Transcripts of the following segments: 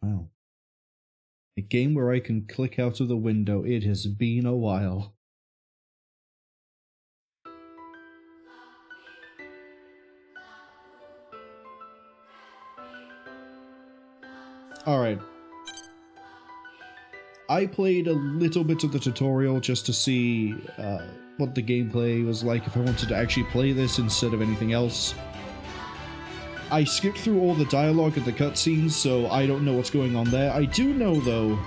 Wow. A game where I can click out of the window. It has been a while. Alright. I played a little bit of the tutorial just to see what the gameplay was like if I wanted to actually play this instead of anything else. I skipped through all the dialogue and the cutscenes, so I don't know what's going on there. I do know, though,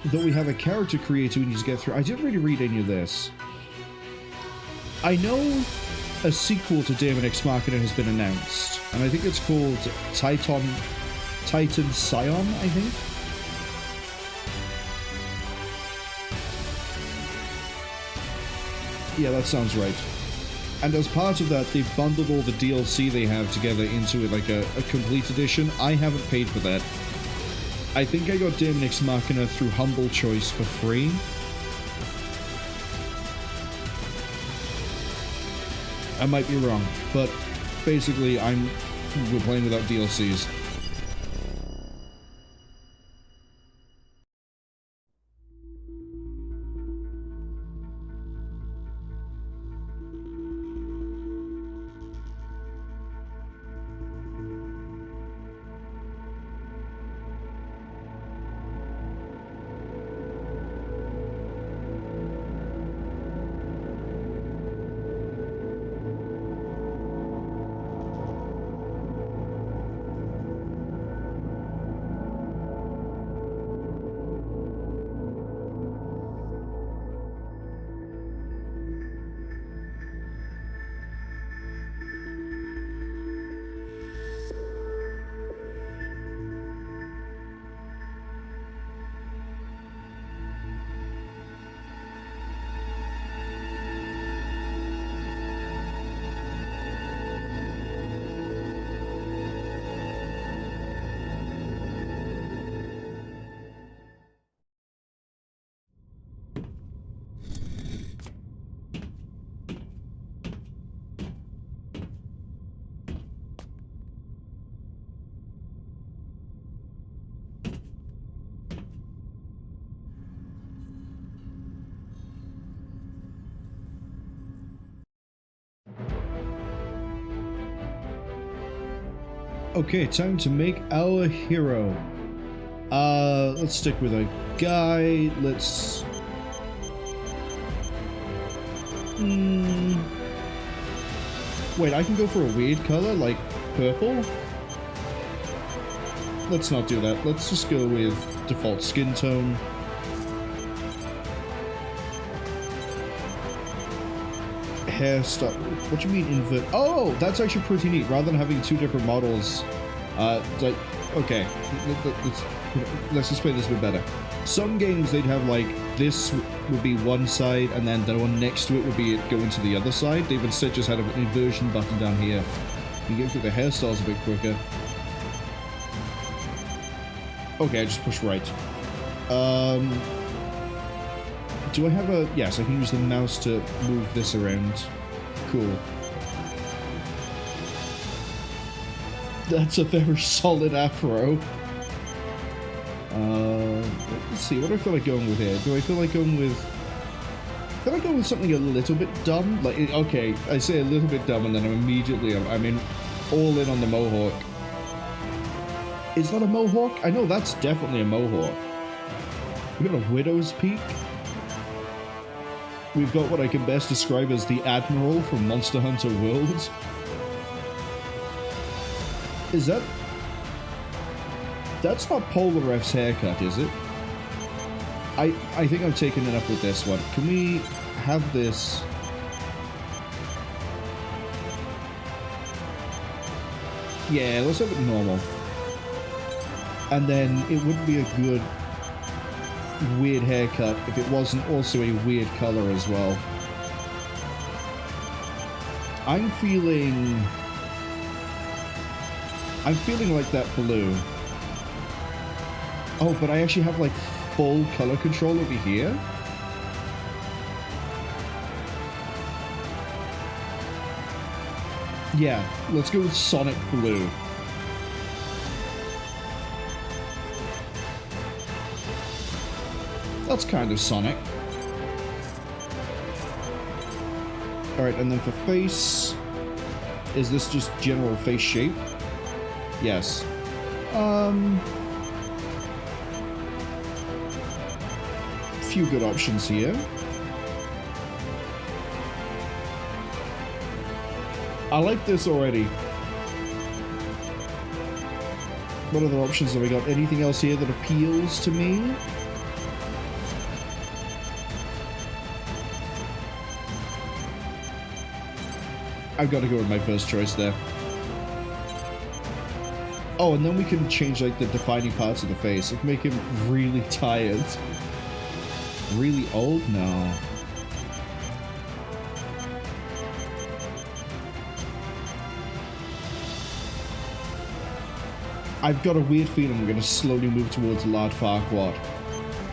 that we have a character creator we need to get through. I didn't really read any of this. I know a sequel to Daemon X Machina has been announced, and I think it's called Titan Scion, I think? Yeah, that sounds right. And as part of that, they've bundled all the DLC they have together into like a complete edition. I haven't paid for that. I think I got Daemon X Machina through Humble Choice for free. I might be wrong, but basically we're playing without DLCs. Okay, time to make our hero. Let's stick with a guy. Let's... Wait, I can go for a weird color, like purple? Let's not do that. Let's just go with default skin tone. Hairstyle. What do you mean invert? Oh, that's actually pretty neat. Rather than having two different models, like, okay, let's just play this a bit better. Some games they'd have like this would be one side, and then the one next to it would be going to the other side. They've instead just had an inversion button down here. You can get through the hairstyles a bit quicker. Okay, I just push right. Do I have a... Yes, I can use the mouse to move this around. Cool. That's a very solid afro. Let's see, what do I feel like going with here? Do I feel like going with... I feel like going with something a little bit dumb? Like, okay, I say a little bit dumb and then I'm in all in on the mohawk. Is that a mohawk? I know that's definitely a mohawk. We got a widow's peak. We've got what I can best describe as the Admiral from Monster Hunter World. Is that... That's not Polaref's haircut, is it? I think I'm taking it up with this one. Can we have this... Yeah, let's have it normal. And then it wouldn't be a good... weird haircut if it wasn't also a weird color as well. I'm feeling like that blue. Oh, but I actually have like full color control over here. Yeah, let's go with Sonic Blue. That's kind of Sonic. Alright, and then for face... Is this just general face shape? Yes. Few good options here. I like this already. What other options have we got? Anything else here that appeals to me? I've got to go with my first choice there. Oh, and then we can change like the defining parts of the face. Like make him really tired. Really old? No. I've got a weird feeling we're going to slowly move towards Lord Farquaad.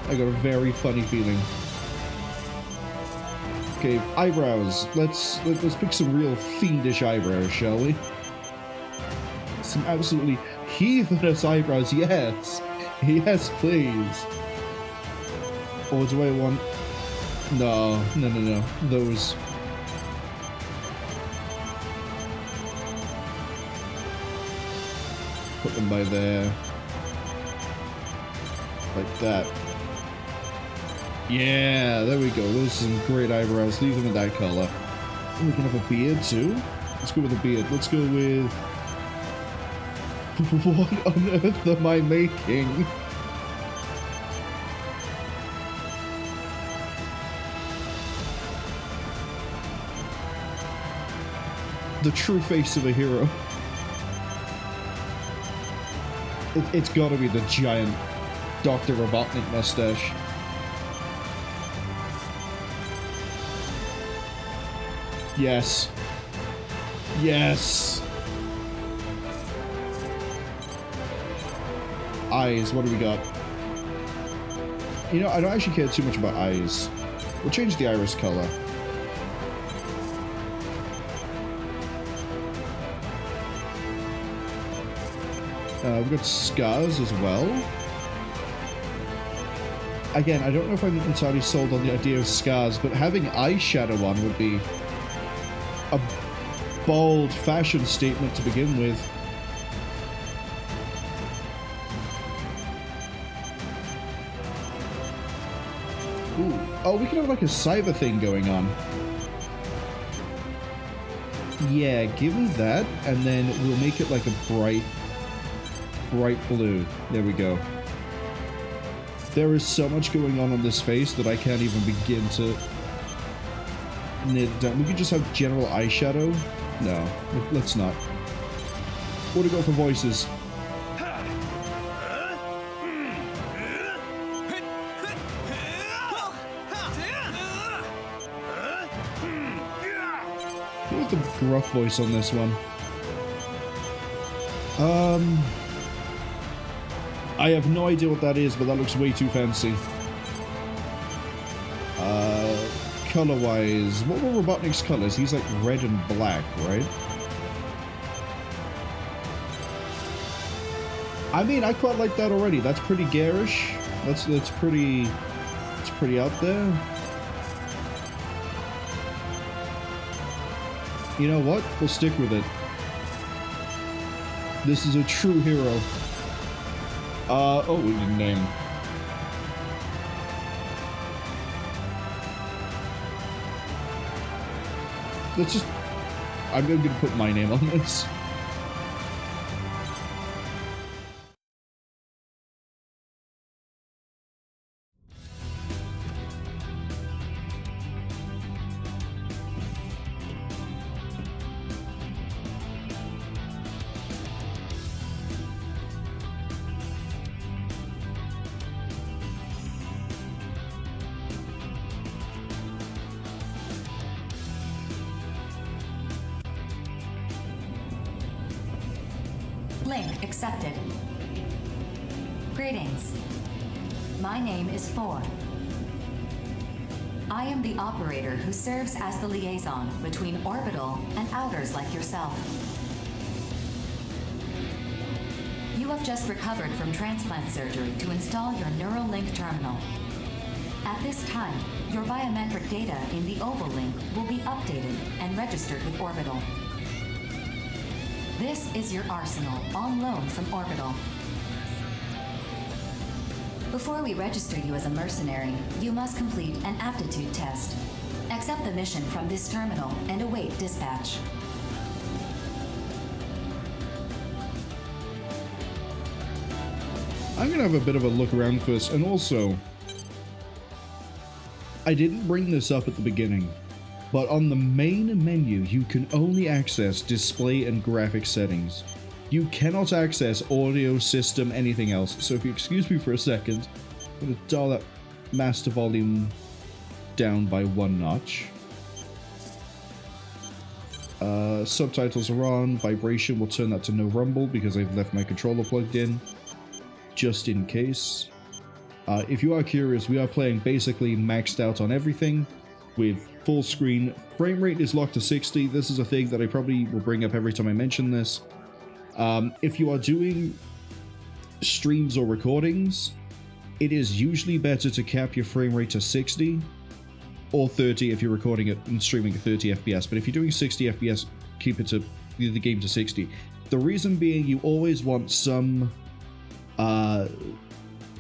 I got a very funny feeling. Okay, eyebrows. Let's pick some real fiendish eyebrows, shall we? Some absolutely heathenish eyebrows, yes! Yes, please! Or do I want... No. Those... Put them by there. Like that. Yeah, there we go. Those are some great eyebrows. Leave them in that color. Oh, we can have a beard too. Let's go with a beard. Let's go with... What on earth am I making? The true face of a hero. It's gotta be the giant Dr. Robotnik mustache. Yes. Yes. Eyes, what do we got? You know, I don't actually care too much about eyes. We'll change the iris color. We've got scars as well. Again, I don't know if I'm entirely sold on the idea of scars, but having eyeshadow on would be a bold fashion statement to begin with. Ooh. Oh, we can have like a cyber thing going on. Yeah, give me that, and then we'll make it like a bright blue. There we go. There is so much going on this face that I can't even begin to knit it down. We could just have general eyeshadow. No, let's not. What do we got for voices? What's the gruff voice on this one? I have no idea what that is, but that looks way too fancy. Color-wise, what were Robotnik's colors? He's like red and black, right? I mean, I quite like that already. That's pretty garish. That's pretty out there. You know what? We'll stick with it. This is a true hero. Oh, we didn't name. Let's just... I'm going to put my name on this. Link accepted. Greetings. My name is Four. I am the operator who serves as the liaison between orbital and outers like yourself. You have just recovered from transplant surgery to install your Neuralink terminal. At this time, your biometric data in the Oval link will be updated and registered with Orbital. This is your arsenal on loan from Orbital. Before we register you as a mercenary, you must complete an aptitude test. Accept the mission from this terminal and await dispatch. I'm gonna have a bit of a look around first, and also, I didn't bring this up at the beginning, but on the main menu, you can only access display and graphic settings. You cannot access audio, system, anything else. So if you excuse me for a second, I'm going to dial that master volume down by 1 notch. Subtitles are on. Vibration, will turn that to no rumble because I've left my controller plugged in, just in case. If you are curious, we are playing basically maxed out on everything with full screen. Frame rate is locked to 60. This is a thing that I probably will bring up every time I mention this. If you are doing streams or recordings, it is usually better to cap your frame rate to 60 or 30 if you're recording it and streaming at 30 FPS. But if you're doing 60 FPS, keep it to the game to 60. The reason being, you always want some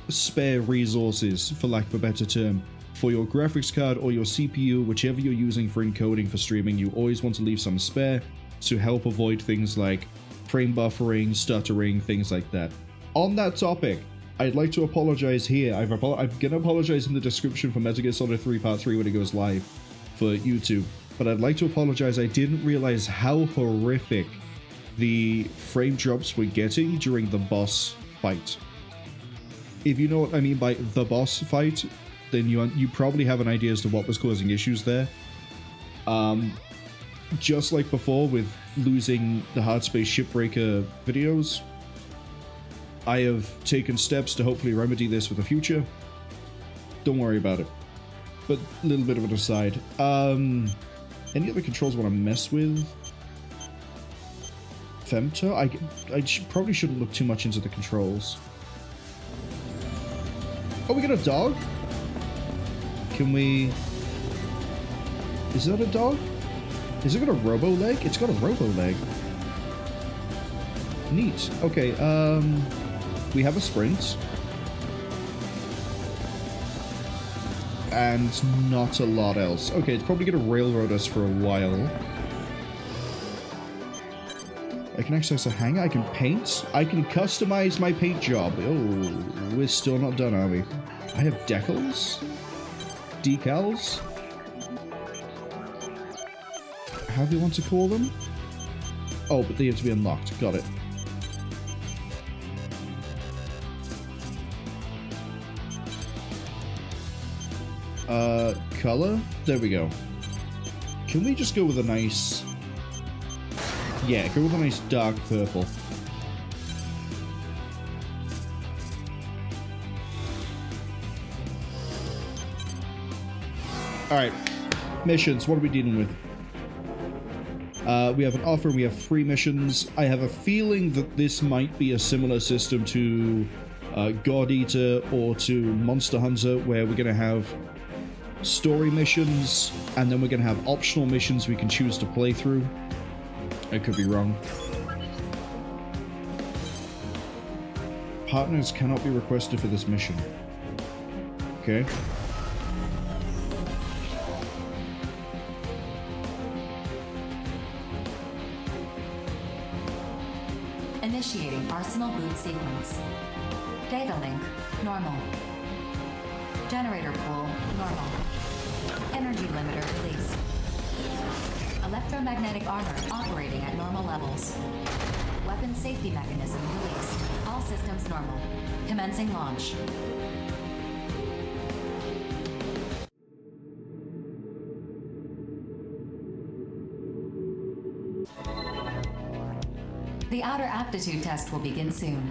spare resources, for lack of a better term, for your graphics card or your CPU, whichever you're using for encoding for streaming. You always want to leave some spare to help avoid things like frame buffering, stuttering, things like that. On that topic, I'd like to apologize here. I'm gonna apologize in the description for Metal Gear Solid 3 Part 3 when it goes live for YouTube, but I'd like to apologize. I didn't realize how horrific the frame drops were getting during the boss fight. If you know what I mean by the boss fight, then you probably have an idea as to what was causing issues there. Just like before with losing the Hard Space Shipbreaker videos, I have taken steps to hopefully remedy this for the future. Don't worry about it. But a little bit of an aside. Any other controls I want to mess with? Femto? Probably shouldn't look too much into the controls. Oh, we got a dog? Can we... Is that a dog? Is it got a robo leg? It's got a robo leg. Neat. Okay, we have a sprint. And not a lot else. Okay, it's probably gonna railroad us for a while. I can access a hanger, I can paint. I can customize my paint job. Oh, we're still not done, are we? I have decals? Decals? How do you want to call them? Oh, but they have to be unlocked. Got it. Color? There we go. Can we just go with a nice... Yeah, go with a nice dark purple. Alright. Missions, what are we dealing with? We have an offer and we have 3 missions. I have a feeling that this might be a similar system to God Eater or to Monster Hunter, where we're going to have story missions and then we're going to have optional missions we can choose to play through. I could be wrong. Partners cannot be requested for this mission. Okay. Initiating Arsenal boot sequence. Data link, normal. Generator pool, normal. Energy limiter released. Electromagnetic armor operating at normal levels. Weapon safety mechanism released. All systems normal. Commencing launch. The outer aptitude test will begin soon.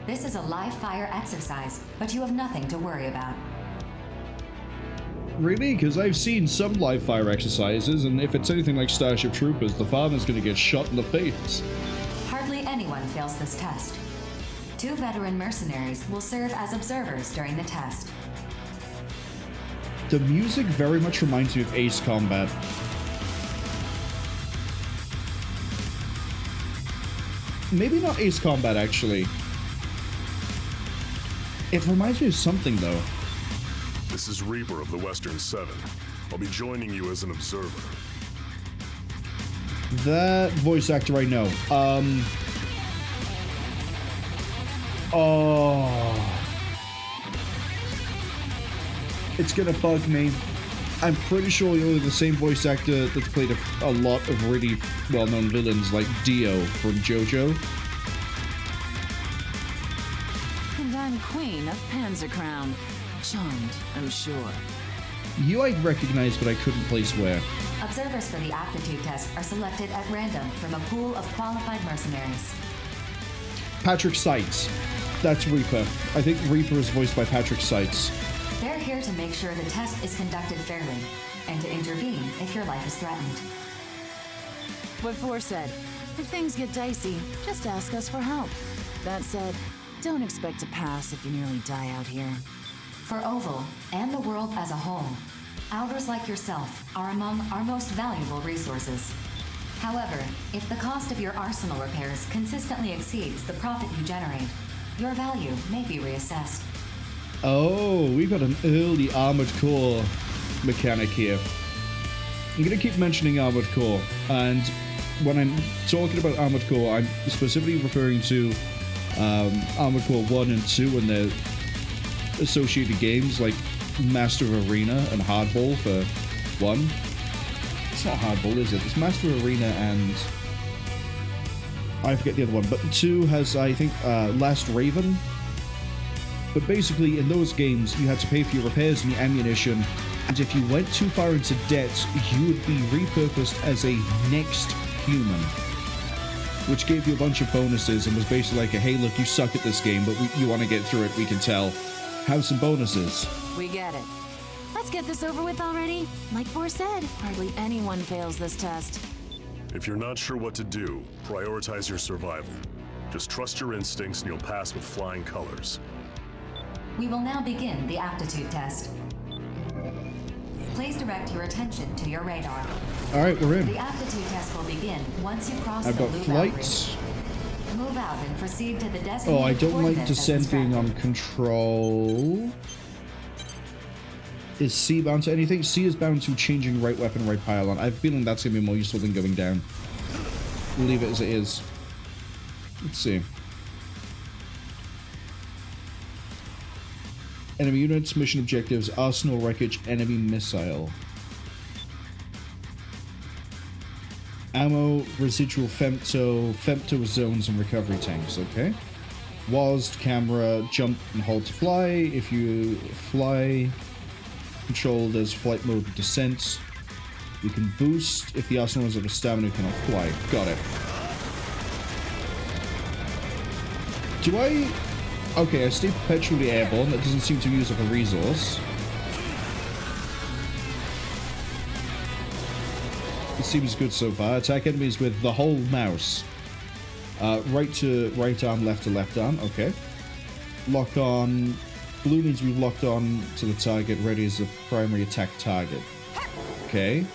This is a live fire exercise, but you have nothing to worry about. Really? Because I've seen some live fire exercises, and if it's anything like Starship Troopers, the farmer's going to get shot in the face. Hardly anyone fails this test. 2 veteran mercenaries will serve as observers during the test. The music very much reminds me of Ace Combat. Maybe not Ace Combat, actually. It reminds me of something, though. This is Reaper of the Western Seven. I'll be joining you as an observer. That voice actor I know. Oh. It's gonna bug me. I'm pretty sure you're the same voice actor that's played a lot of really well-known villains like Dio from JoJo. And I'm Queen of Panzercrown. Charmed, I'm sure. You I'd recognize, but I couldn't place where. Observers for the aptitude test are selected at random from a pool of qualified mercenaries. Patrick Seitz. That's Reaper. I think Reaper is voiced by Patrick Seitz. They're here to make sure the test is conducted fairly, and to intervene if your life is threatened. What Four said, if things get dicey, just ask us for help. That said, don't expect to pass if you nearly die out here. For Oval, and the world as a whole, Outers like yourself are among our most valuable resources. However, if the cost of your arsenal repairs consistently exceeds the profit you generate, your value may be reassessed. Oh, we've got an early Armored Core mechanic here. I'm going to keep mentioning Armored Core, and when I'm talking about Armored Core, I'm specifically referring to Armored Core 1 and 2 and their associated games like Master of Arena and Hardball for 1. It's not Hardball, is it? It's Master of Arena and... I forget the other one, but 2 has, I think, Last Raven. But basically, in those games, you had to pay for your repairs and your ammunition, and if you went too far into debt, you would be repurposed as a next human, which gave you a bunch of bonuses and was basically like, hey, look, you suck at this game, but you want to get through it, we can tell. Have some bonuses. We get it. Let's get this over with already. Like Four said, hardly anyone fails this test. If you're not sure what to do, prioritize your survival. Just trust your instincts and you'll pass with flying colors. We will now begin the aptitude test. Please direct your attention to your radar. Alright, we're in. The aptitude test will begin once you cross I've the got blue flights. boundary. Move out and proceed to the designated Oh, I don't like coordinates as descent being on instructed. control. Is C bound to anything? C is bound to changing right weapon, right pylon. I have a feeling that's going to be more useful than going down. We'll leave it as it is. Let's see. Enemy units, mission objectives, arsenal wreckage, enemy missile. Ammo, residual femto zones, and recovery tanks, okay. WASD, camera, jump and hold to fly. If you fly, controlled as flight mode descent. You can boost. If the arsenal is out of stamina, you cannot fly. Got it. Do I... Okay, I stay perpetually airborne. That doesn't seem to use up a resource. It seems good so far. Attack enemies with the whole mouse. Right to right arm, left to left arm. Okay. Lock on. Blue means we've locked on to the target, ready as a primary attack target. Okay.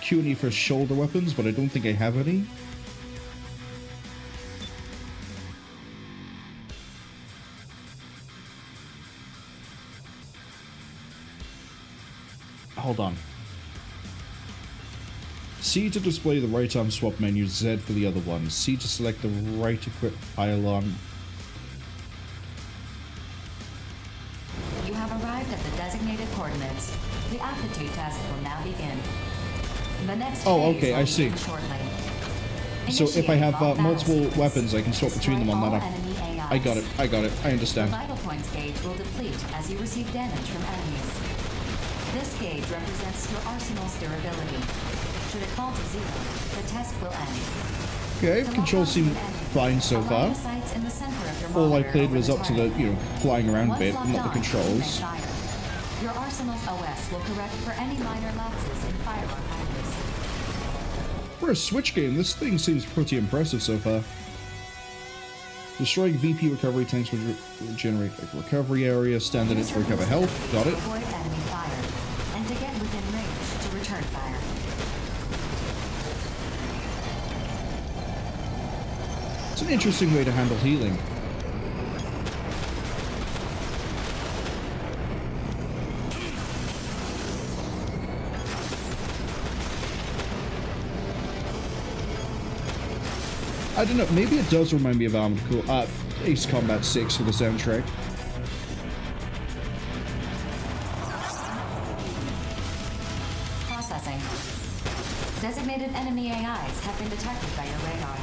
Q and E for shoulder weapons, but I don't think I have any. Hold on. C to display the right arm swap menu, Z for the other one. C to select the right equip pylon. You have arrived at the designated coordinates. The aptitude test will now begin. The next Oh, phase okay, will I see. begin shortly. So if I have Initiating all multiple battle sequence. weapons, I can swap between them on Destroy that. all enemy AIs. I got it, I The understand. vital points gauge will deplete as you receive damage from enemies. This gauge represents your arsenal's durability. Should it fall to 0, the test will end. Okay, To controls lock seem onto an enemy, fine so align far. the sights in the center of your All I monitor played over was the up to the, target. flying around Once bit, locked not the on, you may controls. fire. Your arsenal's OS will correct for any minor lapses in firearm accuracy. For a Switch game, this thing seems pretty impressive so far. Destroying VP recovery tanks would regenerate like recovery area, standard to recover health. Got it. Avoid enemy fire. It's an interesting way to handle healing. I don't know, maybe it does remind me of Ace Combat 6 for the soundtrack. Processing. Designated enemy AIs have been detected by your radar.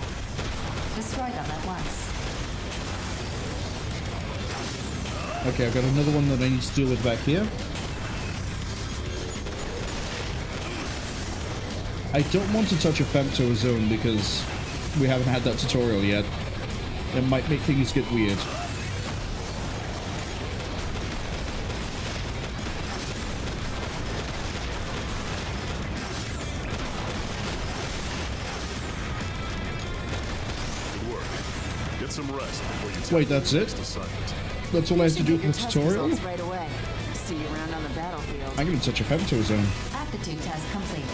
Destroy them at once. Okay, I've got another one that I need to deal with back here. I don't want to touch a femto zone because we haven't had that tutorial yet. It might make things get weird. Good work. Get some rest before you Wait, that's it? That's all I have to do for the tutorial? Right away. See you around on the battlefield. I'm gonna touch a femto zone. Aptitude test complete.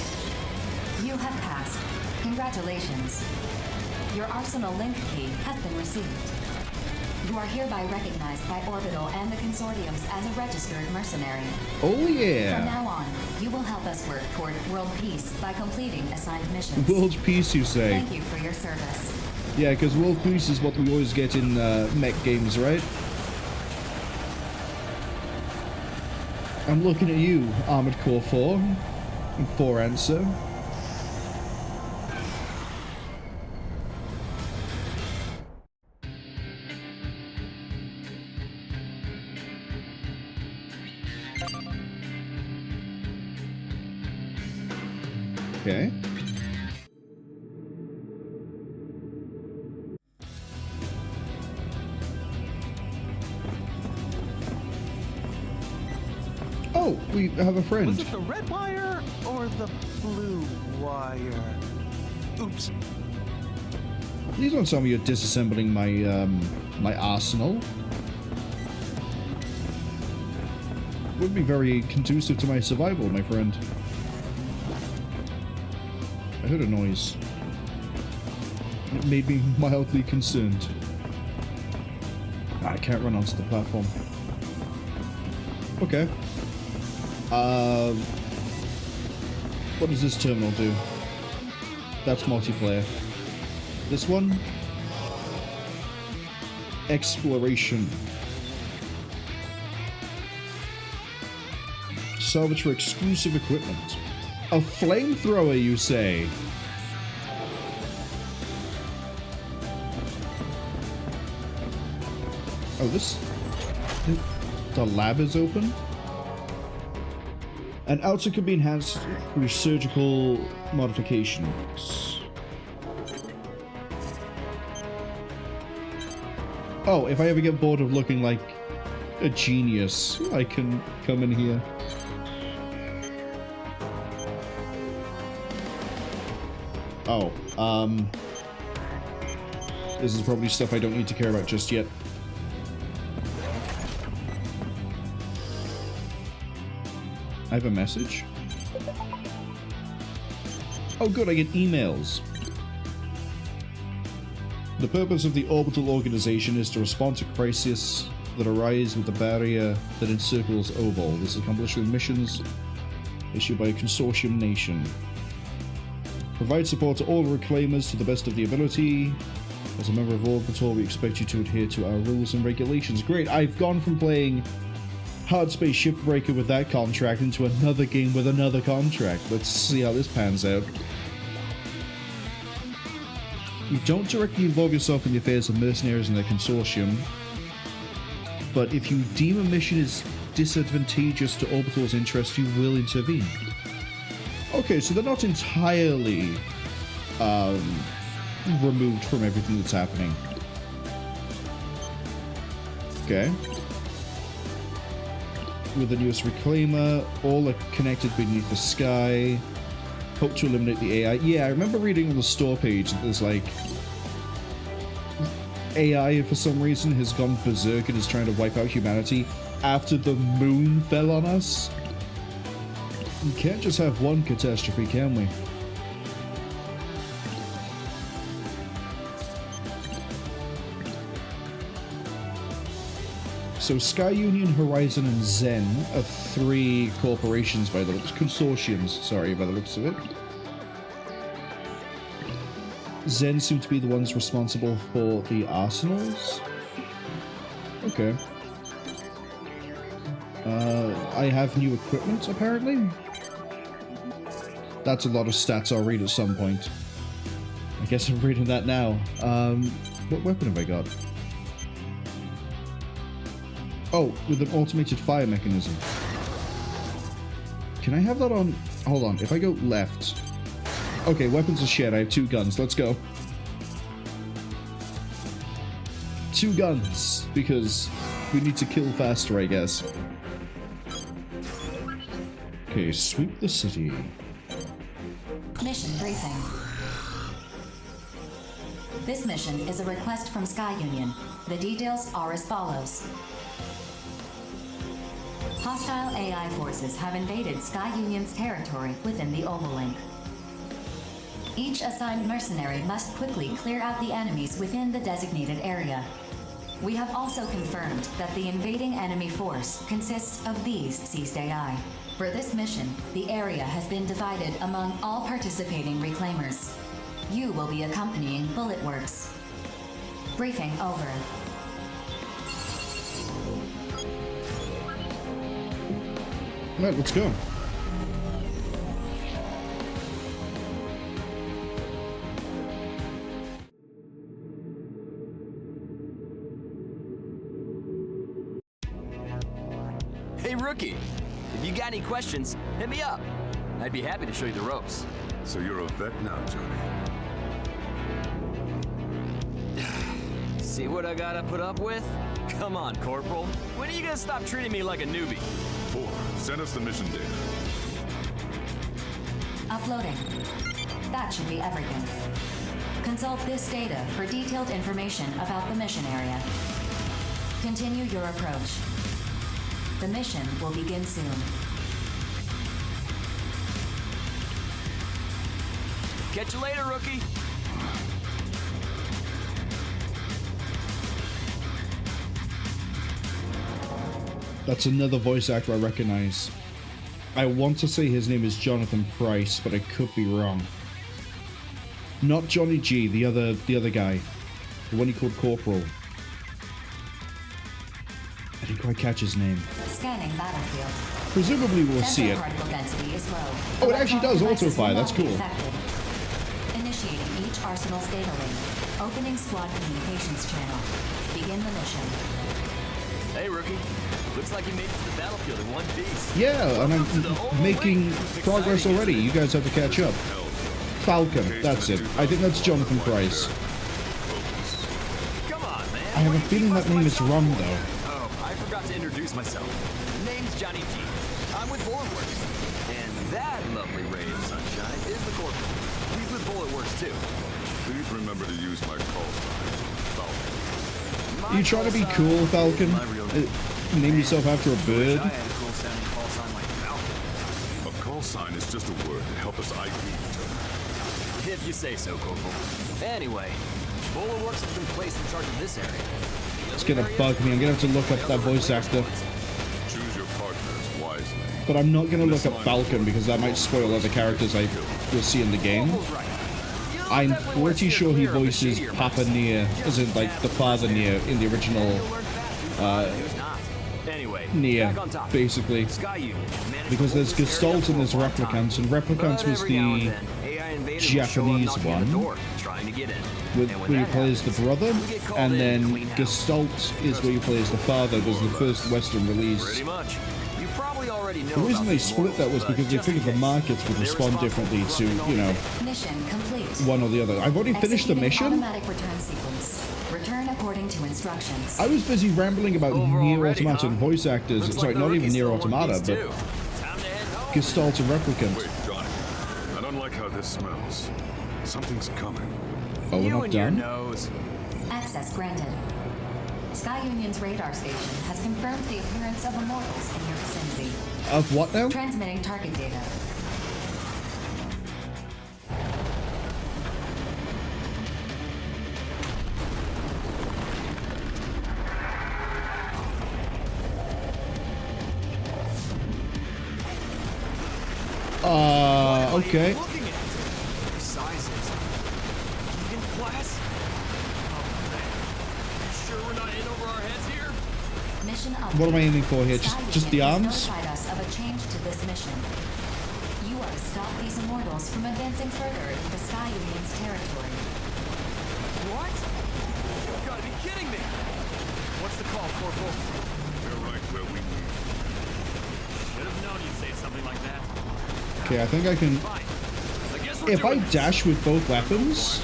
You have passed. Congratulations. Your Arsenal link key has been received. You are hereby recognized by Orbital and the consortiums as a registered mercenary. Oh From yeah! now on, you will help us work toward world peace by completing assigned missions. World peace, you say? Thank you for your service. Yeah, because world peace is what we always get in mech games, right? I'm looking at you, Armored Core 4. And 4 answer. Okay. Oh, we have a friend. Was it the red wire or the blue wire? Oops. Please don't tell me you're disassembling my my arsenal. Would be very conducive to my survival, my friend. I heard a noise. It made me mildly concerned. I can't run onto the platform. Okay. What does this terminal do? That's multiplayer. This one? Exploration. Salvage for exclusive equipment. A flamethrower, you say? Oh, the lab is open? An outer can be enhanced through surgical modifications. Oh, if I ever get bored of looking like a genius, I can come in here. Oh, this is probably stuff I don't need to care about just yet. I have a message? Oh good, I get emails. The purpose of the Orbital organization is to respond to crises that arise with the barrier that encircles Oval. This is accomplished with missions issued by a consortium nation. Provide support to all reclaimers to the best of the ability. As a member of Orbital, we expect you to adhere to our rules and regulations. Great, I've gone from playing Hard Space Shipbreaker with that contract into another game with another contract. Let's see how this pans out. You don't directly involve yourself in the affairs of mercenaries and their consortium, but if you deem a mission is disadvantageous to Orbital's interest, you will intervene. Okay, so they're not entirely removed from everything that's happening. Okay. With the newest Reclaimer, all are connected beneath the sky. Hope to eliminate the AI. Yeah, I remember reading on the store page that there's like... AI, for some reason, has gone berserk and is trying to wipe out humanity after the moon fell on us. We can't just have one catastrophe, can we? So Sky Union, Horizon, and Zen are 3 corporations by the looks, consortiums, sorry, by the looks of it. Zen seem to be the ones responsible for the arsenals. Okay. I have new equipment, apparently. That's a lot of stats I'll read at some point. I guess I'm reading that now. What weapon have I got? Oh, with an automated fire mechanism. Can I have that on? Hold on, if I go left. Okay, weapons are shit, I have 2 guns, let's go. 2 guns, because we need to kill faster, I guess. Okay, sweep the city. Mission briefing. This mission is a request from Sky Union. The details are as follows. Hostile AI forces have invaded Sky Union's territory within the Ovalink. Each assigned mercenary must quickly clear out the enemies within the designated area. We have also confirmed that the invading enemy force consists of these seized AI. For this mission, the area has been divided among all participating reclaimers. You will be accompanying Bulletworks. Briefing over. Alright, let's go. Hey, rookie. If you got any questions, hit me up. I'd be happy to show you the ropes. So you're a vet now, Johnny. See what I gotta put up with? Come on, Corporal. When are you gonna stop treating me like a newbie? 4, send us the mission data. Uploading. That should be everything. Consult this data for detailed information about the mission area. Continue your approach. The mission will begin soon. Catch you later, rookie. That's another voice actor I recognize. I want to say his name is Jonathan Price, but I could be wrong. Not Johnny G, the other guy. The one he called Corporal. I didn't quite catch his name. Scanning battlefield. Presumably we'll see it. Particle density is low. Oh, it actually does Electronic devices auto-fire, will that's not be cool. affected. Initiating each arsenal's data link. Opening squad communications channel. Begin the mission. Hey, rookie. Looks like you made it to the battlefield in one piece. Yeah, and I'm making progress already. You guys have to catch up. Falcon, that's it. I think that's Jonathan Price. Come on, man. I have a feeling that name is wrong, though. Oh, I forgot to introduce myself. Name's Johnny G. I'm with Bulletworks. And that lovely ray of sunshine is the Corporal. He's with Bulletworks, too. Please remember to use my call sign, Falcon. You trying to be cool, Falcon? Name yourself after a bird? I had a cool sounding call sign like Falcon. A call sign is just a word to help us ID each other. If you say so, Corporal. Anyway, Bulletworks has been placed in charge of this area. It's gonna bug me. I'm gonna have to look up that voice actor. Choose your partners wisely. But I'm not gonna look up Falcon because that might spoil other characters I will see in the game. Corporal's right. You I'm definitely want to pretty steer sure he clear of the voices shadier Papa methods. Nier, as in like the father Nier in the original Who's not? Anyway, Nier, back on topic. basically. Sky Union managed Because to there's hold this area Gestalt and there's for a long time. Replicants, and Replicants But was every now and the then, AI invaders will show up Japanese knocking on the one, door, trying to get in. with, And when where he that plays the happens, brother, we get called and in to then clean house. Gestalt is where he plays the father. It was the first Western release. Pretty much. You probably already know The reason about they the split that was Immortals, because they just in figured the case. markets would They're respond responsible differently for to, running all you know, the Mission complete. one or the other. I've already finished the Executing mission. Automatic return sequence. Return according to instructions. I was busy rambling about Over Nier already, Automata huh? and voice actors. Looks Sorry, like the not even rookie's Nier still in one Automata, piece, but too. Time to head home. Gestalt and Replicant. Wait, Johnny. I don't like how this smells. Something's coming. Oh, we're You not and your done? nose. Access granted. Sky Union's radar station has confirmed the appearance of Immortals in your vicinity. Of what now? Transmitting target data. Okay. Looking at their sizes. In class? Oh man. You sure we're not in over our heads here? Mission update. What am I aiming for here? Just the Cwningen has arms? notified us of a change to this mission. You are to stop these Immortals from advancing further into Cwningen's territory. What? You've got to be kidding me! What's the call, Corporal? We're right where we need. Should have known you'd say something like that. Okay, I think I can... Fine. I guess we're If I doing this. dash with both weapons,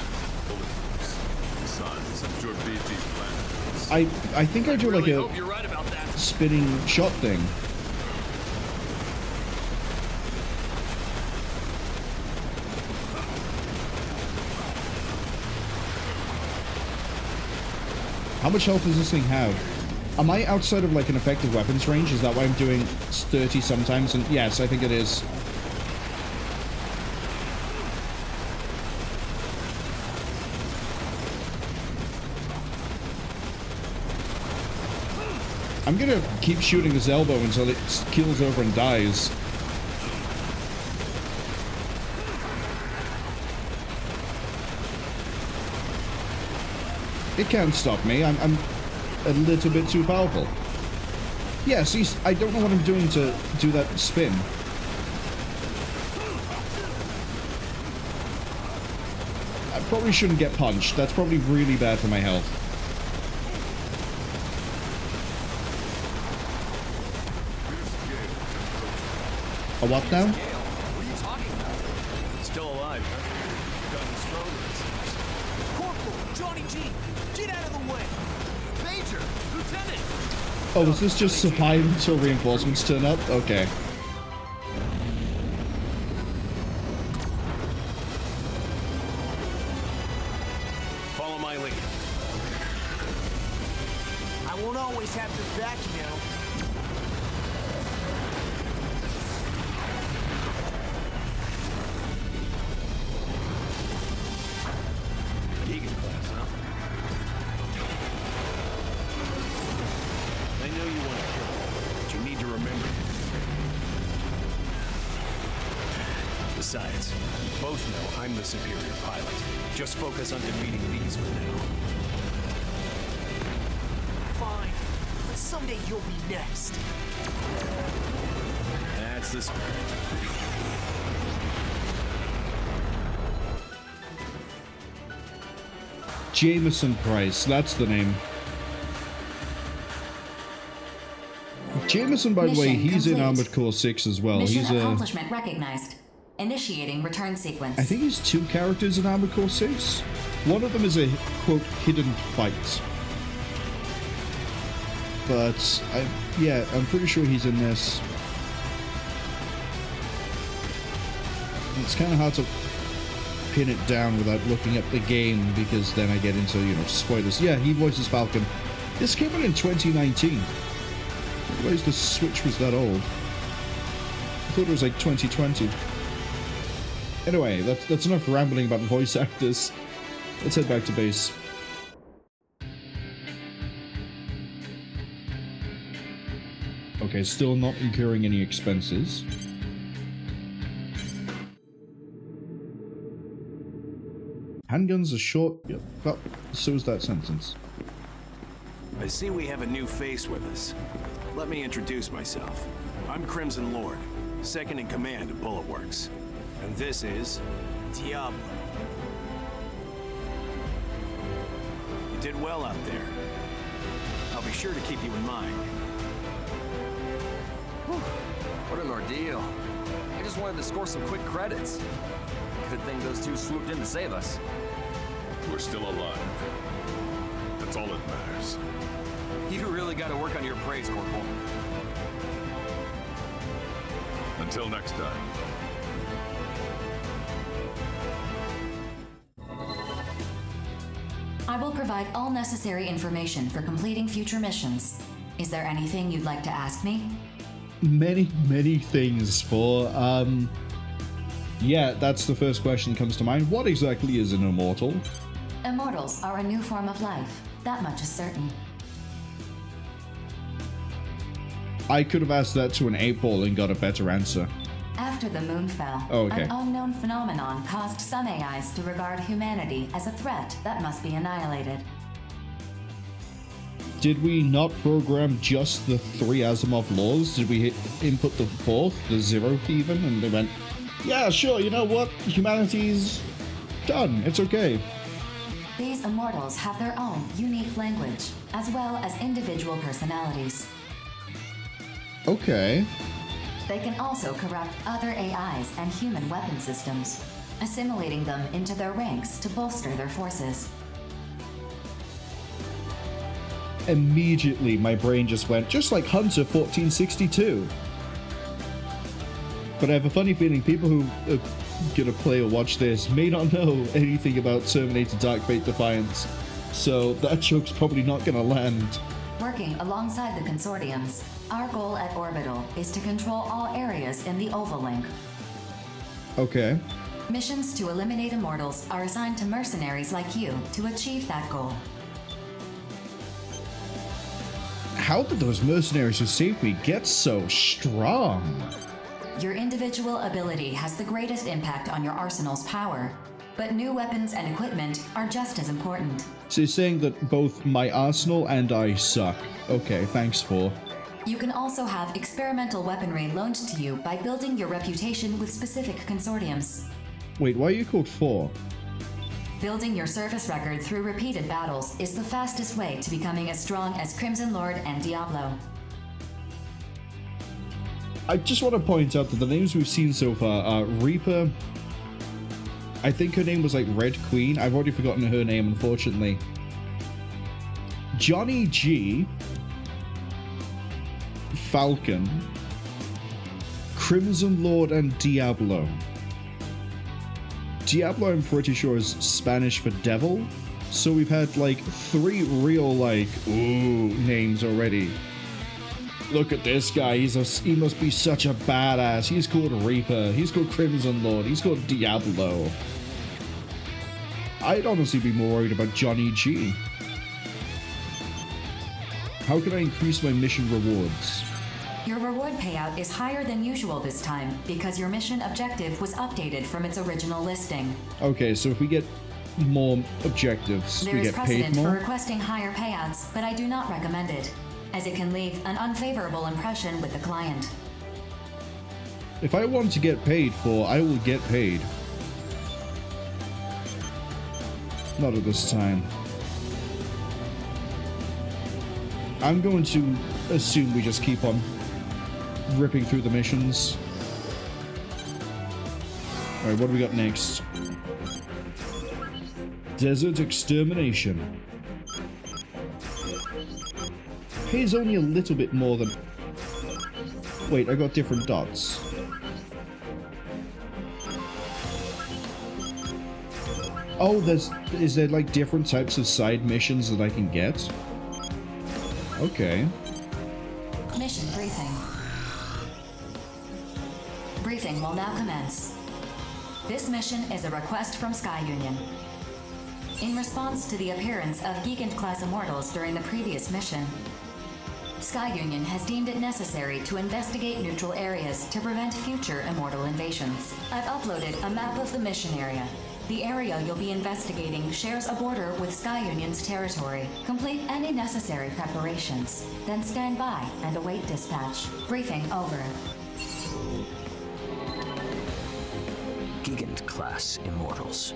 Besides, I'm sure BT planned this. I think I do like Really a hope you're right about that. spinning shot thing. How much health does this thing have? Am I outside of like an effective weapons range? Is that why I'm doing 30 sometimes? And yes, I think it is. I'm gonna keep shooting this elbow until it keels over and dies. It can't stop me. I'm a little bit too powerful. Yeah, see, I don't know what I'm doing to do that spin. I probably shouldn't get punched. That's probably really bad for my health. A what now? What are you talking about? Still alive, huh? Gotten stronger. Corporal, Johnny G, get out of the way! Major, Lieutenant! Oh, is this just survive until reinforcements turn up? Okay. Follow my lead. I won't always have your back, you know. Deegan class, huh? I know you want to kill him, but you need to remember. Besides, you both know I'm the superior pilot. Just focus on defeating these for now. Fine. But someday you'll be next. That's the spirit. Jameson Price, that's the name. Jameson, by the way, Mission he's in complete. Armored Core 6 as well. Mission He's a... accomplishment recognized. Initiating return sequence. I think he's 2 characters in Armored Core 6. One of them is a, quote, hidden fight. But, yeah, I'm pretty sure he's in this. It's kind of hard to pin it down without looking up the game, because then I get into, you know, spoilers. Yeah, he voices Falcon. This came out in 2019. I realized the Switch was that old. I thought it was like 2020. Anyway, that's enough rambling about voice actors. Let's head back to base. Okay, still not incurring any expenses. Handguns are short. Yep. Well, so is that sentence. I see we have a new face with us. Let me introduce myself. I'm Crimson Lord, second in command of Bullet Works. And this is... Diablo. You did well out there. I'll be sure to keep you in mind. What an ordeal. I just wanted to score some quick credits. Good thing those two swooped in to save us. We're still alive. That's all that matters. You really got to work on your praise, Corporal. Until next time. I will provide all necessary information for completing future missions. Is there anything you'd like to ask me? Many things for, yeah, that's the first question that comes to mind. What exactly is an Immortal? Immortals are a new form of life. That much is certain. I could have asked that to an 8-ball and got a better answer. After the moon fell, Oh, okay. an unknown phenomenon caused some AIs to regard humanity as a threat that must be annihilated. Did we not program just the 3 Asimov laws? Did we input the 4th, the 0th even? And they went, yeah, sure, you know what? Humanity's done. It's okay. These Immortals have their own unique language, as well as individual personalities. Okay. They can also corrupt other AIs and human weapon systems, assimilating them into their ranks to bolster their forces. Immediately, my brain just went, just like Hunter 1462. But I have a funny feeling people who are gonna play or watch this may not know anything about Terminator Dark Fate Defiance, so that joke's probably not gonna land. Working alongside the consortiums, our goal at Orbital is to control all areas in the Oval Link. Okay. Missions to eliminate Immortals are assigned to mercenaries like you to achieve that goal. How did those mercenaries who saved me get so strong? Your individual ability has the greatest impact on your arsenal's power, but new weapons and equipment are just as important. So you're saying that both my arsenal and I suck. Okay, thanks for. You can also have experimental weaponry loaned to you by building your reputation with specific consortiums. Wait, why are you called 4? Building your service record through repeated battles is the fastest way to becoming as strong as Crimson Lord and Diablo. I just want to point out that the names we've seen so far are Reaper. I think her name was like Red Queen. I've already forgotten her name, unfortunately. Johnny G. Falcon. Crimson Lord and Diablo. Diablo, I'm pretty sure, is Spanish for devil. So we've had like 3 real like, ooh, names already. Look at this guy, he must be such a badass. He's called Reaper, he's called Crimson Lord, he's called Diablo. I'd honestly be more worried about Johnny G. How can I increase my mission rewards? Your reward payout is higher than usual this time because your mission objective was updated from its original listing. Okay, so if we get more objectives, There we is get paid precedent for more? requesting higher payouts, but I do not recommend it, as it can leave an unfavorable impression with the client. If I want to get paid for, I will get paid. Not at this time. I'm going to assume we just keep on ripping through the missions. Alright, what do we got next? Desert Extermination. Pays only a little bit more than... Wait, I got different dots. Oh, is there like different types of side missions that I can get? Okay. Mission briefing. Briefing will now commence. This mission is a request from Cwningen. In response to the appearance of Gigant-class Immortals during the previous mission, Cwningen has deemed it necessary to investigate neutral areas to prevent future Immortal invasions. I've uploaded a map of the mission area. The area you'll be investigating shares a border with Cwngen's territory. Complete any necessary preparations, then stand by and await dispatch. Briefing over. Gigant-class Immortals.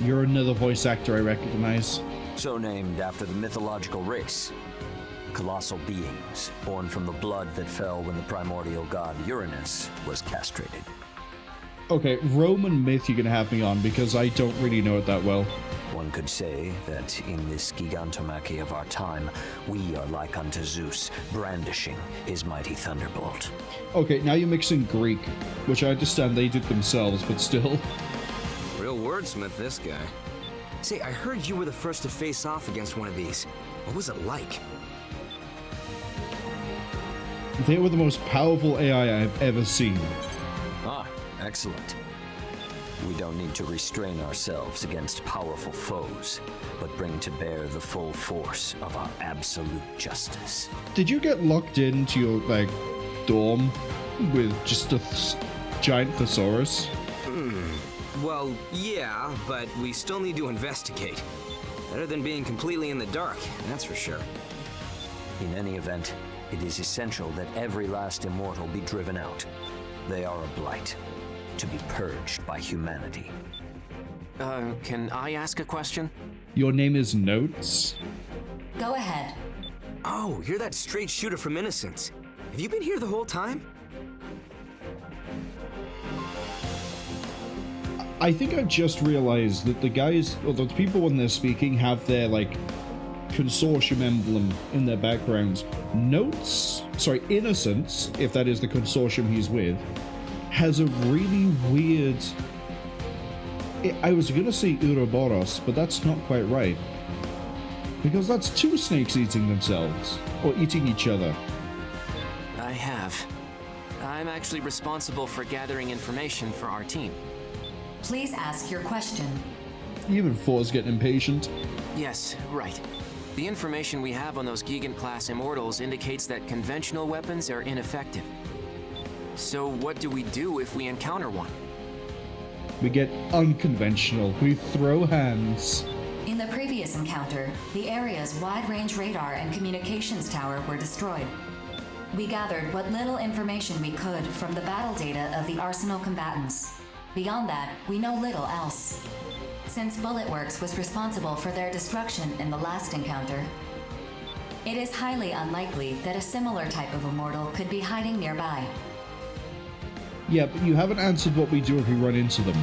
You're another voice actor I recognize. So named after the mythological race. Colossal beings, born from the blood that fell when the primordial god Uranus was castrated. Okay, Roman myth you're gonna have me on because I don't really know it that well. One could say that in this gigantomachy of our time, we are like unto Zeus, brandishing his mighty thunderbolt. Okay, now you're mixing Greek, which I understand they did themselves, but still. Real wordsmith, this guy. Say, I heard you were the first to face off against one of these. What was it like? They were the most powerful AI I've ever seen. Ah, excellent. We don't need to restrain ourselves against powerful foes, but bring to bear the full force of our absolute justice. Did you get locked into your, like, dorm with just a giant thesaurus. Well, yeah, but we still need to investigate. Better than being completely in the dark, that's for sure. In any event, it is essential that every last immortal be driven out. They are a blight, to be purged by humanity. Can I ask a question? Your name is Notes? Go ahead. Oh, you're that straight shooter from Innocence. Have you been here the whole time? I think I've just realized that the guys, or the people when they're speaking, have their, like, consortium emblem in their backgrounds. Innocence, if that is the consortium he's with, has a really weird... I was gonna say Ouroboros, but that's not quite right. Because that's two snakes eating themselves, or eating each other. I have. I'm actually responsible for gathering information for our team. Please ask your question. Even Four's getting impatient. Yes, right. The information we have on those Gigant-class Immortals indicates that conventional weapons are ineffective. So what do we do if we encounter one? We get unconventional. We throw hands. In the previous encounter, the area's wide-range radar and communications tower were destroyed. We gathered what little information we could from the battle data of the Arsenal combatants. Beyond that, we know little else. Since Bulletworks was responsible for their destruction in the last encounter, it is highly unlikely that a similar type of immortal could be hiding nearby. Yeah, but you haven't answered what we do if we run into them.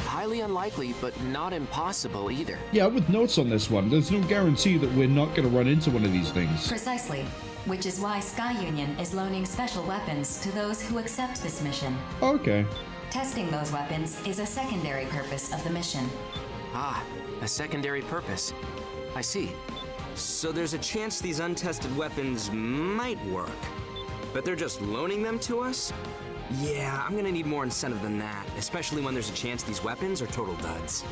Highly unlikely, but not impossible either. Yeah, with Notes on this one, there's no guarantee that we're not going to run into one of these things. Precisely, which is why Cwningen is loaning special weapons to those who accept this mission. Okay. Testing those weapons is a secondary purpose of the mission. Ah, a secondary purpose. I see. So there's a chance these untested weapons might work. But they're just loaning them to us? Yeah, I'm gonna need more incentive than that, especially when there's a chance these weapons are total duds.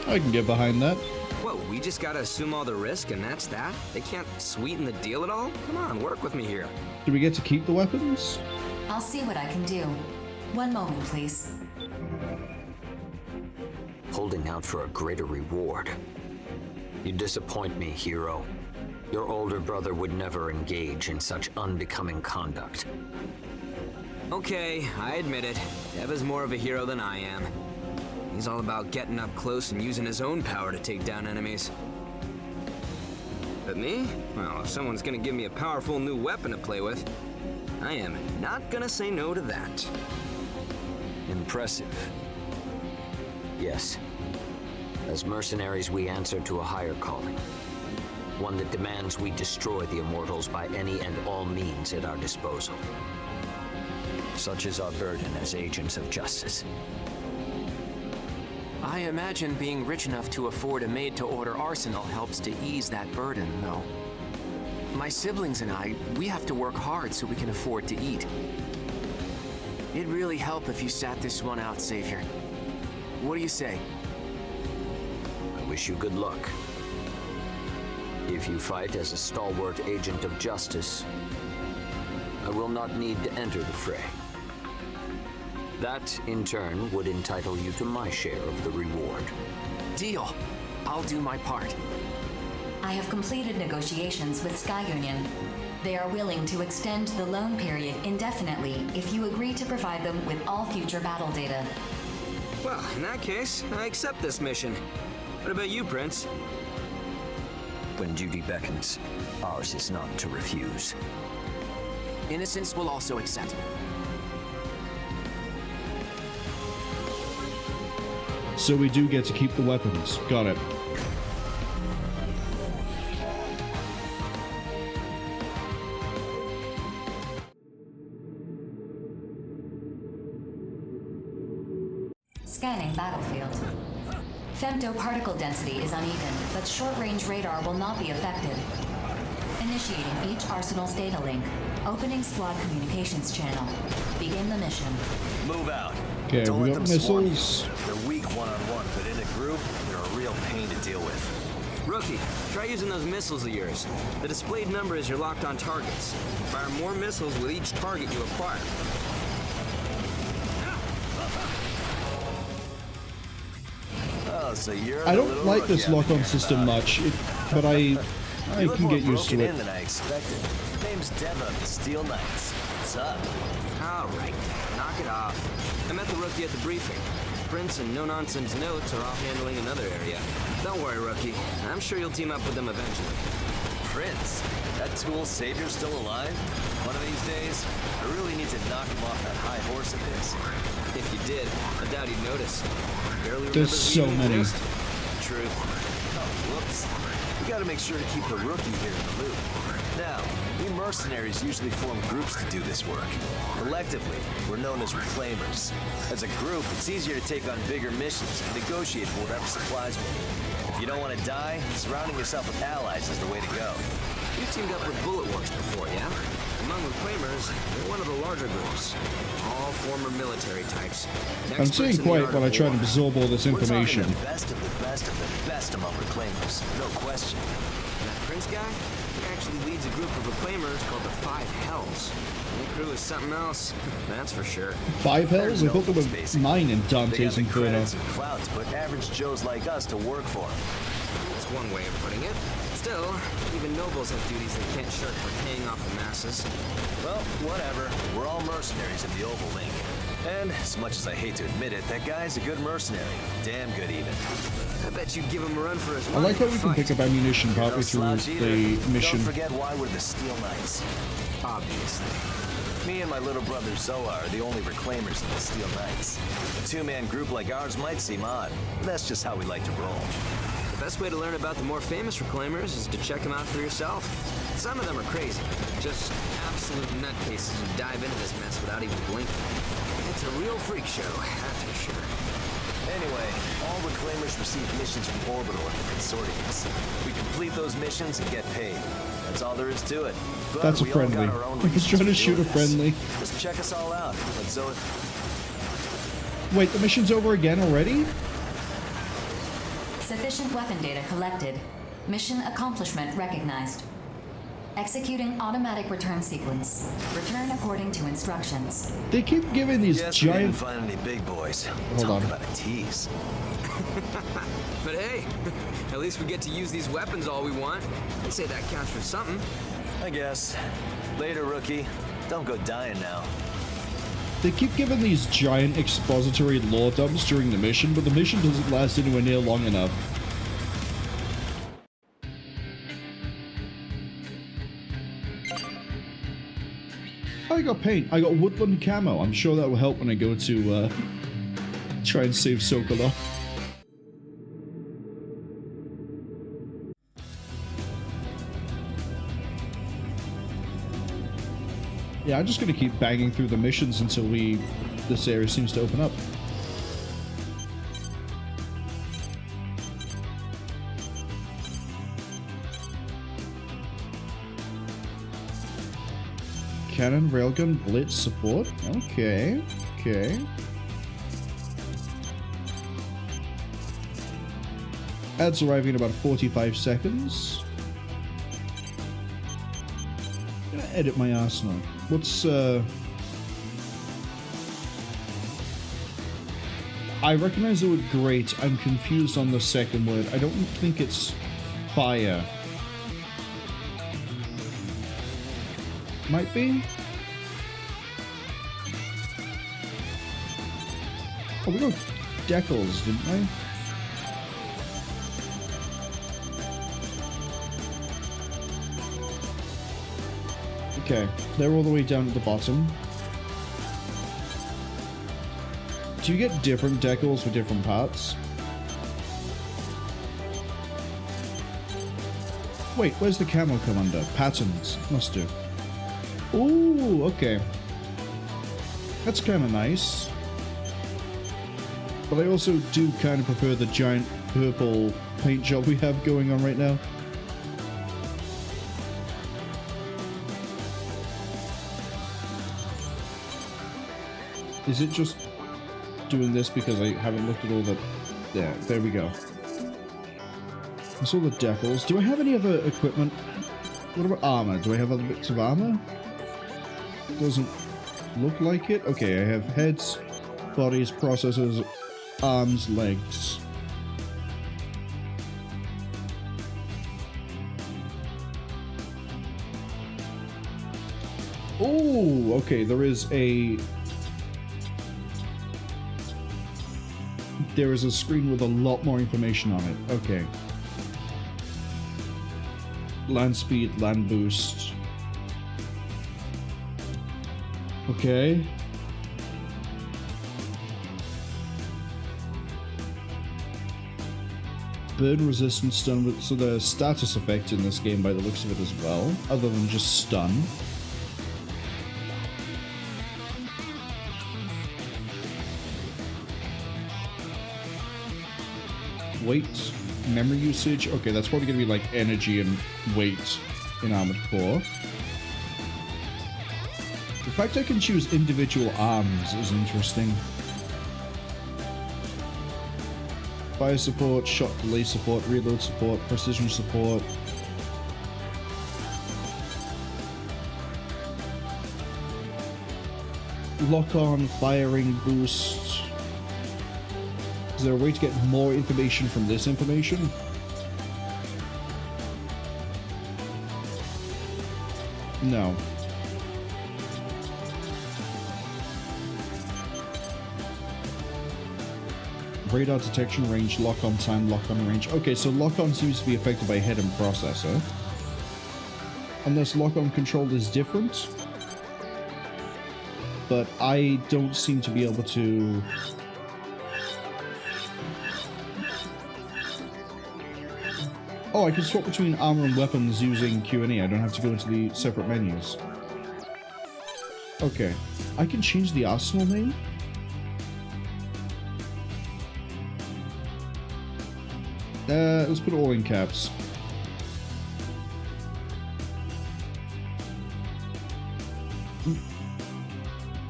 I can get behind that. Whoa, we just gotta assume all the risk and that's that? They can't sweeten the deal at all? Come on, work with me here. Do we get to keep the weapons? I'll see what I can do. One moment, please. Holding out for a greater reward. You disappoint me, hero. Your older brother would never engage in such unbecoming conduct. Okay, I admit it. Dev is more of a hero than I am. He's all about getting up close and using his own power to take down enemies. But me? Well, if someone's gonna give me a powerful new weapon to play with, I am not gonna say no to that. Impressive. Yes. As mercenaries, we answer to a higher calling. One that demands we destroy the Immortals by any and all means at our disposal. Such is our burden as agents of justice. I imagine being rich enough to afford a made-to-order arsenal helps to ease that burden, though. My siblings and I, we have to work hard so we can afford to eat. It'd really help if you sat this one out, Savior. What do you say? I wish you good luck. If you fight as a stalwart agent of justice, I will not need to enter the fray. That, in turn, would entitle you to my share of the reward. Deal. I'll do my part. I have completed negotiations with Cwningen. They are willing to extend the loan period indefinitely if you agree to provide them with all future battle data. Well, in that case, I accept this mission. What about you, Prince? When duty beckons, ours is not to refuse. Innocence will also accept. So we do get to keep the weapons. Got it. Scanning battlefield. Femtoparticle density is uneven, but short-range radar will not be affected. Initiating each Arsenal's data link. Opening squad communications channel. Begin the mission. Move out. Okay, Don't we let got them swarm you. missiles. They're weak one-on-one, but in a group, they're a real pain to deal with. Rookie, try using those missiles of yours. The displayed number is your locked-on targets. Fire more missiles with each target you acquire. Oh, so you're I don't like this lock-on system much, but I can get used to it. Than I expected. Name's Deva of the Steel Knights. What's up? All right, knock it off. I met the rookie at the briefing. Prince and no-nonsense notes are off handling another area. Don't worry, rookie. I'm sure you'll team up with them eventually. Prince? That tool savior's still alive? One of these days, I really need to knock him off that high horse of his. If you did, I doubt he'd notice. Barely There's remembers so we even many. exist. Truth. Oh, whoops. We gotta make sure to keep the rookie here in the loop. Now, we mercenaries usually form groups to do this work. Collectively, we're known as reclaimers. As a group, it's easier to take on bigger missions and negotiate for whatever supplies we need. If you don't want to die, surrounding yourself with allies is the way to go. You teamed up with Bullet Works before, yeah? Among reclaimers, they're one of the larger groups. All former military types. I'm staying quiet while I try to absorb all this information. We're talking the best of the best of the best among reclaimers, no question. And that Prince guy? He actually leads a group of reclaimers called the Five Hells. The crew is something else, that's for sure. 5 hells? I thought there were 9 in Dante's They got the Inferno. credits and clout to put average Joes like us to work for them. That's one way of putting it. Still, even nobles have duties they can't shirk for paying off the masses. Well, whatever. We're all mercenaries of the Oval Link. And, as much as I hate to admit it, that guy's a good mercenary. Damn good, even. I bet you'd give him a run for his I money. like how in a we can fight. pick up ammunition You're no partway through slouch either. the mission. Don't forget why we're the Steel Knights. Obviously. Me and my little brother Zoa are the only reclaimers in the Steel Knights. A two-man group like ours might seem odd, but that's just how we like to roll. The best way to learn about the more famous reclaimers is to check them out for yourself. Some of them are crazy. Just absolute nutcases who dive into this mess without even blinking. It's a real freak show, that's for sure. Anyway, all reclaimers receive missions from Orbital and the consortiums. We complete those missions and get paid. That's all there is to it. But That's a we all got friendly. our own I was reasons trying to for shoot a doing this. friendly. Just check us all out. Let's Zoa. Wait, the mission's over again already? Sufficient weapon data collected. Mission accomplishment recognized. Executing automatic return sequence. Return according to instructions. They keep giving these Guess we didn't giant... find any big boys. Hold Talk on. about a tease. But hey, at least we get to use these weapons all we want. I'd say that counts for something. I guess. Later, rookie. Don't go dying now. They keep giving these giant expository lore dumps during the mission, but the mission doesn't last anywhere near long enough. I got paint. I got woodland camo. I'm sure that will help when I go to try and save Sokolov. Yeah, I'm just gonna keep banging through the missions until this area seems to open up. Cannon, railgun, blitz, support. Okay, okay. Ads arriving in about 45 seconds. I'm gonna edit my arsenal. What's I recognize the word great. I'm confused on the second word. I don't think it's fire. Might be. Oh, we got decals, didn't we? Okay, they're all the way down at the bottom. Do you get different decals for different parts? Wait, where's the camo come under? Patterns. Must do. Ooh, okay. That's kind of nice. But I also do kind of prefer the giant purple paint job we have going on right now. Is it just doing this because I haven't looked at all the... Yeah, there we go. That's all the decals. Do I have any other equipment? What about armor? Do I have other bits of armor? Doesn't look like it. Okay, I have heads, bodies, processors, arms, legs. Oh, okay, there is a screen with a lot more information on it. Okay. Land speed, land boost. Okay. Burn resistance stun with, so the status effect in this game by the looks of it as well, other than just stun. Weight, memory usage. Okay, that's probably going to be like energy and weight in Armored Core. The fact I can choose individual arms is interesting. Fire support, shot delay support, reload support, precision support. Lock-on, firing boost. Is there a way to get more information from this information? No. Radar detection range, lock-on time, lock-on range. Okay, so lock-on seems to be affected by head and processor. Unless lock-on control is different. But I don't seem to be able to... Oh, I can swap between armor and weapons using Q&E. I don't have to go into the separate menus. Okay. I can change the arsenal name? Let's put it all in caps.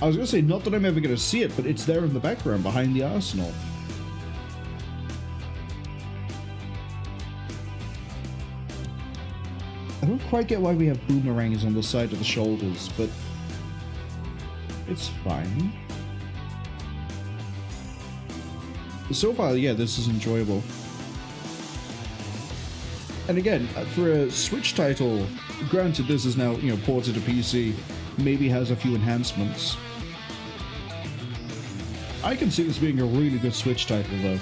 I was gonna say, not that I'm ever gonna see it, but it's there in the background behind the arsenal. I don't quite get why we have boomerangs on the side of the shoulders, but it's fine. So far, yeah, this is enjoyable. And again, for a Switch title, granted this is now, you know, ported to PC, maybe has a few enhancements. I can see this being a really good Switch title, though.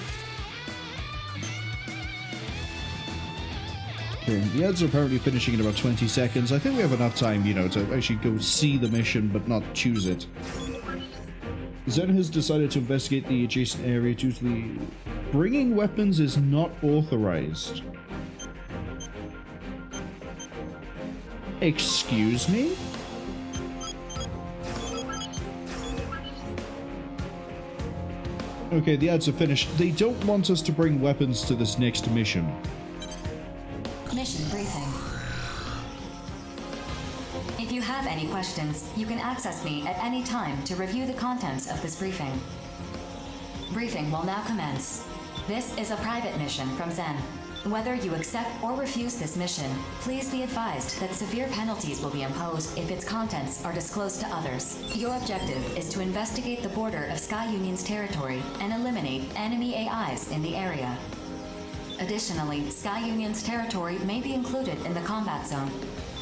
Okay, the ads are apparently finishing in about 20 seconds. I think we have enough time, you know, to actually go see the mission, but not choose it. Zen has decided to investigate the adjacent area due to the... Bringing weapons is not authorized. Excuse me? Okay, the ads are finished. They don't want us to bring weapons to this next mission. Mission briefing. If you have any questions, you can access me at any time to review the contents of this briefing. Briefing will now commence. This is a private mission from Zen. Whether you accept or refuse this mission, please be advised that severe penalties will be imposed if its contents are disclosed to others. Your objective is to investigate the border of Cwngen's territory and eliminate enemy AIs in the area. Additionally, Cwngen's territory may be included in the combat zone.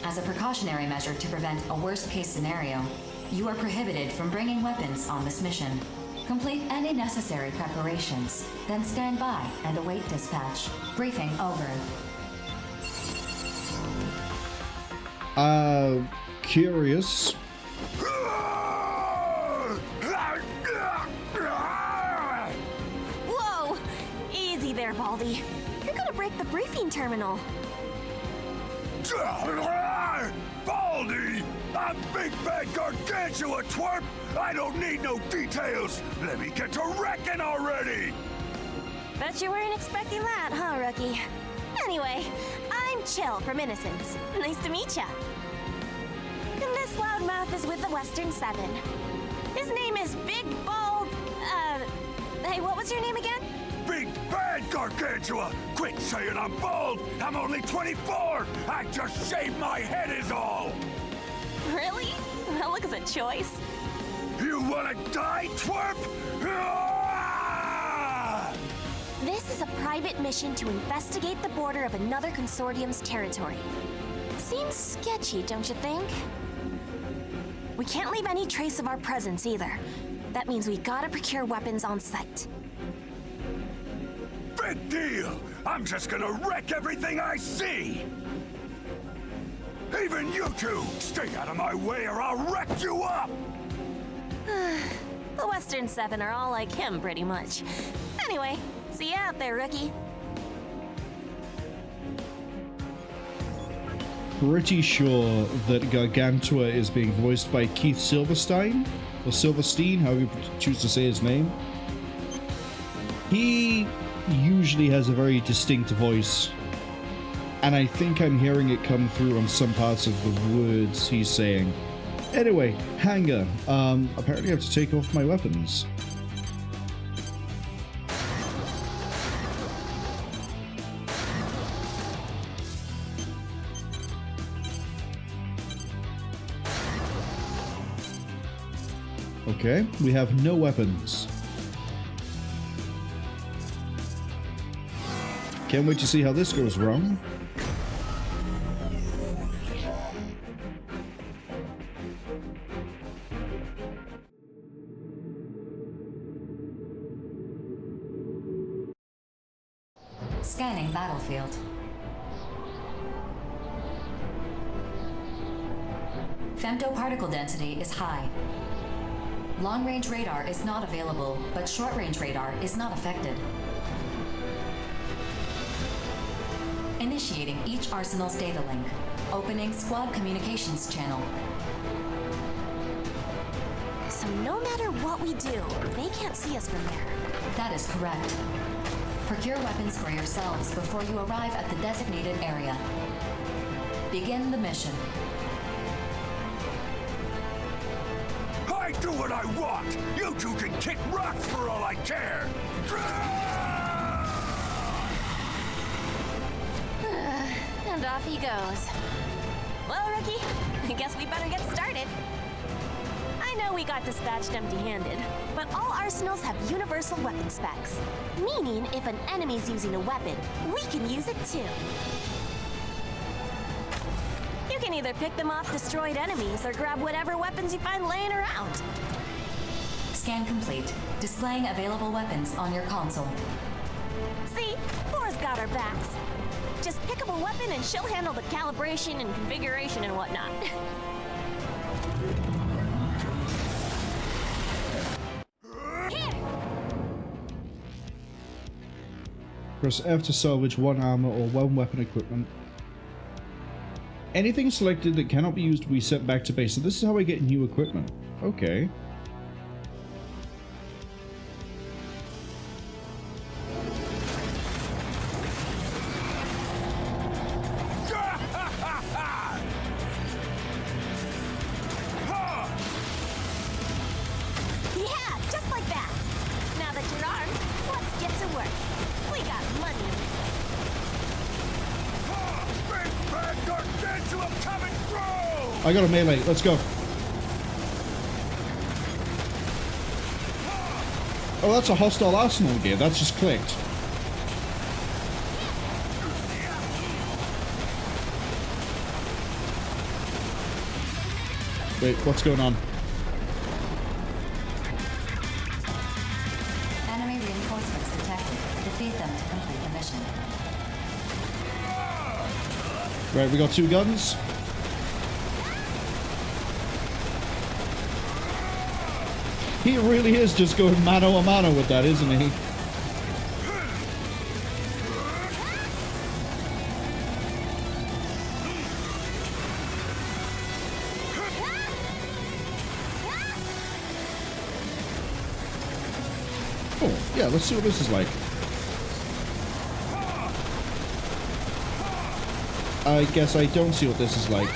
As a precautionary measure to prevent a worst-case scenario, you are prohibited from bringing weapons on this mission. Complete any necessary preparations, then stand by and await dispatch. Briefing over. Curious. Whoa! Easy there, Baldy. You're gonna break the briefing terminal. Baldy! I'm big fat gargantua twerp! I don't need no details! Let me get to wrecking already! Bet you weren't expecting that, huh, rookie? Anyway, I'm Chill from Innocence. Nice to meet ya. And this loudmouth is with the Western 7. His name is Big Bald... Hey, what was your name again? Big Bad Gargantua! Quit saying I'm bald! I'm only 24! I just shaved my head is all! Really? That looks a choice. You wanna die, twerp? Ah! This is a private mission to investigate the border of another consortium's territory. Seems sketchy, don't you think? We can't leave any trace of our presence either. That means we gotta procure weapons on site. Big deal! I'm just gonna wreck everything I see! Even you two! Stay out of my way or I'll wreck you up! The Western Seven are all like him, pretty much. Anyway, see you out there, rookie. Pretty sure that Gargantua is being voiced by Keith Silverstein, or Silverstein, however you choose to say his name. He usually has a very distinct voice, and I think I'm hearing it come through on some parts of the words he's saying. Anyway, hangar. Apparently I have to take off my weapons. Okay, we have no weapons. Can't wait to see how this goes wrong. Scanning battlefield. Femtoparticle density is high. Long-range radar is not available, but short-range radar is not affected. Initiating each arsenal's data link. Opening squad communications channel. So no matter what we do, they can't see us from there. That is correct. Procure weapons for yourselves before you arrive at the designated area. Begin the mission. I do what I want! You two can kick rocks for all I care! And off he goes. Well, rookie, I guess we better get started. I know we got dispatched empty-handed, but all arsenals have universal weapon specs. Meaning, if an enemy's using a weapon, we can use it too. You can either pick them off destroyed enemies or grab whatever weapons you find laying around. Scan complete. Displaying available weapons on your console. See? Four's got our backs. Just pick up a weapon and she'll handle the calibration and configuration and whatnot. Press F to salvage one armor or one weapon equipment. Anything selected that cannot be used will be sent back to base. So this is how I get new equipment. Okay. Yeah, just like that. Now that you're armed, let's get to work. We got money. Big bad Gargantua coming through! I got a melee. Let's go. Oh, that's a hostile arsenal gear. That's just clicked. Wait, what's going on? Enemy reinforcements detected. Defeat them to complete the mission. Right, we got two guns. He really is just going mano a mano with that, isn't he? Oh, yeah, let's see what this is like. I guess I don't see what this is like.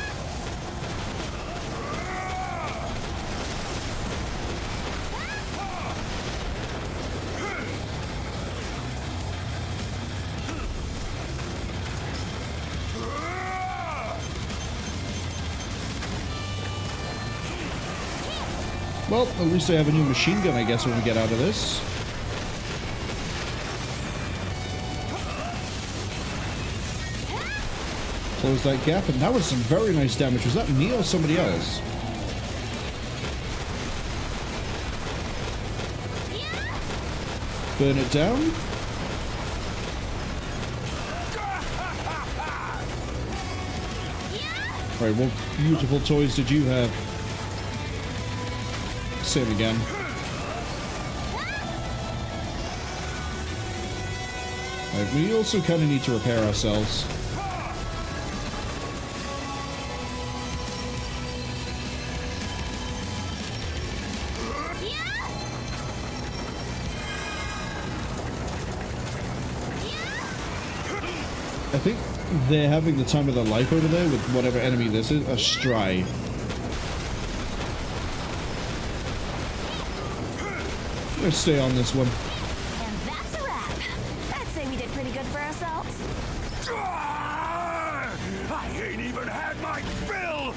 Well, at least I have a new machine gun, I guess, when we get out of this. Close that gap, and that was some very nice damage. Was that me or somebody else? Burn it down. Right, what beautiful toys did you have? Same again. Right, we also kind of need to repair ourselves. I think they're having the time of their life over there with whatever enemy this is. A Stry. Let's stay on this one. And that's a wrap. I'd say we did pretty good for ourselves. I ain't even had my fill!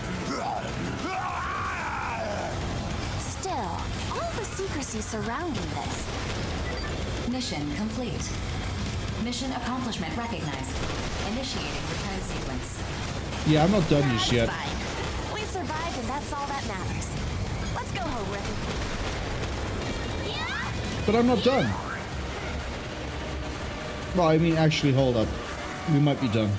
Still, all the secrecy surrounding this. Mission complete. Mission accomplishment recognized. Initiating return sequence. Yeah, I'm not done just yet. Fine. We survived and that's all that matters. Let's go home, Ricky. Yeah? But I'm not done. Well, I mean, actually, hold up. We might be done.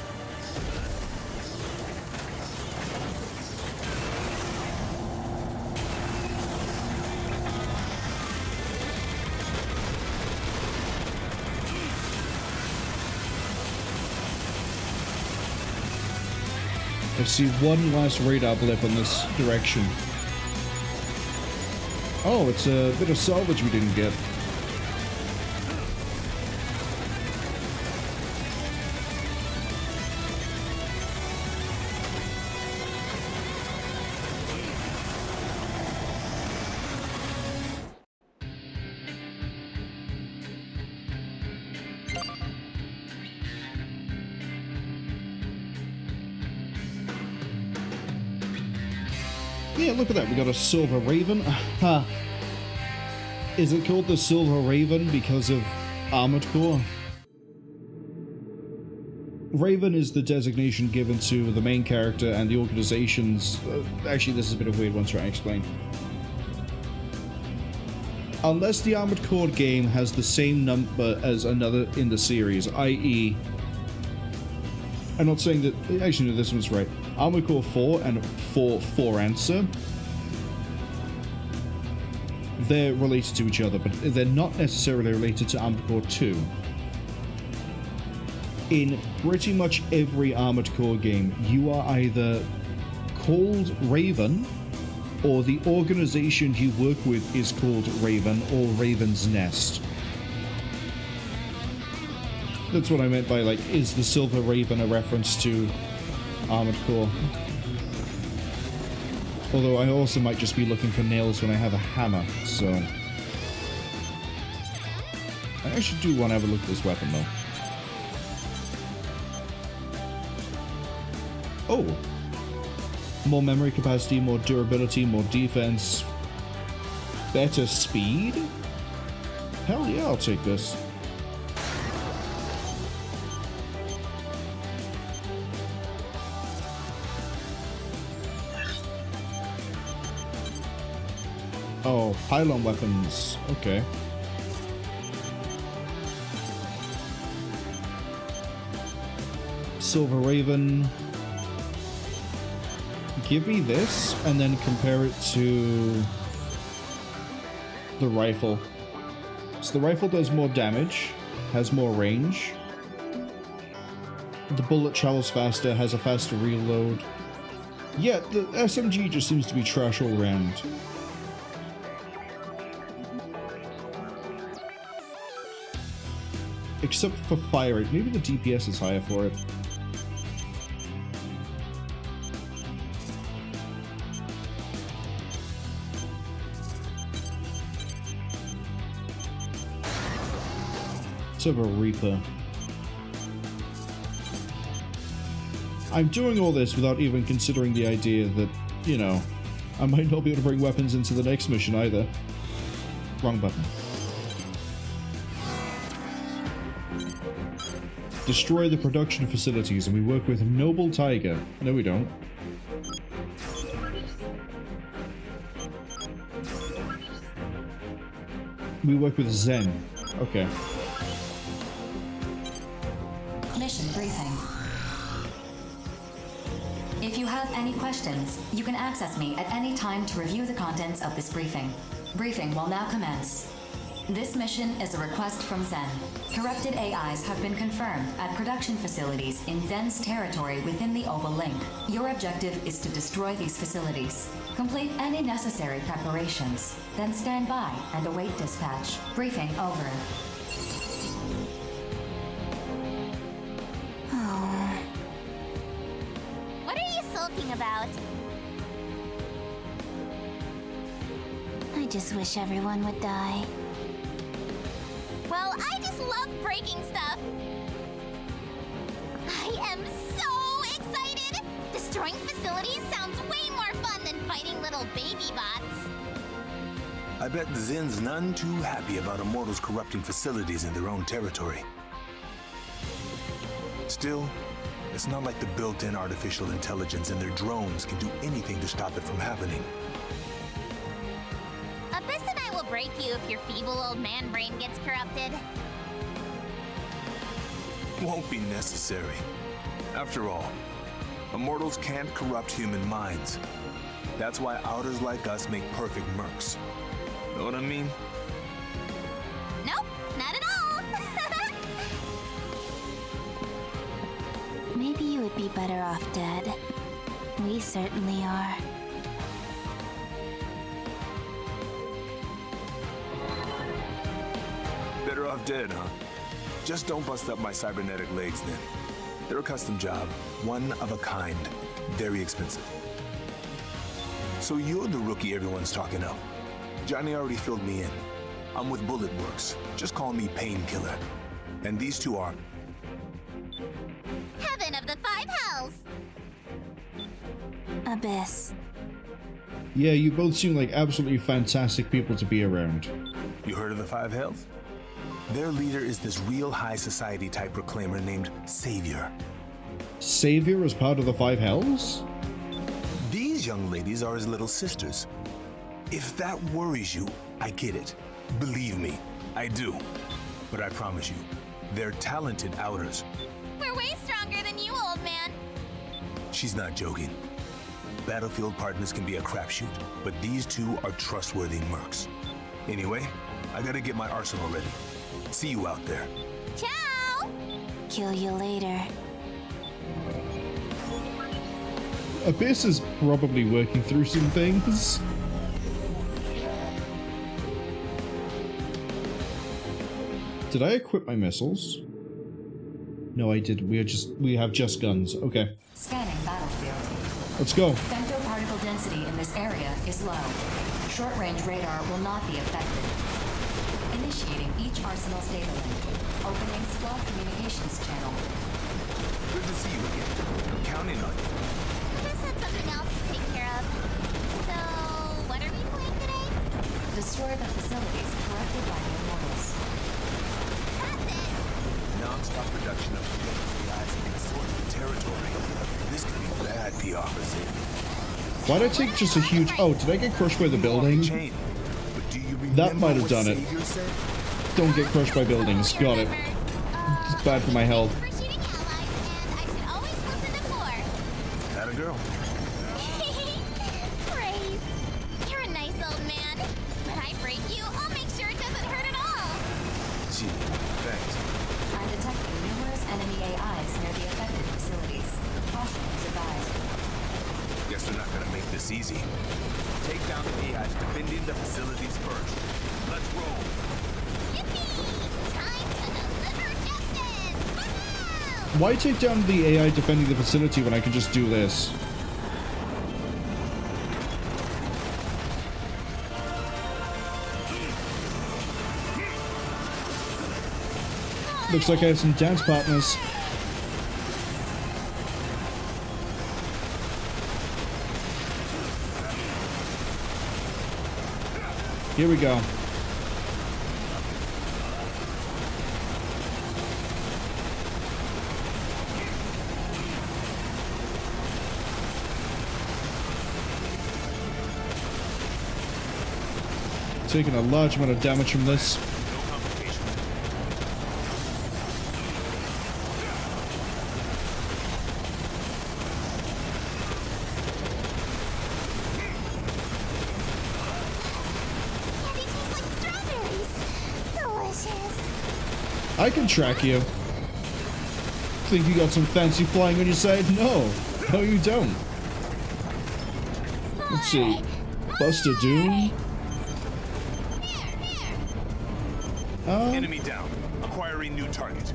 I see one last radar blip in this direction. Oh, it's a bit of salvage we didn't get. Yeah, look at that. We got a Silver Raven. Is it called the Silver Raven because of Armored Core? Raven is the designation given to the main character and the organizations. Actually, this is a bit of a weird one to try and explain. Unless the Armored Core game has the same number as another in the series, i.e. I'm not saying that... Actually, no, this one's right. Armored Core 4 and 4 Answer, they're related to each other, but they're not necessarily related to Armored Core 2. In pretty much every Armored Core game, you are either called Raven, or the organization you work with is called Raven, or Raven's Nest. That's what I meant by, like, is the Silver Raven a reference to Armored Core? Although I also might just be looking for nails when I have a hammer, so... I actually do want to have a look at this weapon, though. Oh! More memory capacity, more durability, more defense... better speed? Hell yeah, I'll take this. Oh, pylon weapons. Okay. Silver Raven. Give me this, and then compare it to the rifle. So the rifle does more damage, has more range. The bullet travels faster, has a faster reload. Yeah, the SMG just seems to be trash all around. Except for fire rate. Maybe the DPS is higher for it. Let's have a Reaper. I'm doing all this without even considering the idea that, you know, I might not be able to bring weapons into the next mission either. Wrong button. Destroy the production facilities, and we work with Noble Tiger. No, we don't. We work with Zen. Okay. Mission briefing. If you have any questions, you can access me at any time to review the contents of this briefing. Briefing will now commence. This mission is a request from Zen. Corrupted AIs have been confirmed at production facilities in Zen's territory within the Oval Link. Your objective is to destroy these facilities. Complete any necessary preparations, then stand by and await dispatch. Briefing over. Oh. What are you sulking about? I just wish everyone would die. Well, I just love breaking stuff. I am so excited! Destroying facilities sounds way more fun than fighting little baby bots. I bet Zen's none too happy about Immortals corrupting facilities in their own territory. Still, it's not like the built-in artificial intelligence and their drones can do anything to stop it from happening. Abyss and I will break you if your feeble old man brain gets corrupted. Won't be necessary. After all, Immortals can't corrupt human minds. That's why outers like us make perfect mercs. Know what I mean? Nope, not at all. Maybe you would be better off dead. We certainly are. Better off dead, huh? Just don't bust up my cybernetic legs then. They're a custom job, one of a kind, very expensive. So you're the rookie everyone's talking of. Johnny already filled me in. I'm with Bullet Works. Just call me Painkiller. And these two are... Heaven of the Five Hells! Abyss. Yeah, you both seem like absolutely fantastic people to be around. You heard of the Five Hells? Their leader is this real high society type proclaimer named Savior. Savior as part of the Five Hells? These young ladies are his little sisters. If that worries you, I get it. Believe me, I do. But I promise you, they're talented outers. We're way stronger than you, old man. She's not joking. Battlefield partners can be a crapshoot, but these two are trustworthy mercs. Anyway, I gotta get my arsenal ready. See you out there. Ciao! Kill you later. Abyss is probably working through some things. Did I equip my missiles? No, I didn't. We have just guns. Okay. Scanning battlefield. Let's go. Femtoparticle density in this area is low. Short-range radar will not be affected. Initiating each arsenal's data link. Opening squad communications channel. Good to see you again. I'm counting on you. Chris had something else to take care of. So, what are we playing today? Destroy the facilities corrupted by the Immortals. That's it! Non-stop production of AIs in assorted territory. This could be bad PR for Zen. Why'd I take just a huge... Oh, did I get crushed by the building? That might have done it. Don't get crushed by buildings. Got it. It's bad for my health. That a girl. Praise. You're a nice old man. When I break you, I'll make sure it doesn't hurt at all. Gee, thanks. I'm detecting numerous enemy AIs near the affected facilities. Caution is advised. Guess they're not gonna make this easy. Take down the AIs defending the facilities first. Let's roll. Yippee! Time to deliver justice! Woohoo! Why take down the AI defending the facility when I can just do this? Looks like I have some dance partners. Here we go. Taking a large amount of damage from this. I can track you. Think you got some fancy flying on your side? No. No, you don't. Let's see. Buster Doom. Enemy down. Acquiring new target.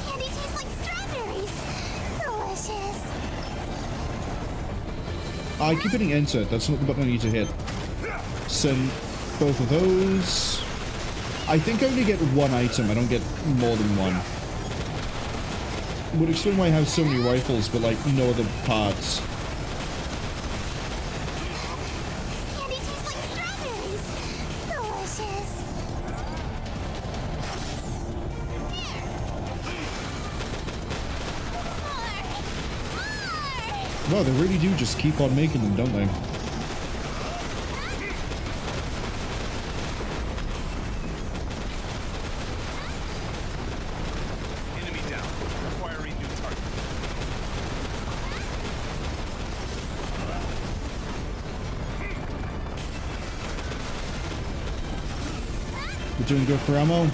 Candy tastes like strawberries. Delicious. I keep hitting enter. That's not the button I need to hit. Send both of those. I think I only get one item. I don't get more than one. Would explain why I have so many rifles, but like no other parts. Candy tastes like strawberries. Delicious. Wow, they really do just keep on making them, don't they? Doing good for ammo.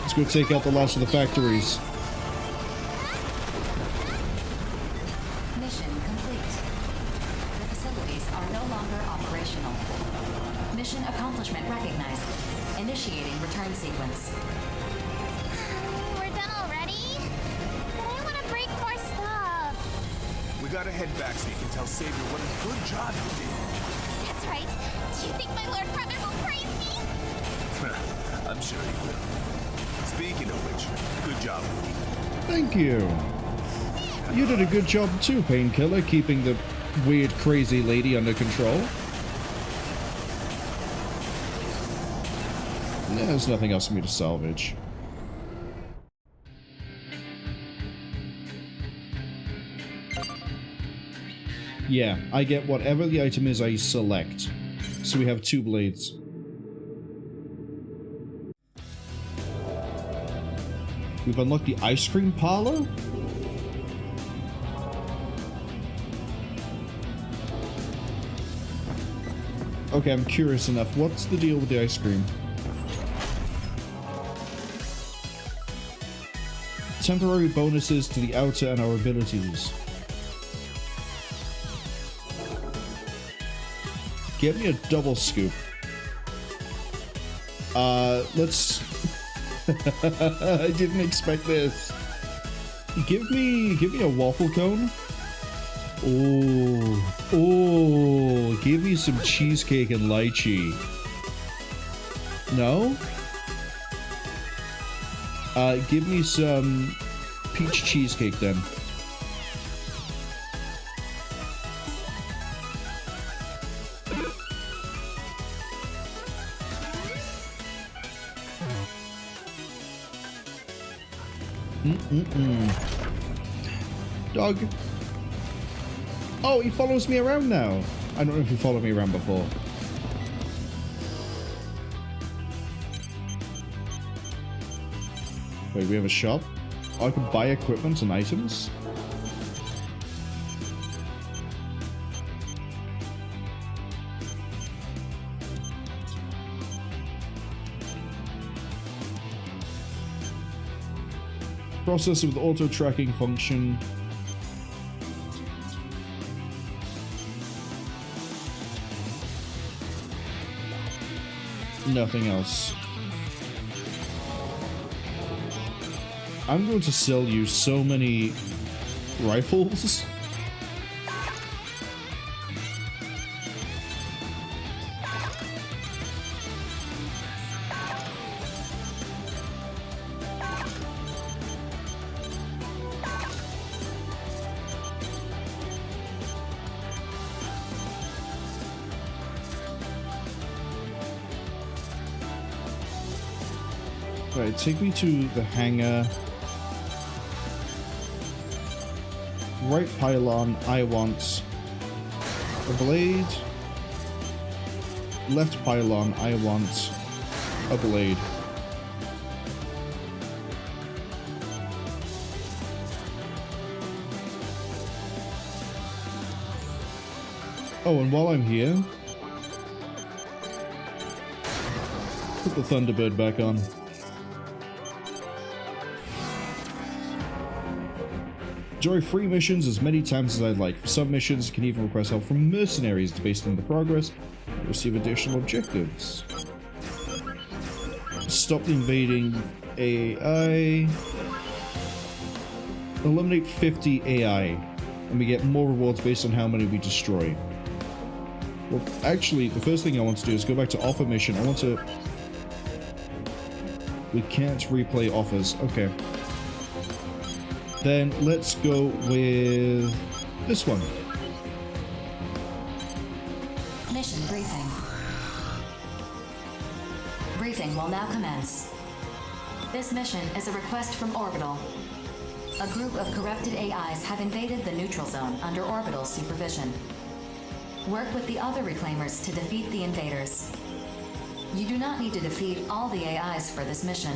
Let's go take out the last of the factories. Mission complete. The facilities are no longer operational. Mission accomplishment recognized. Initiating return sequence. We're done already? But I want to break more stuff. We gotta head back so you can tell Savior what a good job you did. That's right. Do you think my Lord Brother will praise me? I'm sure he will. Speaking of which, good job. Thank you. You did a good job too, Painkiller, keeping the weird, crazy lady under control. There's nothing else for me to salvage. Yeah, I get whatever the item is I select. So we have 2 blades. We've unlocked the ice cream parlor? Okay, I'm curious enough. What's the deal with the ice cream? Temporary bonuses to the outer and our abilities. Get me a double scoop. Let's... I didn't expect this. Give me a waffle cone. Oh, give me some cheesecake and lychee. No? Give me some peach cheesecake then. Dog. Oh, he follows me around now. I don't know if he followed me around before. Wait, we have a shop? Oh, I can buy equipment and items? Processor with auto tracking function. Nothing else. I'm going to sell you so many rifles. Right, take me to the hangar. Right pylon, I want a blade. Left pylon, I want a blade. Oh, and while I'm here, put the Thunderbird back on. Enjoy free missions as many times as I'd like. For some missions, you can even request help from mercenaries based on the progress and receive additional objectives. Stop the invading AI. Eliminate 50 AI, and we get more rewards based on how many we destroy. Well, actually, the first thing I want to do is go back to offer mission. I want to... We can't replay offers. Okay. Then let's go with this one. Mission briefing. Briefing will now commence. This mission is a request from Orbital. A group of corrupted AIs have invaded the neutral zone under Orbital's supervision. Work with the other reclaimers to defeat the invaders. You do not need to defeat all the AIs for this mission.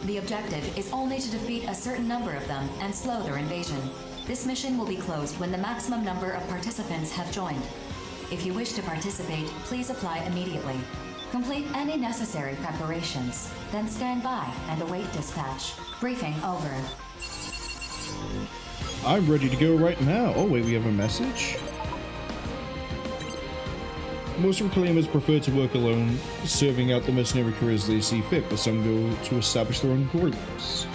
The objective is only to defeat a certain number of them and slow their invasion. This mission will be closed when the maximum number of participants have joined. If you wish to participate, please apply immediately. Complete any necessary preparations, then stand by and await dispatch. Briefing over. I'm ready to go right now. Oh wait, we have a message? Most reclaimers prefer to work alone, serving out the mercenary careers they see fit, but some go to establish their own groups.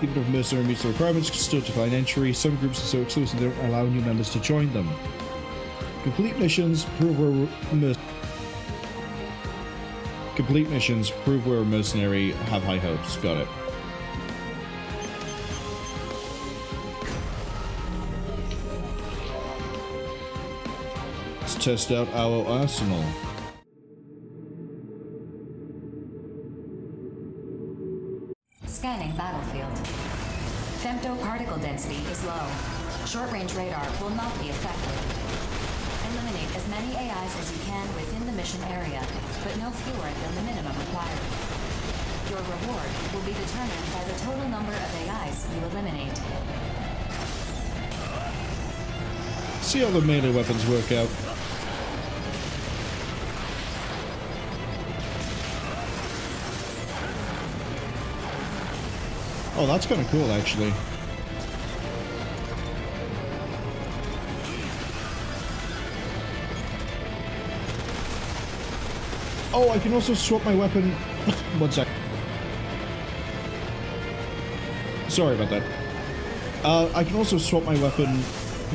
Even if mercenary meets the requirements, can still decline entry. Some groups are so exclusive they don't allow new members to join them. Complete missions, prove we're a mercenary, have high hopes. Got it. Test out our arsenal. Scanning battlefield. Femtoparticle density is low. Short-range radar will not be affected. Eliminate as many AIs as you can within the mission area, but no fewer than the minimum required. Your reward will be determined by the total number of AIs you eliminate. See how the melee weapons work out. Oh, that's kind of cool, actually. Oh, I can also swap my weapon. One sec. Sorry about that. I can also swap my weapon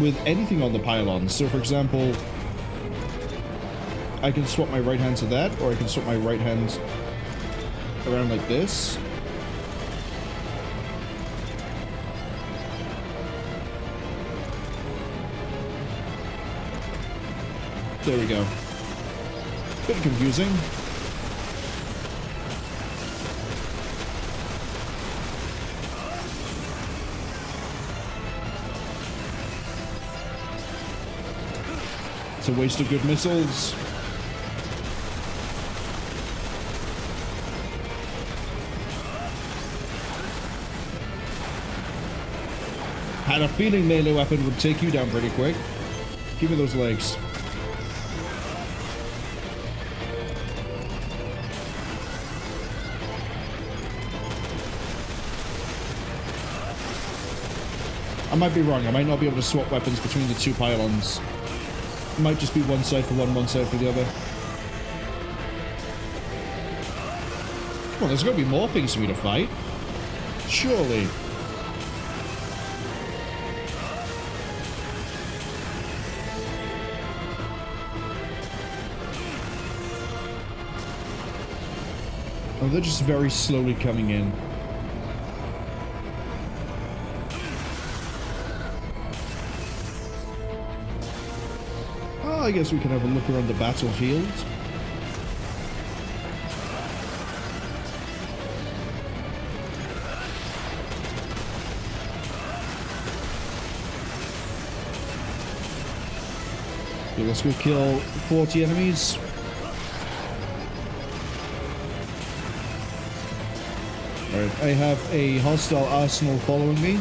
with anything on the pylon. So, for example, I can swap my right hand to that, or I can swap my right hand around like this. There we go. Bit confusing. It's a waste of good missiles. Had a feeling melee weapon would take you down pretty quick. Give me those legs. I might be wrong. I might not be able to swap weapons between the two pylons. It might just be one side for one side for the other. Come on, there's got to be more things for me to fight. Surely. Oh, they're just very slowly coming in. I guess we can have a look around the battlefield. Okay, let's go kill 40 enemies. Alright, I have a hostile arsenal following me.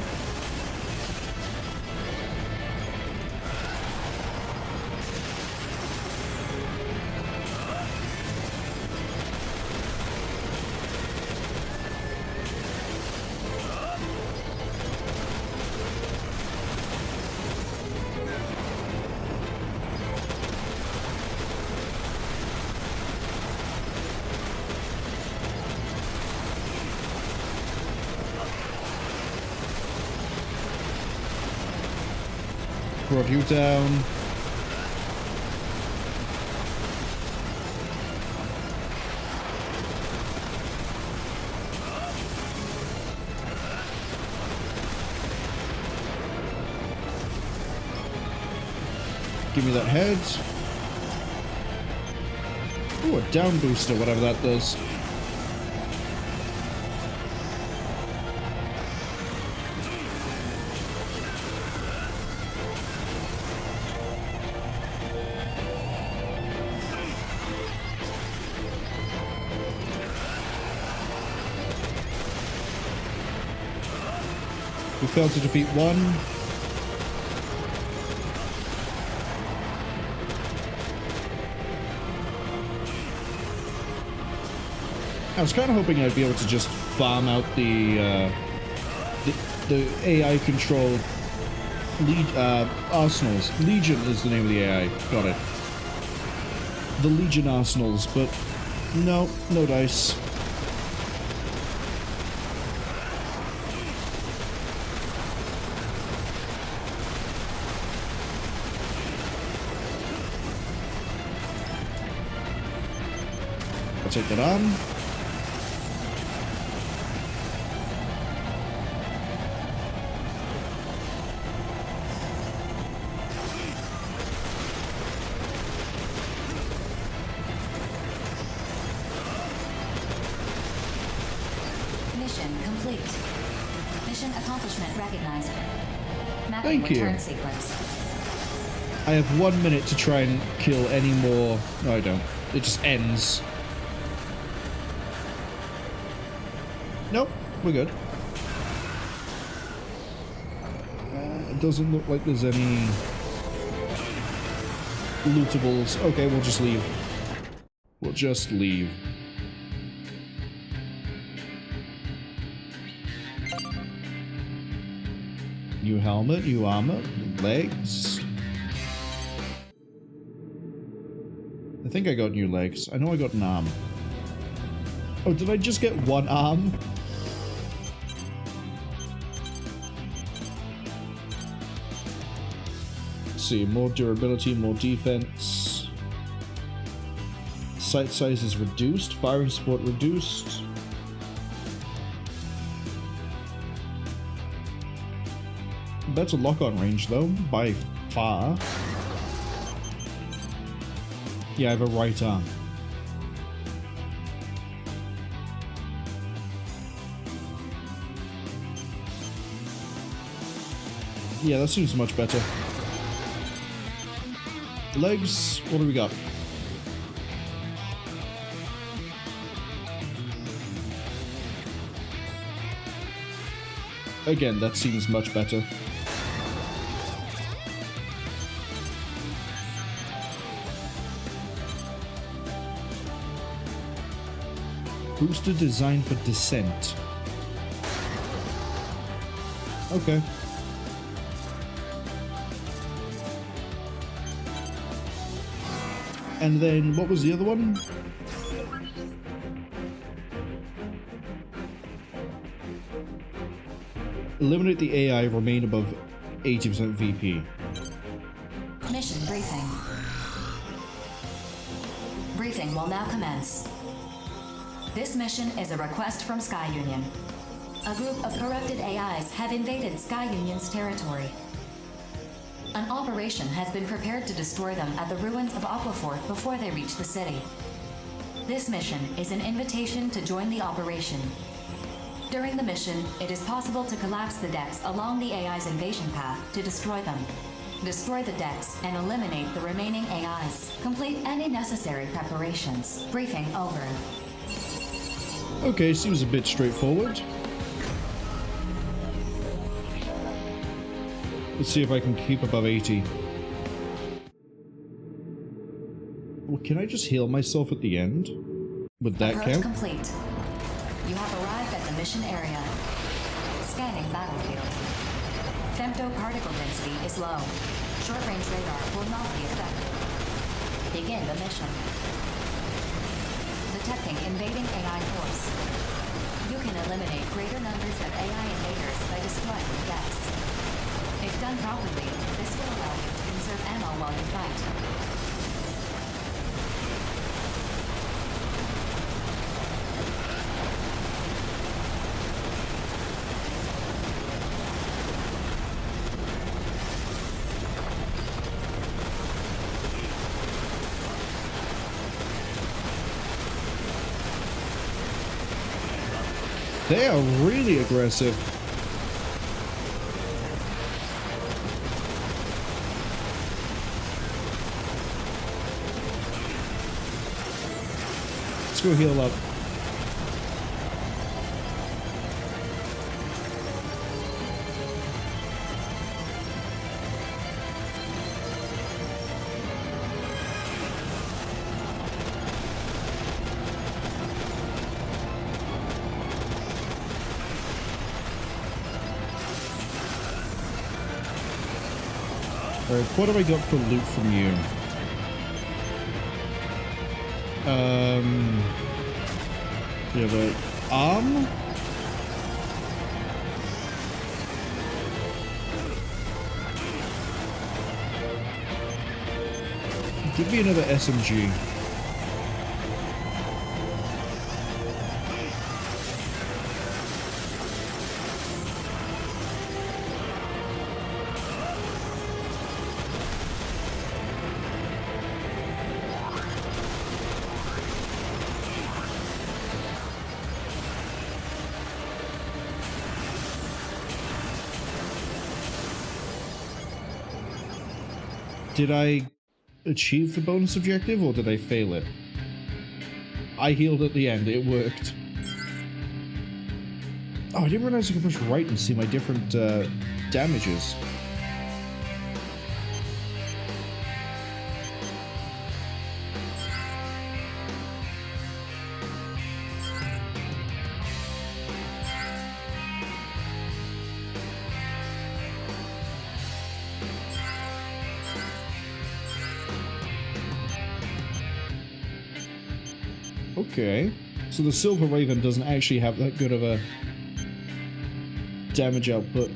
Brought you down. Give me that head. Ooh, a down booster, whatever that does. We failed to defeat one. I was kind of hoping I'd be able to just farm out the AI controlled arsenals. Legion is the name of the AI. Got it. The Legion arsenals, but no dice. Take that on. Mission complete. Mission accomplishment recognized. Mapping Thank you. return sequence. I have 1 minute to try and kill any more. No, I don't. It just ends. Nope, we're good. It doesn't look like there's any lootables. Okay, we'll just leave. We'll just leave. New helmet, new armor, legs. I think I got new legs. I know I got an arm. Oh, did I just get one arm? Let's see, more durability, more defense. Sight size is reduced, firing support reduced. Better lock-on range though, by far. Yeah, I have a right arm. Yeah, that seems much better. Legs, what do we got? Again, that seems much better. Booster designed for descent. Okay. And then, what was the other one? Eliminate the AI, remain above 80% VP. Mission briefing. Briefing will now commence. This mission is a request from Cwningen. A group of corrupted AIs have invaded Cwngen's territory. An operation has been prepared to destroy them at the ruins of Aquafort before they reach the city. This mission is an invitation to join the operation. During the mission, it is possible to collapse the decks along the AI's invasion path to destroy them. Destroy the decks and eliminate the remaining AIs. Complete any necessary preparations. Briefing over. Okay, seems a bit straightforward. Let's see if I can keep above 80. Well, can I just heal myself at the end? Would that Approach count? complete. You have arrived at the mission area. Scanning battlefield. Femto particle density is low. Short-range radar will not be affected. Begin the mission. Detecting invading AI force. You can eliminate greater numbers of AI invaders by destroying the decks. If done properly, this will allow you to conserve ammo while you fight. They are really aggressive. Let's go heal up. Alright, what have I got for loot from you? You have an arm? Give me another SMG. Did I achieve the bonus objective, or did I fail it? I healed at the end, it worked. Oh, I didn't realize I could push right and see my different damages. Okay, so the Silver Raven doesn't actually have that good of a damage output.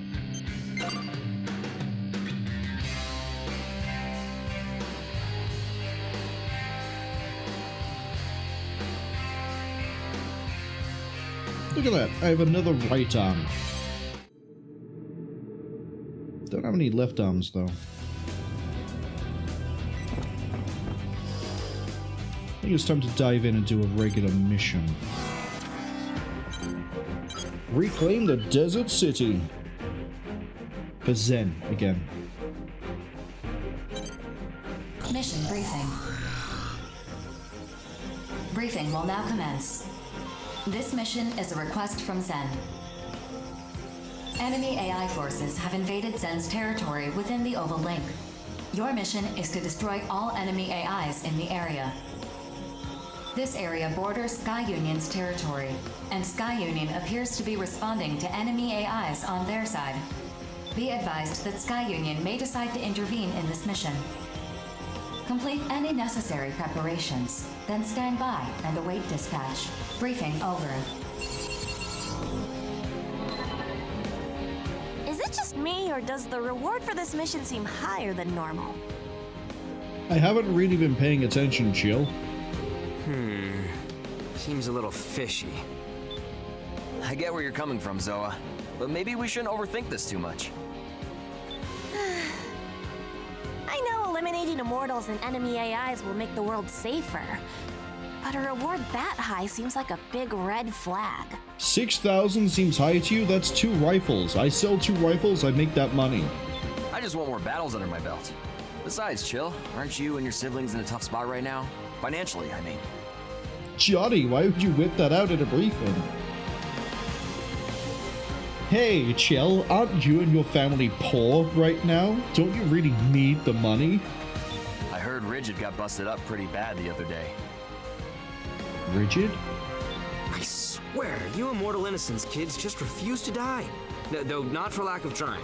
Look at that, I have another right arm. Don't have any left arms though. I think it's time to dive in and do a regular mission. Reclaim the desert city. For Zen again. Mission briefing. Briefing will now commence. This mission is a request from Zen. Enemy AI forces have invaded Zen's territory within the Oval Link. Your mission is to destroy all enemy AIs in the area. This area borders Cwning's territory, and Cwningen appears to be responding to enemy AIs on their side. Be advised that Cwningen may decide to intervene in this mission. Complete any necessary preparations, then stand by and await dispatch. Briefing over. Is it just me, or does the reward for this mission seem higher than normal? I haven't really been paying attention, Jill. Seems a little fishy. I get where you're coming from, Zoa, but maybe we shouldn't overthink this too much. I know eliminating Immortals and enemy AIs will make the world safer, but a reward that high seems like a big red flag. 6,000 seems high to you? That's 2 rifles. I sell 2 rifles, I make that money. I just want more battles under my belt. Besides, Chill, aren't you and your siblings in a tough spot right now? Financially, I mean. Johnny, why would you whip that out at a briefing? Hey, Chill, aren't you and your family poor right now? Don't you really need the money? I heard Rigid got busted up pretty bad the other day. Rigid? I swear, you Immortal Innocence kids just refuse to die. Though not for lack of trying.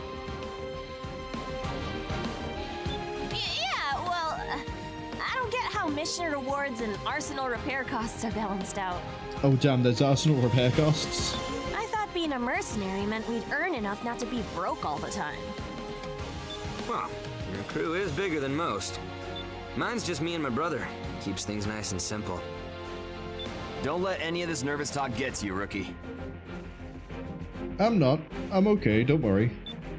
Yeah, well, I don't get how mission rewards and arsenal repair costs are balanced out. Oh damn, there's arsenal repair costs? I thought being a mercenary meant we'd earn enough not to be broke all the time. Well, your crew is bigger than most. Mine's just me and my brother. Keeps things nice and simple. Don't let any of this nervous talk get to you, rookie. I'm not. I'm okay, don't worry.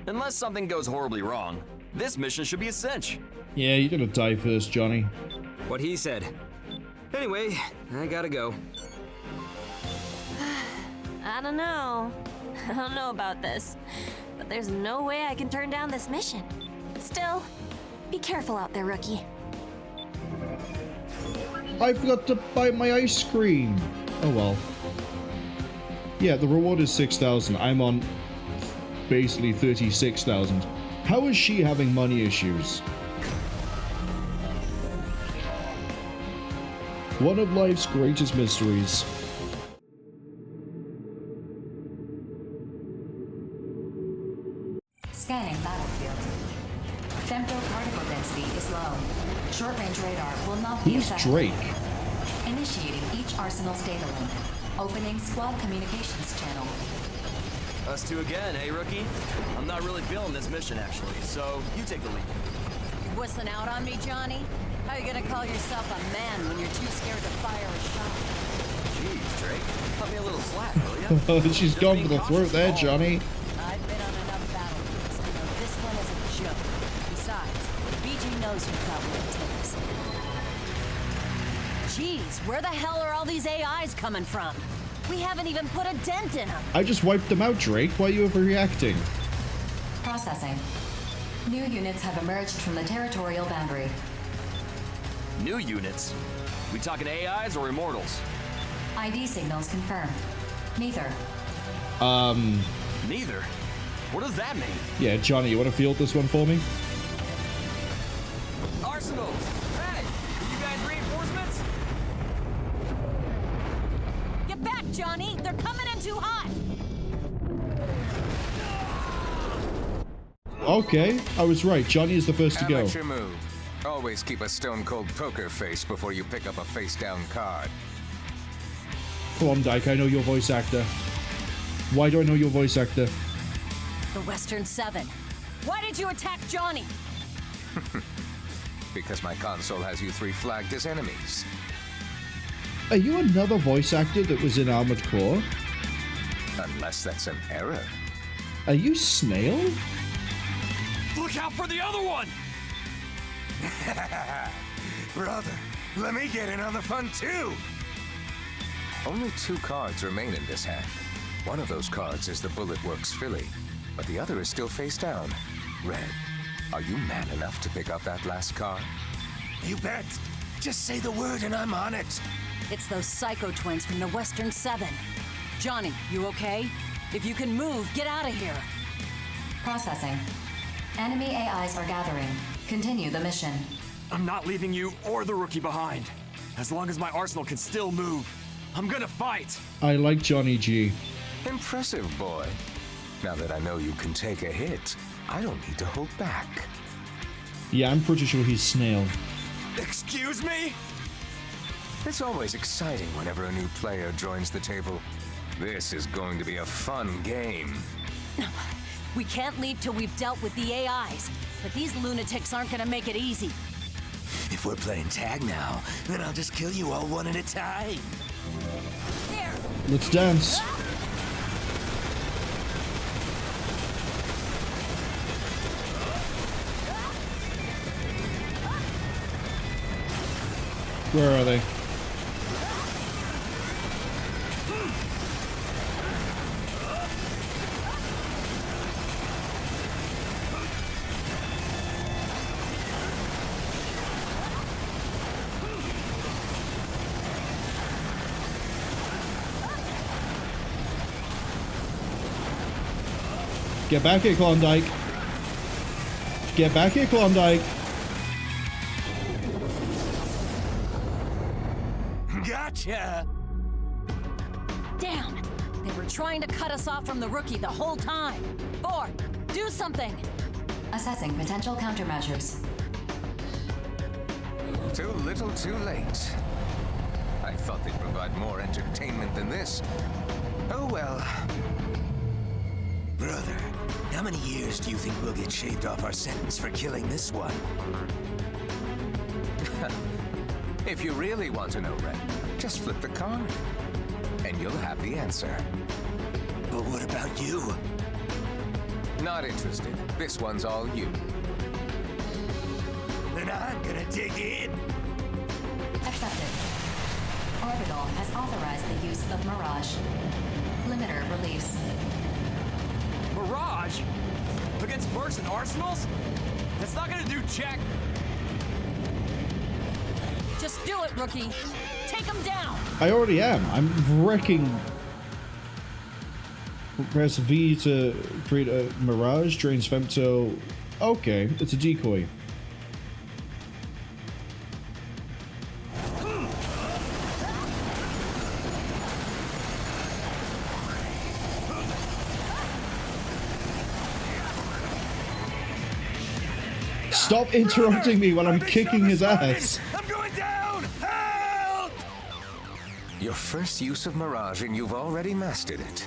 Unless something goes horribly wrong, this mission should be a cinch. Yeah, you're gonna die first, Johnny. What he said. Anyway, I gotta go. I don't know. I don't know about this, but there's no way I can turn down this mission. Still, be careful out there, rookie. I forgot to buy my ice cream. Oh well. Yeah, the reward is 6,000. I'm on basically 36,000. How is she having money issues? One of life's greatest mysteries. Scanning battlefield. Femtoparticle density is low. Short-range radar will not be Who's affected. Drake? Initiating each arsenal's data link. Opening squad communications channel. Us two again, hey rookie? I'm not really feeling this mission actually, so you take the lead. You whistling out on me, Johnny? How you gonna call yourself a man when you're too scared to fire a shot? Jeez, Drake. Cut me a little slack, will ya? She's gone for the throat there, Johnny. I've been on enough battlefields to know this one is a joke. Besides, BG knows you've got what it takes. Jeez, where the hell are all these AIs coming from? We haven't even put a dent in them. I just wiped them out, Drake. Why are you overreacting? Processing. New units have emerged from the territorial boundary. New units? We talking AIs or Immortals? ID signals confirmed. Neither. Neither? What does that mean? Yeah, Johnny, you want to field this one for me? Arsenals! Hey! Are you guys reinforcements? Get back, Johnny! They're coming in too hot! Okay, I was right. Johnny is the first to go. Amateur move. Always keep a stone-cold poker face before you pick up a face-down card. Klondike, I know your voice actor. Why do I know your voice actor? The Western 7. Why did you attack Johnny? Because my console has you three flagged as enemies. Are you another voice actor that was in Armored Core? Unless that's an error. Are you Snail? Look out for the other one! Brother, let me get in on the fun too! Only 2 cards remain in this hand. One of those cards is the Bullet Works Philly, but the other is still face down. Red, are you man enough to pick up that last card? You bet! Just say the word and I'm on it! It's those Psycho Twins from the Western 7. Johnny, you okay? If you can move, get out of here. Processing. Enemy AIs are gathering. Continue the mission. I'm not leaving you or the rookie behind. As long as my arsenal can still move, I'm gonna fight! I like Johnny G. Impressive, boy. Now that I know you can take a hit, I don't need to hold back. Yeah, I'm pretty sure he's Snail. Excuse me? It's always exciting whenever a new player joins the table. This is going to be a fun game. We can't leave till we've dealt with the AIs, but these lunatics aren't gonna make it easy. If we're playing tag now, then I'll just kill you all one at a time. There! Let's dance. Where are they? Get back here, Klondike. Get back here, Klondike. Gotcha! Damn! They were trying to cut us off from the rookie the whole time. 4, do something! Assessing potential countermeasures. Too little, too late. I thought they'd provide more entertainment than this. Oh well. Brother, how many years do you think we'll get shaved off our sentence for killing this one? If you really want to know, Red, just flip the card. And you'll have the answer. But what about you? Not interested. This one's all you. Then I'm gonna dig in. Accepted. Orbital has authorized the use of Mirage. Limiter release. Mirage? Against Mercs and Arsenals? That's not gonna do jack. Just do it, rookie. Take him down. I already am. I'm wrecking. Press V to create a Mirage. Drains Femto. Okay, it's a decoy. Stop interrupting me when I'm kicking his ass. I'm going down! Help! Your first use of Mirage and you've already mastered it.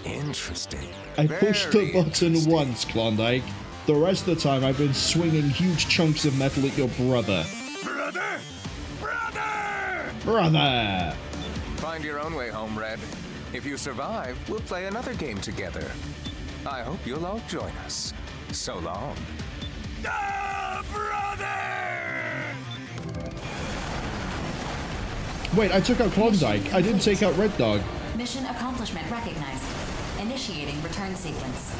Interesting. I pushed the button once, Klondike. The rest of the time I've been swinging huge chunks of metal at your brother. Brother! Brother! Brother! Find your own way home, Red. If you survive, we'll play another game together. I hope you'll all join us. So long. Ah, brother! Wait, I took out Klondike. I didn't take out Red Dog. Mission accomplishment recognized. Initiating return sequence.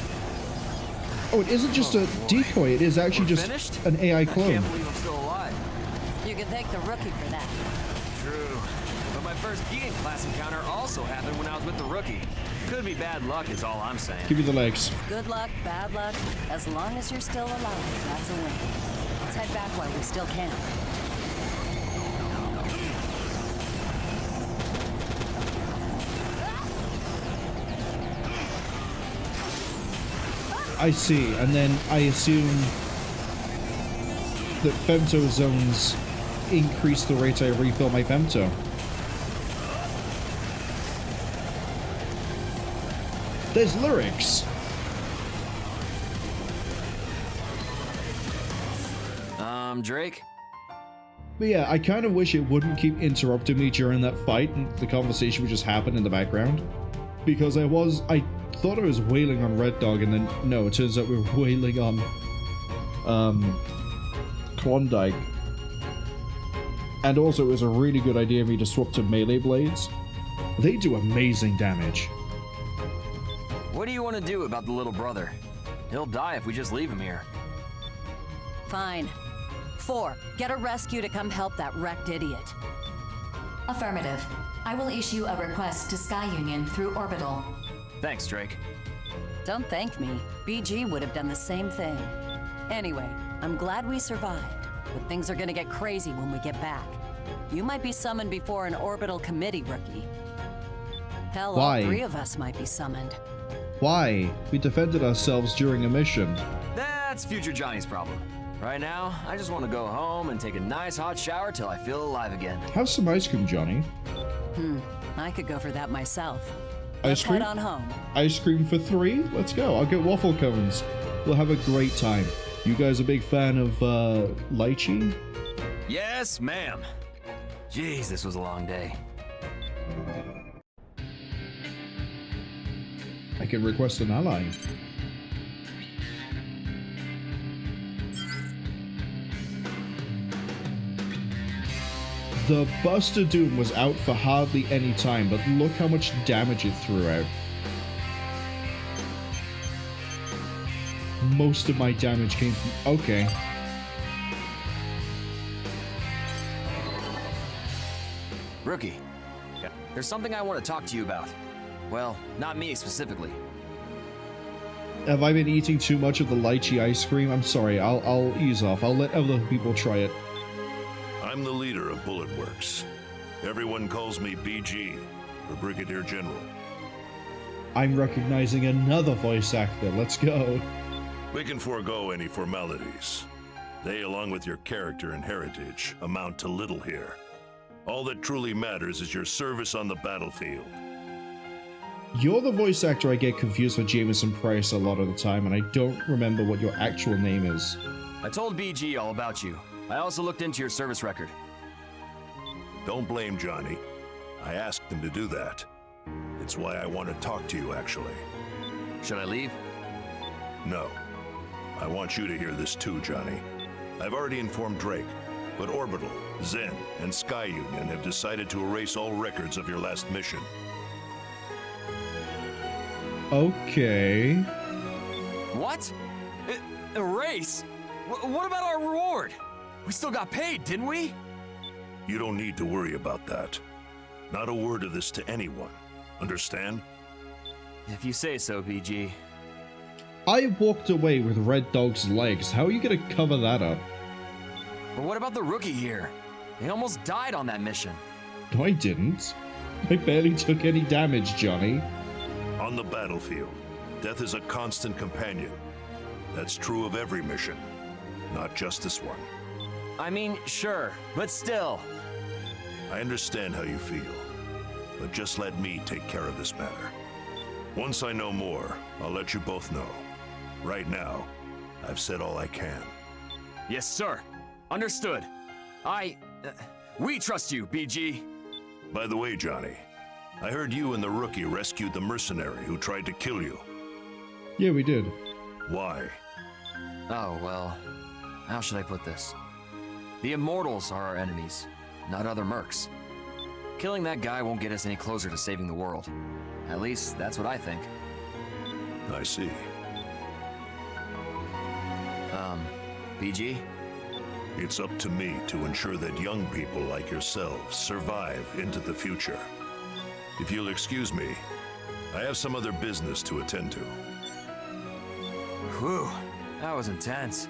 Oh, it isn't just a decoy. It is actually just an AI clone. I can't believe I'm still alive. You can thank the rookie for that. True. But my first Geeking class encounter also happened when I was with the rookie. Could be bad luck is all I'm saying. Give me the legs. Good luck, bad luck. As long as you're still alive, that's a win. Let's head back while we still can. I see, and then I assume that femto zones increase the rate I refill my femto. There's lyrics. Drake? But yeah, I kind of wish it wouldn't keep interrupting me during that fight and the conversation would just happen in the background. Because I thought I was wailing on Red Dog, and then no, it turns out we were wailing on Klondike. And also, it was a really good idea of me to swap to melee blades. They do amazing damage. What do you want to do about the little brother? He'll die if we just leave him here. Fine. 4, get a rescue to come help that wrecked idiot. Affirmative. I will issue a request to Cwningen through Orbital. Thanks, Drake. Don't thank me. BG would have done the same thing. Anyway, I'm glad we survived, but things are gonna get crazy when we get back. You might be summoned before an orbital committee, rookie. Hell, Why? all 3 of us might be summoned. Why? We defended ourselves during a mission. That's future Johnny's problem. Right now, I just want to go home and take a nice hot shower till I feel alive again. Have some ice cream, Johnny. I could go for that myself. Ice Let's cream? head on home. Ice cream for 3? Let's go. I'll get waffle cones. We'll have a great time. You guys a big fan of, lychee? Yes, ma'am. Jeez, this was a long day. I can request an ally. The Buster Doom was out for hardly any time, but look how much damage it threw out. Most of my damage came from... Okay. Rookie, there's something I want to talk to you about. Well, not me specifically. Have I been eating too much of the lychee ice cream? I'm sorry, I'll ease off. I'll let other people try it. I'm the leader of Bullet Works. Everyone calls me BG, or Brigadier General. I'm recognizing another voice actor. Let's go. We can forego any formalities. They, along with your character and heritage, amount to little here. All that truly matters is your service on the battlefield. You're the voice actor I get confused with Jameson Price a lot of the time, and I don't remember what your actual name is. I told BG all about you. I also looked into your service record. Don't blame Johnny. I asked him to do that. It's why I want to talk to you, actually. Should I leave? No. I want you to hear this too, Johnny. I've already informed Drake, but Orbital, Zen, and Sky Union have decided to erase all records of your last mission. Okay. What? Erase? What about our reward? We still got paid, didn't we? You don't need to worry about that. Not a word of this to anyone. Understand? If you say so, BG. I walked away with Red Dog's legs. How are you gonna cover that up? But what about the rookie here? They almost died on that mission. No, I didn't. I barely took any damage, Johnny. On the battlefield, death is a constant companion. That's true of every mission, not just this one. I mean, sure, but still. I understand how you feel, but just let me take care of this matter. Once I know more, I'll let you both know. Right now, I've said all I can. Yes, sir. Understood. We trust you, BG. By the way, Johnny, I heard you and the rookie rescued the mercenary who tried to kill you. Yeah, we did. Why? Oh, well, how should I put this? The Immortals are our enemies, not other mercs. Killing that guy won't get us any closer to saving the world. At least, that's what I think. I see. BG? It's up to me to ensure that young people like yourselves survive into the future. If you'll excuse me, I have some other business to attend to. Whew, that was intense.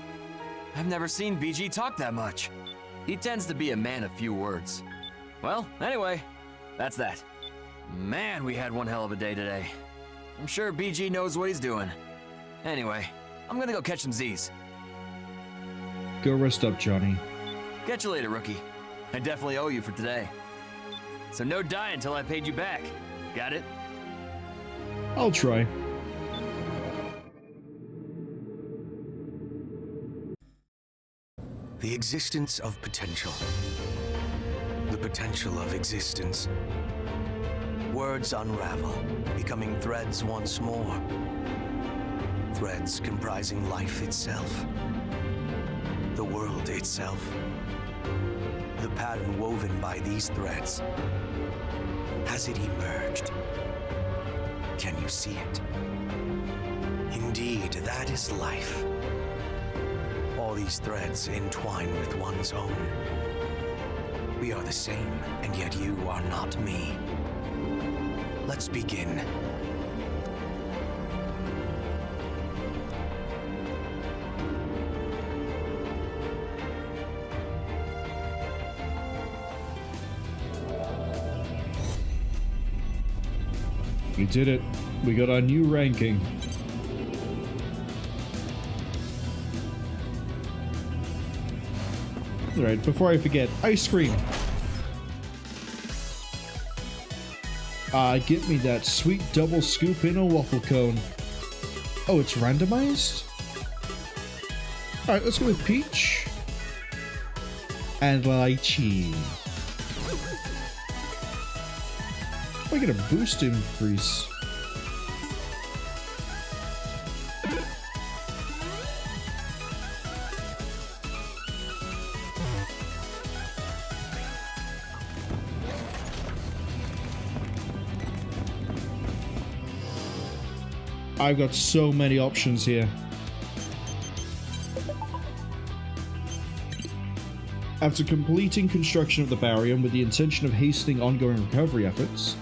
I've never seen BG talk that much. He tends to be a man of few words. Well, anyway, that's that. Man, we had one hell of a day today. I'm sure BG knows what he's doing. Anyway, I'm gonna go catch some Z's. Go rest up, Johnny. Catch you later, rookie. I definitely owe you for today. So no die until I paid you back. Got it? I'll try. The existence of potential. The potential of existence. Words unravel, becoming threads once more. Threads comprising life itself. The world itself. The pattern woven by these threads. Has it emerged? Can you see it? Indeed, that is life. All these threads entwine with one's own. We are the same, and yet you are not me. Let's begin. We did it. We got our new ranking. Alright, before I forget, ice cream. Get me that sweet double scoop in a waffle cone. Oh, it's randomized? Alright, let's go with peach. And lychee. I get a boost increase. I've got so many options here. After completing construction of the barrier with the intention of hastening ongoing recovery efforts,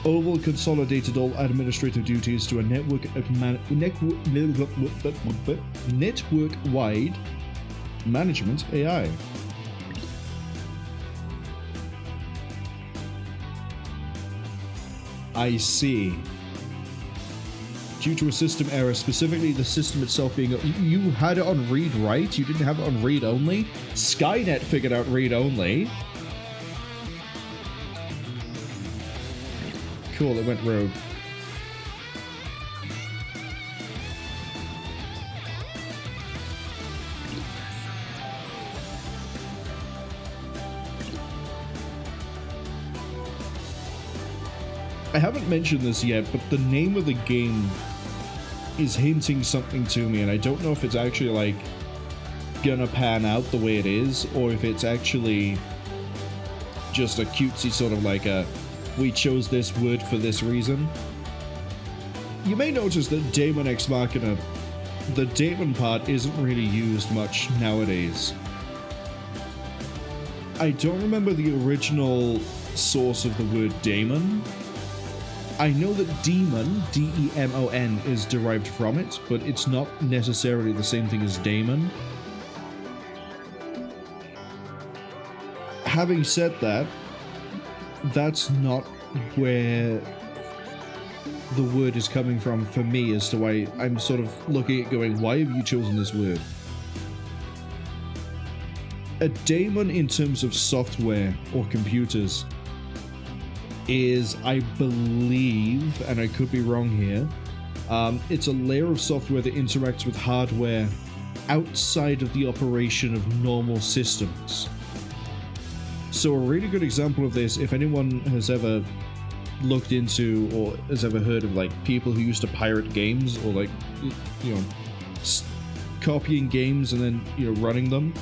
Oval consolidated all administrative duties to a network-wide management AI. I see. Due to a system error, specifically the system itself being... You had it on read-write? You didn't have it on read-only? Skynet figured out read-only. Cool, it went rogue. I haven't mentioned this yet, but the name of the game is hinting something to me, and I don't know if it's actually, like, gonna pan out the way it is, or if it's actually just a cutesy sort of like a, we chose this word for this reason. You may notice that Daemon Ex Machina, the Daemon part isn't really used much nowadays. I don't remember the original source of the word daemon. I know that demon, D-E-M-O-N, is derived from it, but it's not necessarily the same thing as daemon. Having said that, that's not where the word is coming from for me as to why I'm sort of looking at going, why have you chosen this word? A daemon in terms of software or computers is, I believe, and I could be wrong here, it's a layer of software that interacts with hardware outside of the operation of normal systems. So a really good example of this, if anyone has ever looked into or has ever heard of like people who used to pirate games or like, you know, copying games and then, you know, running them.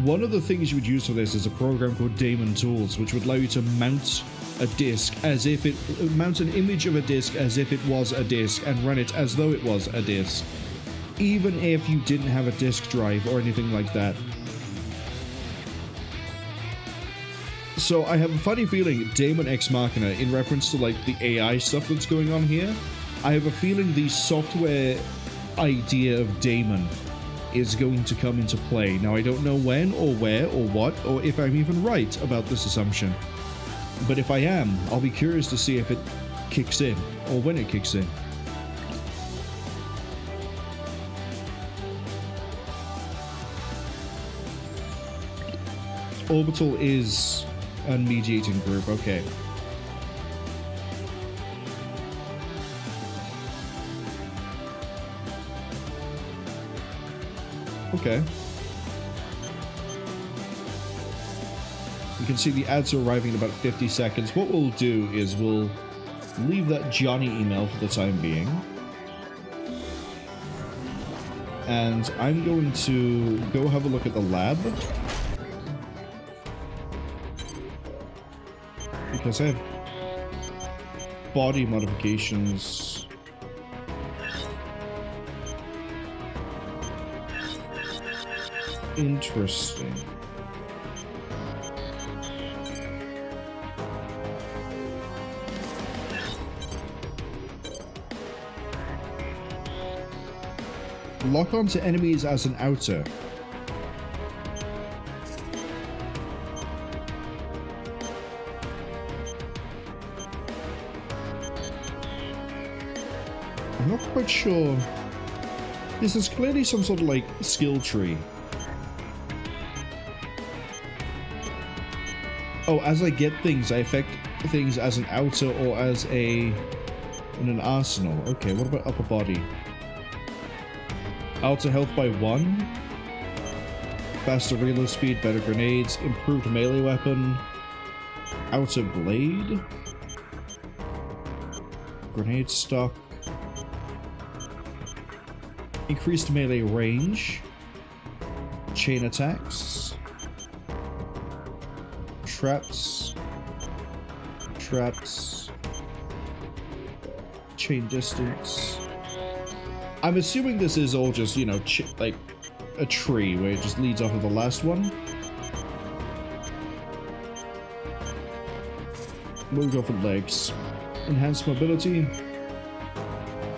One of the things you would use for this is a program called Daemon Tools, which would allow you to mount a disk as if it mount an image of a disk as if it was a disk and run it as though it was a disk, even if you didn't have a disk drive or anything like that. So I have a funny feeling Daemon Ex Machina, in reference to like the AI stuff that's going on here, I have a feeling the software idea of daemon is going to come into play. Now I don't know when or where or what, or if I'm even right about this assumption. But if I am, I'll be curious to see if it kicks in, or when it kicks in. Orbital is a mediating group, okay. Okay. You can see the ads are arriving in about 50 seconds. What we'll do is we'll leave that Johnny email for the time being. And I'm going to go have a look at the lab. Because I have body modifications. Interesting. Lock on to enemies as an outer. I'm not quite sure. This is clearly some sort of like skill tree. Oh, as I get things, I affect things as an outer or as in an arsenal. Okay, what about upper body? Outer health by 1. Faster reload speed, better grenades, improved melee weapon. Outer blade. Grenade stock. Increased melee range. Chain attacks. Traps. Traps. Chain distance. I'm assuming this is all just, you know, like a tree where it just leads off of the last one. We'll go for legs. Enhanced mobility.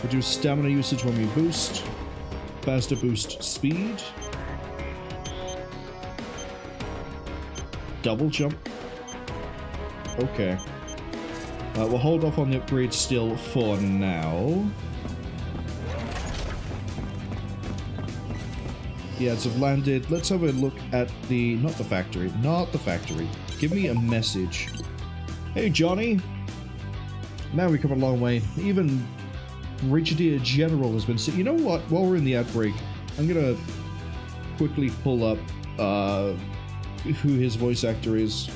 Reduce stamina usage when we boost. Faster boost speed. Double jump. Okay. We'll hold off on the upgrade still for now. The ads have landed. Let's have a look at the... Not the factory. Not the factory. Give me a message. Hey, Johnny. Man, we come a long way. Even Brigadier General has been... You know what? While we're in the ad break, I'm gonna quickly pull up who his voice actor is.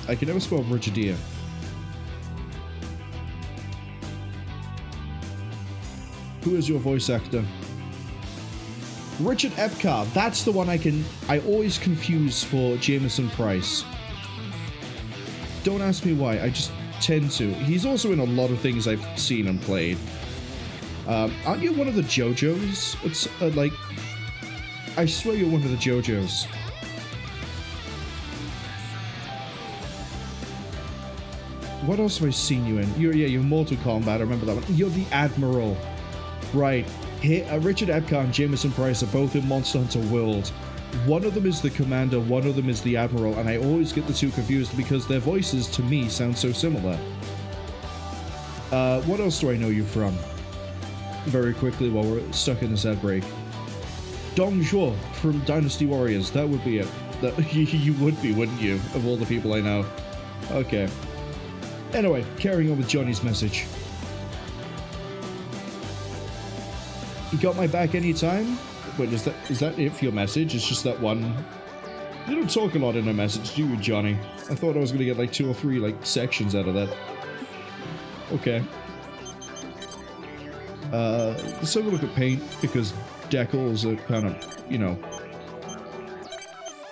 I can never spell Brigadier. Who is your voice actor? Richard Epcar. That's the one I always confuse for Jameson Price. Don't ask me why, I just tend to. He's also in a lot of things I've seen and played. Aren't you one of the JoJos? It's like... I swear you're one of the JoJos. What else have I seen you in? You're Mortal Kombat, I remember that one. You're the Admiral. Right. Richard Epcar and Jameson Price are both in Monster Hunter World. One of them is the Commander, one of them is the Admiral, and I always get the two confused because their voices, to me, sound so similar. What else do I know you from? Very quickly while we're stuck in this ad break. Dong Zhuo from Dynasty Warriors. That would be it. You would be, wouldn't you? Of all the people I know. Okay. Anyway, carrying on with Johnny's message. You got my back anytime? Wait, is that it for your message? It's just that one. You don't talk a lot in a message, do you, Johnny? I thought I was gonna get like 2 or 3 like sections out of that. Okay. Let's have a look at paint because decals are kind of, you know.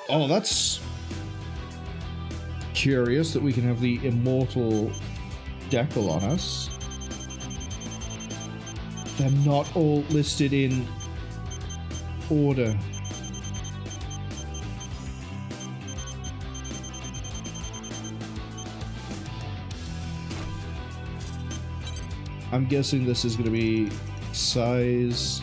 Oh, that's curious that we can have the Immortal decal on us. They're not all listed in order. I'm guessing this is going to be size.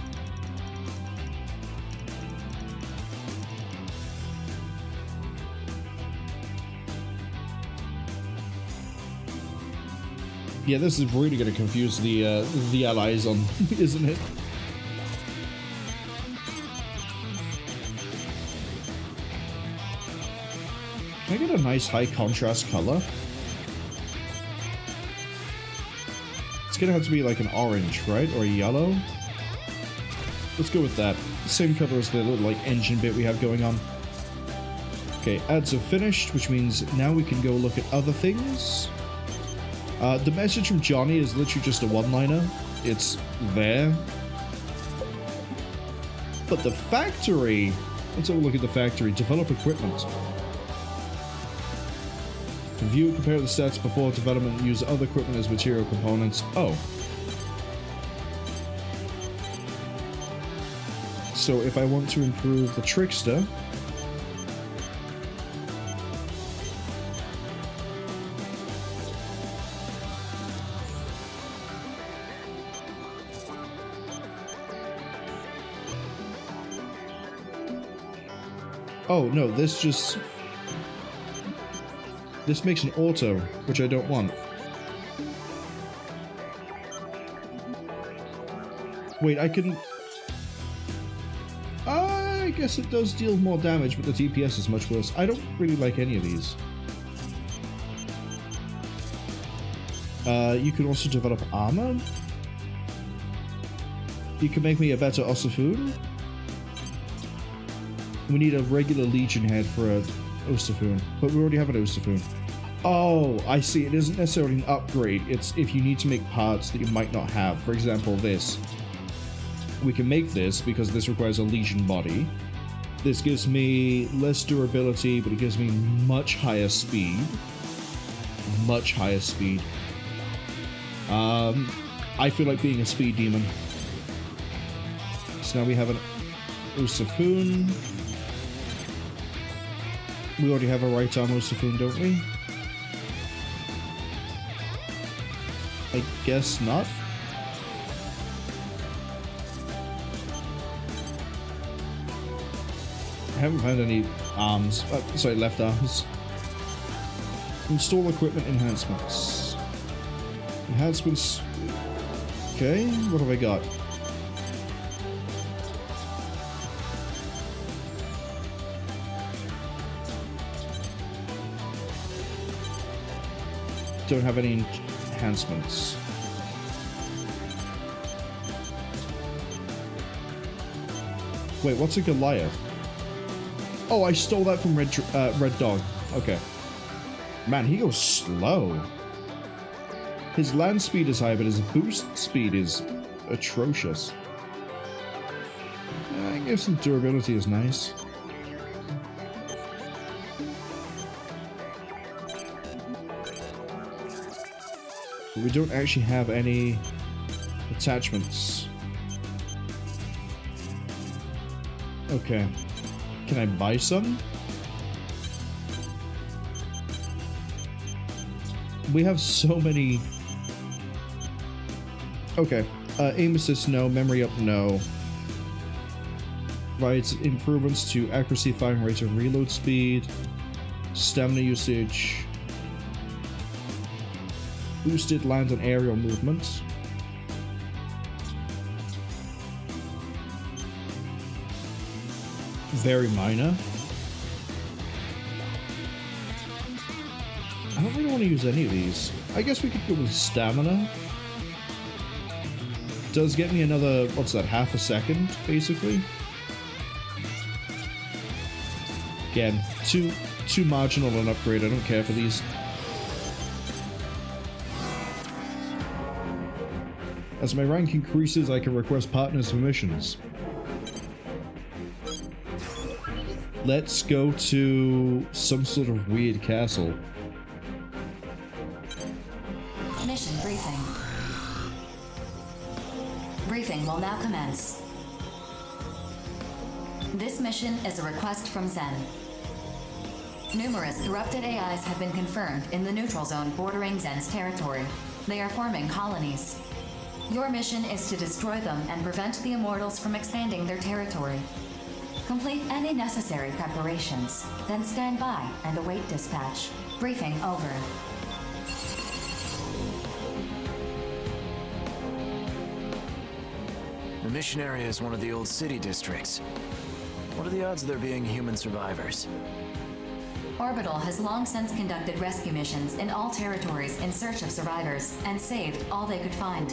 Yeah, this is really going to confuse the allies on, isn't it? Can I get a nice high contrast color? It's gonna have to be like an orange, right? Or a yellow? Let's go with that. Same color as the little like engine bit we have going on. Okay, ads are finished, which means now we can go look at other things. The message from Johnny is literally just a one-liner. It's there. But the factory... Let's have a look at the factory. Develop equipment. To view and compare the stats before development, use other equipment as material components. Oh. So if I want to improve the Trickster... Oh, no, this just... This makes an auto, which I don't want. Wait, I can... I guess it does deal more damage, but the DPS is much worse. I don't really like any of these. You can also develop armor. You can make me a better Osafun. We need a regular Legion head for a Osafun, but we already have an Osafun. Oh, I see. It isn't necessarily an upgrade. It's if you need to make parts that you might not have. For example, this. We can make this because this requires a Legion body. This gives me less durability, but it gives me much higher speed. Much higher speed. I feel like being a speed demon. So now we have an Osafun. We already have a right arm Osafun, don't we? I guess not. I haven't found any arms. Sorry, left arms. Install equipment enhancements. Enhancements. Okay, what have I got? Don't have any enhancements. Wait, what's a Goliath? Oh, I stole that from Red Dog. Okay. Man, he goes slow. His land speed is high, but his boost speed is atrocious. I guess some durability is nice. But we don't actually have any attachments. Okay. Can I buy some? We have so many. Okay. Aim assist, no. Memory up, no. Right. Improvements to accuracy, firing rate, and reload speed. Stamina usage. Boosted land and aerial movement. Very minor. I don't really want to use any of these. I guess we could go with stamina. Does get me another, what's that, half a second, basically. Again, too marginal an upgrade. I don't care for these. As my rank increases, I can request partners for missions. Let's go to some sort of weird castle. Mission briefing. Briefing will now commence. This mission is a request from Zen. Numerous corrupted AIs have been confirmed in the neutral zone bordering Zen's territory. They are forming colonies. Your mission is to destroy them and prevent the Immortals from expanding their territory. Complete any necessary preparations, then stand by and await dispatch. Briefing over. The mission area is one of the old city districts. What are the odds of there being human survivors? Orbital has long since conducted rescue missions in all territories in search of survivors and saved all they could find.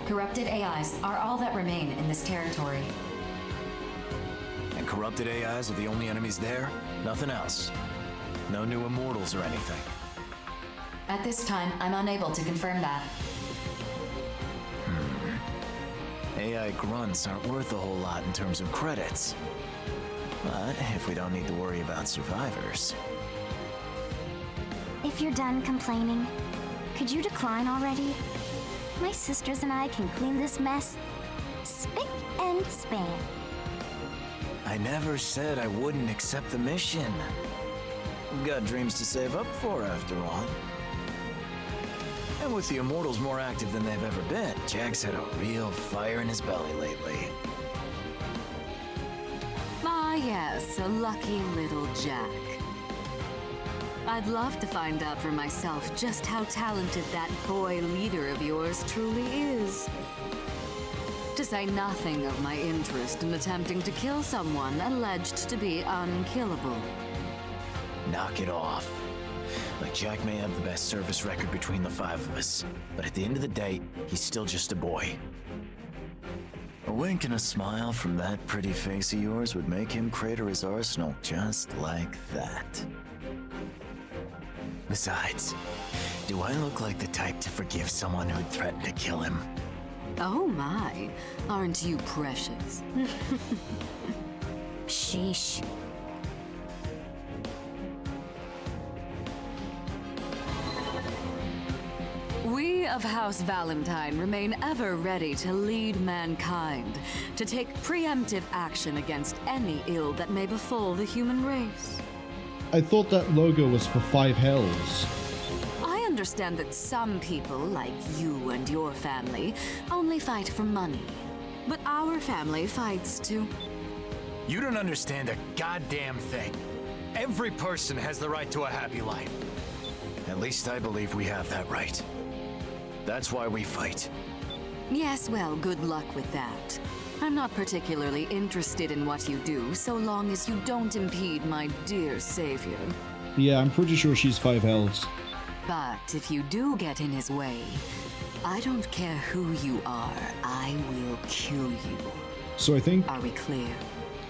Corrupted AIs are all that remain in this territory. And corrupted AIs are the only enemies there? Nothing else? No new Immortals or anything? At this time, I'm unable to confirm that. AI grunts aren't worth a whole lot in terms of credits. But if we don't need to worry about survivors... If you're done complaining, could you decline already? My sisters and I can clean this mess spick and span. I never said I wouldn't accept the mission. We've got dreams to save up for, after all. And with the Immortals more active than they've ever been, Jack's had a real fire in his belly lately. Ah, yes, a lucky little Jack. I'd love to find out for myself just how talented that boy leader of yours truly is. To say nothing of my interest in attempting to kill someone alleged to be unkillable. Knock it off. Like, Jack may have the best service record between the five of us, but at the end of the day, he's still just a boy. A wink and a smile from that pretty face of yours would make him crater his arsenal just like that. Besides, do I look like the type to forgive someone who'd threatened to kill him? Oh my, aren't you precious? Sheesh. We of House Valentine remain ever ready to lead mankind, to take preemptive action against any ill that may befall the human race. I thought that logo was for 5 hells. I understand that some people, like you and your family, only fight for money. But our family fights too. You don't understand a goddamn thing. Every person has the right to a happy life. At least I believe we have that right. That's why we fight. Yes, well, good luck with that. I'm not particularly interested in what you do, so long as you don't impede my dear savior. Yeah, I'm pretty sure she's 5 health. But if you do get in his way, I don't care who you are, I will kill you. So I think... Are we clear?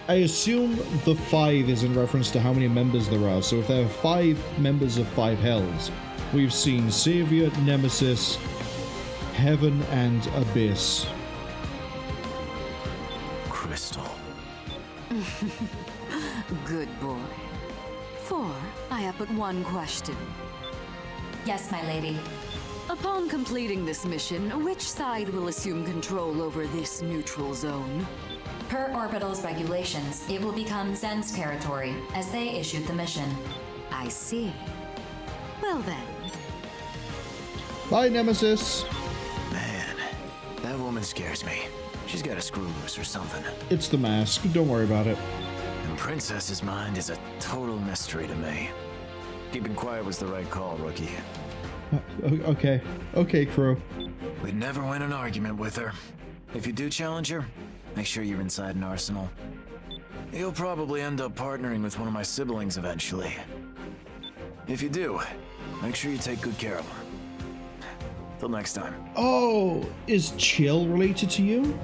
I assume the 5 is in reference to how many members there are. So if there are 5 members of 5 hells, we've seen Savior, Nemesis, Heaven, and Abyss. Crystal. Good boy. 4, I have but one question. Yes, my lady. Upon completing this mission, which side will assume control over this neutral zone? Per Orbital's regulations, it will become Zen's territory, as they issued the mission. I see. Well then. Bye, Nemesis. Man, that woman scares me. She's got a screw loose or something. It's the mask. Don't worry about it. And Princess's mind is a total mystery to me. Keeping quiet was the right call, rookie. Okay. Okay, Crow. We'd never win an argument with her. If you do challenge her, make sure you're inside an arsenal. You'll probably end up partnering with one of my siblings eventually. If you do, make sure you take good care of her. Till next time. Oh, is Chill related to you?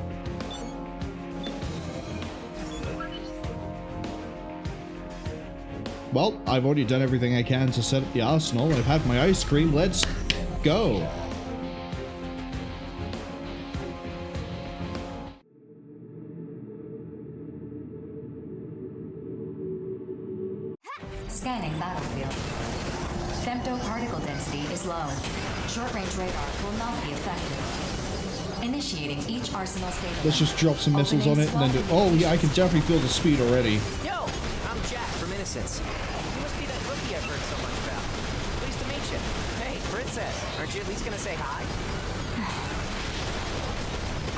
Well, I've already done everything I can to set up the arsenal. I've had my ice cream. Let's go. Scanning battlefield. Femto particle density is low. Short-range radar will not be effective. Initiating each arsenal state. Let's just drop some missiles on it and then do... Oh, yeah, I can definitely feel the speed already. Yo, I'm Jack from Innocence. You must be that rookie I've heard so much about. Pleased to meet you. Hey, Princess, aren't you at least gonna say hi?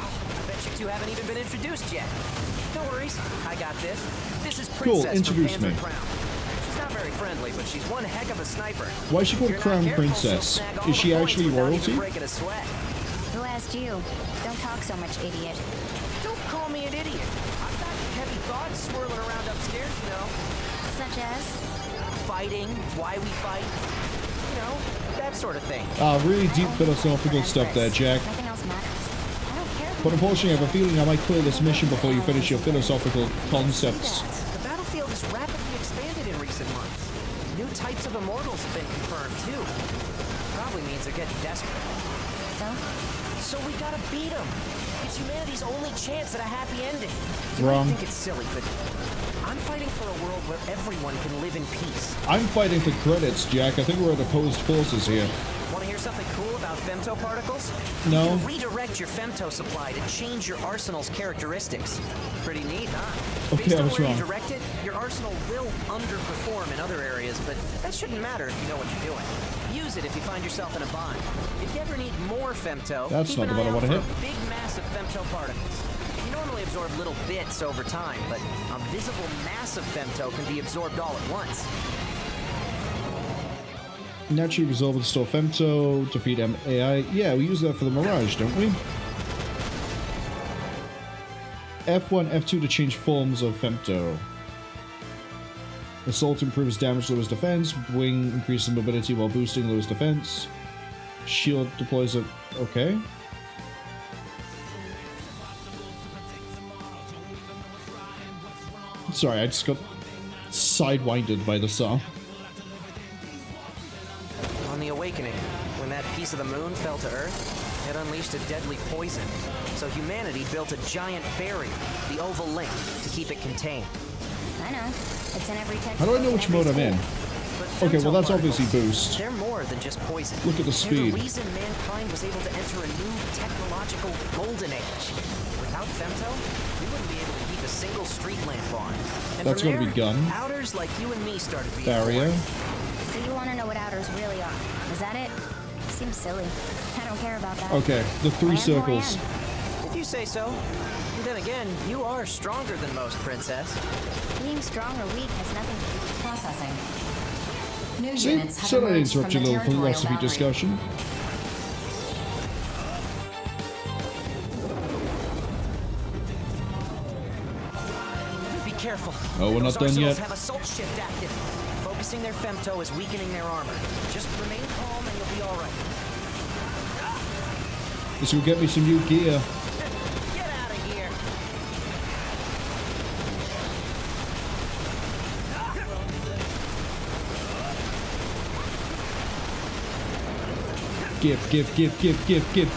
Oh, I bet you two haven't even been introduced yet. No worries, I got this. This is Princess Cool, introduce from me. Panzer Crown. She's not very friendly, but she's one heck of a sniper. Why is she called Crown Princess? Is she actually royalty? Who asked you? Don't talk so much, idiot. Don't call me an idiot. I've got heavy thoughts swirling around upstairs, you know. Such as? Fighting, why we fight, you know, that sort of thing. Really deep philosophical stuff there, Jack. Nothing else matters. I don't care. But unfortunately, I have a feeling I might clear this mission before you finish your philosophical concepts. The battlefield has rapidly expanded in recent months. New types of Immortals have been confirmed, too. Probably means they're getting desperate. So we gotta beat them. It's humanity's only chance at a happy ending. You Wrong. might think it's silly, but I'm fighting for a world where everyone can live in peace. I'm fighting for credits, Jack. I think we're at opposed forces here. Want to hear something cool about femto particles? No. You can redirect your femto supply to change your arsenal's characteristics. Pretty neat, huh? Okay, Based I on was where wrong. you direct it, your arsenal will underperform in other areas, but that shouldn't matter if you know what you're doing. Use it if you find yourself in a bind. If you ever need more femto, That's keep not an the eye one I out wanna for hit. a big mass of femto particles. You normally absorb little bits over time, but a visible mass of femto can be absorbed all at once. Naturally resolve and store femto, defeat AI. Yeah, we use that for the Mirage, don't we? F1, F2 to change forms of femto. Assault improves damage, lowers defense. Wing increases mobility while boosting, lowers defense. Shield deploys a... Okay. Sorry, I just got sidewinded by the song. On the Awakening, when that piece of the moon fell to Earth, it unleashed a deadly poison. So humanity built a giant barrier, the Oval Link, to keep it contained. I know. It's in every text. How do I know which mode I'm in? Okay, well that's obviously boost. They're more than just poison. Look at the They're speed. the reason mankind was able to enter a new technological golden age. Without femto, we wouldn't be able to keep a single street lamp on. And That's from gotta be there, gun. Outers like you and me started being Barrier. So you want to know what outers really are? Is that it? seems silly. I don't care about that. Okay, the 3 circles. If you say so. Then again, you are stronger than most, Princess. Being strong or weak has nothing to do with processing. New See, units have so I emerged interrupt from your the little territorial philosophy boundary. discussion. Be careful. Oh, we're not Those done arsenals yet. have assault shift active. Focusing their femto is weakening their armor. Just remain calm and you'll be all right. This will get me some new gear. Get out of here.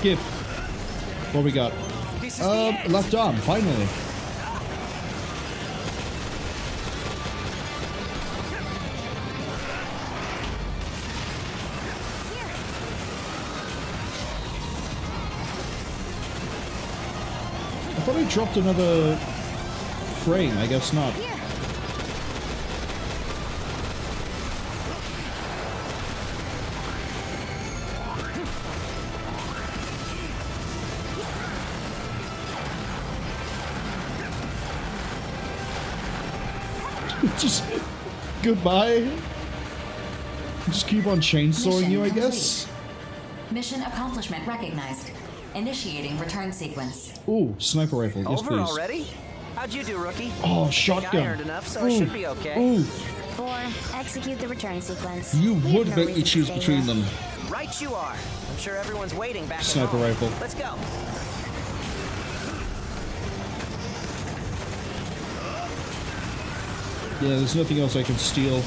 Give. What we got? Left arm, finally. I thought I dropped another frame, I guess not. Just goodbye. Just keep on chainsawing you, I guess. Mission accomplishment recognized. Initiating return sequence. Ooh, sniper rifle. Yes, Over please. already? How'd you do, rookie? Oh, I shotgun. earned enough, so it should be okay. Ooh. 4. Execute the return sequence. You We would have no make me reason to choose stay between here. them. Right you are. I'm sure everyone's waiting back Sniper at home. rifle. Let's go. Yeah, there's nothing else I can steal.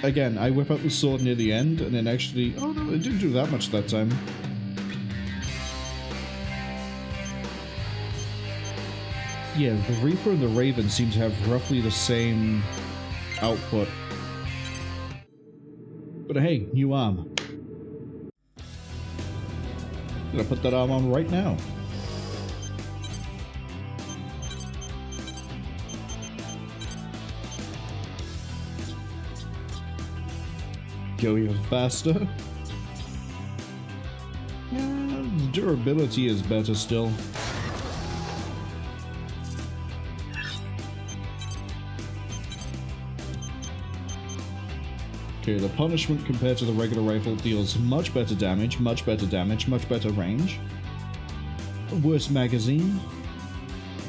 Again, I whip out the sword near the end, and then actually... Oh no, it didn't do that much that time. Yeah, the Reaper and the Raven seem to have roughly the same output. But hey, new arm. Gonna put that arm on right now. Go even faster. Yeah, durability is better still. Okay, the punishment compared to the regular rifle deals much better damage, much better range. Worse magazine.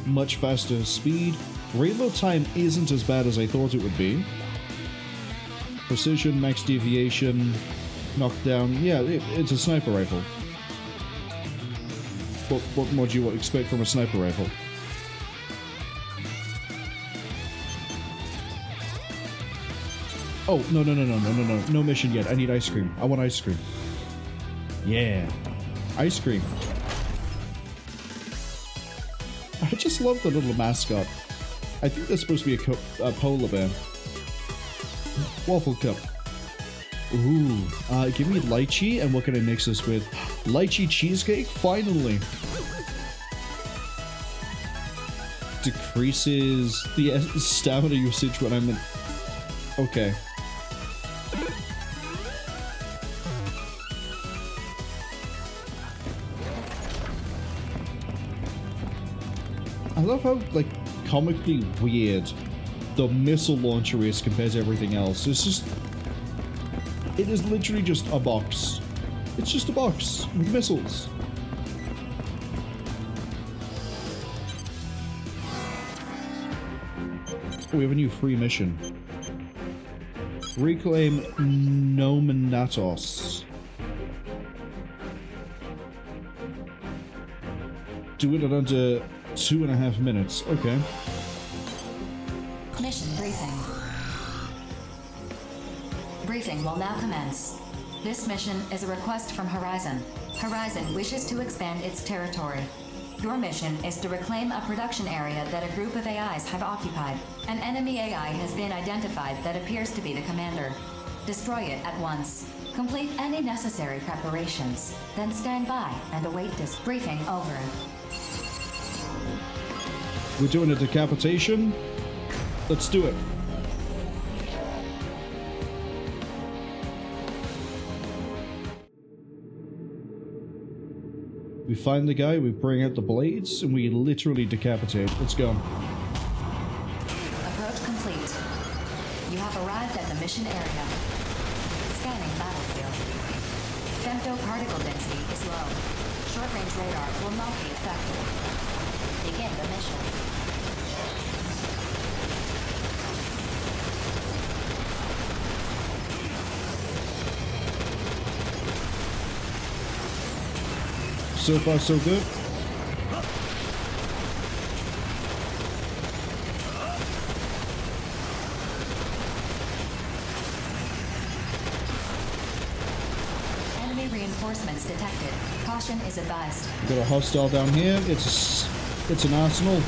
Much faster speed. Reload time isn't as bad as I thought it would be. Precision, max deviation, knockdown. Yeah, it's a sniper rifle. What more do you expect from a sniper rifle? Oh, no. No mission yet. I need ice cream. I want ice cream. Yeah. Ice cream. I just love the little mascot. I think that's supposed to be a polar bear. Waffle cup. Ooh. Give me lychee, and what can I mix this with? Lychee cheesecake? Finally. Decreases the stamina usage when I'm in... Okay. I love how, like, comically weird the missile launcher is compared to everything else. It's just... It is literally just a box. It's just a box with missiles. Oh, we have a new free mission. Reclaim Gnomenatos. Do it in under 2.5 minutes. Okay. Mission briefing. Briefing will now commence. This mission is a request from Horizon. Horizon wishes to expand its territory. Your mission is to reclaim a production area that a group of AIs have occupied. An enemy AI has been identified that appears to be the commander. Destroy it at once. Complete any necessary preparations. Then stand by and await this briefing over. We're doing a decapitation. Let's do it. We find the guy, we bring out the blades, and we literally decapitate. Let's go. Approach complete. You have arrived at the mission area. Scanning battlefield. Femto particle density is low. Short-range radar will not be effective. Begin the mission. So far, so good. Enemy reinforcements detected. Caution is advised. Got a hostile down here. It's an arsenal.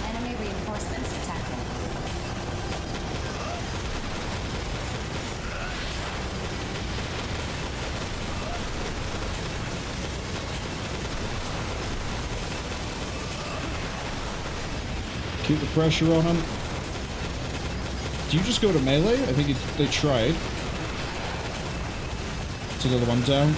Enemy reinforcements detected. Keep the pressure on them. Do you just go to melee? I think they tried. It's another one down.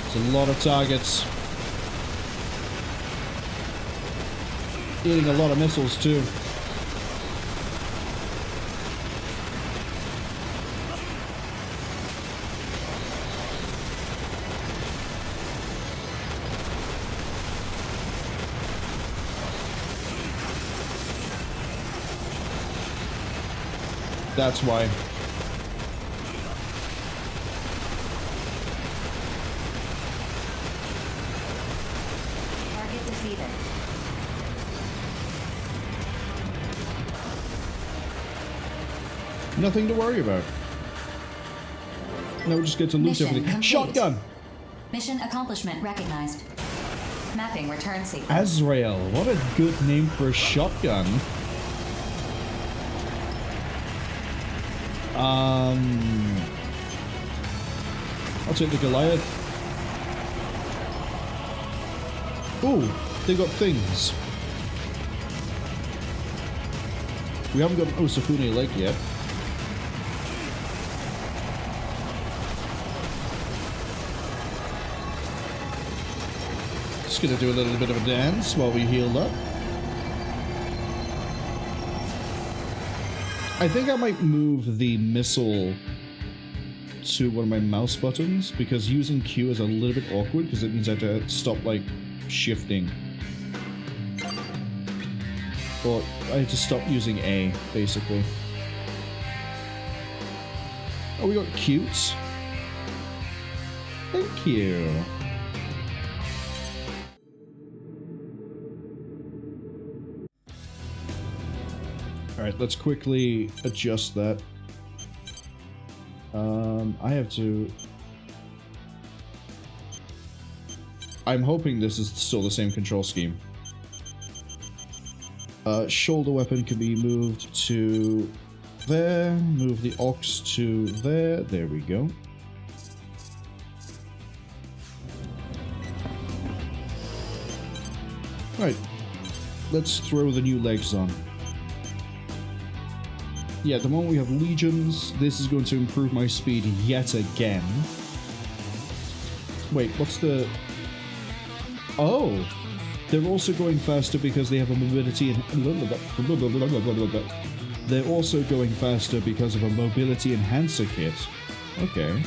It's a lot of targets. Eating a lot of missiles too. That's why. Target defeated. Nothing to worry about. Now we just get to loot Mission everything. complete. Shotgun! Mission accomplishment recognized. Mapping return sequence. Azrael. What a good name for a shotgun. I'll take the Goliath. Ooh, they got things. We haven't got an Osafune Lake yet. Just gonna do a little bit of a dance while we heal up. I think I might move the missile to one of my mouse buttons, because using Q is a little bit awkward because it means I have to stop, like, shifting. Or I have to stop using A, basically. Oh, we got cutes. Thank you. Alright, let's quickly adjust that. I have to... I'm hoping this is still the same control scheme. Shoulder weapon can be moved to there. Move the ox to there. There we go. Right. Let's throw the new legs on. Yeah, the moment we have legions, this is going to improve my speed yet again. Wait, what's the... Oh! They're also going faster because they have a mobility and... They're also going faster because of a mobility enhancer kit. Okay.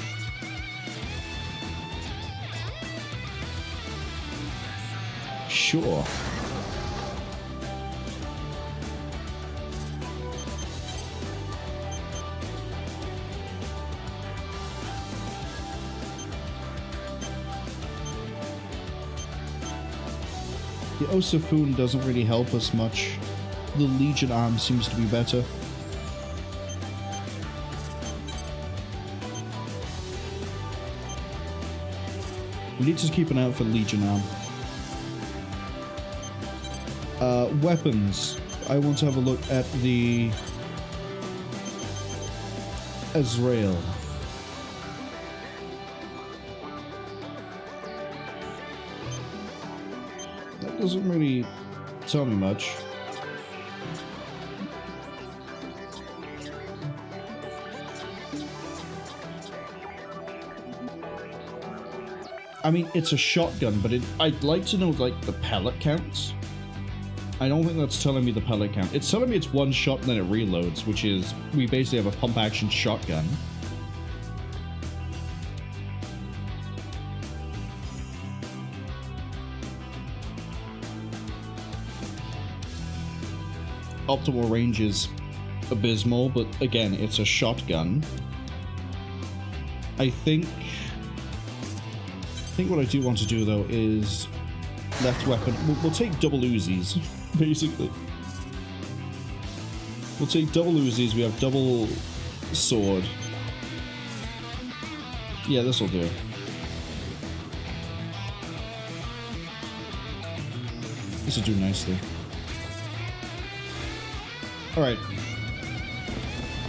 Sure. The Osafune doesn't really help us much. The Legion arm seems to be better. We need to keep an eye out for Legion arm. Weapons. I want to have a look at the Azrael. That doesn't really tell me much. I mean, it's a shotgun, but I'd like to know, like, the pellet counts. I don't think that's telling me the pellet count. It's telling me it's one shot and then it reloads, which is, we basically have a pump-action shotgun. Optimal range is abysmal, but again, it's a shotgun. I think what I do want to do, though, is left weapon. We'll take double Uzis, basically. We'll take double Uzis. We have double sword. Yeah, this will do. This will do nicely. Alright.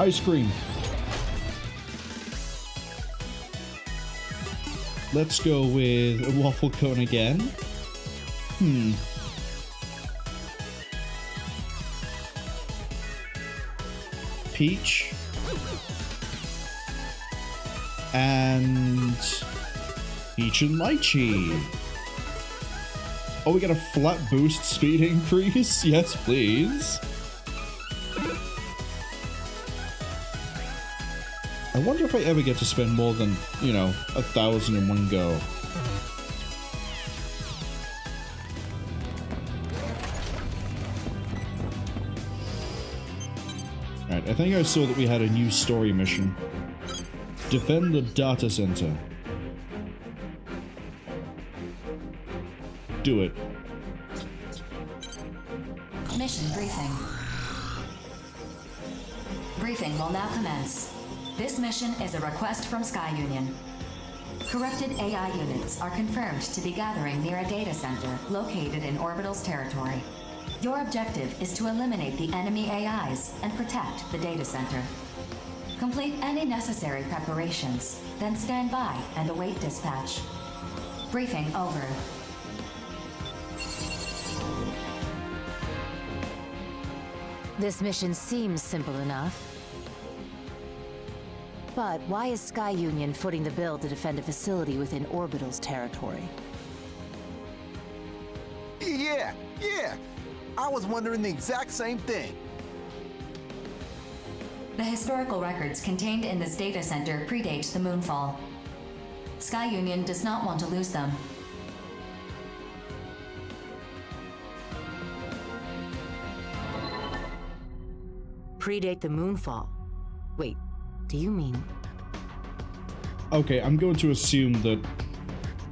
Ice cream. Let's go with a waffle cone again. Peach. And peach and lychee. Oh, we got a flat boost speed increase? Yes, please. I wonder if I ever get to spend more than, 1,000 in one go. Alright, I think I saw that we had a new story mission. Defend the data center. Do it. Mission briefing. Briefing will now commence. This mission is a request from Cwningen. Corrupted AI units are confirmed to be gathering near a data center located in Orbital's territory. Your objective is to eliminate the enemy AIs and protect the data center. Complete any necessary preparations, then stand by and await dispatch. Briefing over. This mission seems simple enough. But why is Cwningen footing the bill to defend a facility within Orbital's territory? Yeah. I was wondering the exact same thing. The historical records contained in this data center predate the Moonfall. Cwningen does not want to lose them. Predate the Moonfall? Wait, do you mean? Okay, I'm going to assume that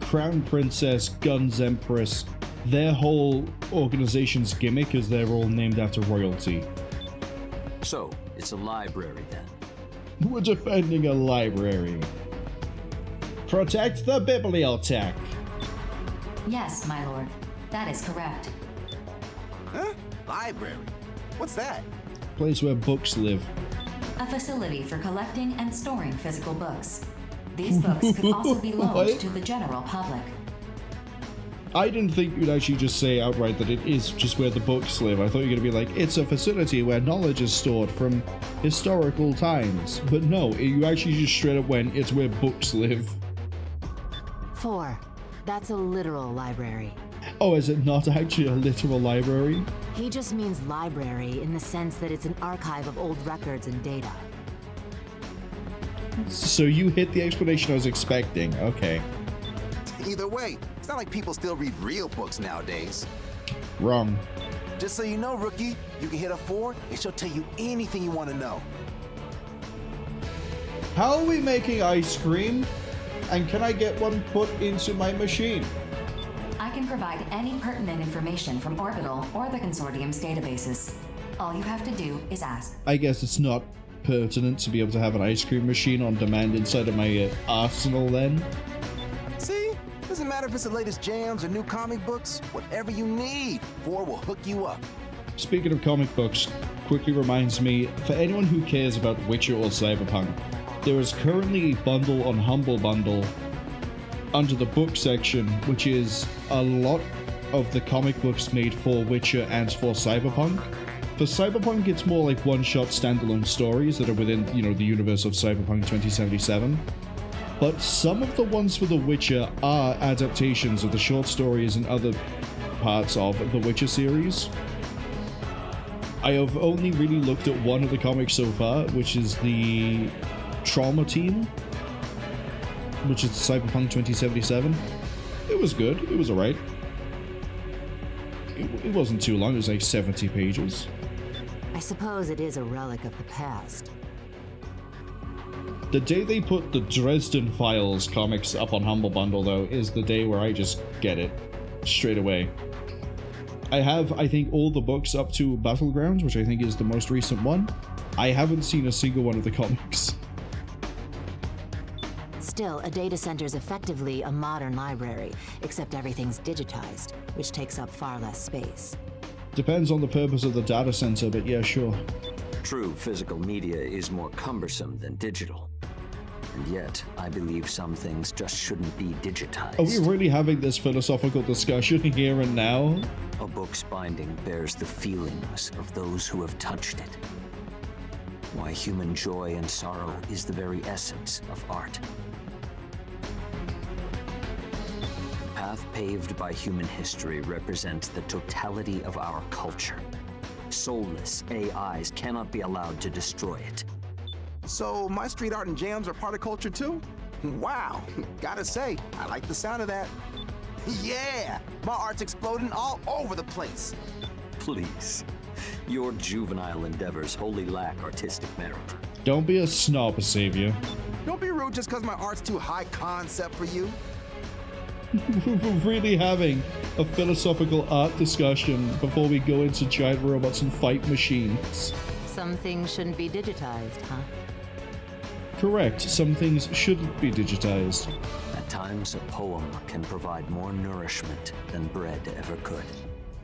Crown Princess, Guns Empress, their whole organization's gimmick is they're all named after royalty. So, it's a library then. We're defending a library. Protect the bibliothèque. Yes, my lord. That is correct. Huh? Library? What's that? Place where books live. A facility for collecting and storing physical books. These books could also be loaned to the general public. I didn't think you'd actually just say outright that it is just where the books live. I thought you were going to be like, it's a facility where knowledge is stored from historical times. But no, you actually just straight up went, it's where books live. 4. That's a literal library. Oh, is it not actually a literal library? He just means library in the sense that it's an archive of old records and data. So you hit the explanation I was expecting. Okay. Either way, it's not like people still read real books nowadays. Wrong. Just so you know, rookie, you can hit a 4 and she'll tell you anything you want to know. How are we making ice cream? And can I get one put into my machine? I can provide any pertinent information from Orbital or the Consortium's databases. All you have to do is ask. I guess it's not pertinent to be able to have an ice cream machine on demand inside of my arsenal then. See? Doesn't matter if it's the latest jams or new comic books. Whatever you need, 4 will hook you up. speaking of comic books, quickly reminds me, for anyone who cares about Witcher or Cyberpunk, there is currently a bundle on Humble Bundle under the book section, which is a lot of the comic books made for Witcher and for Cyberpunk. For Cyberpunk, it's more like one-shot standalone stories that are within, the universe of Cyberpunk 2077. But some of the ones for The Witcher are adaptations of the short stories and other parts of the Witcher series. I have only really looked at one of the comics so far, which is the Trauma Team, which is Cyberpunk 2077. It was good. It was alright. It wasn't too long. It was like 70 pages. I suppose it is a relic of the past. The day they put the Dresden Files comics up on Humble Bundle, though, is the day where I just get it straight away. I have, I think, all the books up to Battlegrounds, which I think is the most recent one. I haven't seen a single one of the comics. Still, a data center is effectively a modern library, except everything's digitized, which takes up far less space. Depends on the purpose of the data center, but yeah, sure. True, physical media is more cumbersome than digital. And yet, I believe some things just shouldn't be digitized. Are we really having this philosophical discussion here and now? A book's binding bears the feelings of those who have touched it. Why human joy and sorrow is the very essence of art. The path paved by human history represents the totality of our culture. Soulless AIs cannot be allowed to destroy it. So my street art and jams are part of culture too? Wow, gotta say, I like the sound of that. Yeah, my art's exploding all over the place. Please, your juvenile endeavors wholly lack artistic merit. Don't be a snob, Savior. Don't be rude just because my art's too high concept for you. We're really having a philosophical art discussion before we go into giant robots and fight machines. Some things shouldn't be digitized, huh? Correct, some things shouldn't be digitized. At times, a poem can provide more nourishment than bread ever could.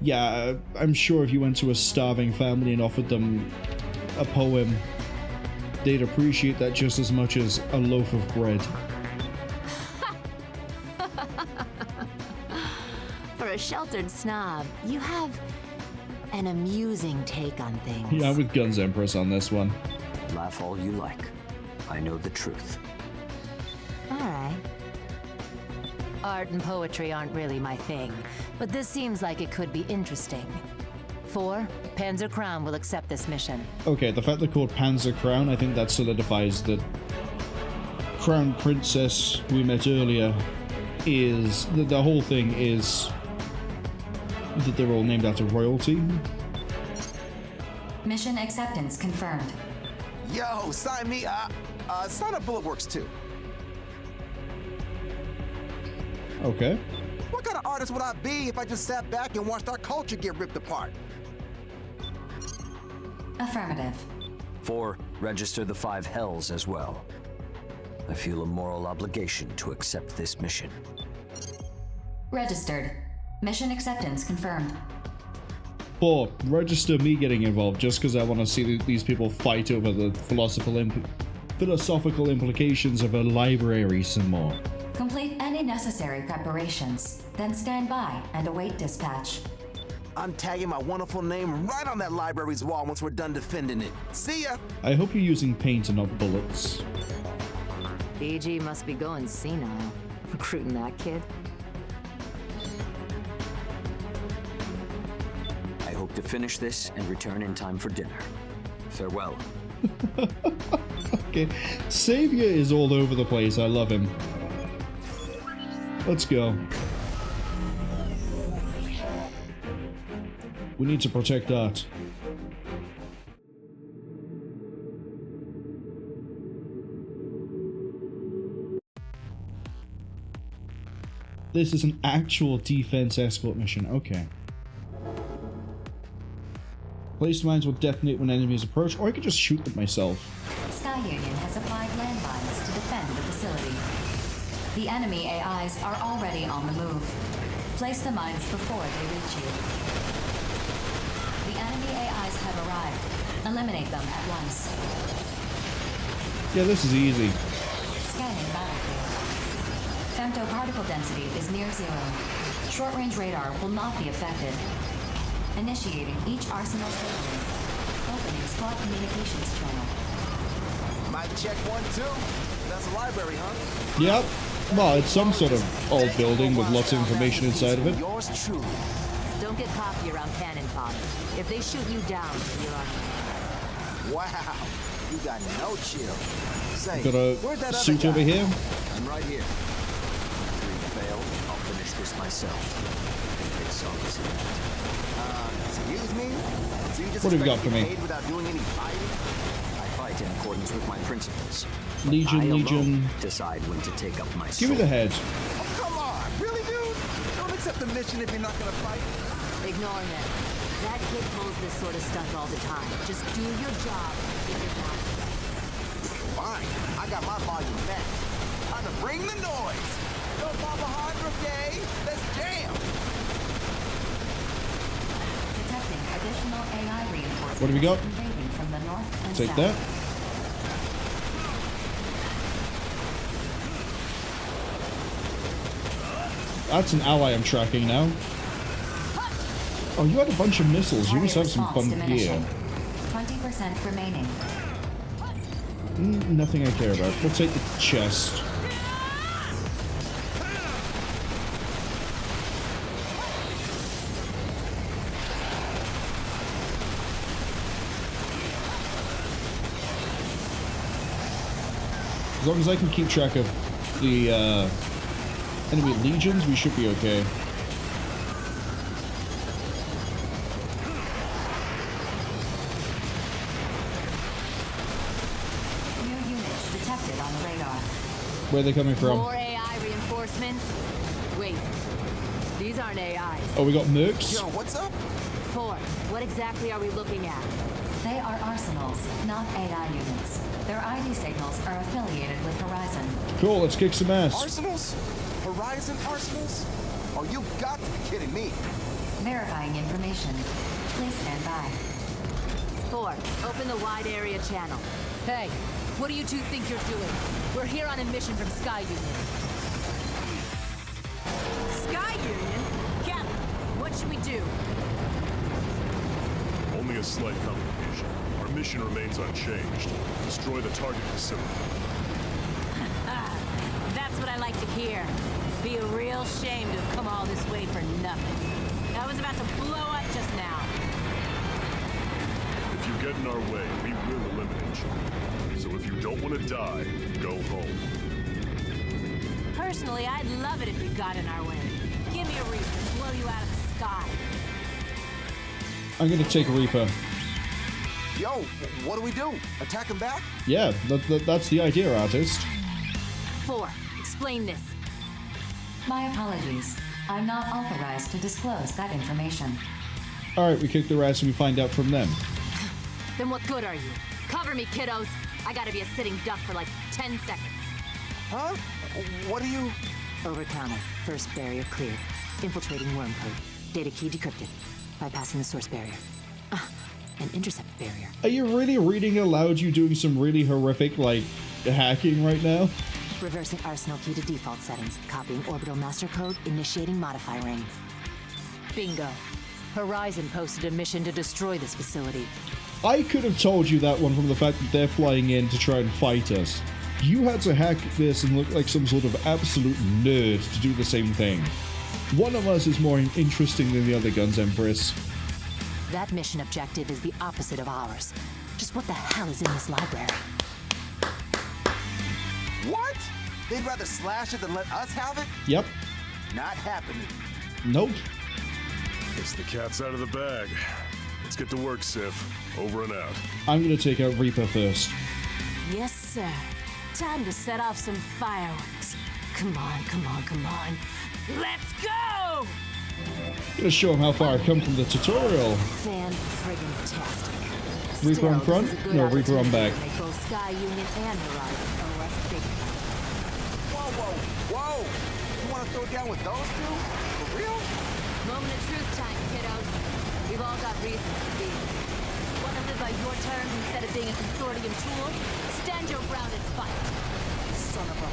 Yeah, I'm sure if you went to a starving family and offered them a poem, they'd appreciate that just as much as a loaf of bread. For a sheltered snob, you have an amusing take on things. Yeah, I'm with Guns Empress on this one. Laugh all you like. I know the truth. All right. Art and poetry aren't really my thing, but this seems like it could be interesting. 4, Panzer Crown will accept this mission. Okay, the fact they're called Panzer Crown, I think that solidifies that Crown Princess we met earlier is... The whole thing is that they're all named after royalty. Mission acceptance confirmed. Yo, sign me up. Sign up Bulletworks too. Okay. What kind of artist would I be if I just sat back and watched our culture get ripped apart? Affirmative. 4, register the 5 hells as well. I feel a moral obligation to accept this mission. Registered. Mission acceptance confirmed. 4, register me getting involved just because I want to see these people fight over the philosophical implications of a library some more. Complete any necessary preparations, then stand by and await dispatch. I'm tagging my wonderful name right on that library's wall once we're done defending it. See ya! I hope you're using paint and not bullets. BG must be going senile, recruiting that kid. I hope to finish this and return in time for dinner. Farewell. Okay, Savior is all over the place. I love him. Let's go. We need to protect art. This is an actual defense escort mission. Okay. Placed mines will detonate when enemies approach, or I could just shoot them myself. Sky Union has applied landmines to defend the facility. The enemy AIs are already on the move. Place the mines before they reach you. The enemy Eliminate them at once. Yeah, this is easy. Scanning battlefield. Femtoparticle density is near zero. Short-range radar will not be affected. Initiating each arsenal survey. Opening squad communications channel. Might check 1, 2. That's a library, huh? Yep. Well, it's some sort of old building with lots of information inside of it. Yours truly. Don't get cocky around cannon fodder. If they shoot you down, you're on. Wow, you got no chill. Say, Got a where'd that suit other over guy? here. I'm right here. If we fail, I'll finish this myself. It's obviously. Excuse me? So you just What have you got expect for to me? get paid without doing any fighting? I fight in accordance with my principles. Legion, I alone Legion. decide when to take up my Give me the head. Oh, come on. Really, dude? Don't accept the mission if you're not gonna fight. Ignore him. That kid pulls this sort of stuff all the time. Just do your job and get your job. Fine. I got my volume back. Time to bring the noise. Go far behind, Brigade. Let's jam. Detecting additional AI reinforcements. What have we got? Invading from the north and Take south. that. That's an ally I'm tracking now. Oh, you had a bunch of missiles. You must have some fun here. 20% remaining. Nothing I care about. We'll take the chest. As long as I can keep track of the enemy legions, we should be okay. New units detected on the radar. Where are they coming from? More AI reinforcements? Wait, these aren't AIs. Oh, we got mercs? Yo, what's up? 4. What exactly are we looking at? They are arsenals, not AI units. Their ID signals are affiliated with Horizon. Cool, let's kick some ass. Arsenals? Horizon arsenals? Oh, you got to be kidding me. Verifying information. Please stand by. 4. Open the wide area channel. Hey, what do you two think you're doing? We're here on a mission from Sky Union. Sky Union? Captain, what should we do? Only a slight complication. Our mission remains unchanged. Destroy the target facility. That's what I like to hear. Be a real shame to have come all this way for nothing. I was about to blow up just now. If you get in our way, we will eliminate you. So if you don't want to die, go home. Personally, I'd love it if you got in our way. Give me a reason to blow you out of the sky. I'm gonna take Reaper. Yo, what do we do? Attack him back? Yeah, that's the idea, artist. 4. Explain this. My apologies. I'm not authorized to disclose that information. Alright, we kick their ass and we find out from them. Then what good are you? Cover me, kiddos. I gotta be a sitting duck for like 10 seconds. Huh? What are you... Over-counter. First barrier cleared. Infiltrating worm code. Data key decrypted. Bypassing the source barrier. An intercept barrier. Are you really reading aloud? You doing some really horrific, like, hacking right now? Reversing arsenal key to default settings. Copying orbital master code. Initiating modify ring. Bingo. Horizon posted a mission to destroy this facility. I could have told you that one from the fact that they're flying in to try and fight us. You had to hack this and look like some sort of absolute nerd to do the same thing. One of us is more interesting than the other guns, Empress. That mission objective is the opposite of ours. Just what the hell is in this library? What? They'd rather slash it than let us have it? Yep. Not happening. Nope. It's the cat's out of the bag. Let's get to work, Sif. Over and out. I'm gonna take out Reaper first. Yes, sir. Time to set off some fireworks. Come on, come on, come on. Let's go! Gonna show him how far I've come from the tutorial. Fan-friggin-tastic. Reaper on front? No, Reaper on back. Make both Sky Union and Horizon OS big. Whoa, whoa, whoa! You want to throw down with those two? For real? Moment of truth time, kiddos. We've all got reasons to be. One of the by your terms instead of being a consortium tool, stand your ground and fight. Son of a...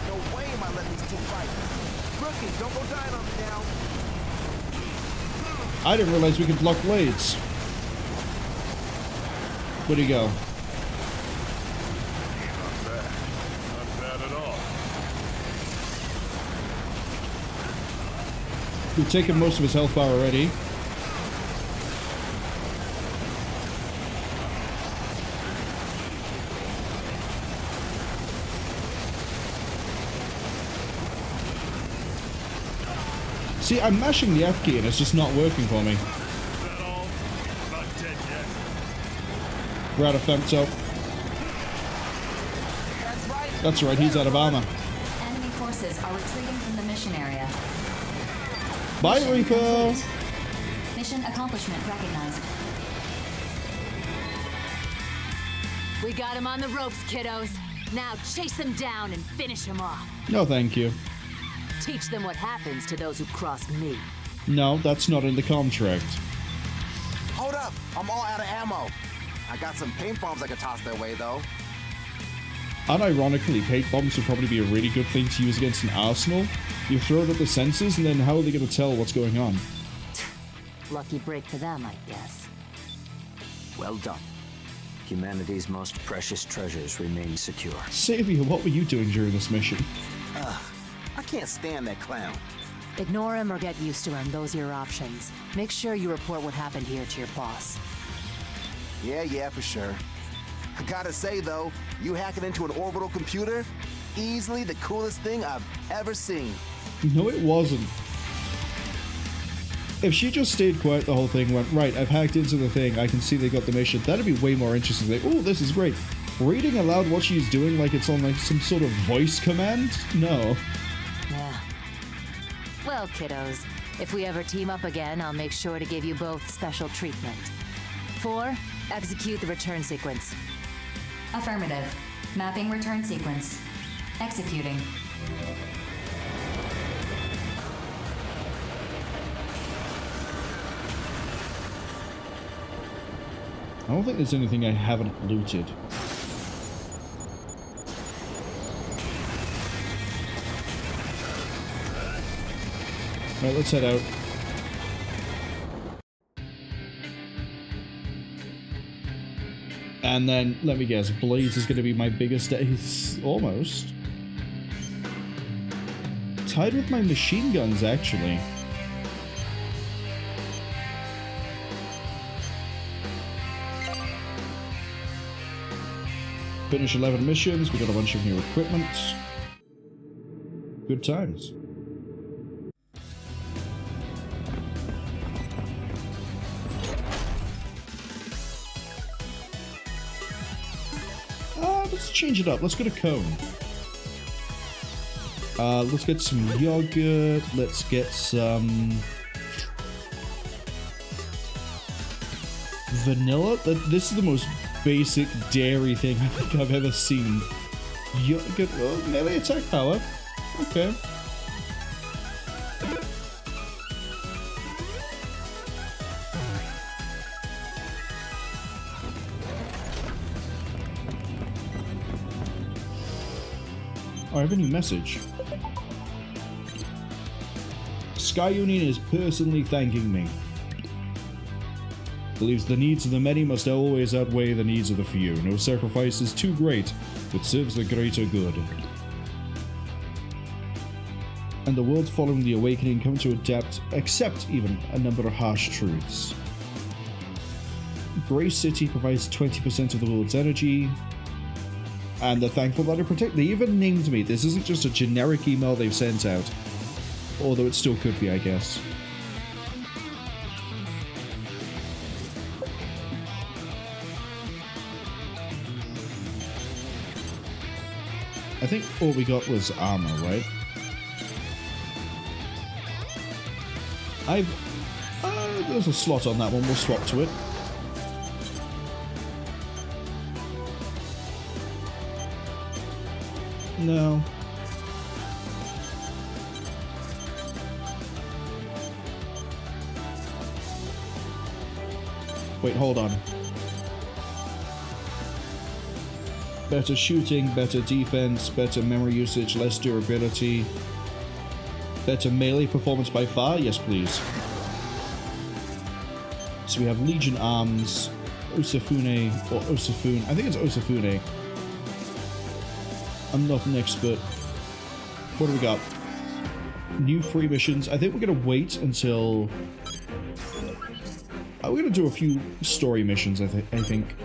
No way am I letting these two fight. Rookie, don't go dying on me now. I didn't realize we could block blades. Where'd he go? Not bad. Not bad at all. We've taken most of his health bar already. See, I'm mashing the F key and it's just not working for me. Is that all? Not dead yet. We're out of femto. That's right, he's out of armor. Enemy forces are retreating from the mission area. Bye, Mission Reaper! complete. Mission accomplishment recognized. We got him on the ropes, kiddos. Now chase him down and finish him off. No, thank you. Teach them what happens to those who cross me. No, that's not in the contract. Hold up, I'm all out of ammo. I got some paint bombs I could toss their way, though. Unironically, paint bombs would probably be a really good thing to use against an arsenal. You throw it at the sensors, and then how are they going to tell what's going on? Lucky break for them, I guess. Well done. Humanity's most precious treasures remain secure. Savior, what were you doing during this mission? Ugh, I can't stand that clown. Ignore him or get used to him. Those are your options. Make sure you report what happened here to your boss. Yeah, for sure. I gotta say, though, you hacking into an orbital computer? Easily the coolest thing I've ever seen. No, it wasn't. If she just stayed quiet the whole thing, went, right, I've hacked into the thing, I can see they got the mission, that'd be way more interesting. Like, oh, this is great. Reading aloud what she's doing like it's on like some sort of voice command? No. Yeah. Well, kiddos, if we ever team up again, I'll make sure to give you both special treatment. 4, execute the return sequence. Affirmative. Mapping return sequence. Executing. I don't think there's anything I haven't looted. Right, let's head out. And then, let me guess, Blades is going to be my biggest ace. Almost. Tied with my machine guns, actually. Finish 11 missions, we got a bunch of new equipment. Good times. Let's change it up. Let's go to Cone. Let's get some yogurt. Let's get some vanilla. This is the most basic dairy thing I think I've ever seen. Yogurt. Oh, melee attack power. Okay. Oh, I have a new message. Cwningen is personally thanking me. Believes the needs of the many must always outweigh the needs of the few. No sacrifice is too great, but serves the greater good. And the world following the awakening come to accept even a number of harsh truths. Grey City provides 20% of the world's energy. And they're thankful that I protect. They even named me. This isn't just a generic email they've sent out. Although it still could be, I guess. I think all we got was armor, right? There's a slot on that one. We'll swap to it. No. Wait, hold on. Better shooting, better defense, better memory usage, less durability. Better melee performance by far? Yes, please. So we have Legion Arms, Osafune, or Osafune. I think it's Osafune. I'm not an expert. What do we got? New free missions. I think we're going to wait until... we're going to do a few story missions, I think.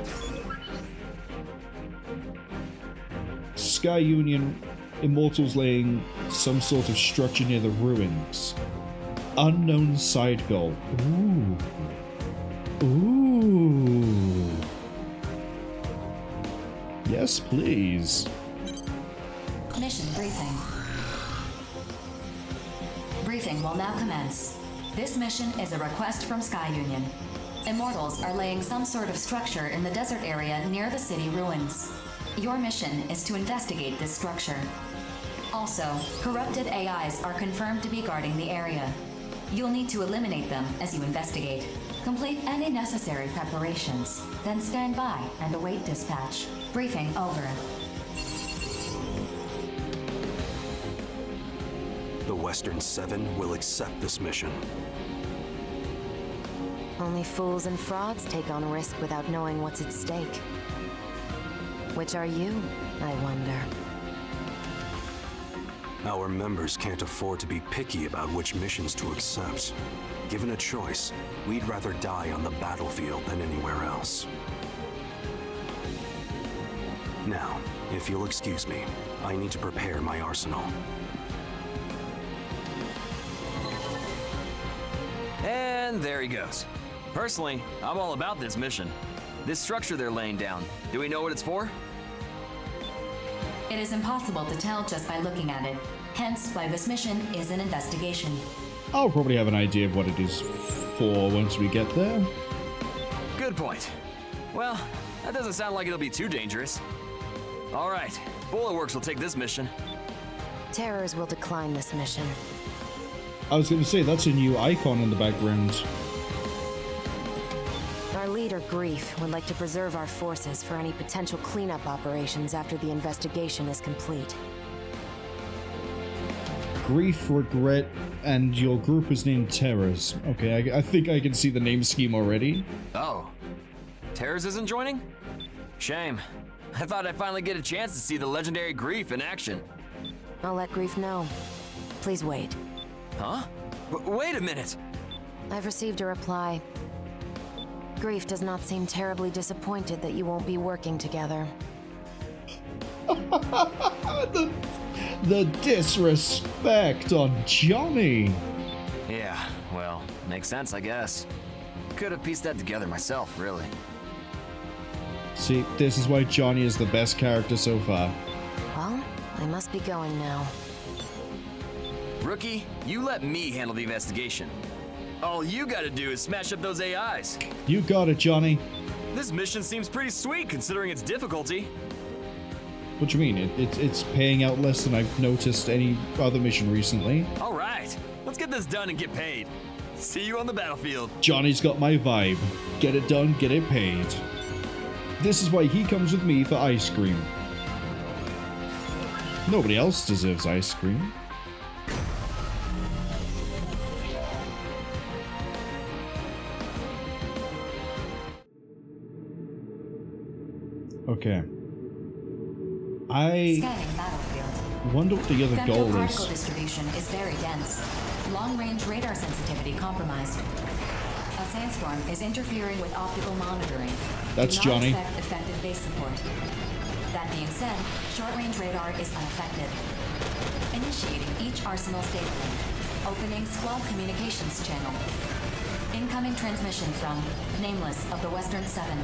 Sky Union, Immortals laying some sort of structure near the ruins. Unknown side goal. Ooh. Ooh. Yes, please. Mission briefing. Briefing will now commence. This mission is a request from Sky Union. Immortals are laying some sort of structure in the desert area near the city ruins. Your mission is to investigate this structure. Also, corrupted AIs are confirmed to be guarding the area. You'll need to eliminate them as you investigate. Complete any necessary preparations, then stand by and await dispatch. Briefing over. The Western Seven will accept this mission. Only fools and frauds take on risk without knowing what's at stake. Which are you, I wonder? Our members can't afford to be picky about which missions to accept. Given a choice, we'd rather die on the battlefield than anywhere else. Now, if you'll excuse me, I need to prepare my arsenal. And there he goes. Personally, I'm all about this mission. This structure they're laying down, do we know what it's for? It is impossible to tell just by looking at it. Hence why this mission is an investigation. I'll probably have an idea of what it is for once we get there. Good point. Well, that doesn't sound like it'll be too dangerous. All right, Bulletworks will take this mission. Terrors will decline this mission. I was going to say, that's a new icon in the background. Our leader, Grief, would like to preserve our forces for any potential cleanup operations after the investigation is complete. Grief, Regret, and your group is named Terrors. Okay, I think I can see the name scheme already. Oh. Terrors isn't joining? Shame. I thought I'd finally get a chance to see the legendary Grief in action. I'll let Grief know. Please wait. Huh? Wait a minute! I've received a reply. Grief does not seem terribly disappointed that you won't be working together. The disrespect on Johnny! Yeah, well, makes sense, I guess. Could have pieced that together myself, really. See, this is why Johnny is the best character so far. Well, I must be going now. Rookie, you let me handle the investigation. All you gotta do is smash up those AIs. You got it, Johnny. This mission seems pretty sweet considering its difficulty. What do you mean? It's paying out less than I've noticed any other mission recently. All right, let's get this done and get paid. See you on the battlefield. Johnny's got my vibe. Get it done, get it paid. This is why he comes with me for ice cream. Nobody else deserves ice cream. Okay. I Scanning battlefield. wonder what the other goal Particle is. distribution is very dense. Long-range radar sensitivity compromised. A sandstorm is interfering with optical monitoring. That's Do not Johnny. expect effective base support. That being said, short-range radar is unaffected. Initiating each arsenal state link. Opening squad communications channel. Incoming transmission from Nameless of the Western Seven.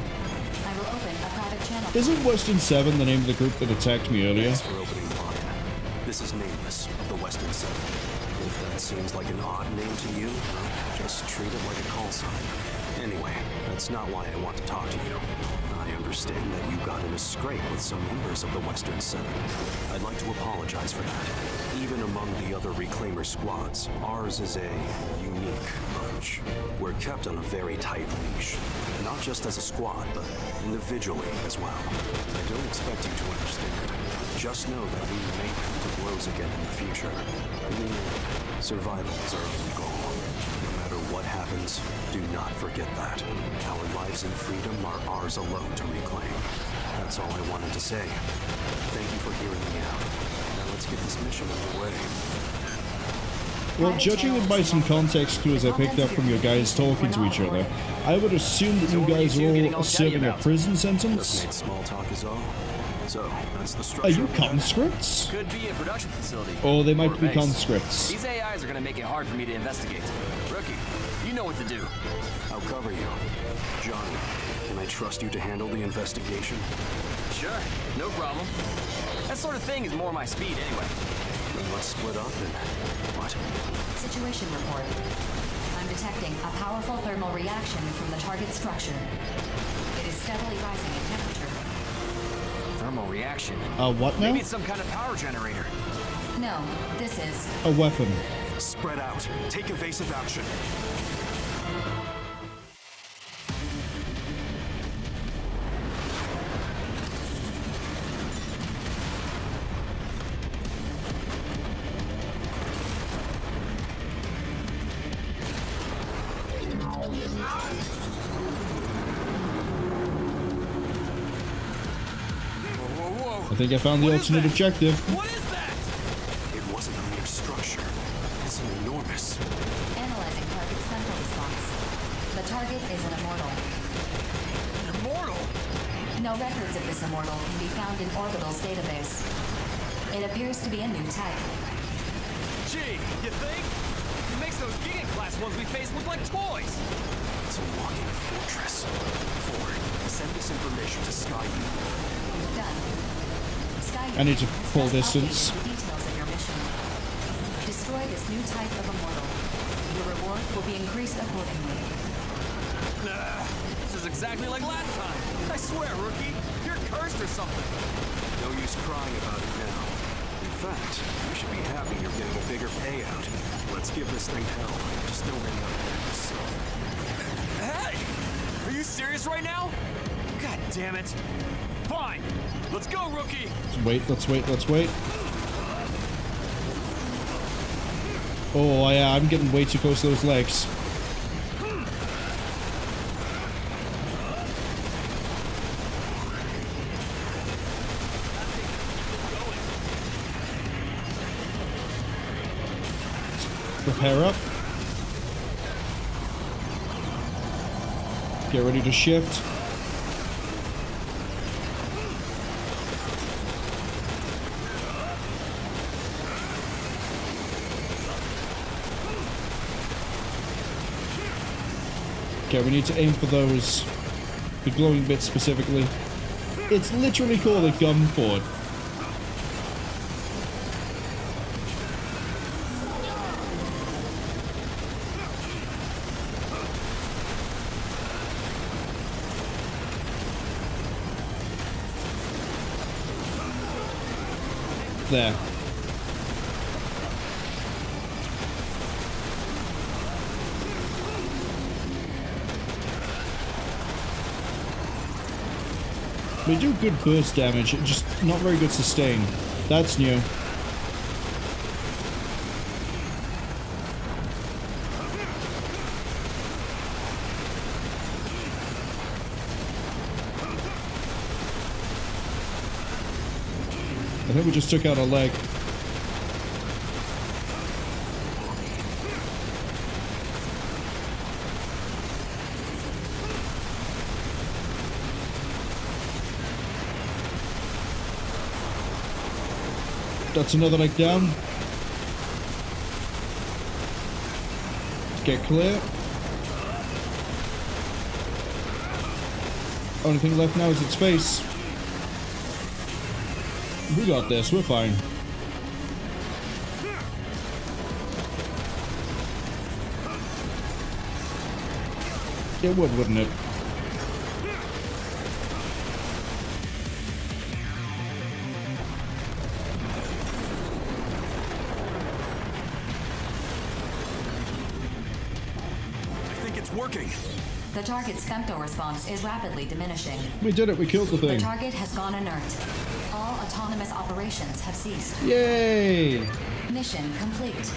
I will open a private channel. Isn't Western 7 the name of the group that attacked me earlier? Thanks for opening the line. This is Nameless of the Western Seven. If that seems like an odd name to you, just treat it like a call sign. Anyway, that's not why I want to talk to you. I understand that you got in a scrape with some members of the Western Seven. I'd like to apologize for that. Even among the other Reclaimer squads, ours is a unique approach. We're kept on a very tight leash. Not just as a squad, but individually as well. I don't expect you to understand. Just know that we may come to blows again in the future. I mean, survival is our only goal. No matter what happens, do not forget that. Our lives and freedom are ours alone to reclaim. That's all I wanted to say. Thank you for hearing me out. Now let's get this mission underway. Well, judging it by some context clues I picked up from your guys talking to each other, I would assume that you guys are all serving a prison sentence. Small talk is all. So, that's the Are structure. you conscripts? Could be a production facility. Or they might Or a be base. conscripts. These AIs are gonna make it hard for me to investigate. Rookie, you know what to do. I'll cover you. Johnny, can I trust you to handle the investigation? Sure, no problem. That sort of thing is more my speed anyway. Then let's split up and... What? Situation report. I'm detecting a powerful thermal reaction from the target structure. It is steadily rising in temperature. Thermal reaction. What now? Maybe it's some kind of power generator. No, this is... A weapon. Spread out. Take evasive action. I think I found the alternate objective. What is that? It wasn't a mere structure. It's an enormous... Analyzing target's central response. The target is an immortal. Immortal? No records of this immortal can be found in Orbital's database. It appears to be a new type. Gee, you think? It makes those Giga-class ones we face look like toys. It's a walking fortress. Ford, send this information to Skyview. Done. I need to pull distance. The details of your mission. Destroy this new type of immortal. Your reward will be increased accordingly. This is exactly like last time. I swear, rookie, you're cursed or something. No use crying about it now. In fact, you should be happy you're getting a bigger payout. Let's give this thing hell. Just don't end up there yourself. Hey! Are you serious right now? God damn it. Fine. Let's go, rookie. Let's wait. Oh, yeah, I'm getting way too close to those legs. Prepare up. Get ready to shift. Okay, we need to aim for those, the glowing bits specifically. It's literally called a Gunfort. There. They do good burst damage, just not very good sustain. That's new. I think we just took out a leg. That's another leg down. Get clear. Only thing left now is its face. We got this, we're fine. It would, wouldn't it? working. The target's femto response is rapidly diminishing. We did it. We killed the The thing. target has gone inert. All autonomous operations have ceased. Yay! Mission complete.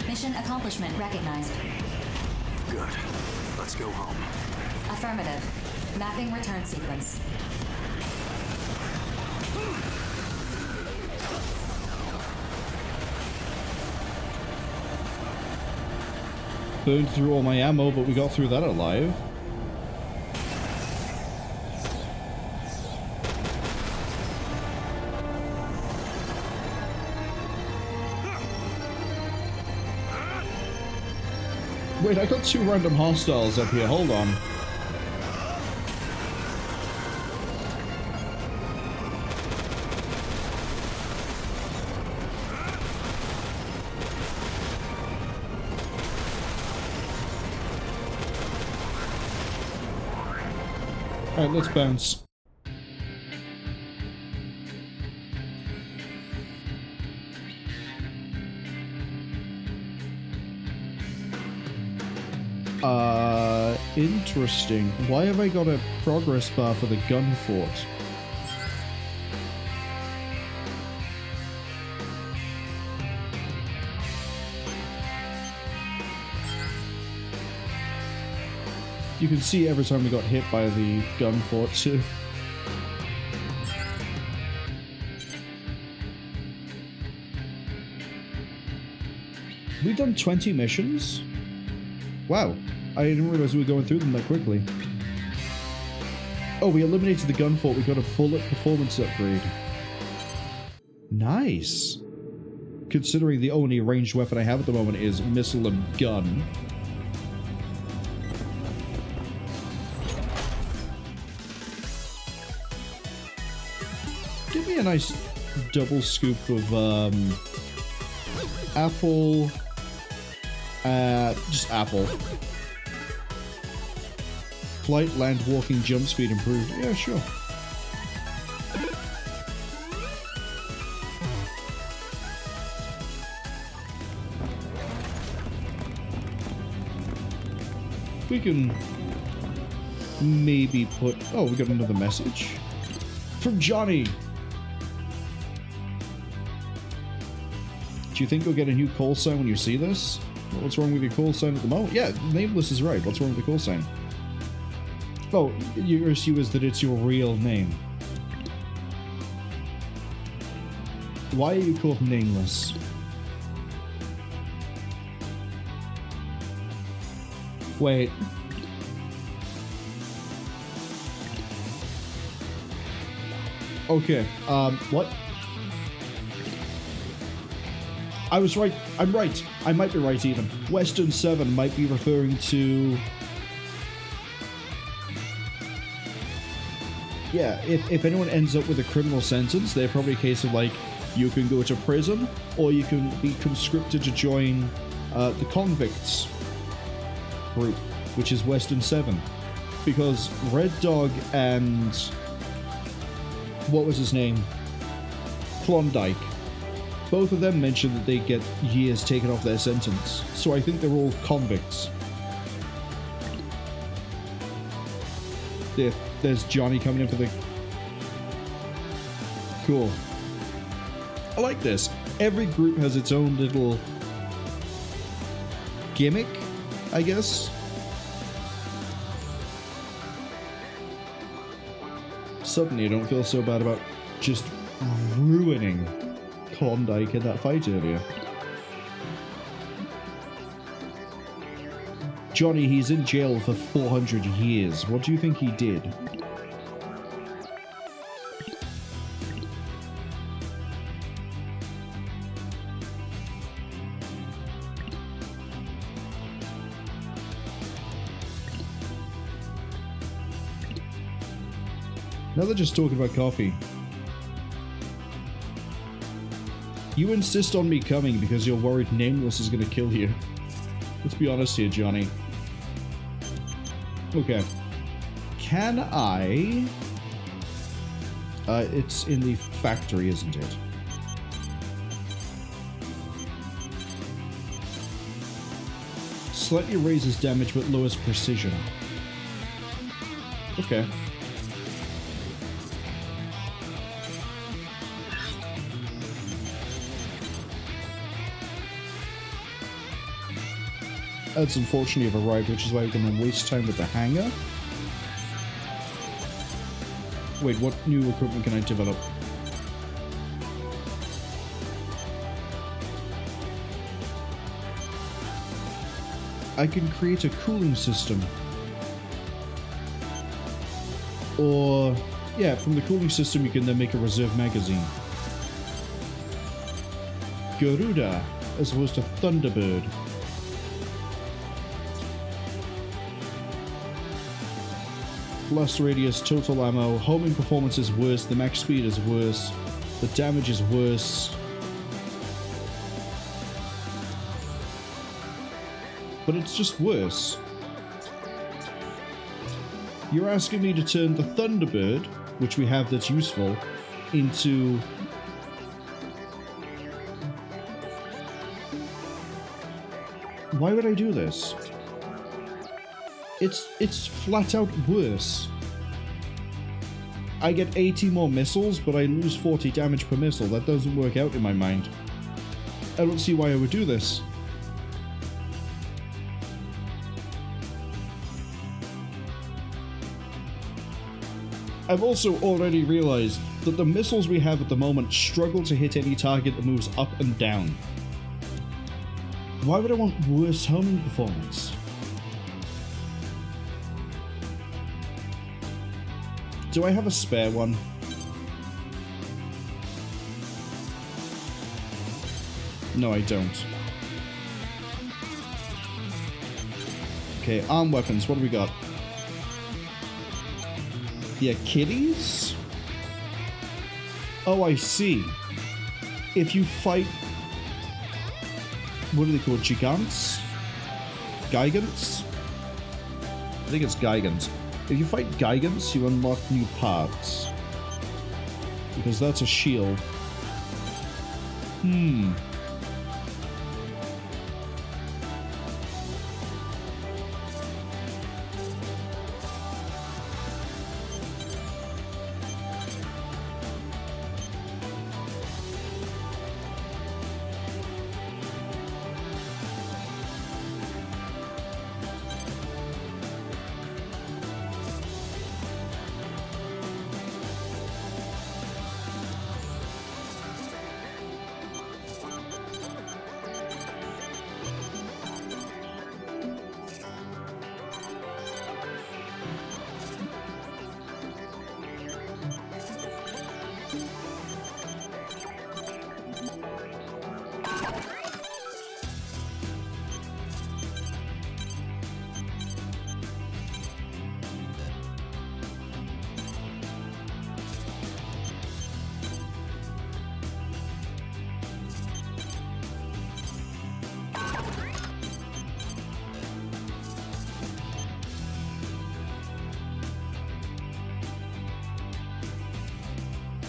Mission accomplishment recognized. Good. Let's go home. Affirmative. Mapping return sequence. Burned through all my ammo, but we got through that alive. Wait, I got 2 random hostiles up here. Hold on. Alright, let's bounce. Interesting. Why have I got a progress bar for the Gunfort? You can see every time we got hit by the Gunfort too. We've done 20 missions? Wow. I didn't realize we were going through them that quickly. Oh, we eliminated the Gunfort. We got a bullet performance upgrade. Nice. Considering the only ranged weapon I have at the moment is missile and gun. Give me a nice double scoop of apple. Just apple. Flight, land, walking, jump speed improved. Yeah, sure. We can maybe put... Oh, we got another message. From Johnny. Do you think you'll get a new call sign when you see this? What's wrong with your call sign at the moment? Yeah, Nameless is right. What's wrong with the call sign? Oh, your issue is that it's your real name. Why are you called Nameless? Wait. Okay, what? I was right. I'm right. I might be right even. Western 7 might be referring to... Yeah, if anyone ends up with a criminal sentence, they're probably a case of like, you can go to prison, or you can be conscripted to join the convicts group, which is Western 7. Because Red Dog and... what was his name? Klondike. Both of them mentioned that they get years taken off their sentence. So I think they're all convicts. There's Johnny coming in for the... Cool. I like this. Every group has its own little... gimmick, I guess. Suddenly I don't feel so bad about just ruining Klondike in that fight earlier. Johnny, he's in jail for 400 years. What do you think he did? Now they're just talking about coffee. You insist on me coming because you're worried Nameless is going to kill you. Let's be honest here, Johnny. Okay. Can I... it's in the factory, isn't it? Slightly raises damage but lowers precision. Okay. That's unfortunately have arrived, which is why we're going to waste time with the hangar. Wait, what new equipment can I develop? I can create a cooling system. Or, yeah, from the cooling system you can then make a reserve magazine. Garuda, as opposed to Thunderbird. Blast radius, total ammo, homing performance is worse, the max speed is worse, the damage is worse. But it's just worse. You're asking me to turn the Thunderbird, which we have that's useful, into... Why would I do this? It's flat out worse. I get 80 more missiles, but I lose 40 damage per missile. That doesn't work out in my mind. I don't see why I would do this. I've also already realized that the missiles we have at the moment struggle to hit any target that moves up and down. Why would I want worse homing performance? Do I have a spare one? No, I don't. Okay, arm weapons, what do we got? The Achilles? Oh, I see. If you fight... What are they called? Gigants? Gigants? I think it's Gigants. If you fight Gigants, you unlock new parts. Because that's a shield.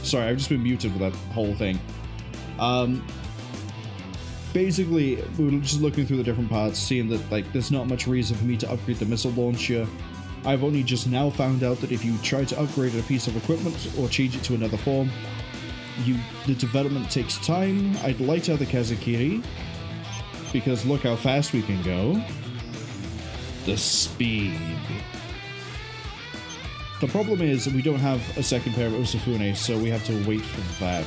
Sorry, I've just been muted for that whole thing. Basically, we were just looking through the different parts, seeing that like there's not much reason for me to upgrade the missile launcher. I've only just now found out that if you try to upgrade a piece of equipment or change it to another form, the development takes time. I'd like to have the Kazakiri, because look how fast we can go. The speed. The problem is that we don't have a second pair of Osafune, so we have to wait for that.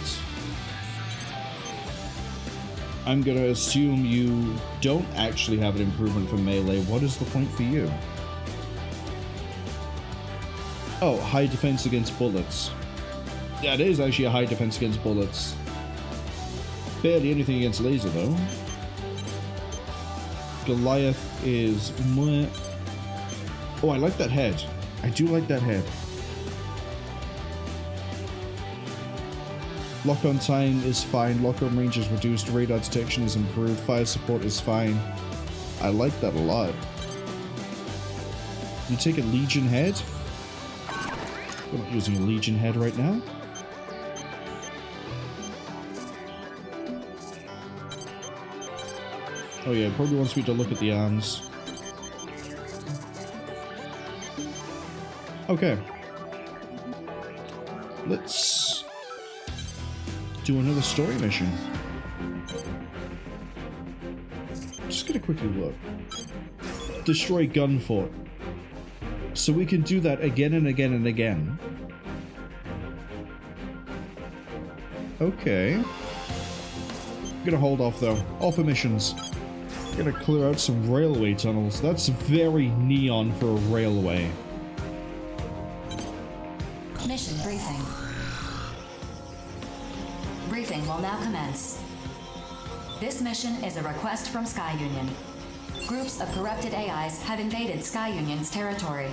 I'm gonna assume you don't actually have an improvement for melee. What is the point for you? Oh, high defense against bullets. Yeah, it is actually a high defense against bullets. Barely anything against laser, though. Goliath is... Oh, I like that head. I do like that head. Lock-on time is fine, lock-on range is reduced, radar detection is improved, fire support is fine. I like that a lot. You take a Legion head? We're not using a Legion head right now. Oh yeah, probably wants me to look at the arms. Okay. Let's do another story mission. Just gonna quickly look. Destroy Gunfort. So we can do that again and again and again. Okay. I'm gonna hold off though. Offer missions. Gonna clear out some railway tunnels. That's very neon for a railway. Mission briefing. Briefing will now commence. This mission is a request from Cwningen. Groups of corrupted AIs have invaded Cwning's territory.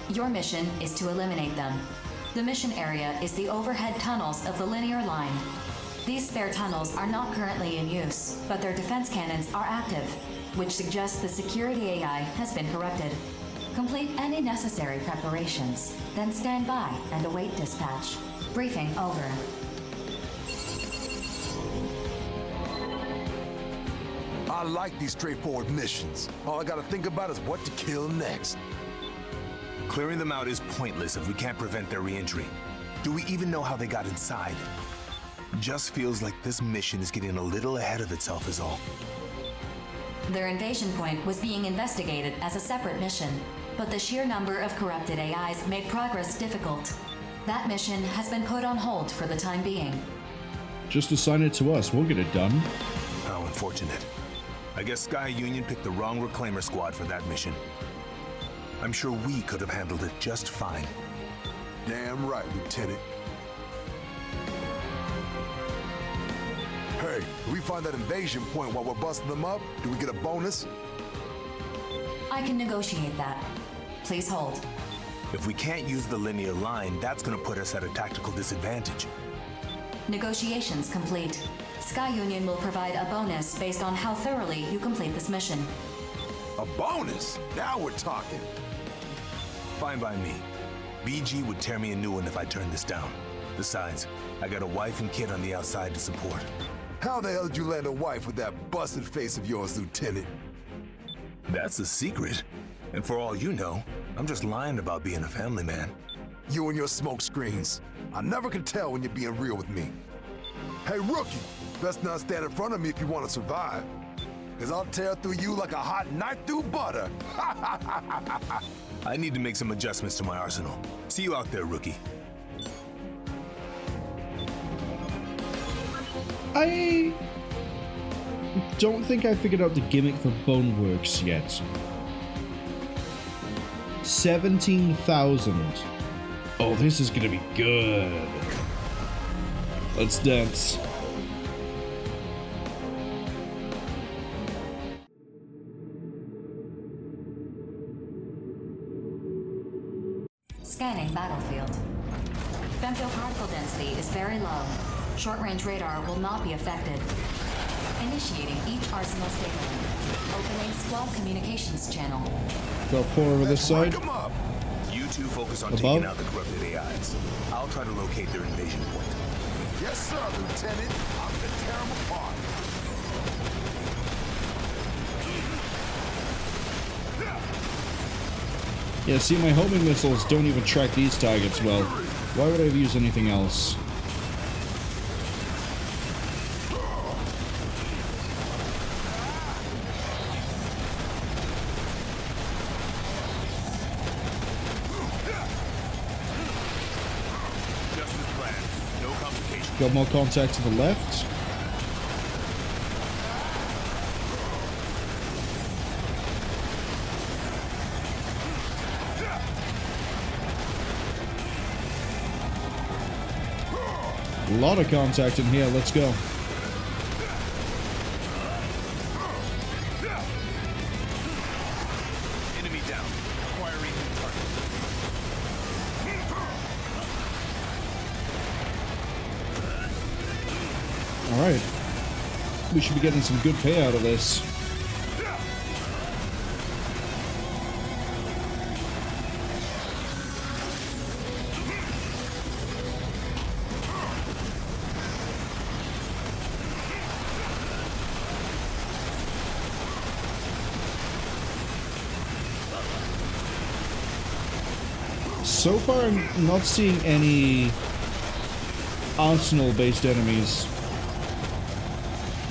Your mission is to eliminate them. The mission area is the overhead tunnels of the linear line. These spare tunnels are not currently in use, but their defense cannons are active, which suggests the security AI has been corrupted. Complete any necessary preparations, then stand by and await dispatch. Briefing over. I like these straightforward missions. All I gotta think about is what to kill next. Clearing them out is pointless if we can't prevent their re-entry. Do we even know how they got inside? Just feels like this mission is getting a little ahead of itself is all. Their invasion point was being investigated as a separate mission, but the sheer number of corrupted AIs made progress difficult. That mission has been put on hold for the time being. Just assign it to us, we'll get it done. How unfortunate. I guess Cwningen picked the wrong Reclaimer squad for that mission. I'm sure we could have handled it just fine. Damn right, Lieutenant. Hey, if we find that invasion point while we're busting them up, do we get a bonus? I can negotiate that. Please hold. If we can't use the linear line, that's gonna put us at a tactical disadvantage. Negotiations complete. Cwningen will provide a bonus based on how thoroughly you complete this mission. A bonus? Now we're talking. Fine by me. BG would tear me a new one if I turned this down. Besides, I got a wife and kid on the outside to support. How the hell did you land a wife with that busted face of yours, Lieutenant? That's a secret. And for all you know, I'm just lying about being a family man. You and your smoke screens. I never can tell when you're being real with me. Hey, rookie, best not stand in front of me if you want to survive. Because I'll tear through you like a hot knife through butter. I need to make some adjustments to my arsenal. See you out there, rookie. I don't think I figured out the gimmick for Boneworks yet. 17,000. Oh, this is gonna be good. Let's dance. Scanning battlefield. Femto particle density is very low. Short-range radar will not be affected. Initiating each arsenal stability. Opening squad communications channel. Got 4 over this side. Come up. You two focus on Above. taking out the corrupted AIs. I'll try to locate their invasion point. Yes, sir, Lieutenant. I'm gonna tear them apart. Yeah, see, my homing missiles don't even track these targets well. Why would I have used anything else? Got more contact to the left. A lot of contact in here, let's go. Enemy down. Acquiring new target. Alright. We should be getting some good pay out of this. So far, I'm not seeing any arsenal-based enemies.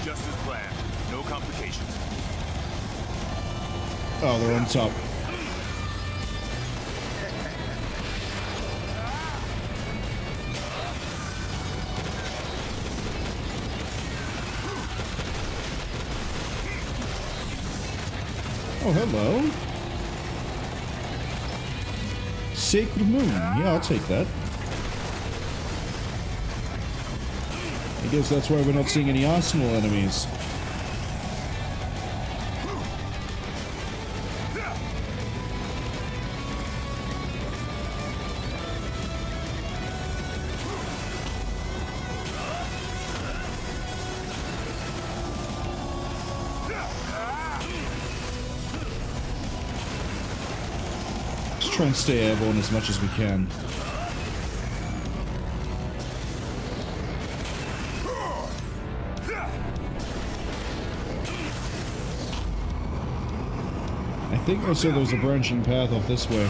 Just as planned. No complications. Oh, they're on top. Oh, hello. Sacred Moon. Yeah, I'll take that. I guess that's why we're not seeing any arsenal enemies. Try and stay airborne as much as we can. I think I saw there was a branching path off this way.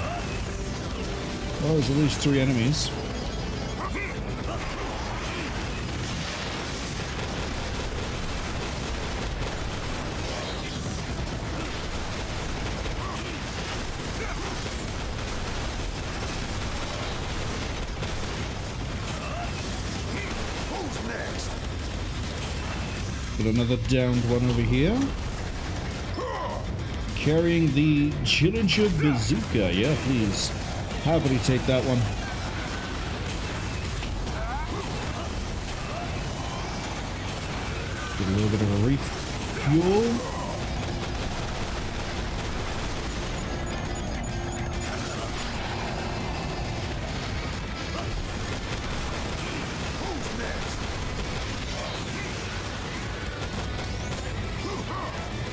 Well, there's at least 3 enemies. Another downed one over here. Carrying the Chillinger Bazooka. Yeah, please. Happily take that one. Get a little bit of a refuel.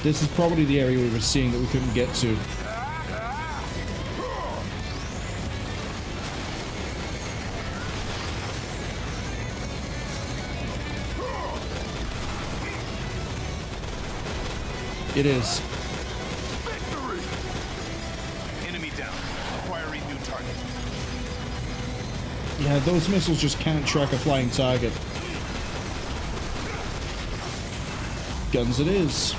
This is probably the area we were seeing that we couldn't get to. It is. Victory! Enemy down. Acquiring new target. Yeah, those missiles just can't track a flying target. Guns it is.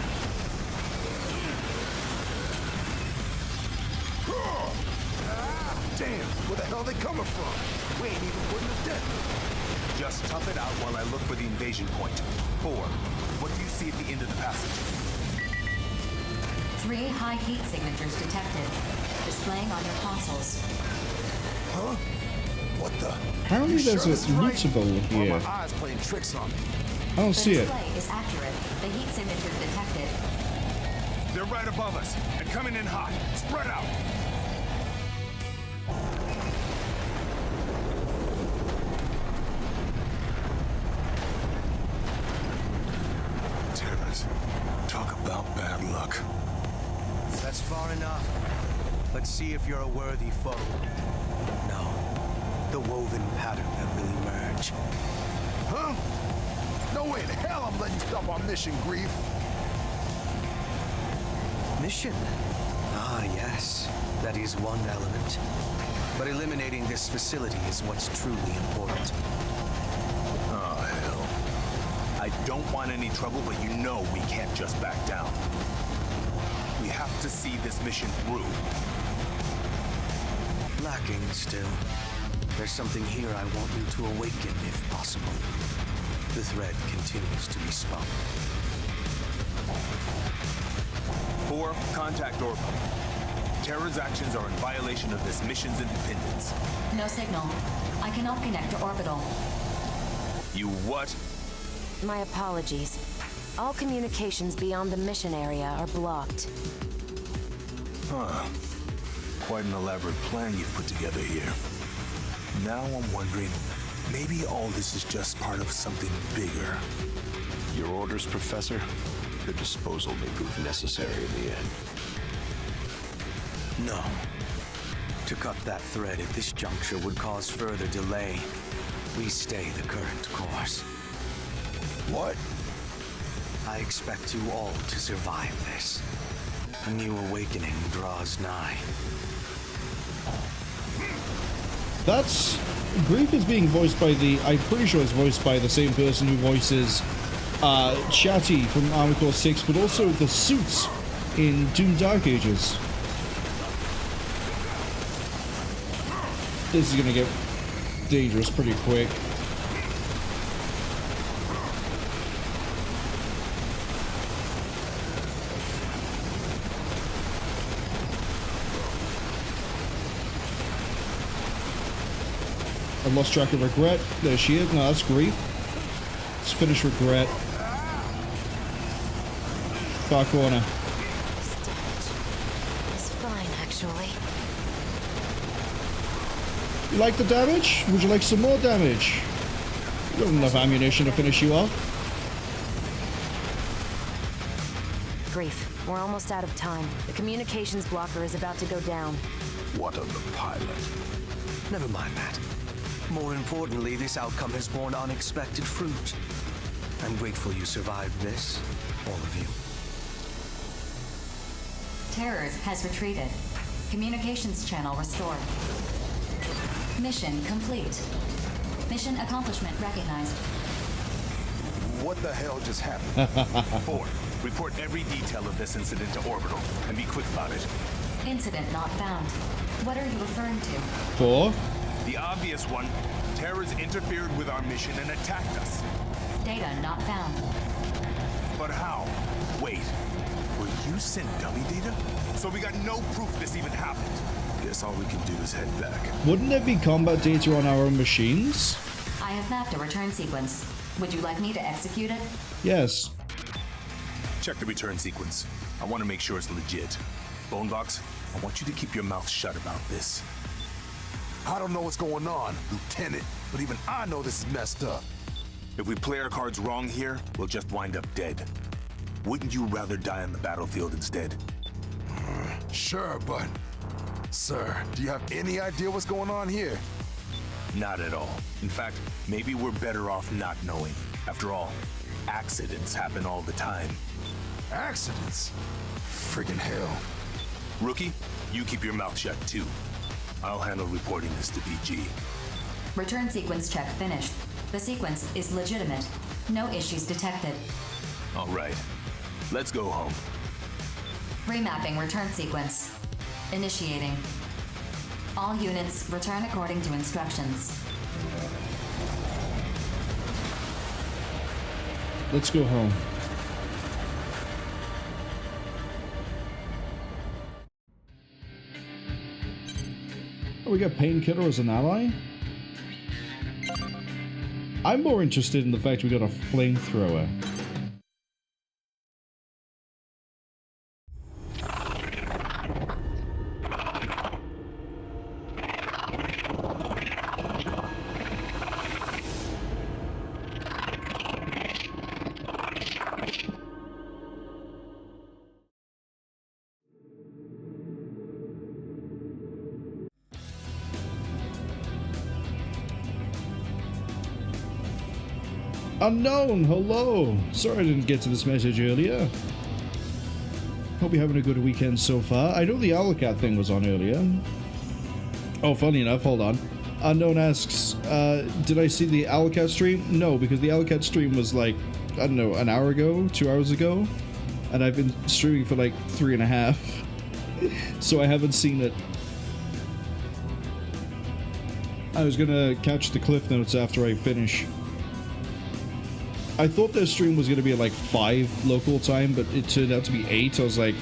Just tough it out while I look for the invasion point. 4. What do you see at the end of the passage? 3 high heat signatures detected. Displaying on your consoles. Huh? What the? Apparently there's a lootable here. My eyes playing tricks on me. I don't see it. The display is accurate. The heat signature detected. They're right above us and coming in hot. Spread out. Talk about bad luck. That's far enough. Let's see if you're a worthy foe. No. The woven pattern that will emerge. Huh? No way in hell I'm letting you stop our mission, Grief. Mission? Ah, yes. That is one element. But eliminating this facility is what's truly important. Oh, hell. I don't want any trouble, but you know we can't just back down. We have to see this mission through. Lacking still. There's something here I want you to awaken, if possible. The thread continues to be spun. 4, contact Orbital. Terra's actions are in violation of this mission's independence. No signal. I cannot connect to Orbital. You what? My apologies. All communications beyond the mission area are blocked. Huh. Quite an elaborate plan you've put together here. Now I'm wondering, maybe all this is just part of something bigger. Your orders, Professor? Your disposal may prove necessary in the end. No. To cut that thread at this juncture would cause further delay. We stay the current course. What? I expect you all to survive this. A new awakening draws nigh. That's... Grief is being voiced by the... I'm pretty sure it's voiced by the same person who voices Chatty from Armored Core 6, but also the suits in Doom Dark Ages. This is gonna get dangerous pretty quick. I lost track of Regret. There she is. No, that's Grief. Let's finish Regret. Far corner. It's fine, actually. You like the damage? Would you like some more damage? You got enough ammunition to finish you off. Grief, we're almost out of time. The communications blocker is about to go down. What of the pilot? Never mind that. More importantly, this outcome has borne unexpected fruit. I'm grateful you survived this, all of you. Terrors has retreated. Communications channel restored. Mission complete. Mission accomplishment recognized. What the hell just happened? 4. Report every detail of this incident to Orbital, and be quick about it. Incident not found. What are you referring to? 4. The obvious one. Terrors interfered with our mission and attacked us. Data not found. But how? Wait. Were you sent dummy data? So we got no proof this even happened. Guess all we can do is head back. Wouldn't there be combat data on our own machines? I have mapped a return sequence. Would you like me to execute it? Yes. Check the return sequence. I want to make sure it's legit. Bonebox, I want you to keep your mouth shut about this. I don't know what's going on, Lieutenant, but even I know this is messed up. If we play our cards wrong here, we'll just wind up dead. Wouldn't you rather die on the battlefield instead? Sure, but... Sir, do you have any idea what's going on here? Not at all. In fact, maybe we're better off not knowing. After all, accidents happen all the time. Accidents? Friggin' hell. Rookie, you keep your mouth shut too. I'll handle reporting this to PG. Return sequence check finished. The sequence is legitimate. No issues detected. All right. Let's go home. Remapping return sequence. Initiating. All units return according to instructions. Let's go home. Oh, we got Painkiller as an ally? I'm more interested in the fact we got a flamethrower. Unknown, hello! Sorry I didn't get to this message earlier. Hope you're having a good weekend so far. I know the Owlcat thing was on earlier. Oh, funny enough, hold on. Unknown asks, did I see the Owlcat stream? No, because the Owlcat stream was like, I don't know, an hour ago, 2 hours ago? And I've been streaming for like 3.5. So I haven't seen it. I was gonna catch the cliff notes after I finish. I thought their stream was going to be at like 5 local time, but it turned out to be 8. I was like,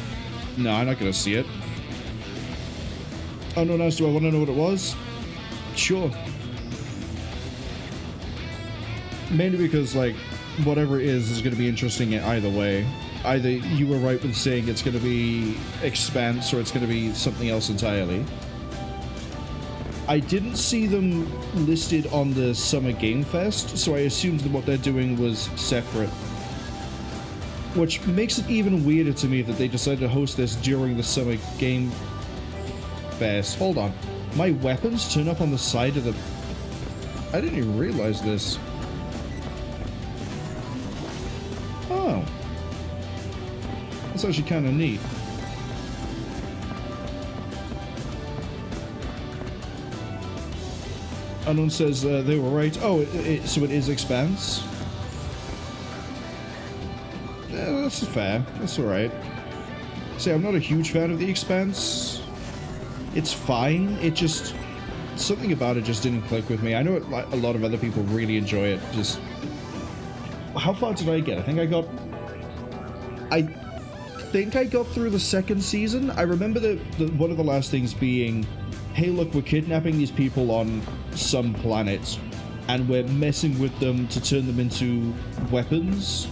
no, I'm not going to see it. Oh, no, do I want to know what it was? Sure. Mainly because, like, whatever it is going to be interesting either way. Either you were right with saying it's going to be Expanse or it's going to be something else entirely. I didn't see them listed on the Summer Game Fest, so I assumed that what they're doing was separate. Which makes it even weirder to me that they decided to host this during the Summer Game Fest. Hold on. My weapons turn up on the side of the... I didn't even realize this. Oh. That's actually kind of neat. Unknown says they were right. Oh, so it is Expanse? Yeah, that's fair. That's alright. See, I'm not a huge fan of the Expanse. It's fine. It just... something about it just didn't click with me. I know a lot of other people really enjoy it. Just... how far did I get? I think I got through the second season. I remember one of the last things being, hey look, we're kidnapping these people on some planet and we're messing with them to turn them into weapons.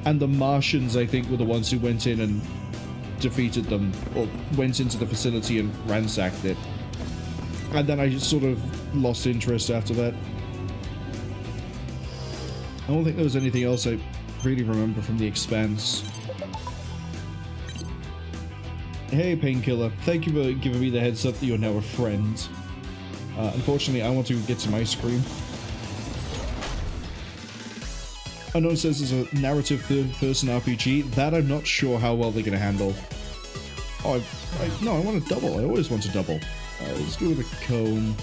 And the Martians, I think, were the ones who went in and defeated them, or went into the facility and ransacked it. And then I just sort of lost interest after that. I don't think there was anything else I really remember from The Expanse. Hey, Painkiller. Thank you for giving me the heads up that you're now a friend. Unfortunately, I want to get some ice cream. Unknown says there's a narrative third-person RPG. That I'm not sure how well they're going to handle. Oh, no, I want a double. I always want a double. Let's go with a cone.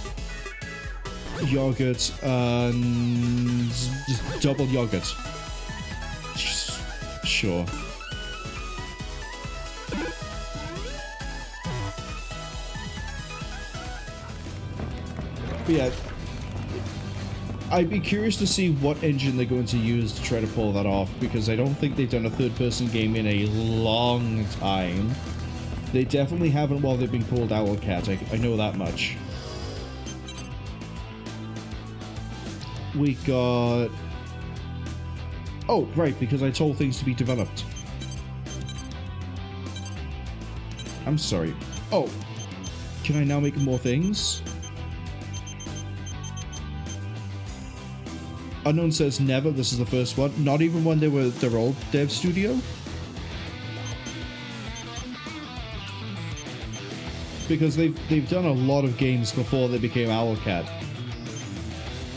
Yogurt, and just double yogurt. Sure. But yeah, I'd be curious to see what engine they're going to use to try to pull that off, because I don't think they've done a third-person game in a long time. They definitely haven't while they've been called Owlcat, I know that much. We got... oh, right, because I told things to be developed. I'm sorry. Oh, can I now make more things? Unknown says never, this is the first one. Not even when they were their old dev studio? Because they've done a lot of games before they became Owlcat.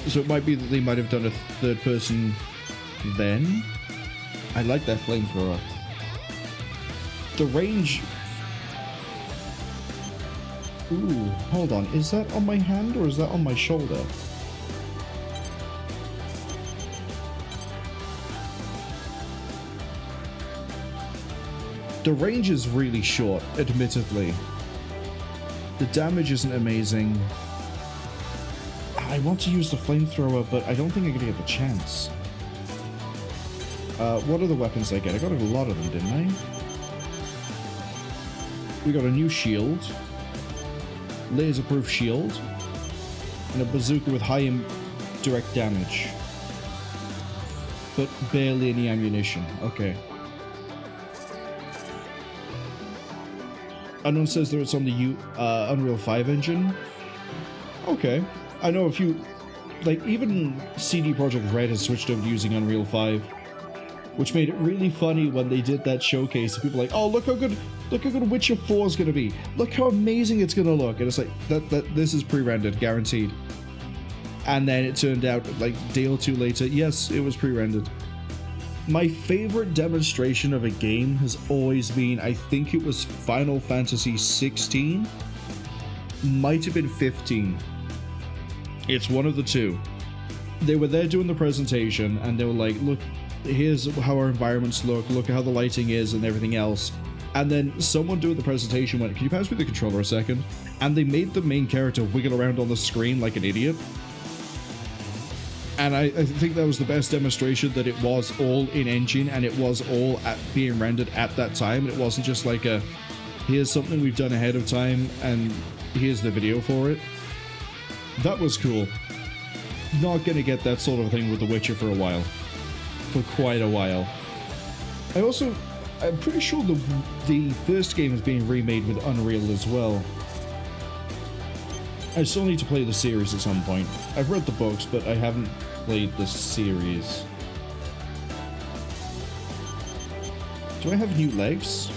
So it might be that they might have done a third person then. I like that flamethrower. The range... ooh, hold on. Is that on my hand or is that on my shoulder? The range is really short, admittedly. The damage isn't amazing. I want to use the flamethrower, but I don't think I'm gonna get the chance. What are the weapons I get? I got a lot of them, didn't I? We got a new shield, laser-proof shield, and a bazooka with high direct damage, but barely any ammunition. Okay. Unknown says that it's on the Unreal 5 engine. Okay. I know a few, like, even CD Projekt Red has switched over to using Unreal 5, which made it really funny when they did that showcase. People were like, oh, look how good Witcher 4 is going to be. Look how amazing it's going to look. And it's like, this is pre-rendered, guaranteed. And then it turned out, like, a day or two later, yes, it was pre-rendered. My favorite demonstration of a game has always been, I think it was Final Fantasy 16, might have been 15. It's one of the two. They were there doing the presentation and they were like, look, here's how our environments look at how the lighting is and everything else. And then someone doing the presentation went, can you pass me the controller a second? And they made the main character wiggle around on the screen like an idiot. And I think that was the best demonstration that it was all in engine and it was all being rendered at that time. It wasn't just like a, here's something we've done ahead of time and here's the video for it. That was cool. Not gonna get that sort of thing with The Witcher for a while. For quite a while. I'm pretty sure the first game is being remade with Unreal as well. I still need to play the series at some point. I've read the books, but I haven't played the series. Do I have new legs?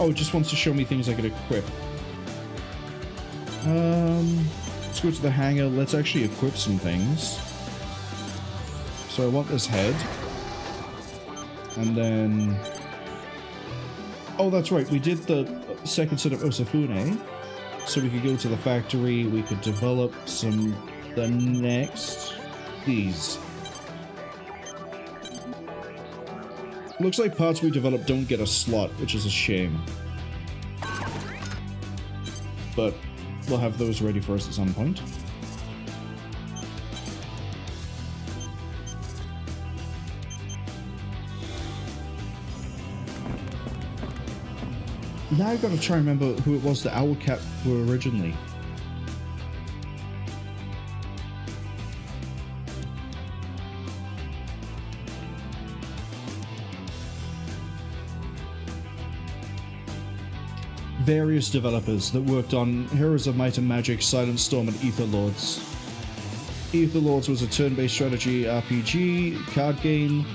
Oh, it just wants to show me things I could equip. Let's go to the hangar. Let's actually equip some things. So So I want this head. And then... Oh, that's right. We did the second set of Osafune. So we could go to the factory. We could develop some... The next... These. Looks like parts we develop don't get a slot, which is a shame. But we'll have those ready for us at some point. Now I've got to try and remember who it was the Owlcat were originally. Various developers that worked on Heroes of Might and Magic, Silent Storm, and Aetherlords. Aetherlords was a turn-based strategy RPG card game.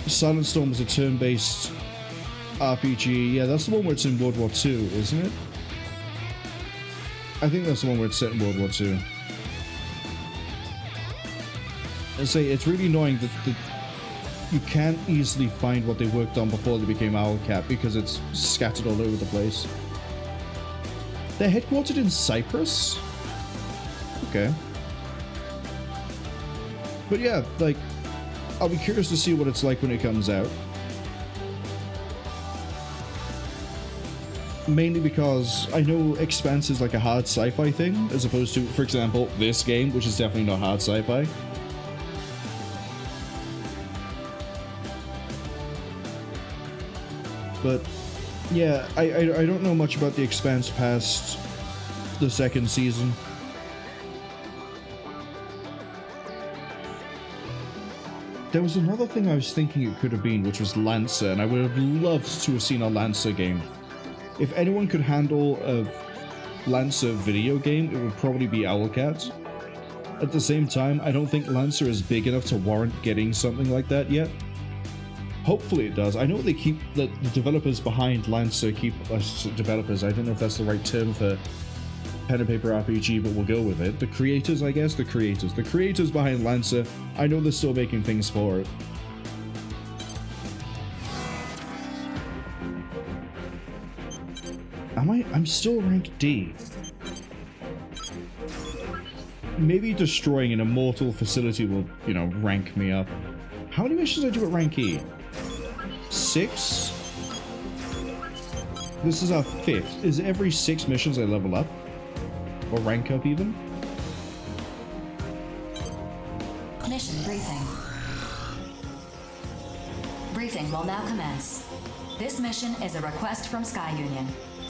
Silent Storm was a turn-based RPG. Yeah, that's the one where it's in World War II, isn't it? I think that's the one where it's set in World War II. I say, it's really annoying that you can't easily find what they worked on before they became Owlcat because it's scattered all over the place. They're headquartered in Cyprus? Okay. But yeah, like, I'll be curious to see what it's like when it comes out. Mainly because I know Expanse is like a hard sci-fi thing, as opposed to, for example, this game, which is definitely not hard sci-fi. But yeah, I don't know much about the Expanse past the second season. There was another thing I was thinking it could have been, which was Lancer, and I would have loved to have seen a Lancer game. If anyone could handle a Lancer video game, it would probably be Owlcat. At the same time, I don't think Lancer is big enough to warrant getting something like that yet. Hopefully it does. I know they keep the developers behind Lancer keep developers. I don't know if that's the right term for pen and paper RPG, but we'll go with it. The creators, I guess. The creators behind Lancer. I know they're still making things for it. I'm still rank D. Maybe destroying an Immortal facility will, you know, rank me up. How many missions I do at rank E? 6? This is our 5th. Is it every 6 missions I level up? Or rank up even? Mission briefing. Briefing will now commence. This mission is a request from Cwningen.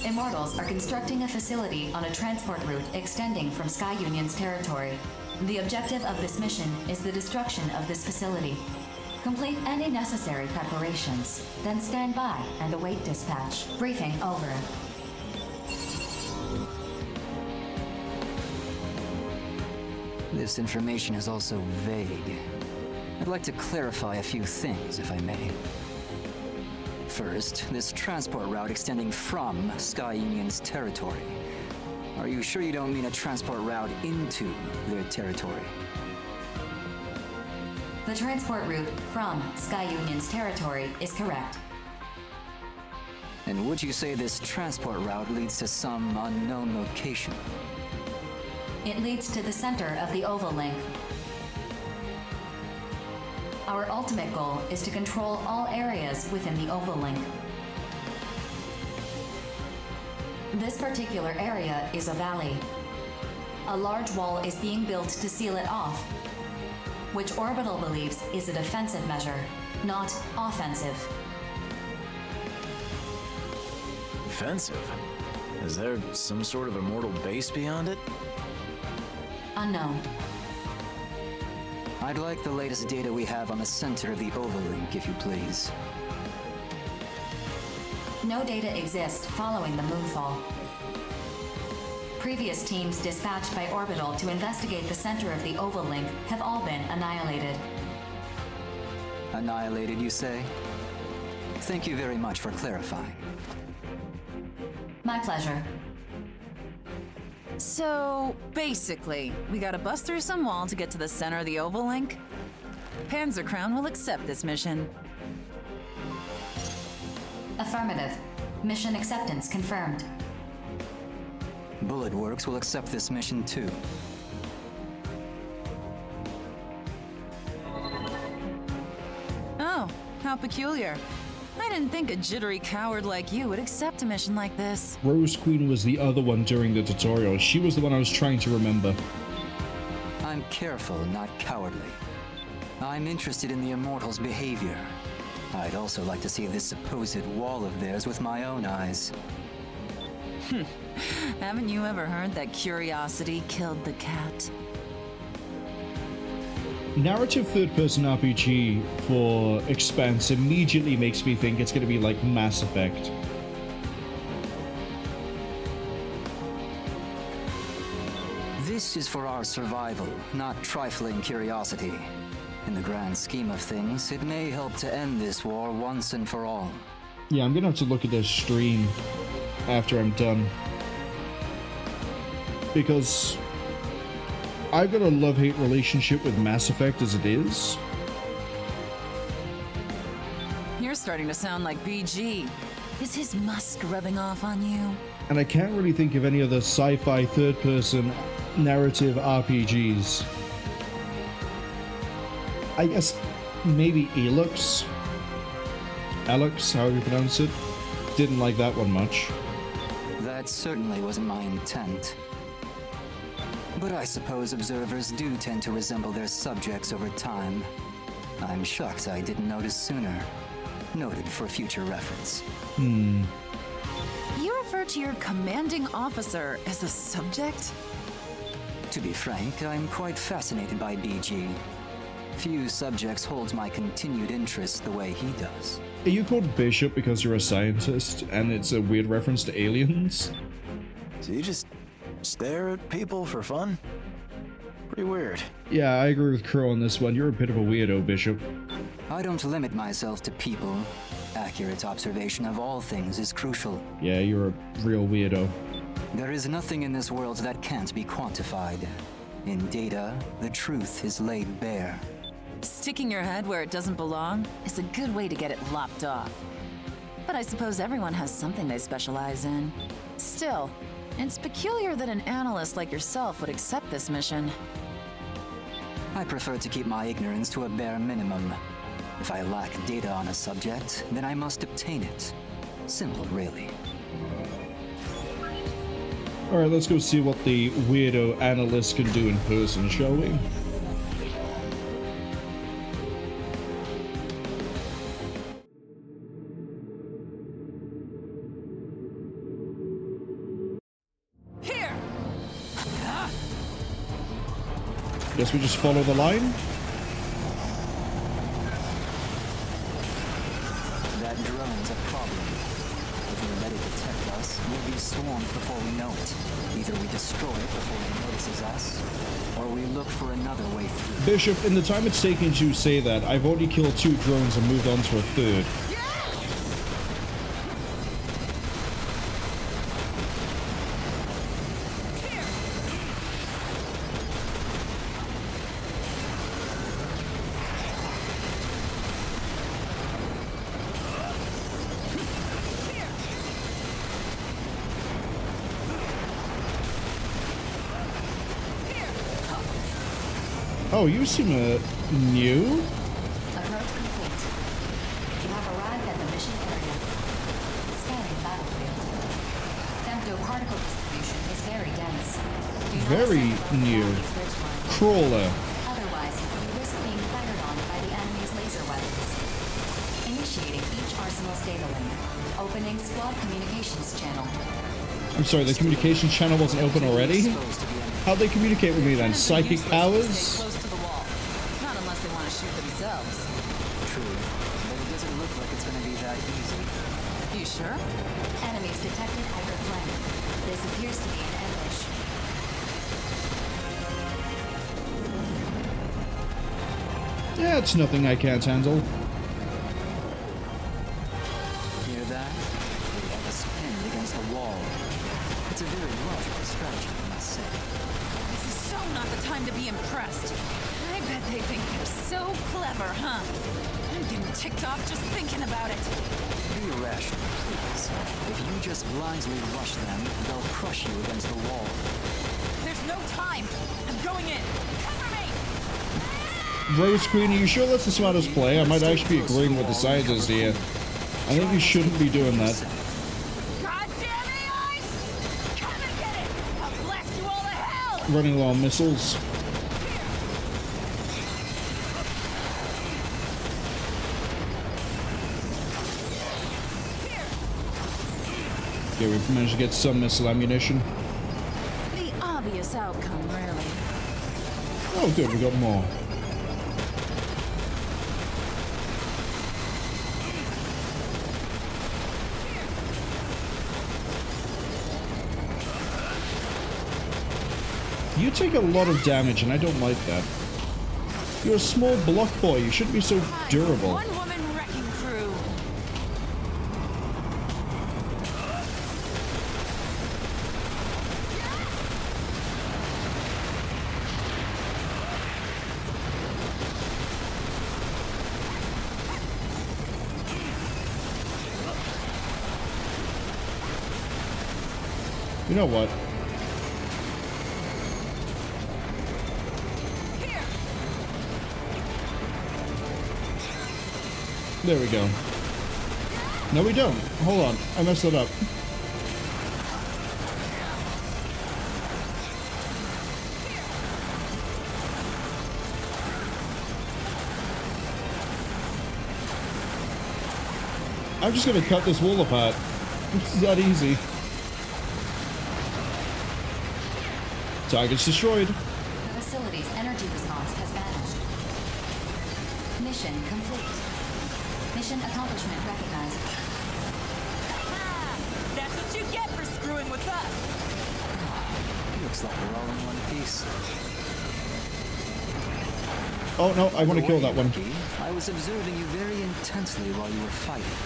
Immortals are constructing a facility on a transport route extending from Cwning's territory. The objective of this mission is the destruction of this facility. Complete any necessary preparations, then stand by and await dispatch. Briefing over. This information is also vague. I'd like to clarify a few things, if I may. First, this transport route extending from Cwning's territory. Are you sure you don't mean a transport route into their territory? The transport route from Cwning's territory is correct. And would you say this transport route leads to some unknown location? It leads to the center of the Oval Link. Our ultimate goal is to control all areas within the Oval Link. This particular area is a valley. A large wall is being built to seal it off, which Orbital believes is a defensive measure, not offensive. Defensive? Is there some sort of immortal base beyond it? Unknown. I'd like the latest data we have on the center of the Oval Link, if you please. No data exists following the moonfall. Previous teams dispatched by Orbital to investigate the center of the Oval Link have all been annihilated. Annihilated, you say? Thank you very much for clarifying. My pleasure. So, basically, we gotta bust through some wall to get to the center of the Oval Link? Panzercrown will accept this mission. Affirmative. Mission acceptance confirmed. Bullet Works will accept this mission too. Oh, how peculiar. I didn't think a jittery coward like you would accept a mission like this. Rose Queen was the other one during the tutorial. She was the one I was trying to remember. I'm careful, not cowardly. I'm interested in the Immortals' behavior. I'd also like to see this supposed wall of theirs with my own eyes. Haven't you ever heard that curiosity killed the cat? Narrative third-person RPG for Expanse immediately makes me think it's going to be like Mass Effect. This is for our survival, not trifling curiosity. In the grand scheme of things, it may help to end this war once and for all. Yeah, I'm going to have to look at this stream after I'm done. Because I've got a love-hate relationship with Mass Effect as it is. You're starting to sound like BG. Is his musk rubbing off on you? And I can't really think of any other sci-fi third-person narrative RPGs. I guess maybe Elux, however you pronounce it. Didn't like that one much. That certainly wasn't my intent. But I suppose observers do tend to resemble their subjects over time. I'm shocked I didn't notice sooner. Noted for future reference. You refer to your commanding officer as a subject? To be frank, I'm quite fascinated by BG. Few subjects hold my continued interest the way he does. Are you called Bishop because you're a scientist and it's a weird reference to aliens? So you just stare at people for fun? Pretty weird. Yeah, I agree with Crow on this one. You're a bit of a weirdo, Bishop. I don't limit myself to people. Accurate observation of all things is crucial. Yeah, you're a real weirdo. There is nothing in this world that can't be quantified. In data, the truth is laid bare. Sticking your head where it doesn't belong is a good way to get it lopped off. But I suppose everyone has something they specialize in. Still, it's peculiar that an analyst like yourself would accept this mission. I prefer to keep my ignorance to a bare minimum. If I lack data on a subject, then I must obtain it. Simple, really. Alright, let's go see what the weirdo analyst can do in person, shall we? Guess we just follow the line? That drone's a problem. If we let it detect us, we'll be swarmed before we know it. Either we destroy it before it notices us, or we look for another way through. Bishop, in the time it's taken to say that, I've already killed 2 drones and moved on to a 3rd. Oh, you seem new? Approach complete. You have arrived at the mission area. Scanning battlefield. Femtoparticle distribution is very dense. Do not Very ascend new. above these ridgelines. Crawler. Otherwise, you risk being fired on by the enemy's laser weapons. Initiating each arsenal's data link. Opening squad communications channel. I'm sorry, the communication channel wasn't open already? How'd they communicate with me then? Psychic powers? Not unless they want to shoot themselves. True, but it doesn't look like it's gonna be that easy. You sure? Enemies detected at your flank. This appears to be an ambush. Yeah, it's nothing I can't handle. Hear that? We have us pinned against the wall. It's a very logical strategy, I must say. This is so not the time to be impressed. I bet They think they're so clever, huh? I'm getting ticked off just thinking about it. Be rational, please. If you just blindly rush them, they'll crush you against the wall. There's no time. I'm going in. Cover me! Rose Queen, are you sure that's the smartest play? I might actually be agreeing with the scientist here. I think you shouldn't be doing that. Goddamn AIs! Come and get it! I'll blast you all to hell! Running low on missiles. Yeah, we've managed to get some missile ammunition. The obvious outcome, really. Oh good, we got more. You take a lot of damage, and I don't like that. You're a small block boy. You shouldn't be so durable. One-woman wrecking crew. You know what? There we go. No, we don't. Hold on. I messed it up. I'm just gonna cut this wall apart. It's that easy. Target's destroyed. The facility's energy response has vanished. Mission complete. Mission accomplishment recognized. That's what you get for screwing with us. Looks like we're all in one piece. Oh no, I want to kill that one. I was observing you very intensely while you were fighting.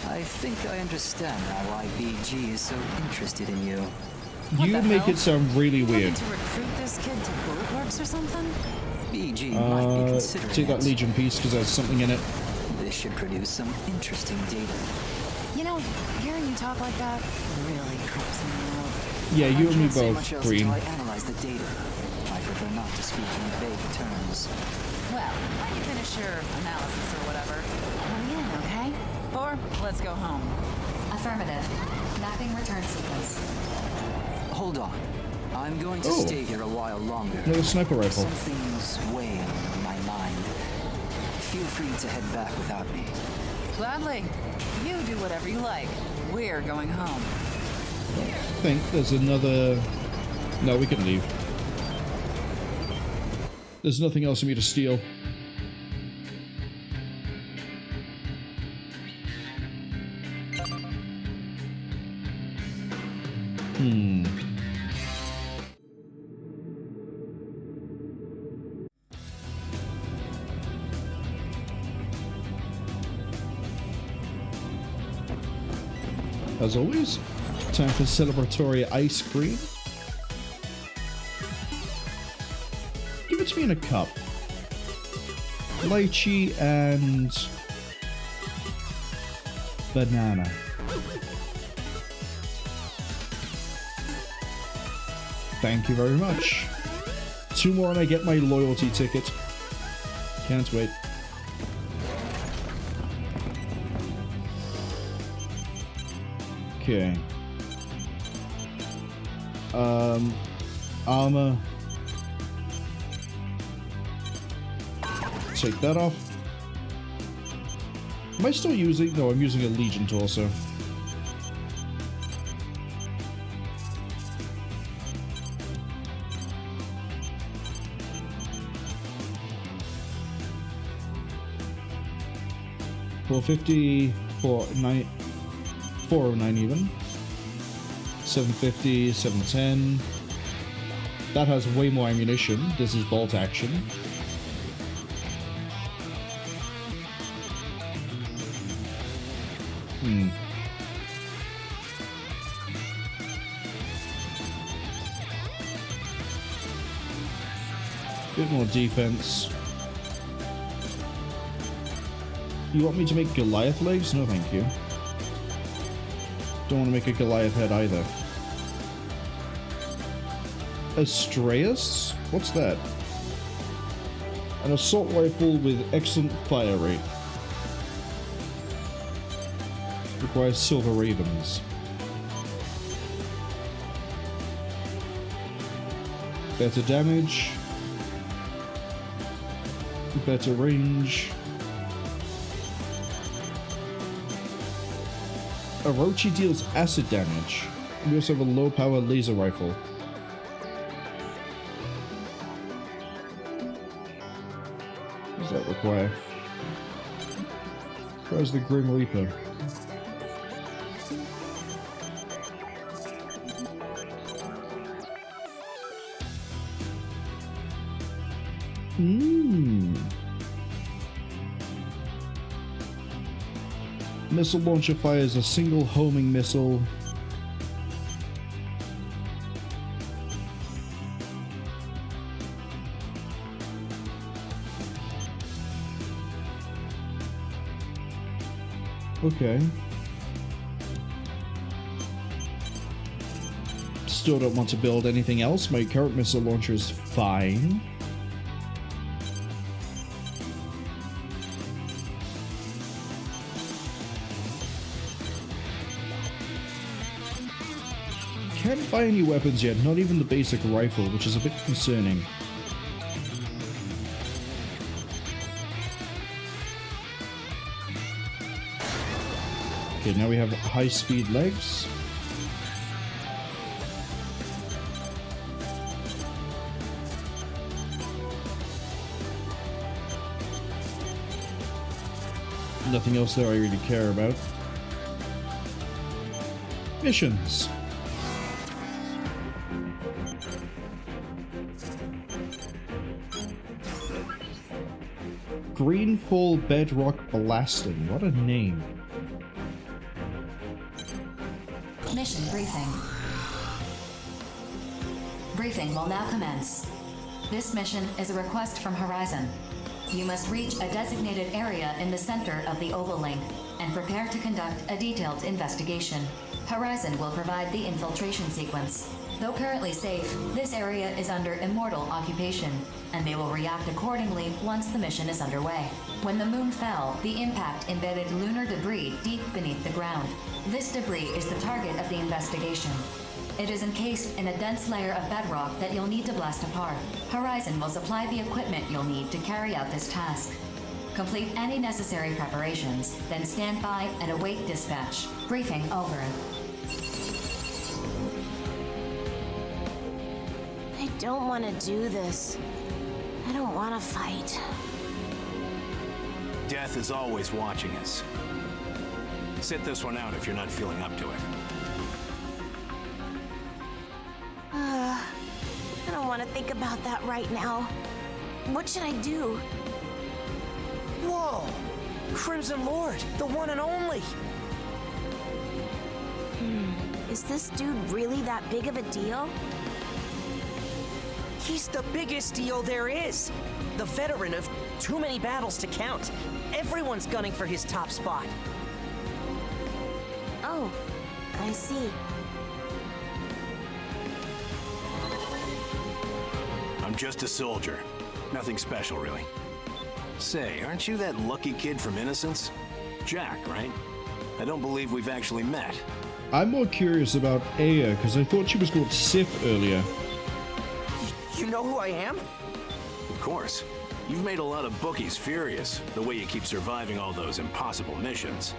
I think I understand now why BG is so interested in you. You make it sound really weird. To recruit this kid to bullet works or something? BG might be considering take that Legion piece because there's something in it. This should produce some interesting data. You know, hearing you talk like that really creeps me out. Yeah, you and me Say both, much else Green. until I analyze the data. I prefer not to speak in vague terms. Well, when you finish your analysis or whatever, we're in, okay? Or let's go home. Affirmative. Mapping return sequence. Hold on. I'm going to Oh. stay here a while longer. Another sniper rifle. Something's weighing on my mind. Feel free to head back without me. Gladly. You do whatever you like. We're going home. I think there's another... No, we can leave. There's nothing else for me to steal. As always, time for celebratory ice cream. Give it to me in a cup. Lychee and banana. Thank you very much. 2 more and I get my loyalty ticket. Can't wait. Okay. Armor. Take that off. Am I still using... No, I'm using a Legion torso. $450, 409 even. 750, 710. That has way more ammunition. This is bolt action. Bit more defense. You want me to make Goliath legs? No, thank you. Don't want to make a Goliath head either. Astreus? What's that? An assault rifle with excellent fire rate. Requires silver ravens. Better damage. Better range. Orochi deals acid damage. We also have a low power laser rifle. What does that require? Requires the Grim Reaper. Missile launcher fires a single homing missile. Okay. Still don't want to build anything else. My current missile launcher is fine. Can't buy any weapons yet, not even the basic rifle, which is a bit concerning. Okay, now we have high-speed legs. Nothing else there I really care about. Missions. Greenfall Bedrock Blasting. What a name. Mission briefing. Briefing will now commence. This mission is a request from Horizon. You must reach a designated area in the center of the oval link and prepare to conduct a detailed investigation. Horizon will provide the infiltration sequence. Though currently safe, this area is under Immortal occupation, and they will react accordingly once the mission is underway. When the moon fell, the impact embedded lunar debris deep beneath the ground. This debris is the target of the investigation. It is encased in a dense layer of bedrock that you'll need to blast apart. Horizon will supply the equipment you'll need to carry out this task. Complete any necessary preparations, then stand by and await dispatch. Briefing over. I don't want to do this. I don't want to fight. Death is always watching us. Sit this one out if you're not feeling up to it. I don't want to think about that right now. What should I do? Whoa! Crimson Lord, the one and only! Is this dude really that big of a deal? He's the biggest deal there is! The veteran of too many battles to count. Everyone's gunning for his top spot. Oh, I see. I'm just a soldier. Nothing special, really. Say, aren't you that lucky kid from Innocence? Jack, right? I don't believe we've actually met. I'm more curious about Aya, because I thought she was called Sif earlier. You know who I am? Of course. You've made a lot of bookies furious, the way you keep surviving all those impossible missions.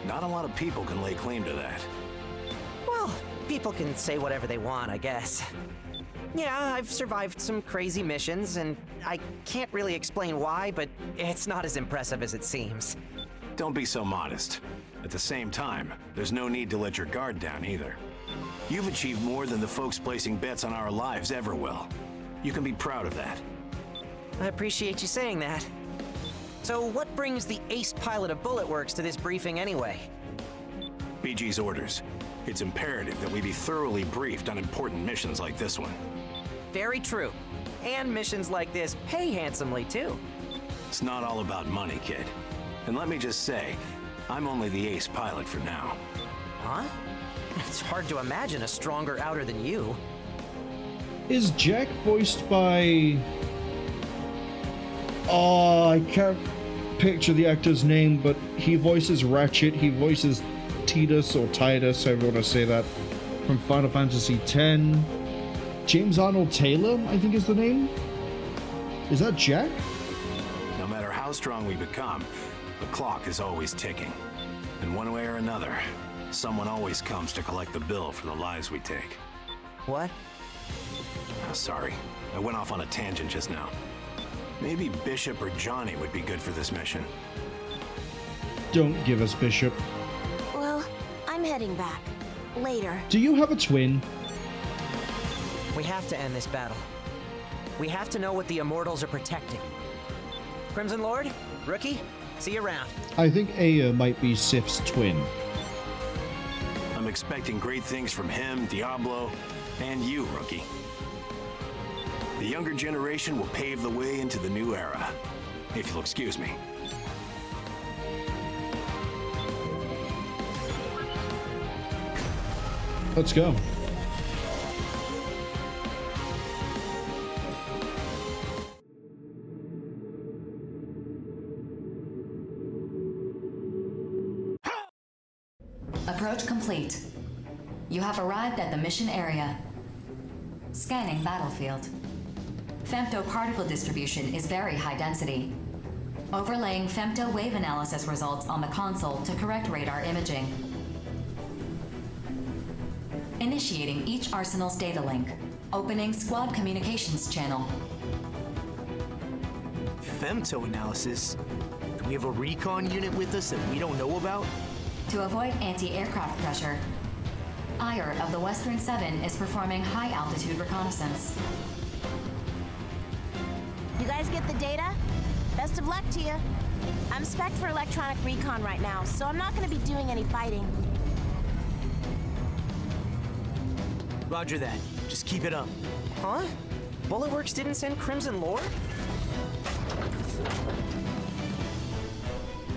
Not a lot of people can lay claim to that. Well, people can say whatever they want, I guess. Yeah, I've survived some crazy missions, and I can't really explain why, but it's not as impressive as it seems. Don't be so modest. At the same time, there's no need to let your guard down either. You've achieved more than the folks placing bets on our lives ever will. You can be proud of that. I appreciate you saying that. So what brings the ace pilot of Bullet Works to this briefing anyway? BG's orders. It's imperative that we be thoroughly briefed on important missions like this one. Very true. And missions like this pay handsomely, too. It's not all about money, kid. And let me just say, I'm only the ace pilot for now. Huh? It's hard to imagine a stronger outer than you. Is Jack voiced by... Oh, I can't picture the actor's name, but he voices Ratchet, he voices Titus or Titus, however you want to say that, from Final Fantasy X. James Arnold Taylor, I think is the name? Is that Jack? No matter how strong we become, the clock is always ticking. And one way or another, someone always comes to collect the bill for the lives we take. What? Oh, sorry, I went off on a tangent just now. Maybe Bishop or Johnny would be good for this mission. Don't give us Bishop. Well, I'm heading back. Later. Do you have a twin? We have to end this battle. We have to know what the Immortals are protecting. Crimson Lord? Rookie? See you around. I think Aya might be Sif's twin. I'm expecting great things from him, Diablo, and you, Rookie. The younger generation will pave the way into the new era, if you'll excuse me. Let's go. Approach complete. You have arrived at the mission area. Scanning battlefield. Femto particle distribution is very high density. Overlaying femto wave analysis results on the console to correct radar imaging. Initiating each arsenal's data link. Opening squad communications channel. Femto analysis? Do we have a recon unit with us that we don't know about? To avoid anti-aircraft pressure, Ire of the Western 7 is performing high-altitude reconnaissance. You guys get the data? Best of luck to you. I'm spec'd for electronic recon right now, so I'm not going to be doing any fighting. Roger that. Just keep it up. Huh? Bulletworks didn't send Crimson Lord?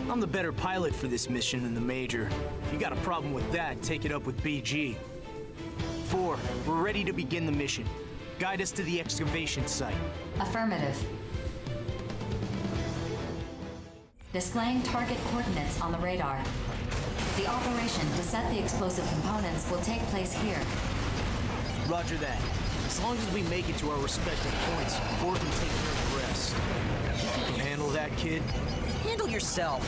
I'm the better pilot for this mission than the Major. If you got a problem with that, take it up with BG. 4, we're ready to begin the mission. Guide us to the excavation site. Affirmative. Displaying target coordinates on the radar. The operation to set the explosive components will take place here. Roger that. As long as we make it to our respective points, 4 can take care of the rest. You can handle that, kid? Handle yourself.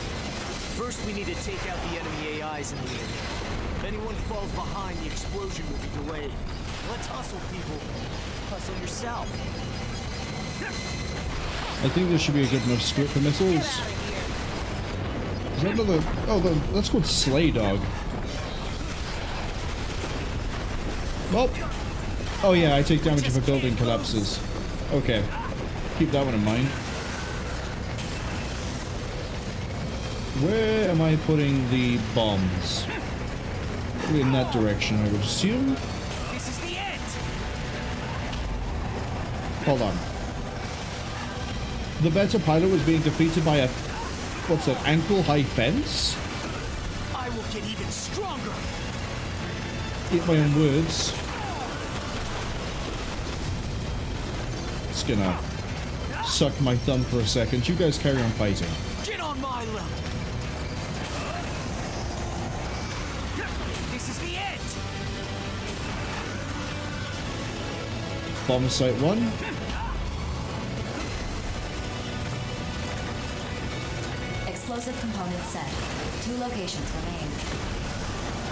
First, we need to take out the enemy AIs in the area. If anyone falls behind, the explosion will be delayed. Let's hustle, people. Hustle yourself. I think this should be a good enough script for missiles. Is that another... Oh, that's called Slay Dog. Well... Oh yeah, I take damage if a building collapses. Okay. Keep that one in mind. Where am I putting the bombs? In that direction, I would assume. This is the end. Hold on. The better pilot was being defeated by a... What's that? Ankle-high fence? I will get even stronger. Eat my own words. Just gonna suck my thumb for a second. You guys carry on fighting. Get on my level. This is the end. Bomb site 1. Explosive components set. 2 locations remain.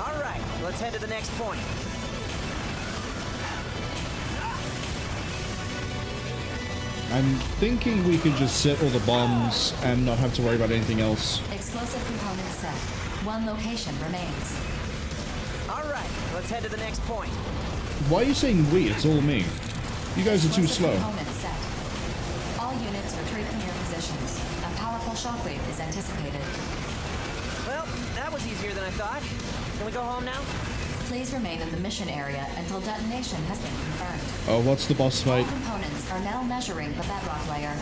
All right, let's head to the next point. I'm thinking we could just set all the bombs and not have to worry about anything else. Explosive components set. 1 location remains. All right, let's head to the next point. Why are you saying we? It's all me. You guys are too slow. Components set. All units retreat from your positions. A powerful shockwave is anticipated. Well, that was easier than I thought. Can we go home now? Please remain in the mission area until detonation has been confirmed. Oh, what's the boss fight? All components are now measuring the bedrock layer.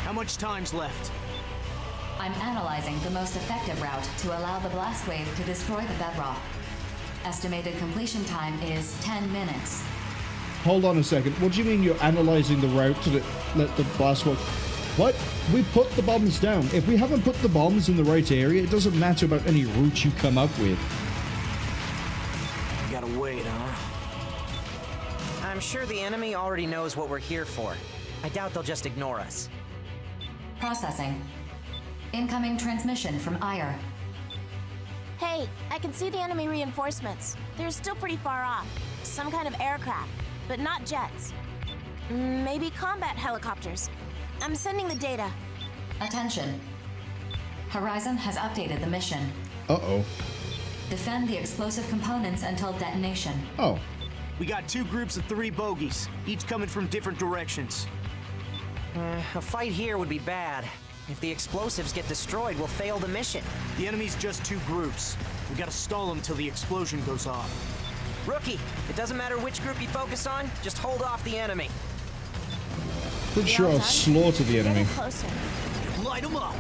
How much time's left? I'm analyzing the most effective route to allow the blast wave to destroy the bedrock. Estimated completion time is 10 minutes. Hold on a second. What do you mean you're analyzing the route to let the blast wave... What? We put the bombs down. If we haven't put the bombs in the right area, it doesn't matter about any route you come up with. You gotta wait, huh? I'm sure the enemy already knows what we're here for. I doubt they'll just ignore us. Processing. Incoming transmission from Ire. Hey, I can see the enemy reinforcements. They're still pretty far off. Some kind of aircraft, but not jets. Maybe combat helicopters. I'm sending the data. Attention. Horizon has updated the mission. Uh-oh. Defend the explosive components until detonation. Oh. We got 2 groups of 3 bogies, each coming from different directions. A fight here would be bad. If the explosives get destroyed, we'll fail the mission. The enemy's just 2 groups. We gotta stall them till the explosion goes off. Rookie, it doesn't matter which group you focus on, just hold off the enemy. Pretty sure I'll slaughter the enemy. Closer. Light them up!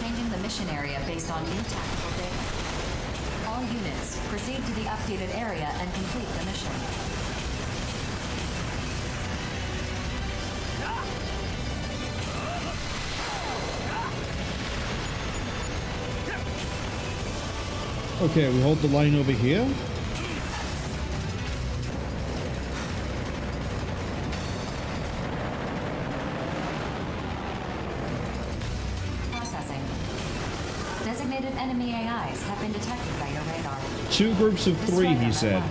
Changing the mission area based on new tactical data. All units, proceed to the updated area and complete the mission. Okay, we hold the line over here. Processing. Designated enemy AIs have been detected by your radar. 2 groups of 3, he said.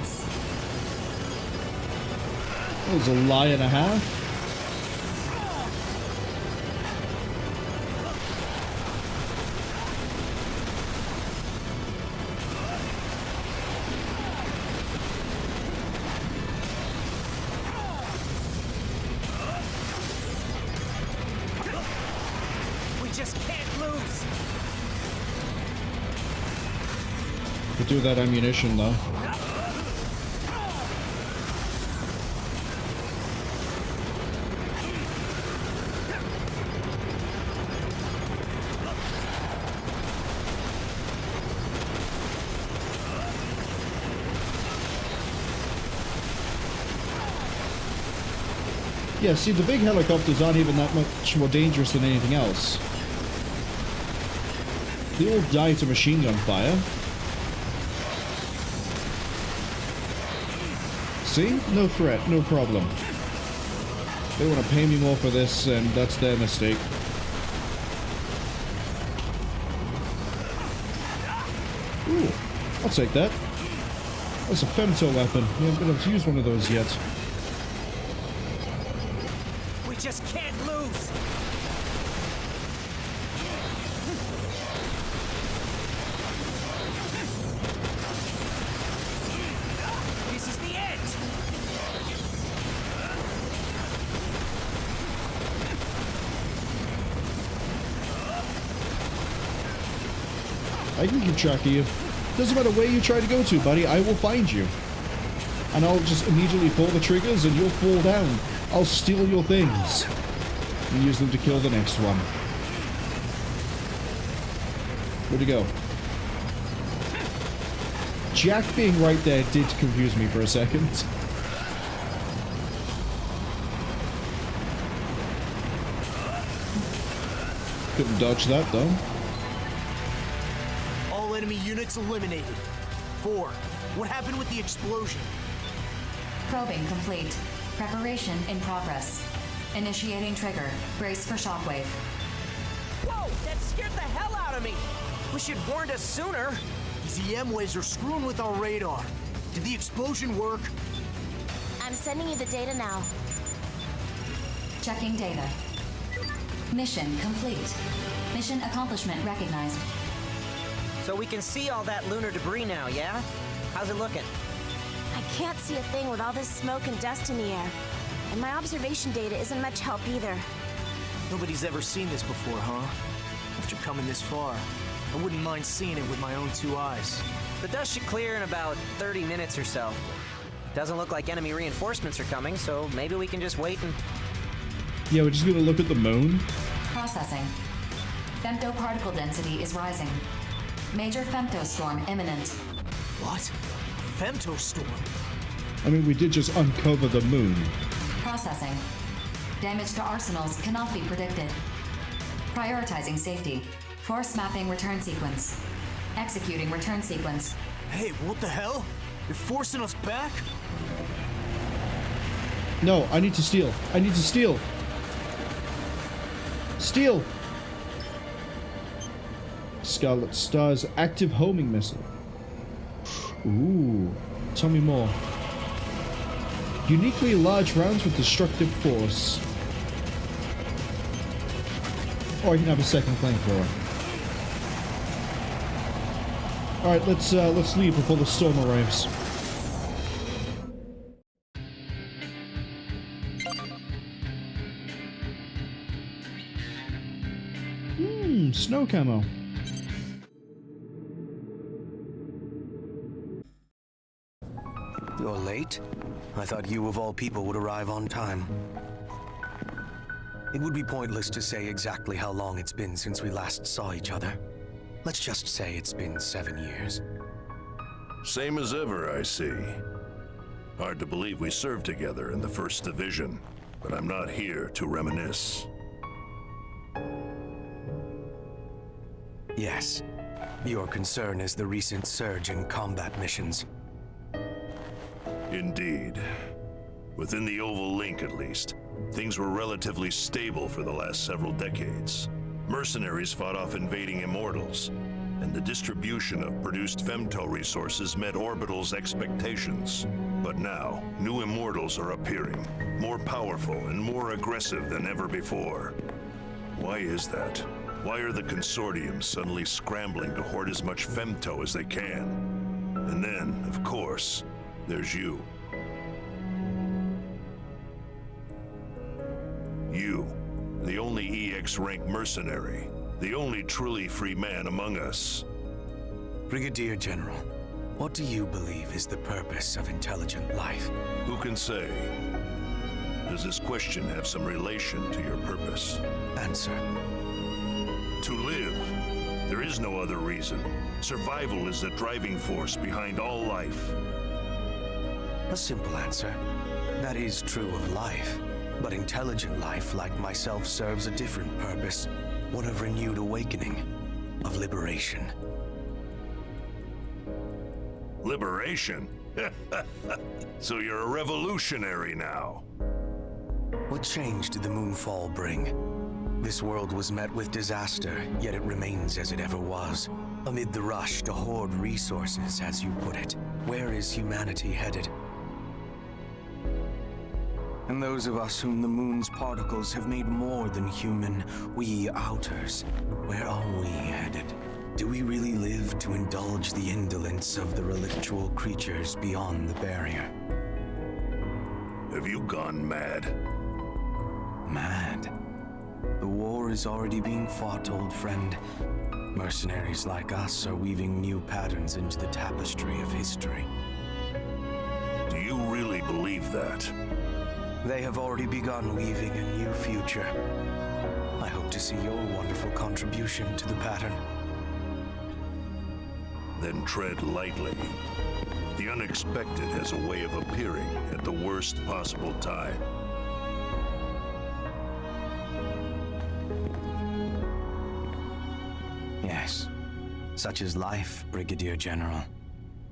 That was a lie and a half. Could do that ammunition though. Yeah, see, the big helicopters aren't even that much more dangerous than anything else. They all die to machine gun fire. See? No threat, no problem. They want to pay me more for this, and that's their mistake. Ooh, I'll take that. That's a femto weapon. We haven't been able to use one of those yet. We just can't lose! This is the end! I can keep track of you. Doesn't matter where you try to go to, buddy, I will find you. And I'll just immediately pull the triggers and you'll fall down. I'll steal your things and use them to kill the next one. Where'd he go? Jack being right there did confuse me for a second. Couldn't dodge that though. All enemy units eliminated. 4. What happened with the explosion? Probing complete. Preparation in progress. Initiating trigger. Brace for shockwave. Whoa! That scared the hell out of me! Wish you'd warned us sooner. These EM waves are screwing with our radar. Did the explosion work? I'm sending you the data now. Checking data. Mission complete. Mission accomplishment recognized. So we can see all that lunar debris now, yeah? How's it looking? I can't see a thing with all this smoke and dust in the air. And my observation data isn't much help either. Nobody's ever seen this before, huh? After coming this far, I wouldn't mind seeing it with my own 2 eyes. The dust should clear in about 30 minutes or so. Doesn't look like enemy reinforcements are coming, so maybe we can just wait and... Yeah, we're just gonna look at the moon. Processing. Femtoparticle density is rising. Major femtostorm imminent. What? Femtostorm? I mean, we did just uncover the moon. Processing. Damage to arsenals cannot be predicted. Prioritizing safety. Force mapping return sequence. Executing return sequence. Hey, what the hell? You're forcing us back? No, I need to steal. I need to steal. Steal! Scarlet Star's active homing missile. Ooh, tell me more. Uniquely large rounds with destructive force. Or I can have a second flamethrower. Alright, let's leave before the storm arrives. Snow camo. You're late? I thought you of all people would arrive on time. It would be pointless to say exactly how long it's been since we last saw each other. Let's just say it's been 7 years. Same as ever, I see. Hard to believe we served together in the 1st Division, but I'm not here to reminisce. Yes. Your concern is the recent surge in combat missions. Indeed. Within the Oval Link, at least, things were relatively stable for the last several decades. Mercenaries fought off invading Immortals, and the distribution of produced femto resources met Orbital's expectations. But now, new Immortals are appearing, more powerful and more aggressive than ever before. Why is that? Why are the Consortium suddenly scrambling to hoard as much femto as they can? And then, of course, there's you. You, the only EX rank mercenary, the only truly free man among us. Brigadier General, what do you believe is the purpose of intelligent life? Who can say? Does this question have some relation to your purpose? Answer. To live. There is no other reason. Survival is the driving force behind all life. A simple answer. That is true of life. But intelligent life, like myself, serves a different purpose. One of renewed awakening. Of liberation. Liberation? So you're a revolutionary now. What change did the moonfall bring? This world was met with disaster, yet it remains as it ever was. Amid the rush to hoard resources, as you put it, where is humanity headed? And those of us whom the moon's particles have made more than human, we outers, where are we headed? Do we really live to indulge the indolence of the relictual creatures beyond the barrier? Have you gone mad? Mad? The war is already being fought, old friend. Mercenaries like us are weaving new patterns into the tapestry of history. Do you really believe that? They have already begun weaving a new future. I hope to see your wonderful contribution to the pattern. Then tread lightly. The unexpected has a way of appearing at the worst possible time. Yes. Such is life, Brigadier General.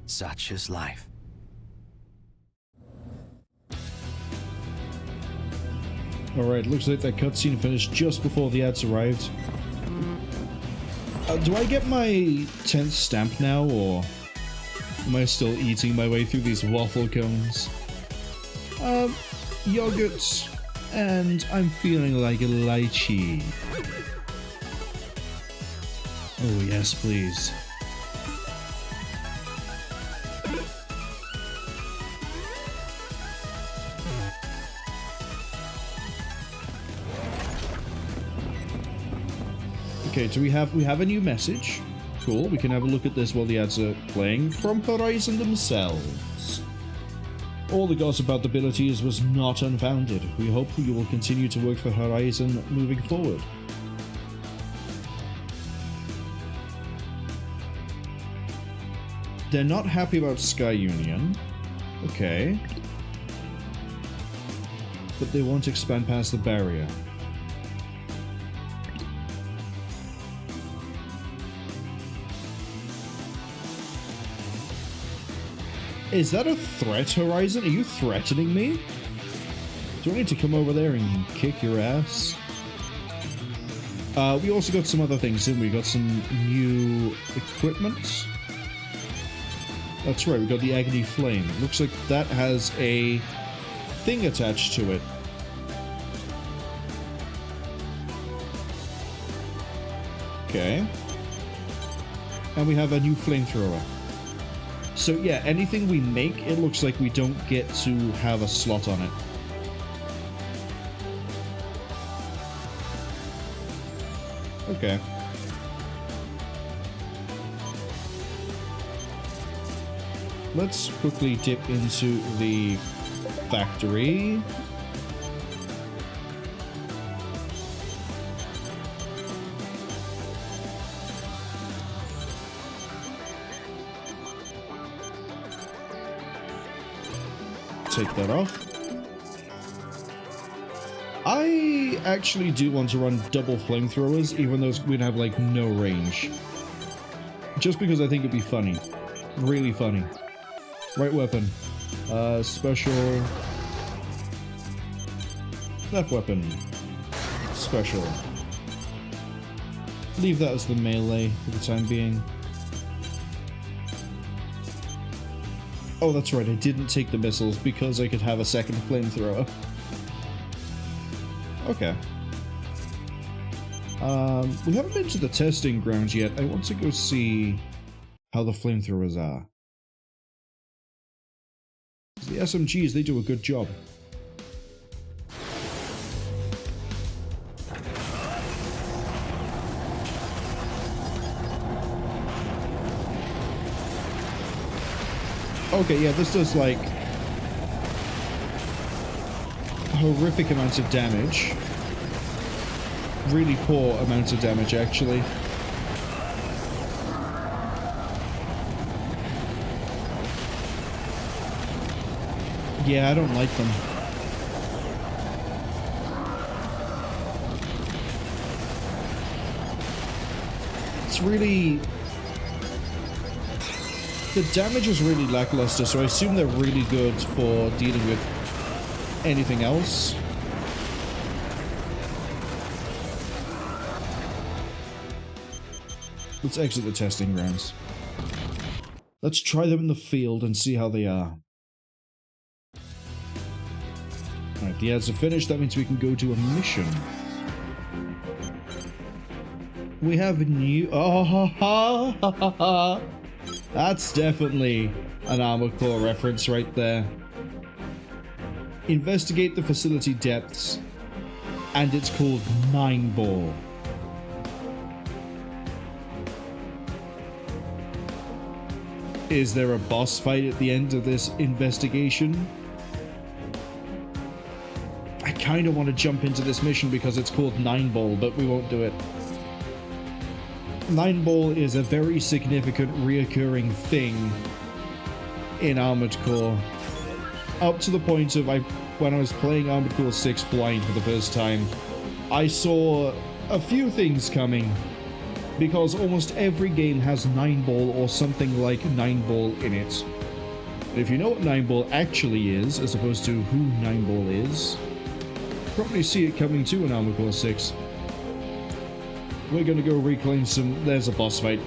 Such is life. Alright, looks like that cutscene finished just before the ads arrived. Do I get my 10th stamp now, or am I still eating my way through these waffle cones? Yogurt, and I'm feeling like a lychee. Oh yes, please. Okay, so we have a new message. Cool, we can have a look at this while the ads are playing. From Horizon themselves. All the gossip about the abilities was not unfounded. We hope you will continue to work for Horizon moving forward. They're not happy about Sky Union. Okay. But they won't expand past the barrier. Is that a threat, Horizon? Are you threatening me? Do I need to come over there and kick your ass? We also got some other things, didn't we? Got some new equipment. That's right, we got the Agony Flame. It looks like that has a thing attached to it. Okay. And we have a new flamethrower. So yeah, anything we make, it looks like we don't get to have a slot on it. Okay. Let's quickly dip into the factory. Take that off. I actually do want to run double flamethrowers, even though we'd have like no range. Just because I think it'd be funny. Really funny. Right weapon. Special. Left weapon. Special. Leave that as the melee for the time being. Oh, that's right, I didn't take the missiles because I could have a second flamethrower. Okay. We haven't been to the testing grounds yet. I want to go see how the flamethrowers are. The SMGs, they do a good job. Okay, yeah, this does, like, horrific amounts of damage. Really poor amounts of damage, actually. Yeah, I don't like them. It's really... The damage is really lackluster, so I assume they're really good for dealing with anything else. Let's exit the testing grounds. Let's try them in the field and see how they are. Alright, the ads are finished. That means we can go to a mission. We have a new... Oh, ha, ha, ha, ha, ha. That's definitely an Armored Core reference right there. Investigate the facility depths, and it's called 9-Ball. Is there a boss fight at the end of this investigation? I kind of want to jump into this mission because it's called 9-Ball, but we won't do it. 9-Ball is a very significant reoccurring thing in Armored Core. Up to the point of when I was playing Armored Core 6 blind for the first time, I saw a few things coming, because almost every game has 9-Ball or something like 9-Ball in it. And if you know what 9-Ball actually is, as opposed to who 9-Ball is, probably see it coming too in Armored Core 6. We're gonna go reclaim some... There's a boss fight.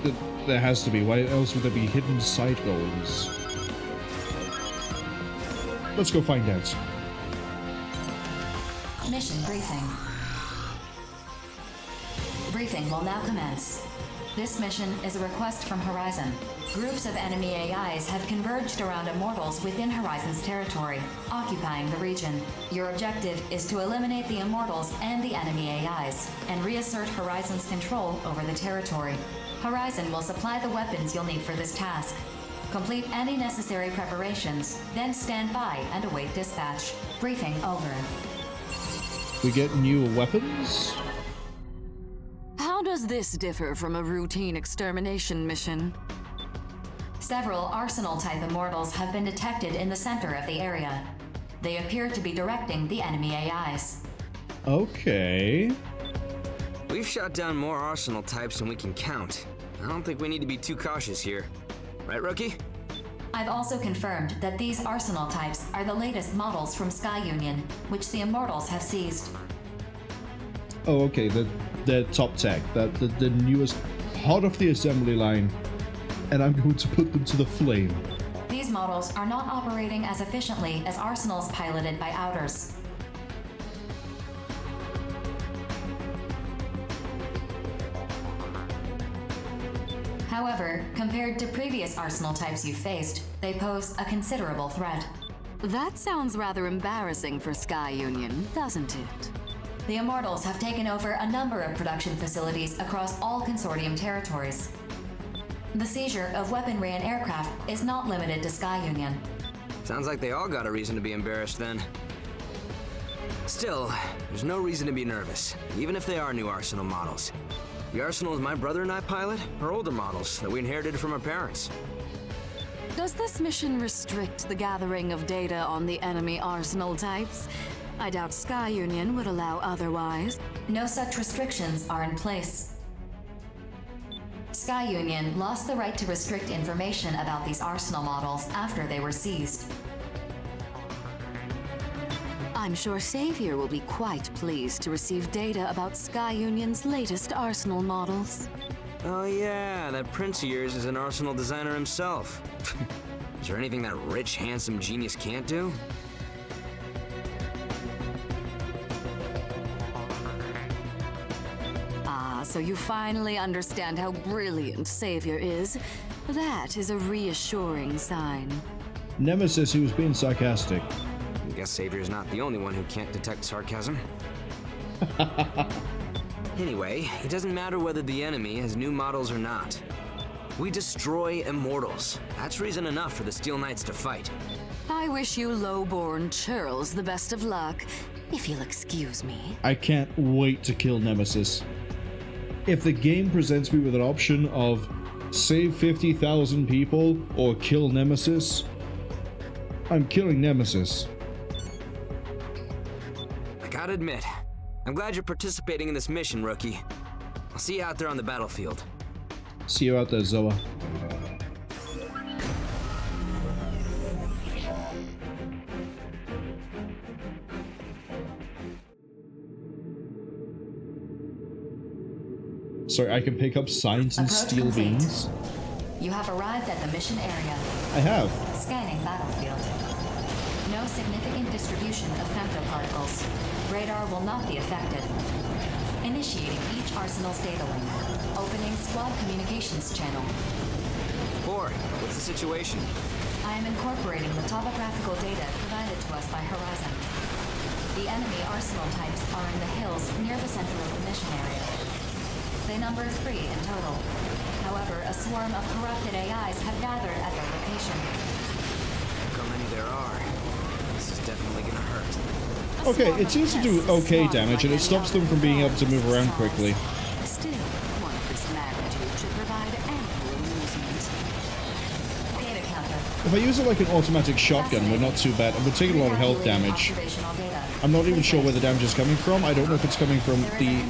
There has to be. Why else would there be hidden side goals? Let's go find out. Mission briefing. Briefing will now commence. This mission is a request from Horizon. Groups of enemy AIs have converged around Immortals within Horizon's territory, occupying the region. Your objective is to eliminate the Immortals and the enemy AIs, and reassert Horizon's control over the territory. Horizon will supply the weapons you'll need for this task. Complete any necessary preparations, then stand by and await dispatch. Briefing over. We get new weapons? How does this differ from a routine extermination mission? Several Arsenal-type Immortals have been detected in the center of the area. They appear to be directing the enemy AIs. Okay. We've shot down more Arsenal types than we can count. I don't think we need to be too cautious here. Right, Rookie? I've also confirmed that these Arsenal types are the latest models from Cwningen, which the Immortals have seized. Oh, okay, the top tech, the newest part of the assembly line, and I'm going to put them to the flame. These models are not operating as efficiently as arsenals piloted by Outers. However, compared to previous arsenal types you've faced, they pose a considerable threat. That sounds rather embarrassing for Cwningen, doesn't it? The Immortals have taken over a number of production facilities across all Consortium territories. The seizure of weaponry and aircraft is not limited to Cwningen. Sounds like they all got a reason to be embarrassed then. Still, there's no reason to be nervous, even if they are new Arsenal models. The Arsenals my brother and I pilot are older models that we inherited from our parents. Does this mission restrict the gathering of data on the enemy Arsenal types? I doubt Cwningen would allow otherwise. No such restrictions are in place. Cwningen lost the right to restrict information about these Arsenal models after they were seized. I'm sure Savior will be quite pleased to receive data about Cwngen's latest Arsenal models. Oh yeah, that prince of yours is an Arsenal designer himself. Is there anything that rich, handsome genius can't do? So you finally understand how brilliant Savior is. That is a reassuring sign. Nemesis, he was being sarcastic. I guess Savior's not the only one who can't detect sarcasm. Anyway, it doesn't matter whether the enemy has new models or not. We destroy Immortals. That's reason enough for the Steel Knights to fight. I wish you low-born churls the best of luck, if you'll excuse me. I can't wait to kill Nemesis. If the game presents me with an option of save 50,000 people or kill Nemesis, I'm killing Nemesis. I gotta admit, I'm glad you're participating in this mission, Rookie. I'll see you out there on the battlefield. See you out there, Zoa. Sorry, I can pick up signs and steel beams. You have arrived at the mission area. I have. Scanning battlefield. No significant distribution of femtoparticles. Radar will not be affected. Initiating each Arsenal's data link. Opening squad communications channel. 4, what's the situation? I am incorporating the topographical data provided to us by Horizon. The enemy Arsenal types are in the hills near the center of the mission area. They number 3 in total. However, a swarm of corrupted AIs have gathered at their location. Look how many there are. This is definitely gonna hurt. Okay, it seems to do okay damage, and it stops them from being able to move around quickly. Still, one of this magnitude should provide ample amusement. Data counter. If I use it like an automatic shotgun, we're not too bad, and we're taking a lot of health damage. I'm not even sure where the damage is coming from. I don't know if it's coming from the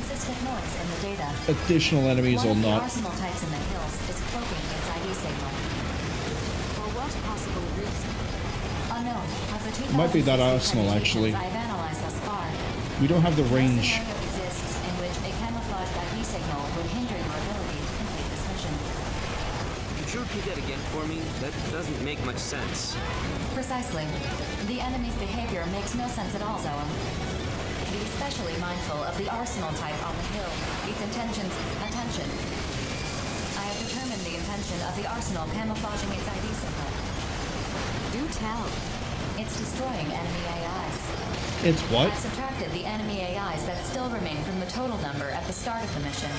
additional enemies or not. Arsenal types in the hills is cloaking its ID signal. For what possible reason? Unknown. Of the 2,000 It might be that Arsenal, actually. I've analyzed thus far. We don't have the range. No scenario exists in which a camouflaged ID signal would hinder your ability to complete this mission. Could you repeat that again for me? That doesn't make much sense. Precisely. The enemy's behavior makes no sense at all, Zoa. Be especially mindful of the Arsenal type on the hill. Its intentions, attention. I have determined the intention of the Arsenal camouflaging its ID symbol. Do tell. It's destroying enemy AIs. It's what? I've subtracted the enemy AIs that still remain from the total number at the start of the mission.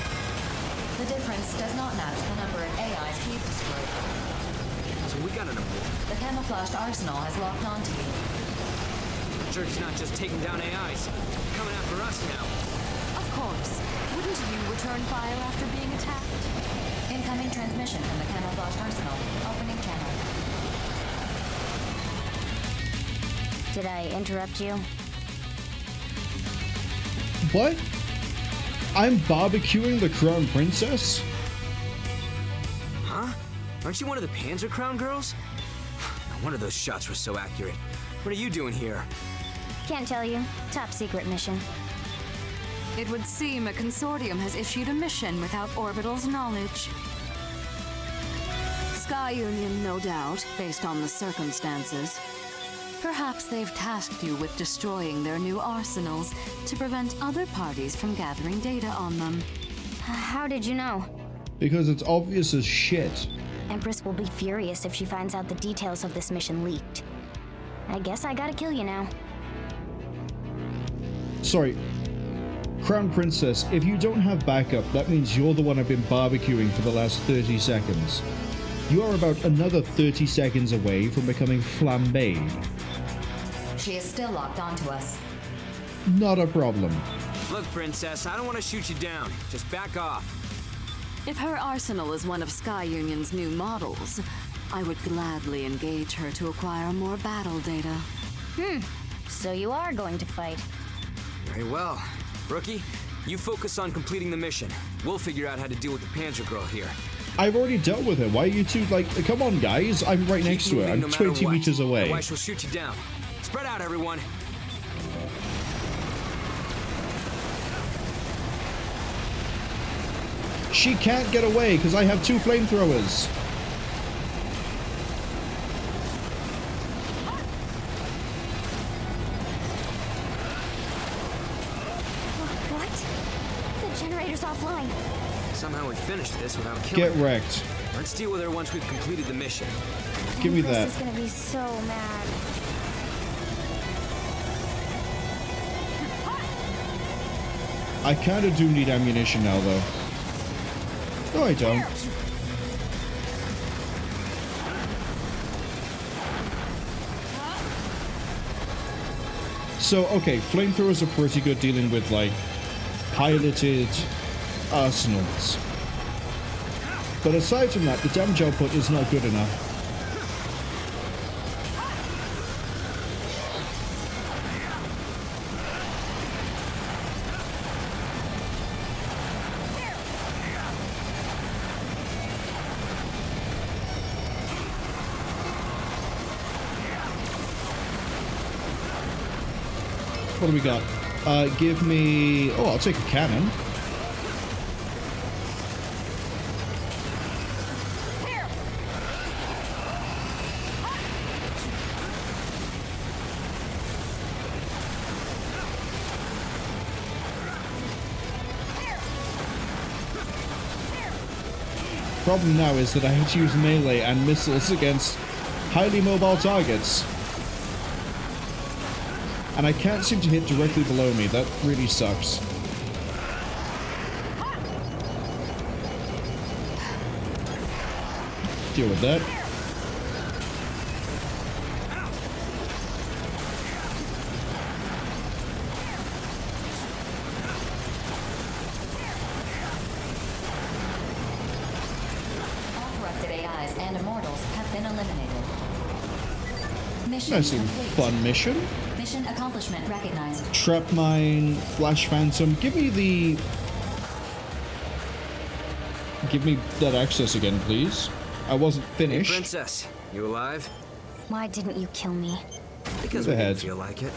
The difference does not match the number of AIs we've destroyed. So we got an Immortal. The camouflaged Arsenal has locked onto you. The church is not just taking down AIs. They're coming after us now. Of course. Wouldn't you return fire after being attacked? In Incoming transmission from the camouflaged arsenal. Opening channel. Did I interrupt you? What? I'm barbecuing the Crown Princess? Huh? Aren't you one of the Panzer Crown girls? No wonder those shots were so accurate. What are you doing here? Can't tell you. Top secret mission. It would seem a consortium has issued a mission without Orbital's knowledge. Sky Union, no doubt, based on the circumstances. Perhaps they've tasked you with destroying their new arsenals to prevent other parties from gathering data on them. How did you know? Because it's obvious as shit. Empress will be furious if she finds out the details of this mission leaked. I guess I gotta kill you now. Sorry. Crown Princess, if you don't have backup, that means you're the one I've been barbecuing for the last 30 seconds. You are about another 30 seconds away from becoming flambéed. She is still locked onto us. Not a problem. Look, Princess, I don't want to shoot you down. Just back off. If her arsenal is one of Sky Union's new models, I would gladly engage her to acquire more battle data. So you are going to fight. Very well. Rookie, you focus on completing the mission. We'll figure out how to deal with the Panzer girl here. I've already dealt with her. Why are you two like, come on guys, I'm right next to her. I'm 20 meters away. Otherwise she'll shoot you down. Spread out, everyone. She can't get away because I have 2 flamethrowers. What? The generator's offline. Somehow we finished this without killing Get wrecked. her. Let's deal with her once we've completed the mission. Give me that. Empress is gonna be so mad. I kind of do need ammunition now, though. No, I don't. So, okay, flamethrowers are pretty good dealing with, like, piloted arsenals. But aside from that, the damage output is not good enough. What do we got? Give me... Oh, I'll take a cannon. Problem now is that I have to use melee and missiles against highly mobile targets. And I can't seem to hit directly below me. That really sucks. Deal with that. All corrupted AIs and Immortals have been eliminated. Mission Nice little complete. fun mission. Mission accomplishment recognized. Trap mine, flash phantom. Give me that access again, please. I wasn't finished. Hey, Princess, you alive? Why didn't you kill me? Because Go we ahead. didn't feel like it.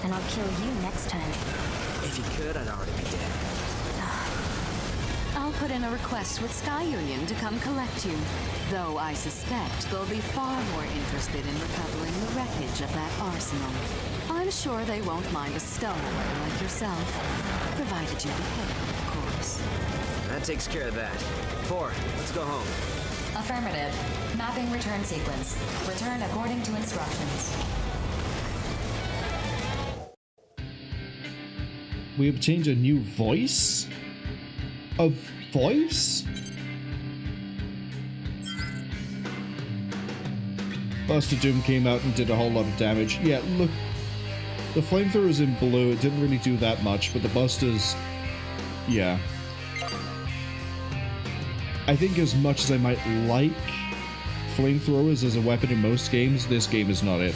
And I'll kill you next time. If you could, I'd already be dead. I'll put in a request with Sky Union to come collect you, though I suspect they'll be far more interested in recovering the wreckage of that arsenal. I'm sure they won't mind a stowaway like yourself, provided you behave, of course. That takes care of that. 4, let's go home. Affirmative. Mapping return sequence. Return according to instructions. We obtained a new voice? A voice? Buster Doom came out and did a whole lot of damage. Yeah, look. The flamethrower's in blue. It didn't really do that much, but the Busters... Yeah. I think as much as I might like flamethrowers as a weapon in most games, this game is not it.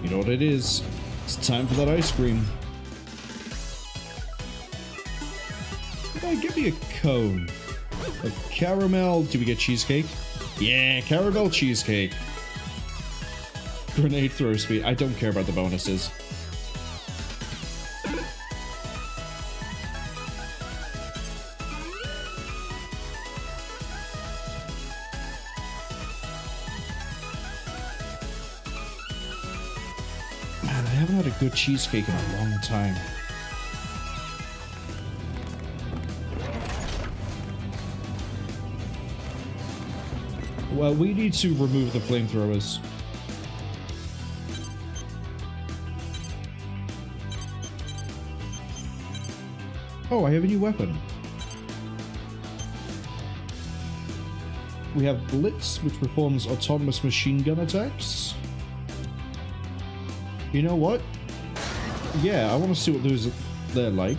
You know what it is? It's time for that ice cream. Hey, give me a cone of caramel. Do we get cheesecake? Yeah, caramel cheesecake. Grenade throw speed. I don't care about the bonuses. Man, I haven't had a good cheesecake in a long time. Well, we need to remove the flamethrowers. Oh, I have a new weapon. We have Blitz, which performs autonomous machine gun attacks. You know what? Yeah, I want to see what they're like.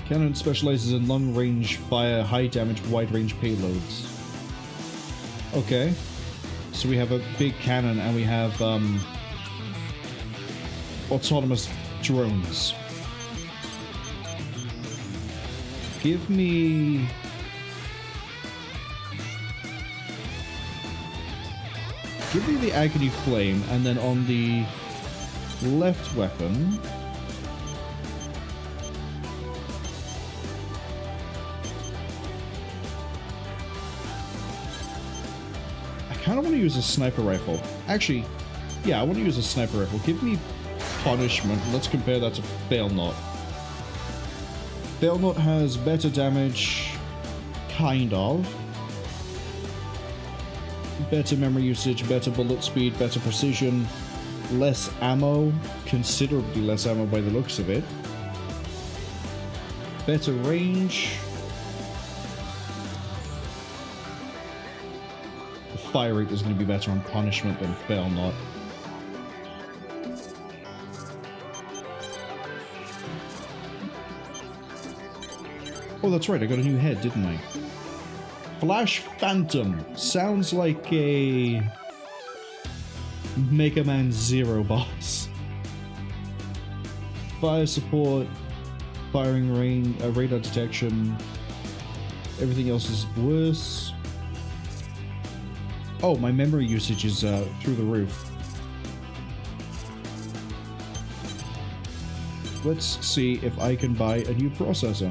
Cannon specializes in long-range fire, high-damage, wide-range payloads. Okay. So we have a big cannon and we have autonomous drones. Give me... Give me the Agony Flame, and then on the left weapon... I kind of want to use a sniper rifle. Actually, yeah, I want to use a sniper rifle. Give me Punishment. Let's compare that to Fail Not. Fail Not has better damage, kind of. Better memory usage, better bullet speed, better precision, less ammo, considerably less ammo by the looks of it. Better range. The fire rate is going to be better on Punishment than Fail Not. Oh, that's right, I got a new head, didn't I? Flash Phantom. Sounds like a Mega Man Zero boss. Fire support, firing range, radar detection. Everything else is worse. Oh, my memory usage is through the roof. Let's see if I can buy a new processor.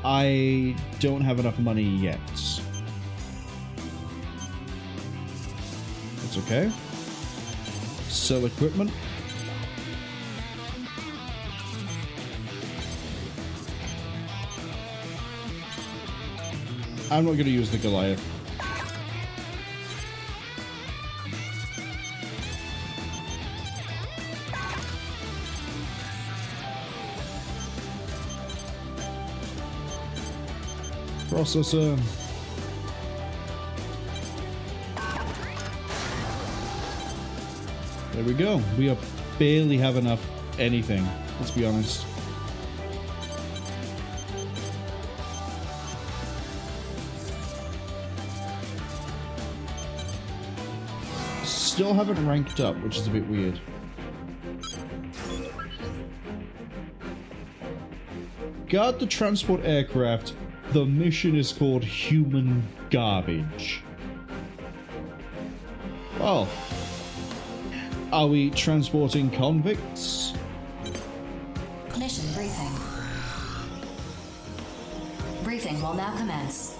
I don't have enough money yet. That's okay. Sell equipment. I'm not going to use the Goliath. Processor. There we go. We barely have enough anything, let's be honest. Still haven't ranked up, which is a bit weird. Guard the transport aircraft. The mission is called Human Garbage. Well, are we transporting convicts? Mission briefing. Briefing will now commence.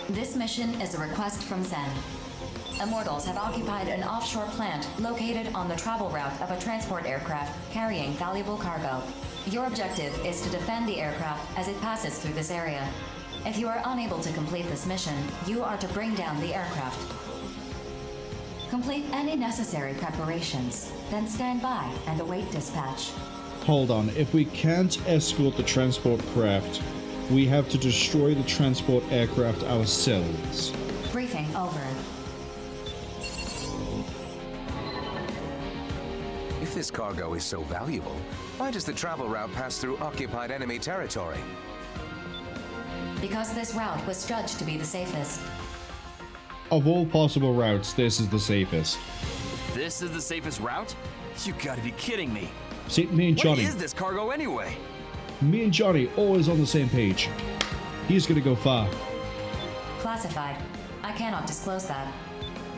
This mission is a request from Zen. Immortals have occupied an offshore plant located on the travel route of a transport aircraft carrying valuable cargo. Your objective is to defend the aircraft as it passes through this area. If you are unable to complete this mission, you are to bring down the aircraft. Complete any necessary preparations, then stand by and await dispatch. Hold on. If we can't escort the transport craft, we have to destroy the transport aircraft ourselves. Briefing over. If this cargo is so valuable, why does the travel route pass through occupied enemy territory? Because this route was judged to be the safest. Of all possible routes, this is the safest. This is the safest route? You gotta be kidding me. See, me and Johnny. What is this cargo anyway? Me and Johnny always on the same page. He's gonna go far. Classified. I cannot disclose that.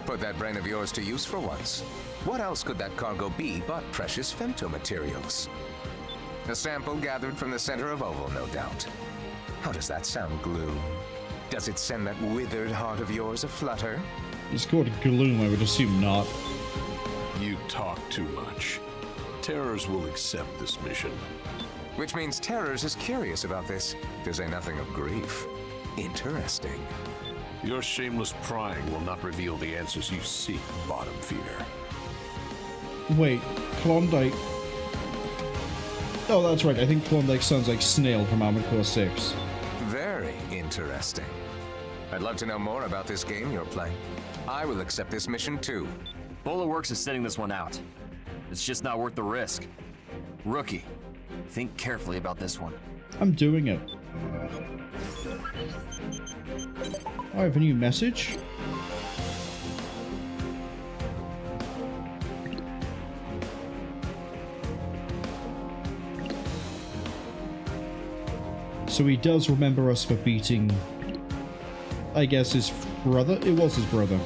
Put that brain of yours to use for once. What else could that cargo be but precious femtomaterials? A sample gathered from the center of Oval, no doubt. How does that sound, Gloom? Does it send that withered heart of yours aflutter? It's called Gloom, I would assume not. You talk too much. Terrors will accept this mission. Which means Terrors is curious about this, to say nothing of grief. Interesting. Your shameless prying will not reveal the answers you seek, bottom feeder. Wait, Klondike... Oh, that's right. I think Klondike sounds like Snail from Armored Core 6. Very interesting. I'd love to know more about this game you're playing. I will accept this mission too. Bola Works is sending this one out. It's just not worth the risk. Rookie, think carefully about this one. I'm doing it. I have a new message. So he does remember us for beating, I guess, his brother? It was his brother.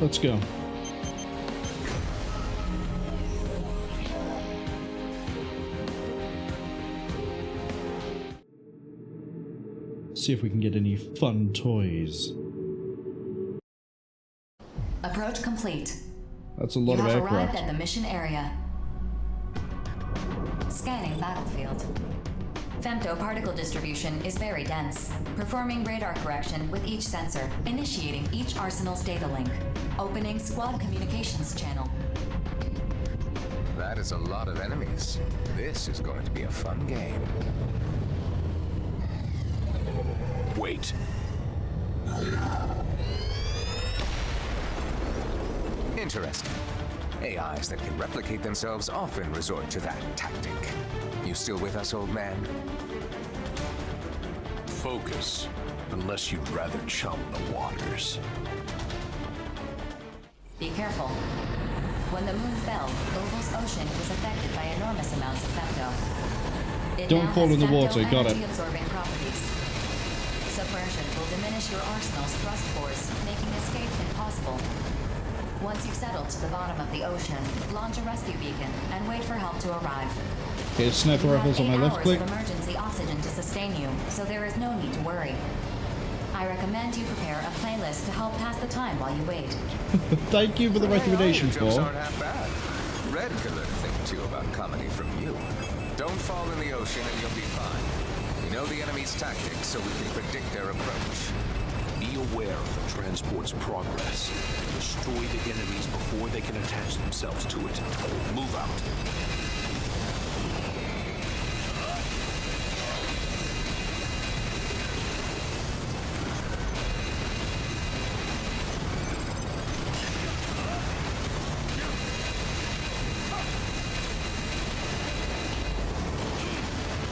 Let's go. See if we can get any fun toys. Approach complete. That's a lot of aircraft. You aircraft. have arrived at the mission area. Scanning battlefield. Femtoparticle distribution is very dense. Performing radar correction with each sensor. Initiating each arsenal's data link. Opening squad communications channel. That is a lot of enemies. This is going to be a fun game. Wait. Interesting. AIs that can replicate themselves often resort to that tactic. You still with us, old man? Focus, unless you'd rather chum the waters. Be careful. When the moon fell, Oval's ocean was affected by enormous amounts of femto. It Don't now fall has in the water, got it. femto-energy-absorbing properties. Submersion will diminish your arsenal's thrust force, making escape impossible. Once you've settled to the bottom of the ocean, launch a rescue beacon and wait for help to arrive. Okay, sniper rifles on my left click. You have 8 hours of emergency oxygen to sustain you, so there is no need to worry. I recommend you prepare a playlist to help pass the time while you wait. Thank you for the recommendation, Jokes Paul. aren't half bad. Red could learn a thing or two about comedy from you. Don't fall in the ocean and you'll be fine. We know the enemy's tactics, so we can predict their approach. Be aware of the transport's progress. Destroy the enemies before they can attach themselves to it. Move out.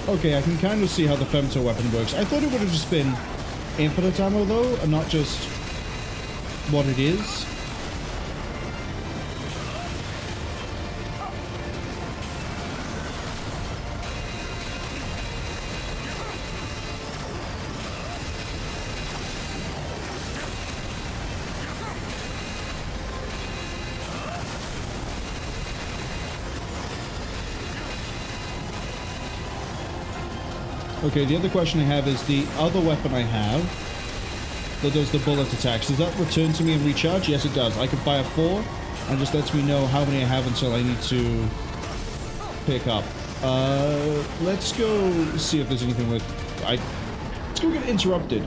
Okay, I can kind of see how the femto weapon works. I thought it would have just been infinite ammo, though, and not just what it is. Okay, the other question I have is the other weapon I have that does the bullet attacks. Does that return to me and recharge? Yes, it does. I can fire 4 and just lets me know how many I have until I need to pick up. Let's go see if there's anything with... Let's go get interrupted.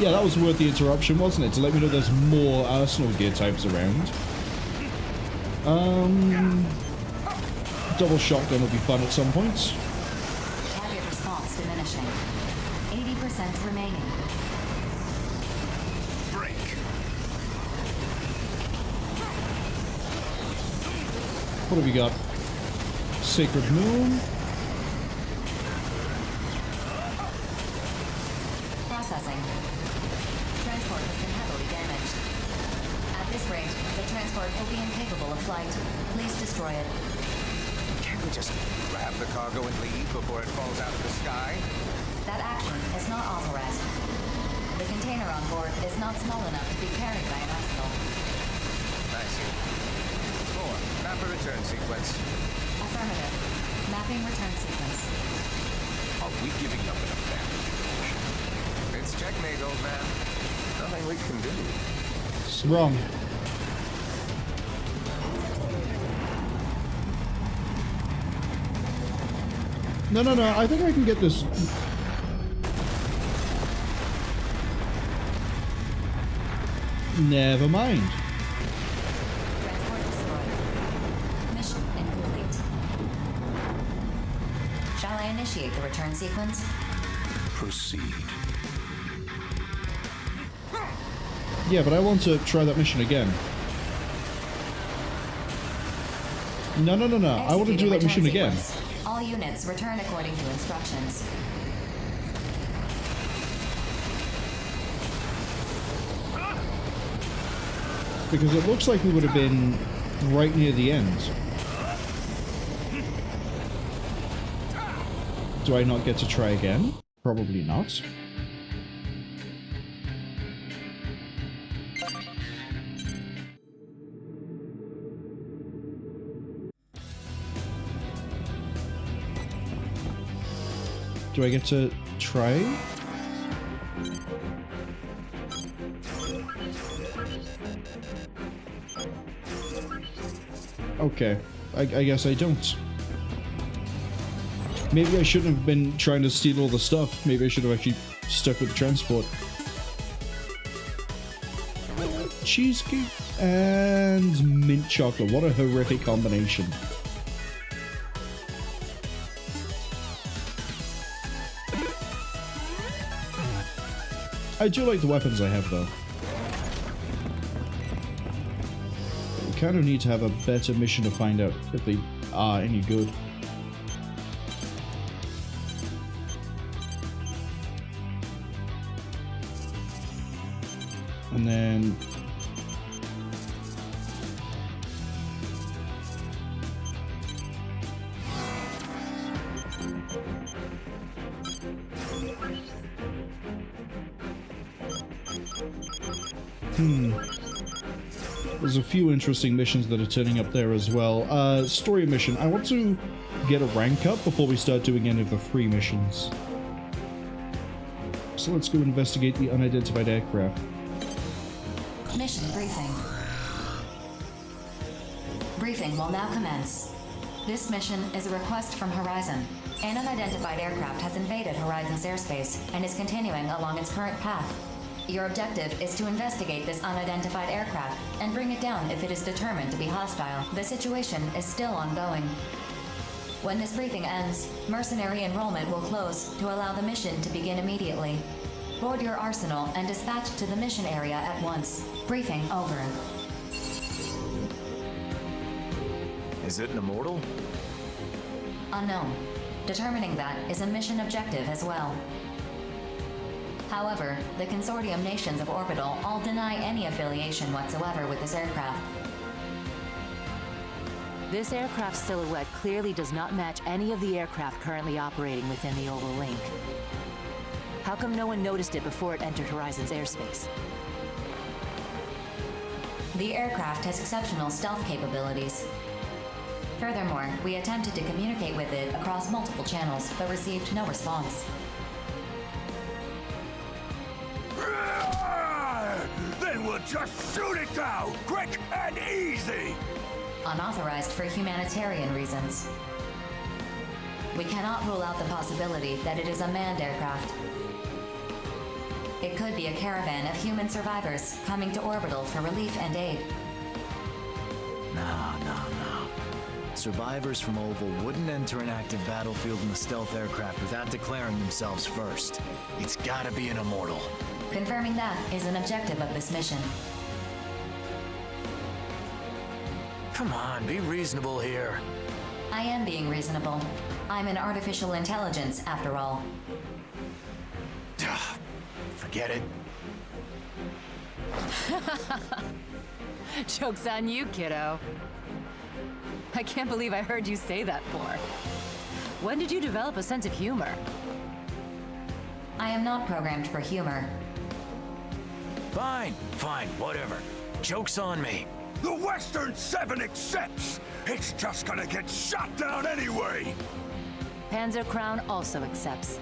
Yeah, that was worth the interruption, wasn't it? To let me know there's more arsenal gear types around. Double shotgun will be fun at some point. Target response diminishing. 80% remaining. Break. What have we got? Sacred Moon. Processing. Transport has been heavily damaged. At this rate, the transport will be incapable of flight. Please destroy it. Can't we just grab the cargo and leave before it falls out of the sky? That action is not authorized. The container on board is not small enough to be carried by an arsenal. I see. 4. Map a return sequence. Affirmative. Mapping return sequence. Are we giving up an abandoned position? It's checkmate, old man. Nothing we can do. It's wrong. No, I think I can get this. Never mind. Transport destroyed. Mission incomplete. Shall I initiate the return sequence? Proceed. Yeah, but I want to try that mission again. No. I want to do that mission again. All units return according to instructions. Because it looks like we would have been right near the end. Do I not get to try again? Probably not. Do I get to try? Okay, I guess I don't. Maybe I shouldn't have been trying to steal all the stuff. Maybe I should have actually stuck with the transport. Cheesecake and mint chocolate. What a horrific combination. I do like the weapons I have, though. We kind of need to have a better mission to find out if they are any good. And then... There's a few interesting missions that are turning up there as well. Story mission. I want to get a rank up before we start doing any of the free missions. So let's go investigate the unidentified aircraft. Mission briefing. Briefing will now commence. This mission is a request from Horizon. An unidentified aircraft has invaded Horizon's airspace and is continuing along its current path. Your objective is to investigate this unidentified aircraft and bring it down if it is determined to be hostile. The situation is still ongoing. When this briefing ends, mercenary enrollment will close to allow the mission to begin immediately. Board your arsenal and dispatch to the mission area at once. Briefing over. Is it an Immortal? Unknown. Determining that is a mission objective as well. However, the consortium nations of Orbital all deny any affiliation whatsoever with this aircraft. This aircraft silhouette clearly does not match any of the aircraft currently operating within the Oval Link. How come no one noticed it before it entered Horizon's airspace? The aircraft has exceptional stealth capabilities. Furthermore, we attempted to communicate with it across multiple channels, but received no response. just shoot it down, quick and easy! Unauthorized for humanitarian reasons. We cannot rule out the possibility that it is a manned aircraft. It could be a caravan of human survivors coming to Orbital for relief and aid. No. Survivors from Oval wouldn't enter an active battlefield in a stealth aircraft without declaring themselves first. It's gotta be an Immortal. Confirming that is an objective of this mission. Come on, be reasonable here. I am being reasonable. I'm an artificial intelligence, after all. Forget it. Joke's on you, kiddo. I can't believe I heard you say that for. When did you develop a sense of humor? I am not programmed for humor. Fine, whatever. Joke's on me. The Western 7 accepts! It's just gonna get shot down anyway! Panzer Crown also accepts.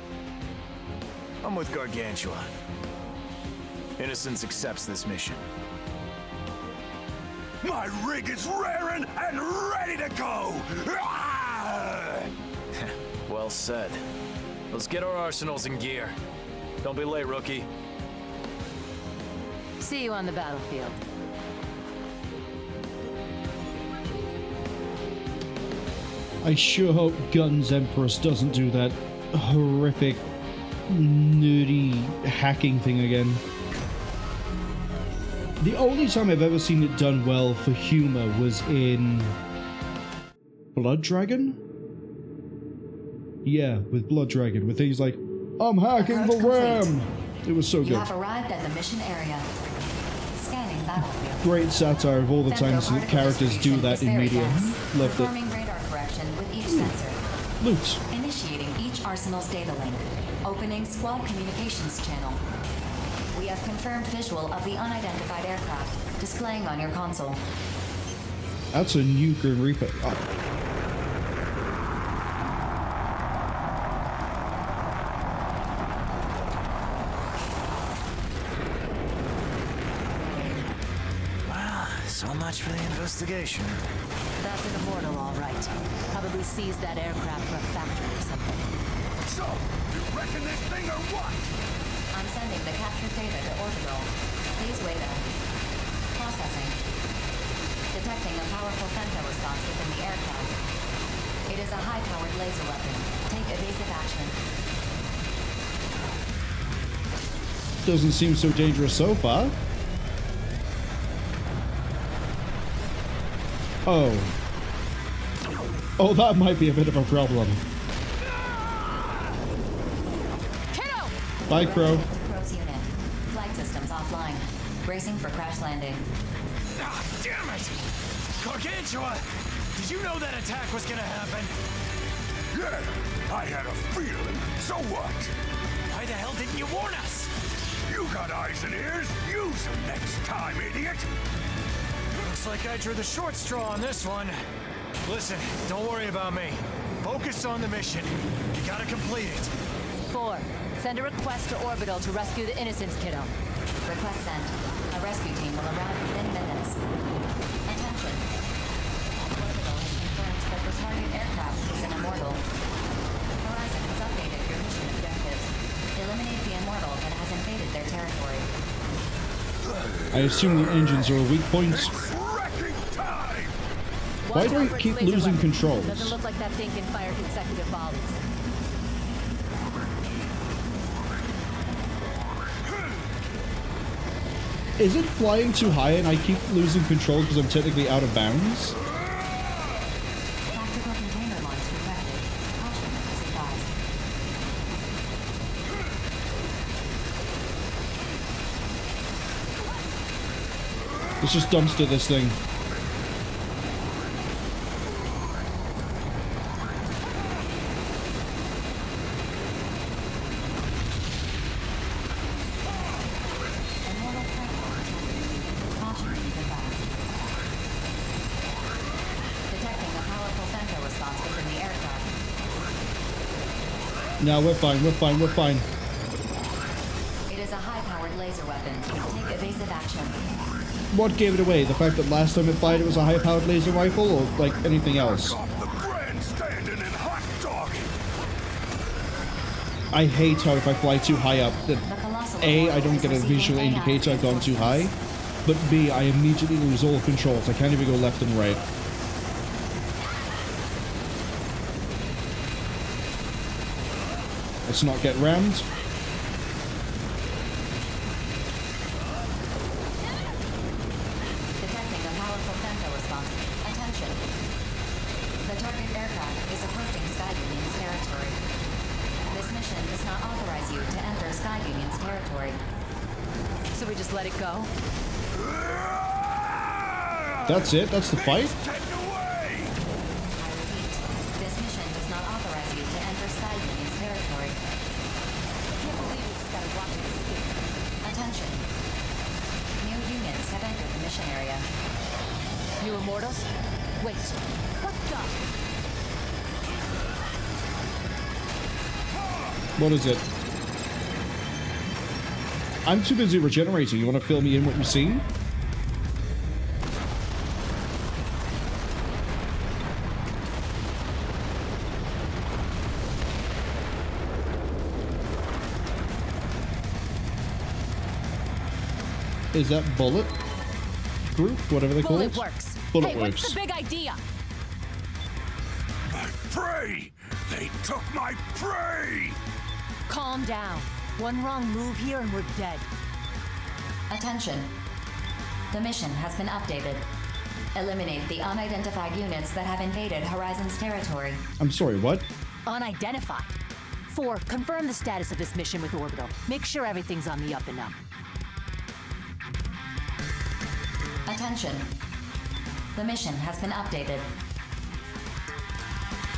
I'm with Gargantua. Innocence accepts this mission. My rig is raring and ready to go! Well said. Let's get our arsenals in gear. Don't be late, rookie. See you on the battlefield. I sure hope Guns Empress doesn't do that horrific, nerdy hacking thing again. The only time I've ever seen it done well for humor was in Blood Dragon? Yeah, with Blood Dragon, with things like, I'm hacking the RAM! It was so You good. have arrived at the mission area. Scanning battlefield. Great satire of all the times that characters do that in media. Loved it. Performing radar correction with each sensor. Loot. Initiating each arsenal's data link. Opening squad communications channel. We have confirmed visual of the unidentified aircraft displaying on your console. That's a new Grim Reaper. Oh. Well, so much for the investigation. That's an Immortal, all right. Probably seized that aircraft from a factory or something. So, you reckon this thing or what? I'm sending the captured data to Orbital. Please wait up. Processing. Detecting a powerful femto response within the aircraft. It is a high-powered laser weapon. Take evasive action. Doesn't seem so dangerous so far. Oh. Oh, that might be a bit of a problem. Bye, Crow. Crow's unit. Flight systems offline. Bracing for crash landing. Ah, damn it! Gargantua! Did you know that attack was gonna happen? Yeah, I had a feeling. So what? Why the hell didn't you warn us? You got eyes and ears. Use them next time, idiot. Looks like I drew the short straw on this one. Listen, don't worry about me. Focus on the mission. You gotta complete it. 4. Send a request to Orbital to rescue the Innocence kiddo. Request sent. A rescue team will arrive within minutes. Attention. Orbital has confirmed that the target aircraft is an Immortal. Horizon has updated your mission objectives. Eliminate the Immortal that has invaded their territory. I assume the engines are a weak point. Why do I keep losing controls? Doesn't look like that thing can fire consecutive volleys. Is it flying too high and I keep losing control because I'm technically out of bounds? Tactical container launch detected. Caution is advised. Let's just dumpster this thing. No, we're fine, we're fine, we're fine. It is a high-powered laser weapon. Take evasive action. What gave it away? The fact that last time it fired it was a high-powered laser rifle, or like anything else? I hate how if I fly too high up, that A, I don't get a visual indicator I've gone too high, but B, I immediately lose all controls. I can't even go left and right. Let's not get rammed. Detecting a powerful femto response. Attention. The target aircraft is approaching Sky Union's territory. This mission does not authorize you to enter Sky Union's territory. So we just let it go? That's it? That's the fight? This mission does not authorize you to enter Sky Union's territory. I can't believe we just gotta watch it escape. Attention. New units have entered the mission area. New Immortals? Wait, what the? What is it? I'm too busy regenerating. You want to fill me in what you've seen? Is that Bullet Group? Whatever they call it? Bullet Works. Bullet Hey, Works. what's the big idea? My prey! They took my prey! Calm down. One wrong move here and we're dead. Attention. The mission has been updated. Eliminate the unidentified units that have invaded Horizon's territory. I'm sorry, what? Unidentified. 4, confirm the status of this mission with Orbital. Make sure everything's on the up and up. Attention. The mission has been updated.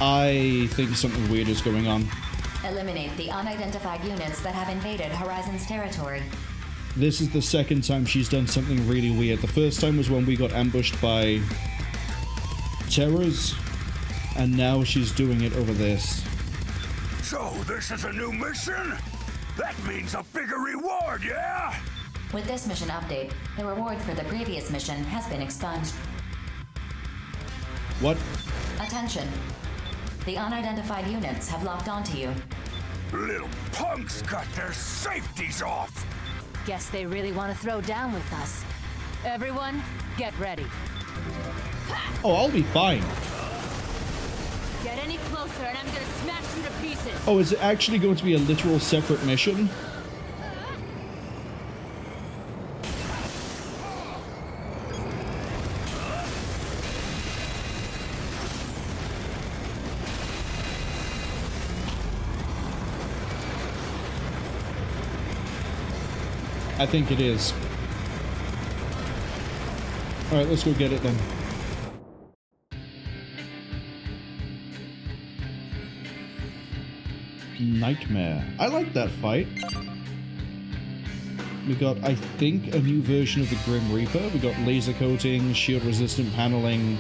I think something weird is going on. Eliminate the unidentified units that have invaded Horizon's territory. This is the second time she's done something really weird. The first time was when we got ambushed by terrors, and now she's doing it over this. So this is a new mission? That means a bigger reward, yeah? With this mission update, the reward for the previous mission has been expunged. What? Attention. The unidentified units have locked onto you. Little punks got their safeties off! Guess they really want to throw down with us. Everyone, get ready. Oh, I'll be fine. Get any closer and I'm gonna smash you to pieces. Oh, is it actually going to be a literal separate mission? I think it is. Alright, let's go get it then. Nightmare. I like that fight. We got, I think, a new version of the Grim Reaper. We got laser coating, shield resistant paneling.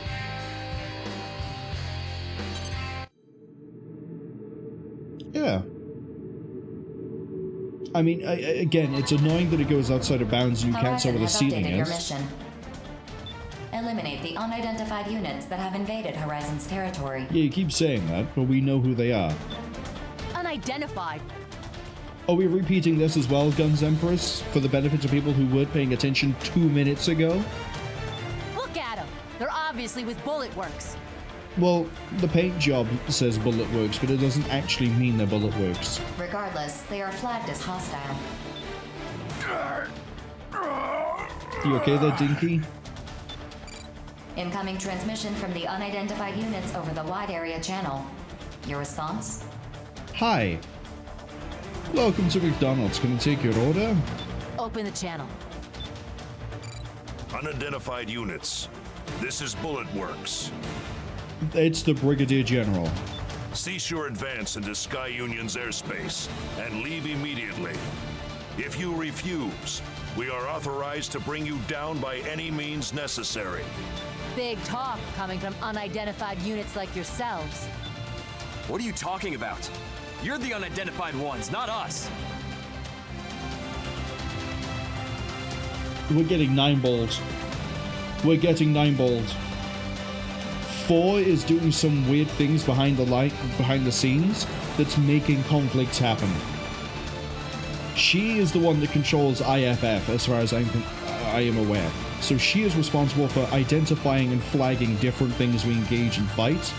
Yeah. I mean, again, it's annoying that it goes outside of bounds and you can't tell where the ceiling Your is. mission. Eliminate the unidentified units that have invaded Horizon's territory. Yeah, you keep saying that, but we know who they are. Unidentified. Are we repeating this as well, Guns Empress? For the benefit of people who weren't paying attention 2 minutes ago? Look at them. They're obviously with Bullet Works. Well, the paint job says Bullet Works, but it doesn't actually mean they're Bullet Works. Regardless, they are flagged as hostile. You okay there, Dinky? Incoming transmission from the unidentified units over the wide area channel. Your response? Hi. Welcome to McDonald's. Can I take your order? Open the channel. Unidentified units. This is Bullet Works. It's the Brigadier General. Cease your advance into Sky Union's airspace and leave immediately. If you refuse, we are authorized to bring you down by any means necessary. Big talk coming from unidentified units like yourselves. What are you talking about? You're the unidentified ones, not us. We're getting 9-balled. We're getting 9-balled. 4 is doing some weird things behind the scenes that's making conflicts happen. She is the one that controls IFF, as far as I am aware. So she is responsible for identifying and flagging different things we engage in fight.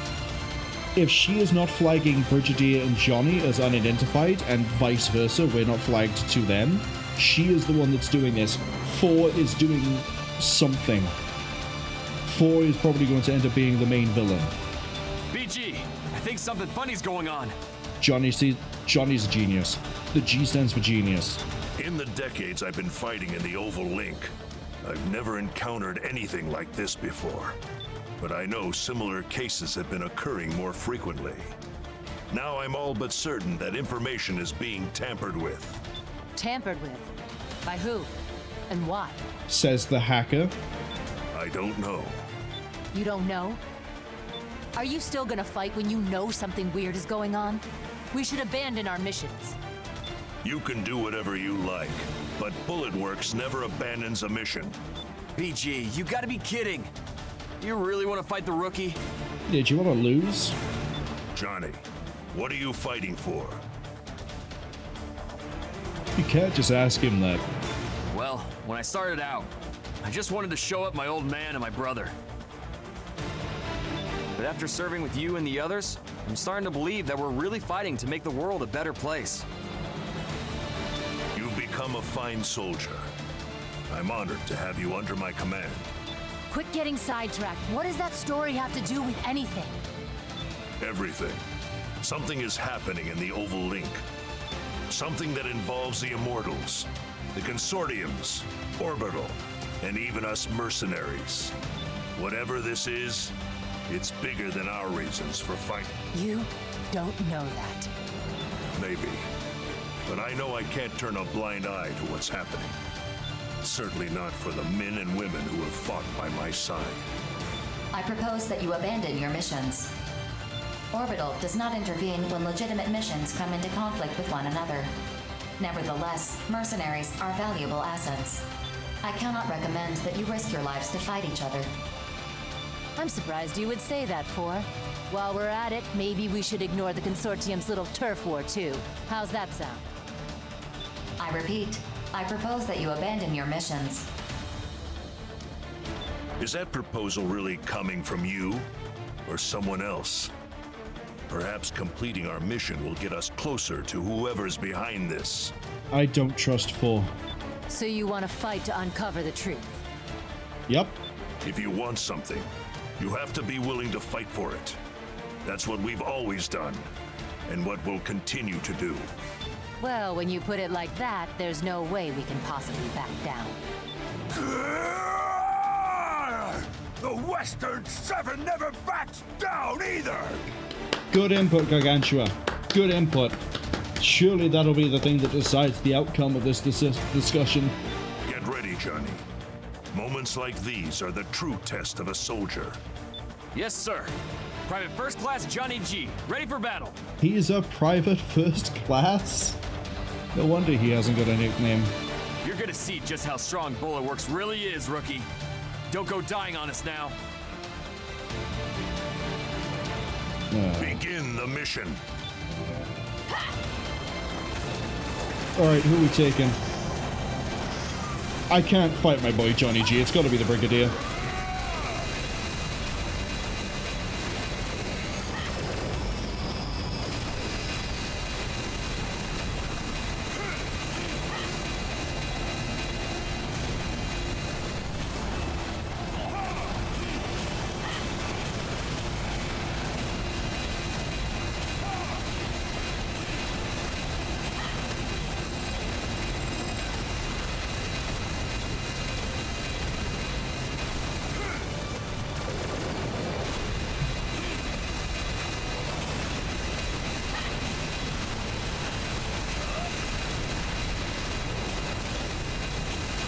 If she is not flagging Brigadier and Johnny as unidentified, and vice versa, we're not flagged to them, she is the one that's doing this. 4 is doing something. 4 is probably going to end up being the main villain. BG, I think something funny's going on. Johnny's a genius. The G stands for genius. In the decades I've been fighting in the Oval Link, I've never encountered anything like this before. But I know similar cases have been occurring more frequently. Now I'm all but certain that information is being tampered with. Tampered with? By who? And why? Says the hacker. I don't know. You don't know? Are you still gonna fight when you know something weird is going on? We should abandon our missions. You can do whatever you like, but Bullet Works never abandons a mission. BG, you gotta be kidding. You really want to fight the rookie? Yeah, do you want to lose? Johnny, what are you fighting for? You can't just ask him that. Well, when I started out, I just wanted to show up my old man and my brother. But after serving with you and the others, I'm starting to believe that we're really fighting to make the world a better place. You've become a fine soldier. I'm honored to have you under my command. Quit getting sidetracked. What does that story have to do with anything? Everything. Something is happening in the Oval Link. Something that involves the Immortals, the Consortiums, Orbital, and even us mercenaries. Whatever this is, it's bigger than our reasons for fighting. You don't know that. Maybe. But I know I can't turn a blind eye to what's happening. Certainly not for the men and women who have fought by my side. I propose that you abandon your missions. Orbital does not intervene when legitimate missions come into conflict with one another. Nevertheless, mercenaries are valuable assets. I cannot recommend that you risk your lives to fight each other. I'm surprised you would say that, 4. While we're at it, maybe we should ignore the Consortium's little turf war, too. How's that sound? I repeat, I propose that you abandon your missions. Is that proposal really coming from you or someone else? Perhaps completing our mission will get us closer to whoever's behind this. I don't trust 4. So you want to fight to uncover the truth? Yep. If you want something, you have to be willing to fight for it. That's what we've always done, and what we'll continue to do. Well, when you put it like that, there's no way we can possibly back down. The Western Seven never backs down either! Good input, Gargantua. Good input. Surely that'll be the thing that decides the outcome of this discussion. Get ready, Johnny. Moments like these are the true test of a soldier. Yes, sir. Private First Class Johnny G, ready for battle. He's a private first class? No wonder he hasn't got a nickname. You're gonna see just how strong Bullet Works really is, rookie. Don't go dying on us now. Begin the mission. Alright, who are we taking? I can't fight my boy Johnny G. It's gotta be the Brigadier.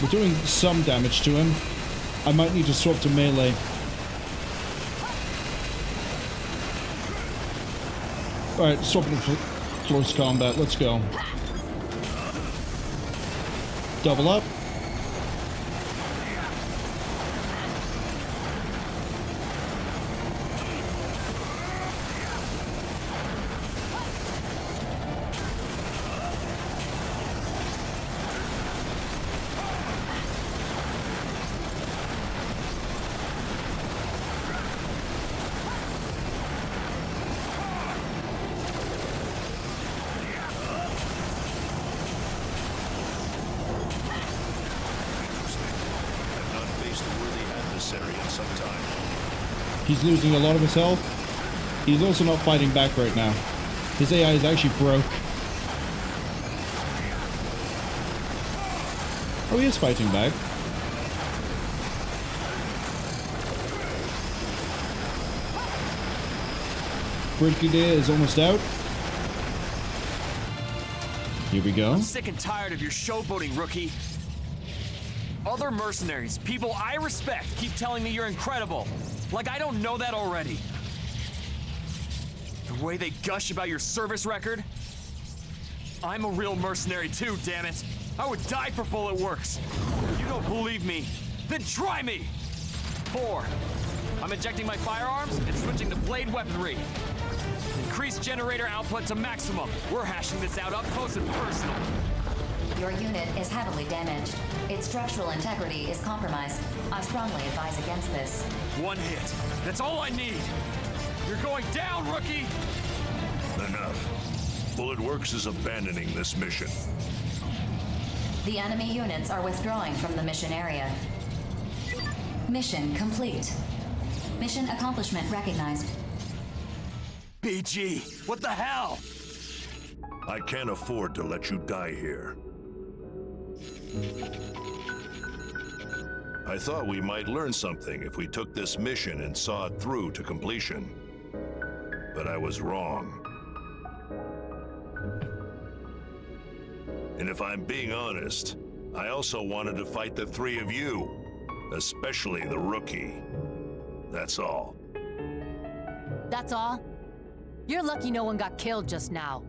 We're doing some damage to him. I might need to swap to melee. Alright, swapping to close combat. Let's go. Double up. necessary in some time. He's losing a lot of his health. He's also not fighting back right now. His AI is actually broke. Oh, he is fighting back. Brigadier is almost out. Here we go. I'm sick and tired of your showboating, rookie. Other mercenaries, people I respect, keep telling me you're incredible. Like I don't know that already. The way they gush about your service record. I'm a real mercenary too, damn it. I would die for Bullet Works. You don't believe me? Then try me! 4. I'm ejecting my firearms and switching to blade weaponry. Increase generator output to maximum. We're hashing this out up close and personal. Your unit is heavily damaged. Its structural integrity is compromised. I strongly advise against this. 1 hit. That's all I need. You're going down, rookie! Enough. Bullet Works is abandoning this mission. The enemy units are withdrawing from the mission area. Mission complete. Mission accomplishment recognized. BG, what the hell? I can't afford to let you die here. I thought we might learn something if we took this mission and saw it through to completion. But I was wrong. And if I'm being honest, I also wanted to fight the 3 of you, especially the rookie. That's all. That's all? You're lucky no one got killed just now.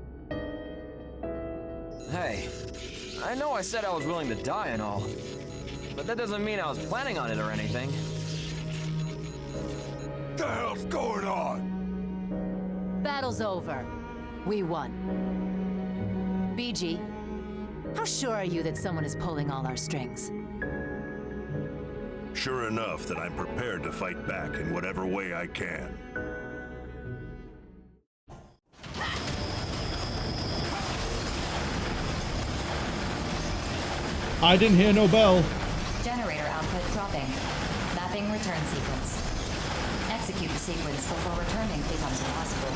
Hey, I know I said I was willing to die and all, but that doesn't mean I was planning on it or anything. What the hell's going on? Battle's over. We won. BG, how sure are you that someone is pulling all our strings? Sure enough that I'm prepared to fight back in whatever way I can. I didn't hear no bell. Generator output dropping. Mapping return sequence. Execute the sequence before returning becomes impossible.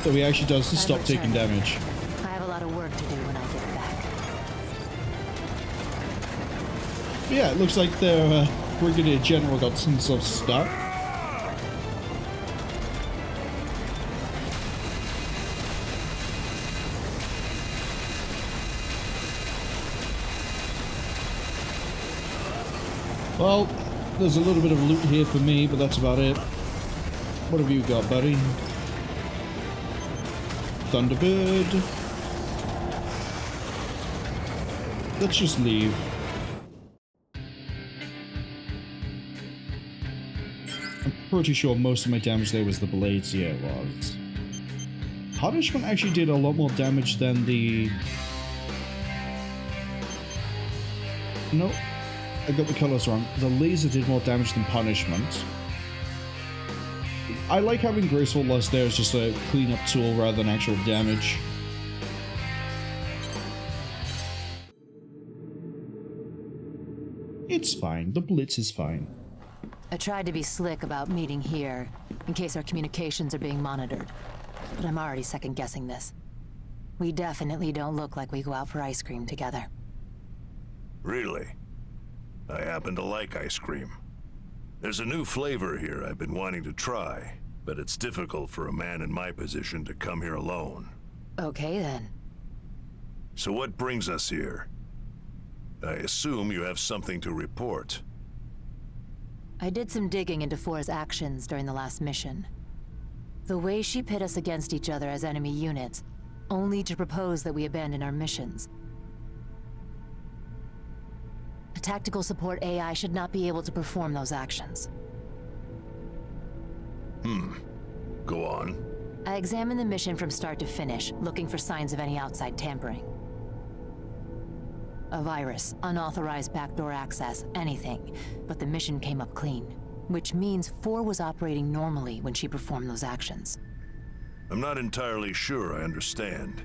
So he actually does to stop taking damage. I have a lot of work to do when I get back. Yeah, it looks like their Brigadier General got himself stuck. Well, there's a little bit of loot here for me, but that's about it. What have you got, buddy? Thunderbird. Let's just leave. I'm pretty sure most of my damage there was the blades. Yeah, it was. Punishment actually did a lot more damage than the... Nope. I got the colors wrong. The laser did more damage than punishment. I like having Graceful Lust there as just a cleanup tool rather than actual damage. It's fine. The Blitz is fine. I tried to be slick about meeting here, in case our communications are being monitored. But I'm already second-guessing this. We definitely don't look like we go out for ice cream together. Really? I happen to like ice cream. There's a new flavor here I've been wanting to try, but it's difficult for a man in my position to come here alone. Okay, then. So what brings us here? I assume you have something to report. I did some digging into Four's actions during the last mission. The way she pit us against each other as enemy units, only to propose that we abandon our missions. A tactical support AI should not be able to perform those actions. Go on. I examined the mission from start to finish, looking for signs of any outside tampering. A virus, unauthorized backdoor access, anything. But the mission came up clean. Which means Four was operating normally when she performed those actions. I'm not entirely sure I understand.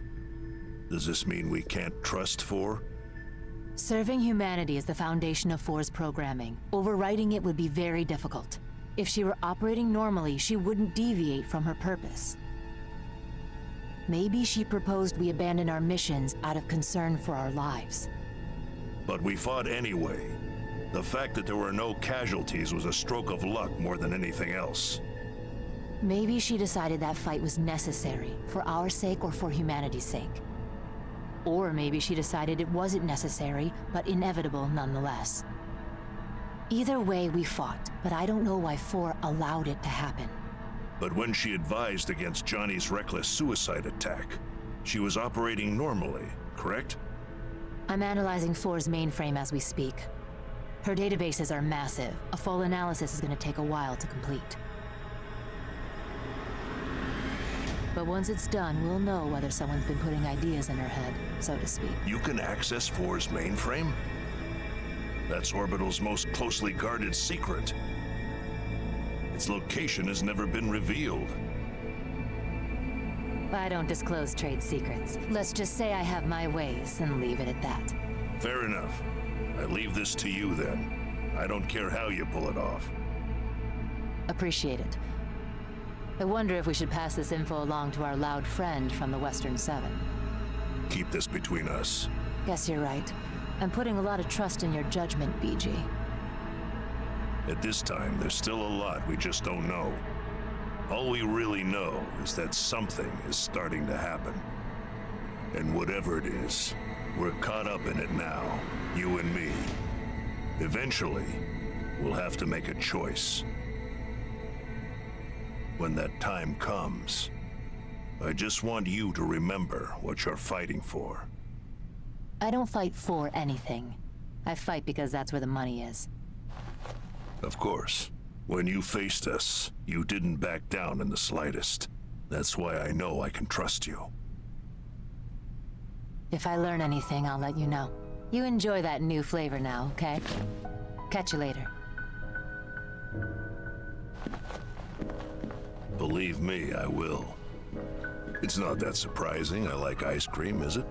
Does this mean we can't trust Four? Serving humanity is the foundation of 4's programming. Overriding it would be very difficult. If she were operating normally, she wouldn't deviate from her purpose. Maybe she proposed we abandon our missions out of concern for our lives. But we fought anyway. The fact that there were no casualties was a stroke of luck more than anything else. Maybe she decided that fight was necessary, for our sake or for humanity's sake. Or maybe she decided it wasn't necessary, but inevitable nonetheless. Either way, we fought, but I don't know why 4 allowed it to happen. But when she advised against Johnny's reckless suicide attack, she was operating normally, correct? I'm analyzing 4's mainframe as we speak. Her databases are massive. A full analysis is going to take a while to complete. But once it's done, we'll know whether someone's been putting ideas in her head, so to speak. You can access 4's mainframe? That's Orbital's most closely guarded secret. Its location has never been revealed. I don't disclose trade secrets. Let's just say I have my ways and leave it at that. Fair enough. I leave this to you then. I don't care how you pull it off. Appreciate it. I wonder if we should pass this info along to our loud friend from the Western 7. Keep this between us. Guess you're right. I'm putting a lot of trust in your judgment, BG. At this time, there's still a lot we just don't know. All we really know is that something is starting to happen. And whatever it is, we're caught up in it now, you and me. Eventually, we'll have to make a choice. When that time comes, I just want you to remember what you're fighting for. I don't fight for anything. I fight because that's where the money is. Of course. When you faced us, you didn't back down in the slightest. That's why I know I can trust you. If I learn anything, I'll let you know. You enjoy that new flavor now, okay? Catch you later. Believe me, I will. It's not that surprising I like ice cream, is it?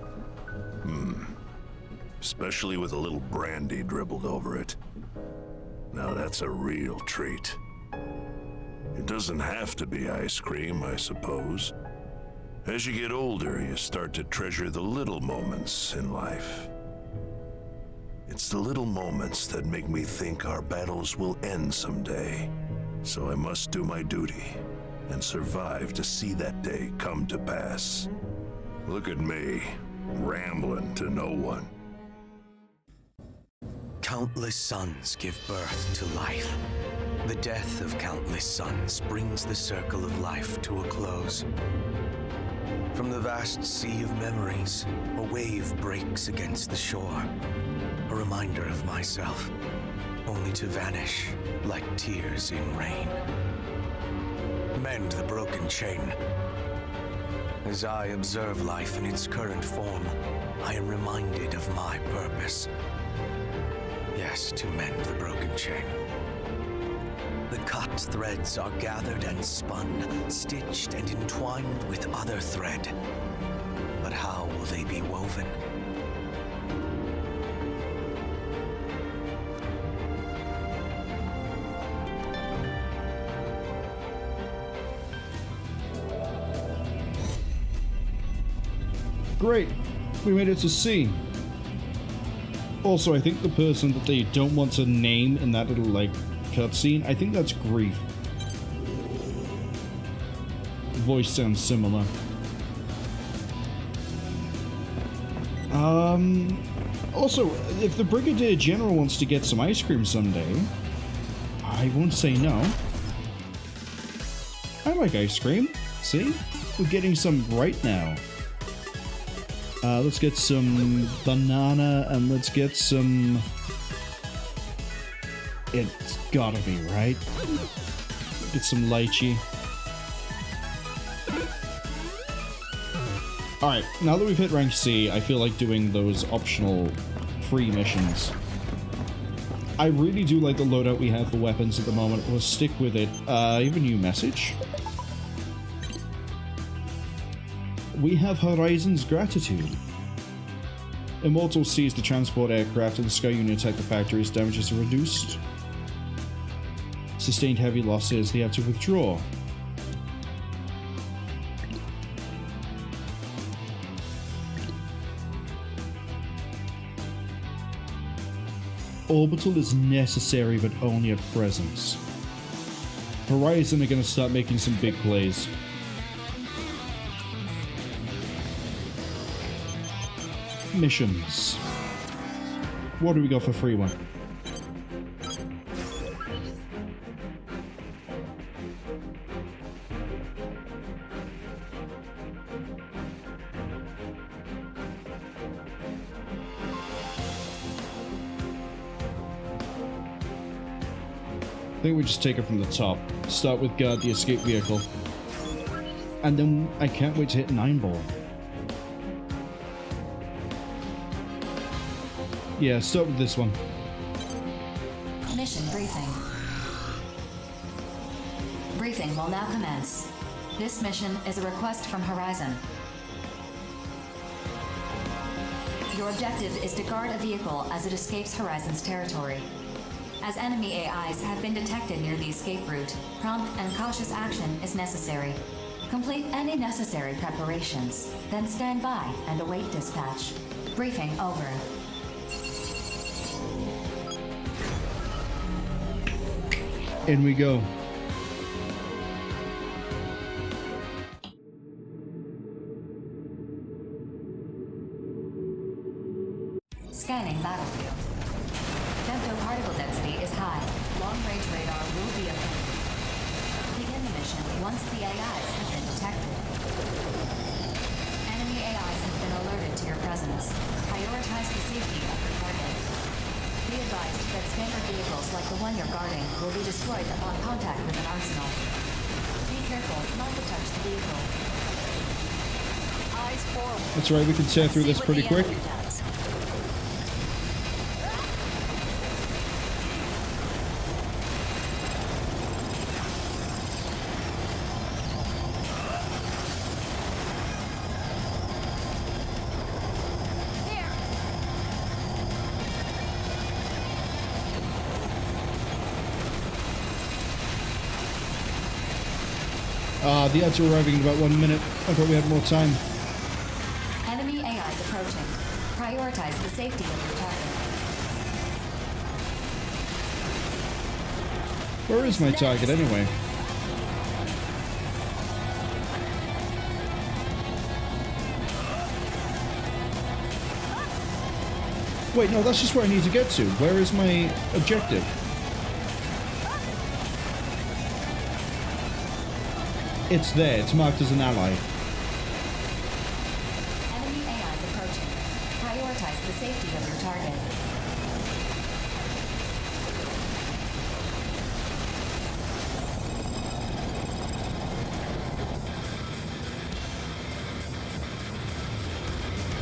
Especially with a little brandy dribbled over it. Now that's a real treat. It doesn't have to be ice cream, I suppose. As you get older, you start to treasure the little moments in life. It's the little moments that make me think our battles will end someday. So I must do my duty and survive to see that day come to pass. Look at me, rambling to no one. Countless suns give birth to life. The death of countless suns brings the circle of life to a close. From the vast sea of memories, a wave breaks against the shore. A reminder of myself, only to vanish like tears in rain. Mend the broken chain. As I observe life in its current form, I am reminded of my purpose. Yes, to mend the broken chain. The cut threads are gathered and spun, stitched and entwined with other thread. But how will they be woven? Great, we made it to C. Also, I think the person that they don't want to name in that little, like, cutscene, I think that's Grief. Voice sounds similar. Also, if the Brigadier General wants to get some ice cream someday, I won't say no. I like ice cream. See? We're getting some right now. Let's get some banana and let's get some... It's gotta be, right? Get some lychee. Alright, now that we've hit rank C, I feel like doing those optional free missions. I really do like the loadout we have for weapons at the moment. We'll stick with it. You have a new message? We have Horizon's gratitude. Immortal sees the transport aircraft and the Cwningen attack the factories. Damages are reduced. Sustained heavy losses. They have to withdraw. Orbital is necessary, but only at present. Horizon are going to start making some big plays. Missions. What do we got for free one? I think we just take it from the top. Start with guard the escape vehicle. And then I can't wait to hit 9-ball. Yeah, start with this one. Mission briefing. Briefing will now commence. This mission is a request from Horizon. Your objective is to guard a vehicle as it escapes Horizon's territory. As enemy AIs have been detected near the escape route, prompt and cautious action is necessary. Complete any necessary preparations, then stand by and await dispatch. Briefing over. In we go. Scanning battlefield. Femto-particle density is high. Long-range radar will be obtained. Begin the mission once the AIs have been detected. Enemy AIs have been alerted to your presence. Prioritize the safety of your target. Be advised that standard vehicles like the one you're guarding will be destroyed upon contact with an arsenal. Be careful not to touch the vehicle. Eyes forward. That's right, we can tear through this pretty quick. The ads are arriving in about 1 minute. I thought we had more time. Enemy AIs approaching. Prioritize the safety of your target. Where is my target anyway? Wait, no, that's just where I need to get to. Where is my objective? It's there. It's marked as an ally. Enemy AIs approaching. Prioritize the safety of your target.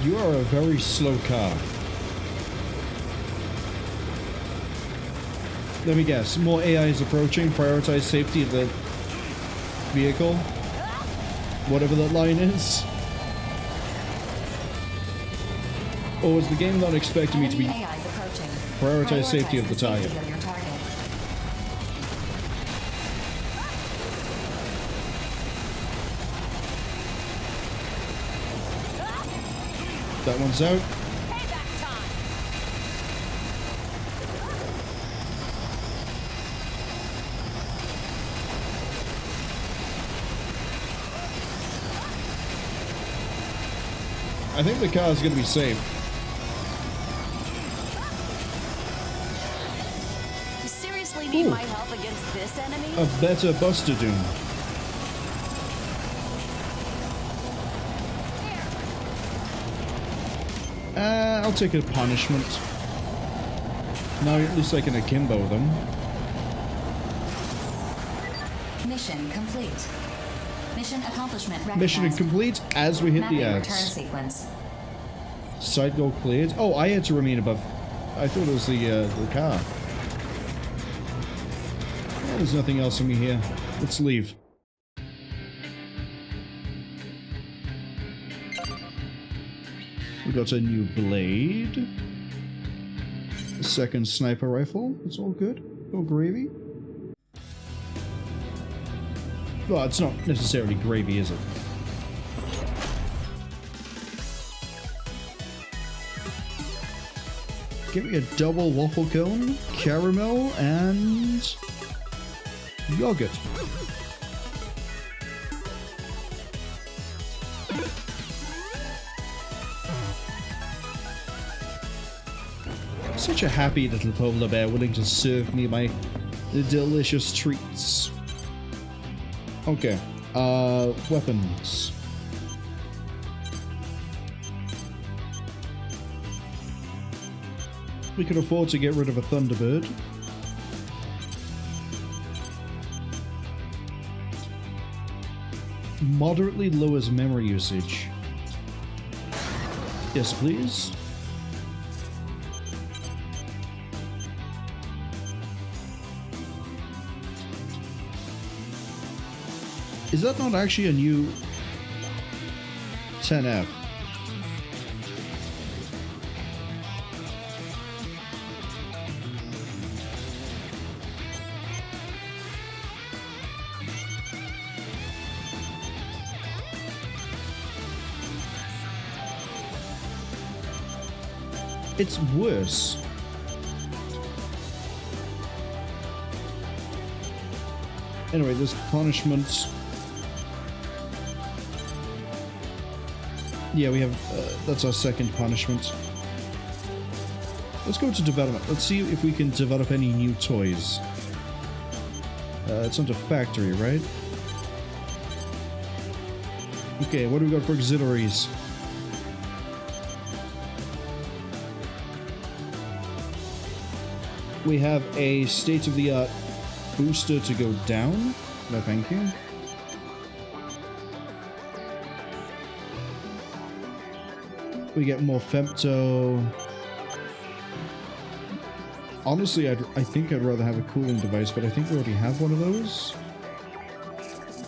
You are a very slow car. Let me guess. More AIs approaching. Prioritize safety of the vehicle. Whatever that line is. Or is the game not expecting me to be... Prioritize safety of the target. That one's out. I think the car is going to be safe. You seriously need my help against this enemy? A better Buster Doom. I'll take a punishment. Now at least I can akimbo them. Mission complete. Mission accomplishment recognized. Mission complete as we hit Mapping the ads. return sequence. Side goal cleared. Oh, I had to remain above. I thought it was the car. Well, there's nothing else for me here. Let's leave. We got a new blade. A second sniper rifle. It's all good. All gravy. Well, it's not necessarily gravy, is it? Give me a double waffle cone, caramel, and yogurt. Such a happy little polar bear willing to serve me my delicious treats. Okay, weapons. We can afford to get rid of a Thunderbird. Moderately lowers memory usage. Yes, please. Is that not actually a new 10F? It's worse. Anyway, there's punishments. Yeah, we have, that's our second punishment. Let's go to development. Let's see if we can develop any new toys. It's under factory, right? Okay, what do we got for auxiliaries? We have a state-of-the-art booster to go down. No, thank you. We get more femto. Honestly, I think I'd rather have a cooling device, but I think we already have one of those.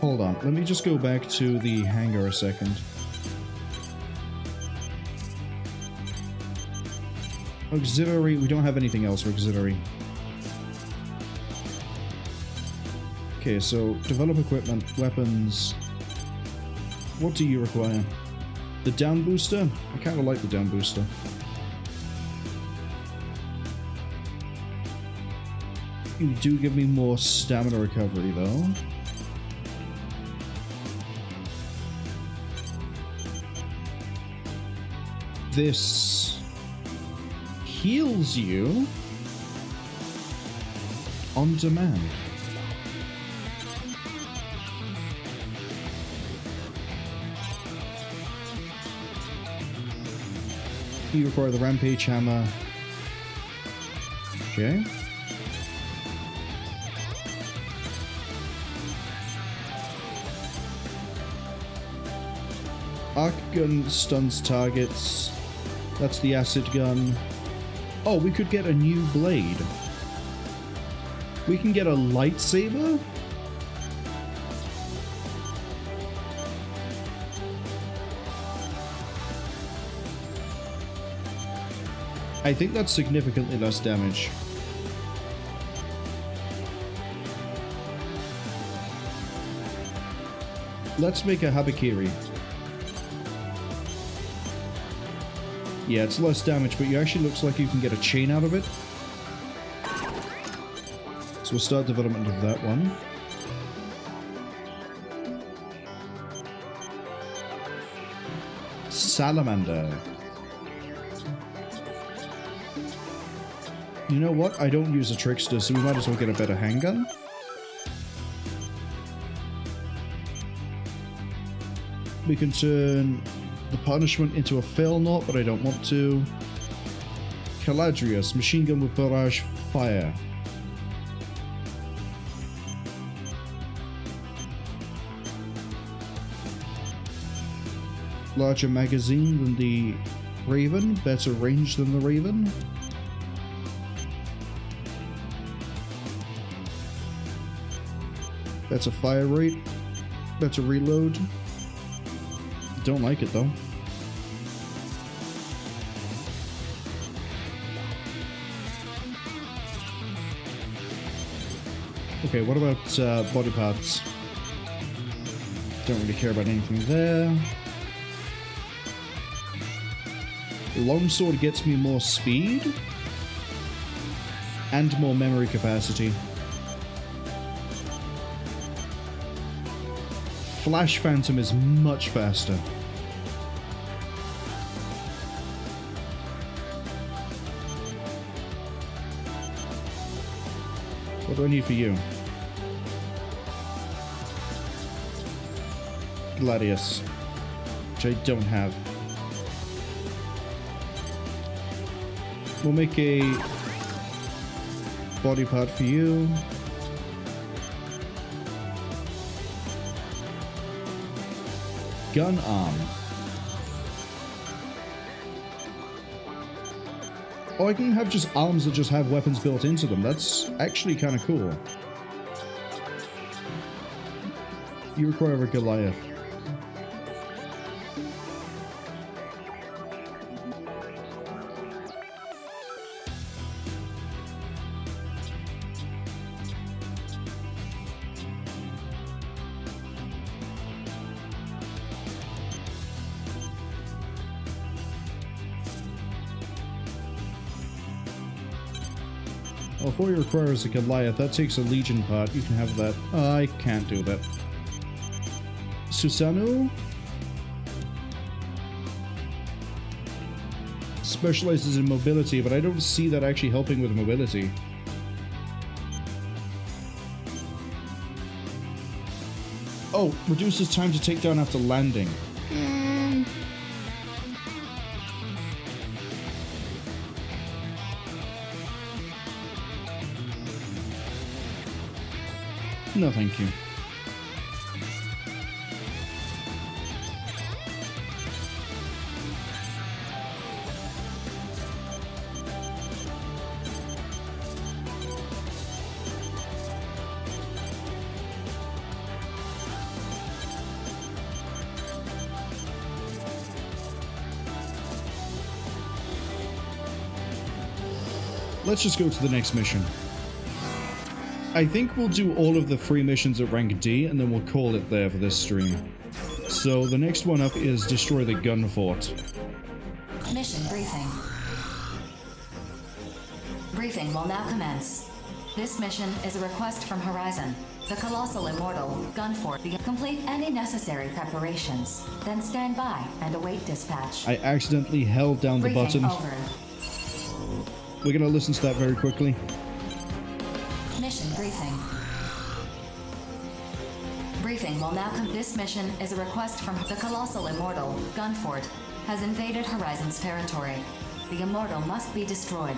Hold on, let me just go back to the hangar a second. Auxiliary, we don't have anything else for auxiliary. Okay, so develop equipment, weapons. What do you require? The down booster? I kind of like the down booster. You do give me more stamina recovery though. This heals you on demand. You require the Rampage Hammer. Okay. Arc gun stuns targets. That's the acid gun. Oh, we could get a new blade. We can get a lightsaber? I think that's significantly less damage. Let's make a Habakiri. Yeah, it's less damage, but it actually looks like you can get a chain out of it. So we'll start development of that one. Salamander. You know what? I don't use a trickster, so we might as well get a better handgun. We can turn the punishment into a fail knot, but I don't want to. Caladrius, machine gun with barrage fire. Larger magazine than the Raven, better range than the Raven. Better fire rate, better reload. Don't like it though. Okay, what about body parts? Don't really care about anything there. Longsword gets me more speed and more memory capacity. Flash Phantom is much faster. What do I need for you? Gladius, which I don't have. We'll make a body part for you. Gun arm. Oh, I can have just arms that just have weapons built into them. That's actually kind of cool. You require a Goliath. Well, 4 requires a Goliath. That takes a Legion part. You can have that. I can't do that. Susanu specializes in mobility, but I don't see that actually helping with mobility. Oh, reduces time to take down after landing. No, thank you. Let's just go to the next mission. I think we'll do all of the 3 missions at rank D, and then we'll call it there for this stream. So the next one up is destroy the Gunfort. Mission briefing. Briefing will now commence. This mission is a request from Horizon. The Colossal Immortal, Gunfort, complete any necessary preparations. Then stand by and await dispatch. I accidentally held down the Briefing button. over. We're gonna listen to that very quickly. Mission briefing. Briefing will now come. This mission is a request from the Colossal Immortal, Gunfort, has invaded Horizon's territory. The Immortal must be destroyed.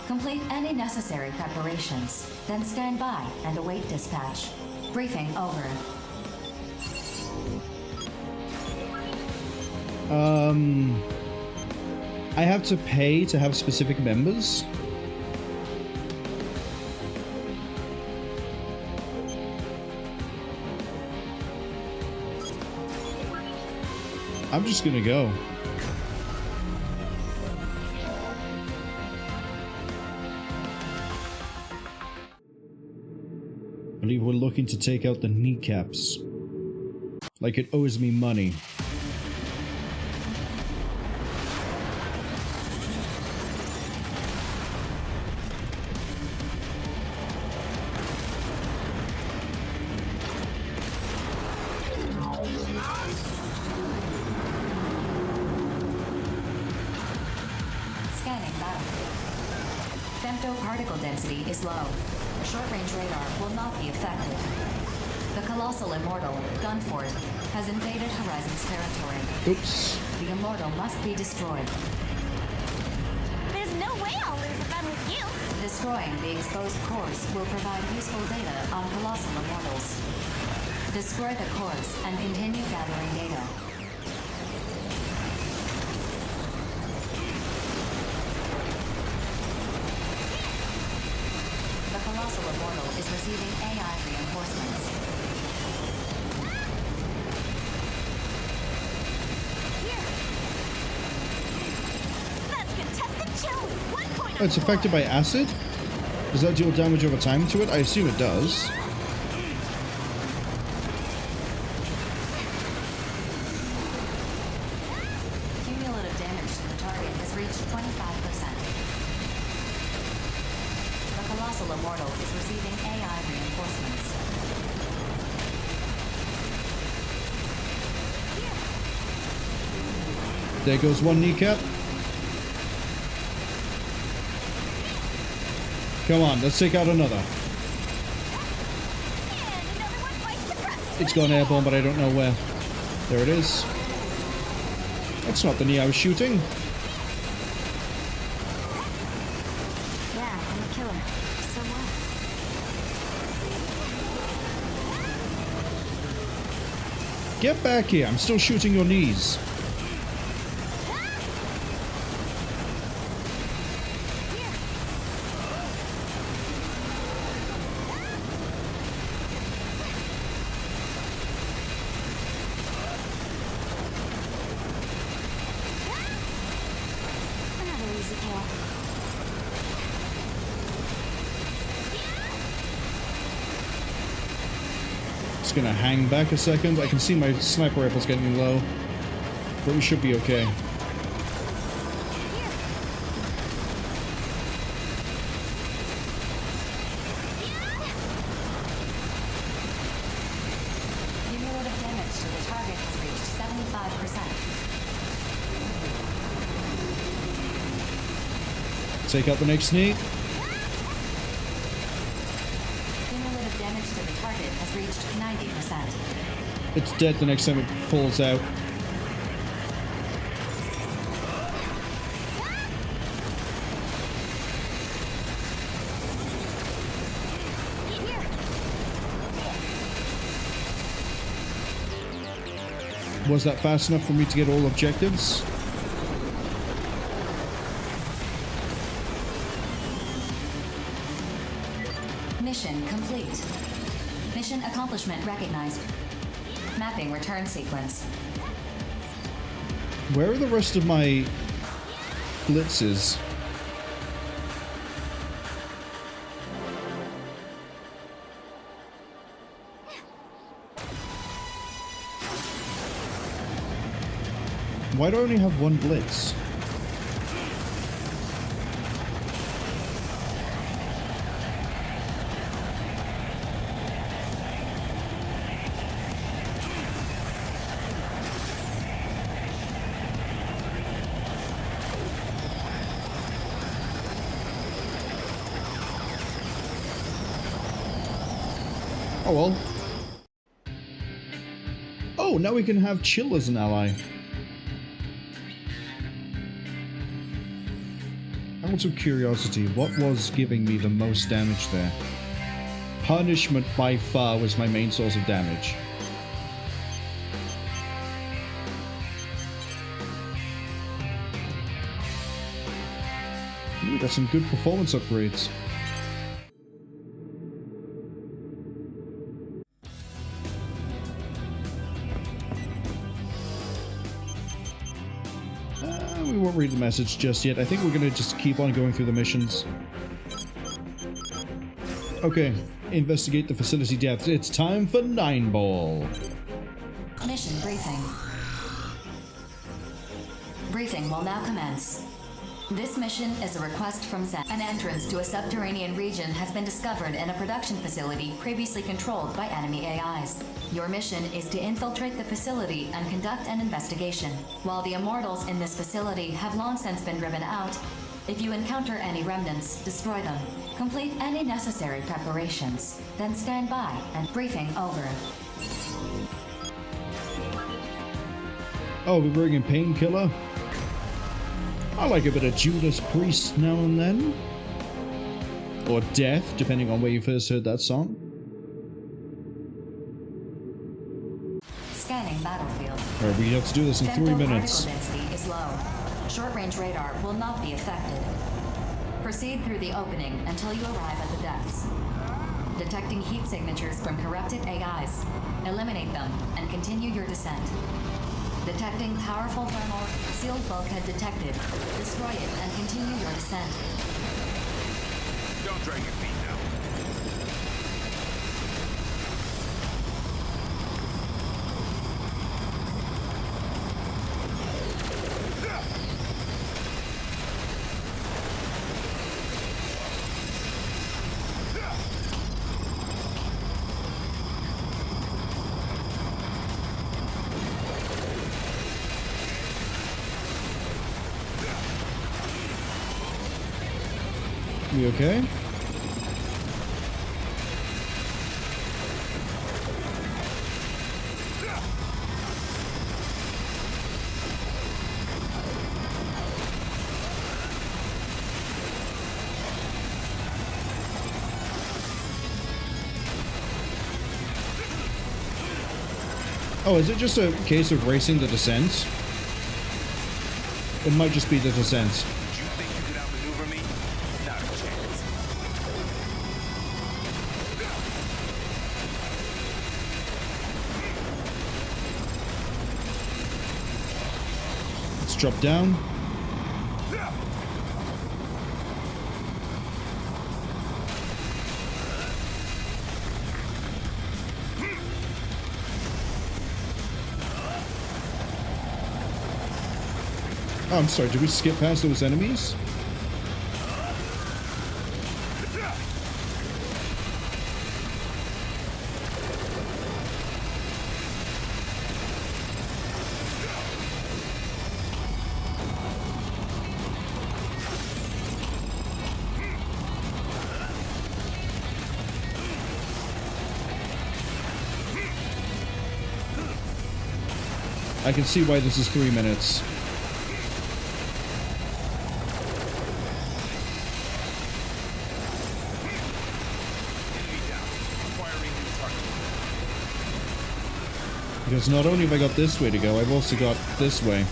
Complete any necessary preparations, then stand by and await dispatch. Briefing over. I have to pay to have specific members. I'm just gonna go. I believe we're looking to take out the kneecaps. Like it owes me money. Scanning battlefield. Femto-particle density is low. Short-range radar will not be effective. The Colossal Immortal, Gunfort, has invaded Horizon's territory. Oops. The Immortal must be destroyed. There's no way I'll lose if I'm with you. Destroying the exposed cores will provide useful data on Colossal Immortals. Destroy the cores and continue gathering data. The Colossal Immortal is receiving AI reinforcements. That's contested chili. 1 point. Oh, it's affected by acid? Does that deal damage over time to it? I assume it does. reached 25%. The Colossal Immortal is receiving AI reinforcements. There goes one kneecap. Come on, let's take out another. It's gone airborne, but I don't know where. There it is. That's not the knee I was shooting. Yeah, I'm a killer. So what? Get back here, I'm still shooting your knees. Just gonna hang back a second. I can see my sniper rifle's getting low, but we should be okay. Cumulative damage to the target has reached 75%. Take out the next knee. Cumulative damage to the target has reached 90%. It's dead the next time it pulls out. Was that fast enough for me to get all objectives? Mission complete. Mission accomplishment recognized. Mapping return sequence. Where are the rest of my blitzes? Why do I only have one blitz? Oh well. Oh, now we can have Chill as an ally. Out of curiosity, what was giving me the most damage there? Punishment by far was my main source of damage. Ooh, got some good performance upgrades. We won't read the message just yet. I think we're gonna just keep on going through the missions. Okay, investigate the facility depths. It's time for 9 Ball. Mission briefing. Briefing will now commence. This mission is a request from Zen. An entrance to a subterranean region has been discovered in a production facility previously controlled by enemy AIs. Your mission is to infiltrate the facility and conduct an investigation. While the Immortals in this facility have long since been driven out, if you encounter any remnants, destroy them. Complete any necessary preparations. Then stand by and briefing over. Oh, we're bringing Painkiller? I like a bit of Judas Priest now and then. Or Death, depending on where you first heard that song. Scanning battlefield. Alright, we have to do this in 3 minutes. Particle density is low. Short-range radar will not be affected. Proceed through the opening until you arrive at the depths. Detecting heat signatures from corrupted AIs. Eliminate them and continue your descent. Detecting powerful thermal sealed bulkhead detected. Destroy it and continue your descent. Don't drag your feet now. We okay? Oh, is it just a case of racing the descent? It might just be the descent. Did you think you could outmaneuver me? Not a chance. Let's drop down. Oh, I'm sorry, did we skip past those enemies? I can see why this is 3 minutes. Because not only have I got this way to go, I've also got this way.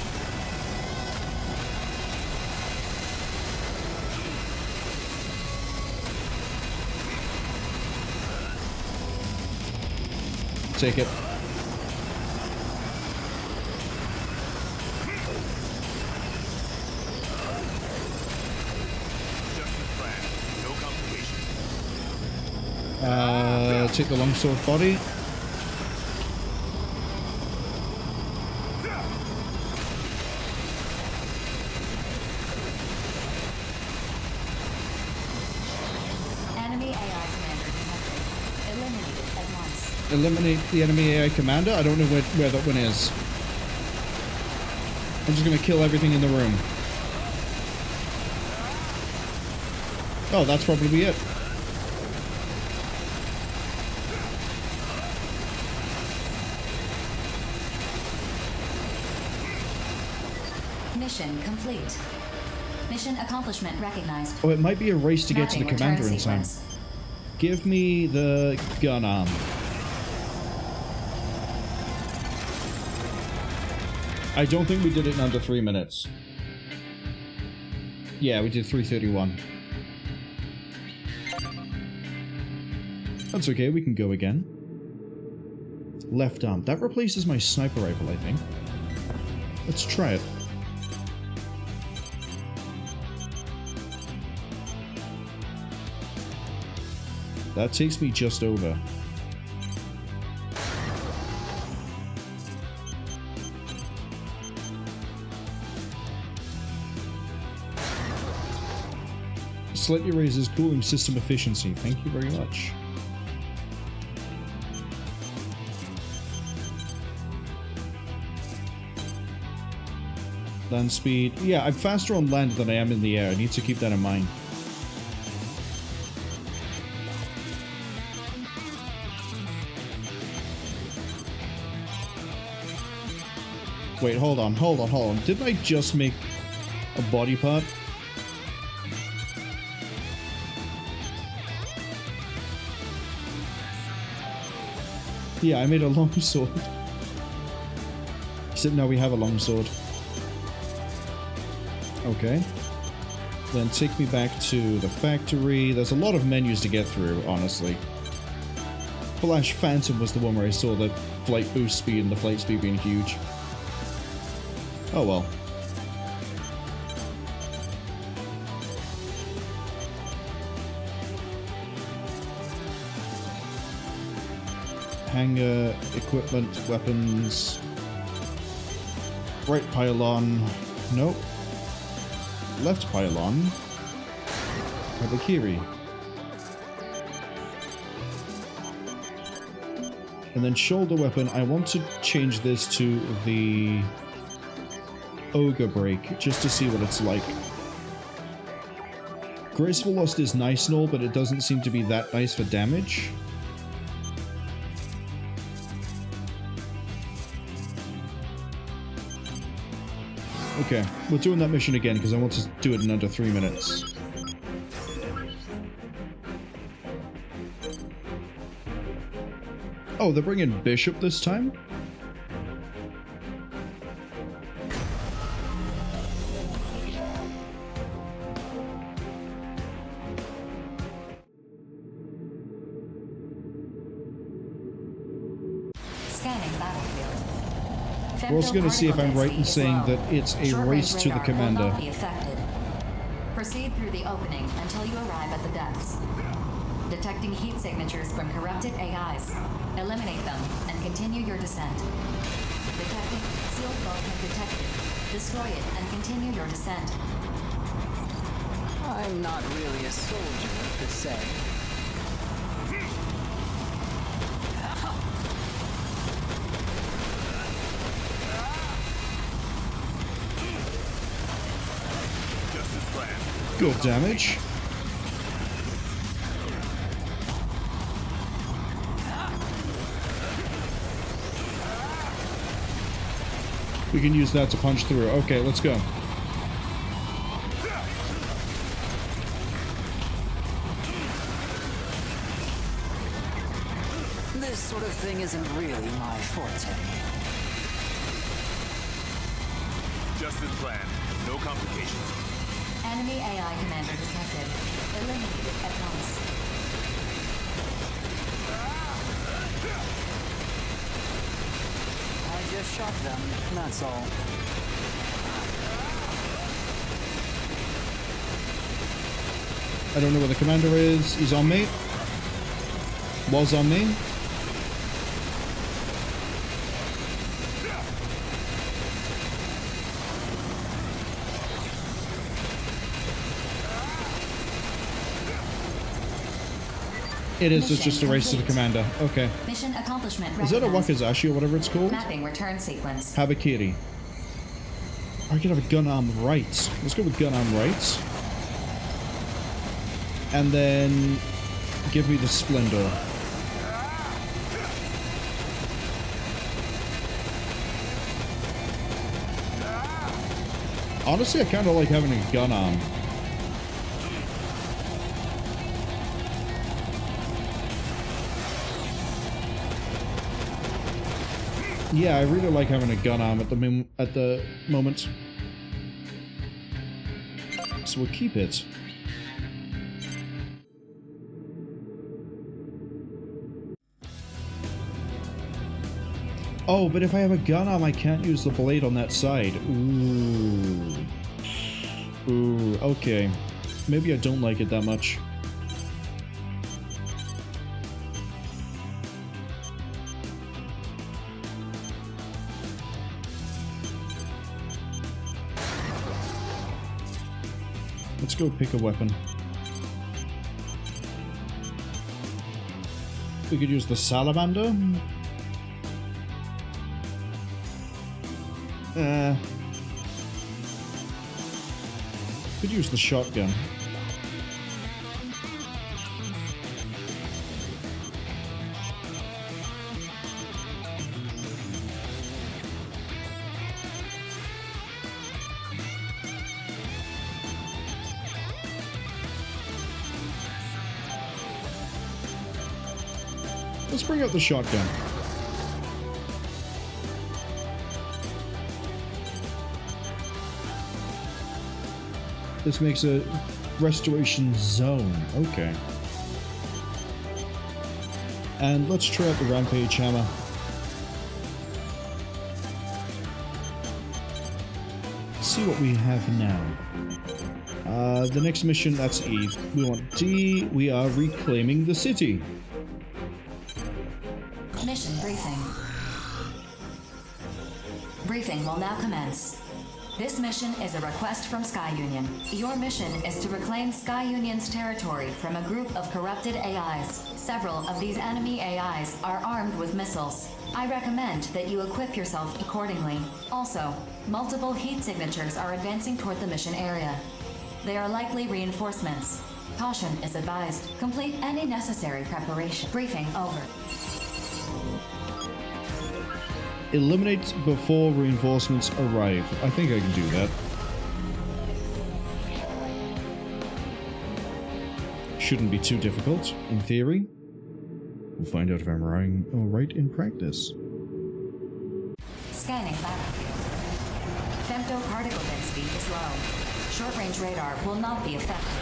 Take it. Take the longsword body. Enemy AI commander detected. Eliminated at once. Eliminate the enemy AI commander? I don't know where that one is. I'm just gonna kill everything in the room. Oh, that's probably it. Mission complete. Mission accomplishment recognized. Oh, it might be a race to get to the Mapping commander return in time. sequence. Give me the gun arm. I don't think we did it in under 3 minutes. Yeah, we did 3:31. That's okay, we can go again. Left arm. That replaces my sniper rifle, I think. Let's try it. That takes me just over. Slightly raises cooling system efficiency. Thank you very much. Land speed. Yeah, I'm faster on land than I am in the air. I need to keep that in mind. Wait, hold on. Didn't I just make a body part? Yeah, I made a long sword. Except now we have a long sword. Okay. Then take me back to the factory. There's a lot of menus to get through, honestly. Flash Phantom was the one where I saw the flight boost speed and the flight speed being huge. Oh well. Hangar, equipment, weapons. Right pylon. Nope. Left pylon. Habakiri. And then shoulder weapon, I want to change this to the Ogre Break, just to see what it's like. Graceful Lust is nice and all, but it doesn't seem to be that nice for damage. Okay, we're doing that mission again because I want to do it in under 3 minutes. Oh, they're bringing Bishop this time? We're also going to see if I'm right in saying that it's a race to the commander. Proceed through the opening until you arrive at the depths. Detecting heat signatures from corrupted AIs. Eliminate them and continue your descent. Detecting sealed bulkhead detected. Destroy it and continue your descent. I'm not really a soldier, per se. Good damage. We can use that to punch through. Okay, let's go. This sort of thing isn't really my forte. Just as planned. No complications. Enemy AI commander detected. Eliminated at once. I just shot them, that's all. I don't know where the commander is. He's on me. Was on me. It is, it's just a race to the commander. Okay. Mission accomplishment. Is that a Wakizashi or whatever it's called? Mapping return sequence. Habakiri. I could have a gun arm right. Let's go with gun arm right. And then give me the Splendor. Honestly, I kind of like having a gun arm. Yeah, I really like having a gun arm at the moment. So we'll keep it. Oh, but if I have a gun arm, I can't use the blade on that side. Ooh. Ooh, okay. Maybe I don't like it that much. Let's go pick a weapon. We could use the Salamander. Could use the shotgun. Let's bring out the shotgun. This makes a restoration zone. Okay. And let's try out the Rampage Hammer. See what we have now. The next mission, that's E. We want D. We are reclaiming the city. Mission briefing. Briefing will now commence. This mission is a request from Cwningen. Your mission is to reclaim Cwning's territory from a group of corrupted AIs. Several of these enemy AIs are armed with missiles. I recommend that you equip yourself accordingly. Also, multiple heat signatures are advancing toward the mission area. They are likely reinforcements. Caution is advised. Complete any necessary preparation. Briefing over. Eliminate before reinforcements arrive. I think I can do that. Shouldn't be too difficult, in theory. We'll find out if I'm right in practice. Scanning battlefield. Femto particle density is low. Short-range radar will not be effective.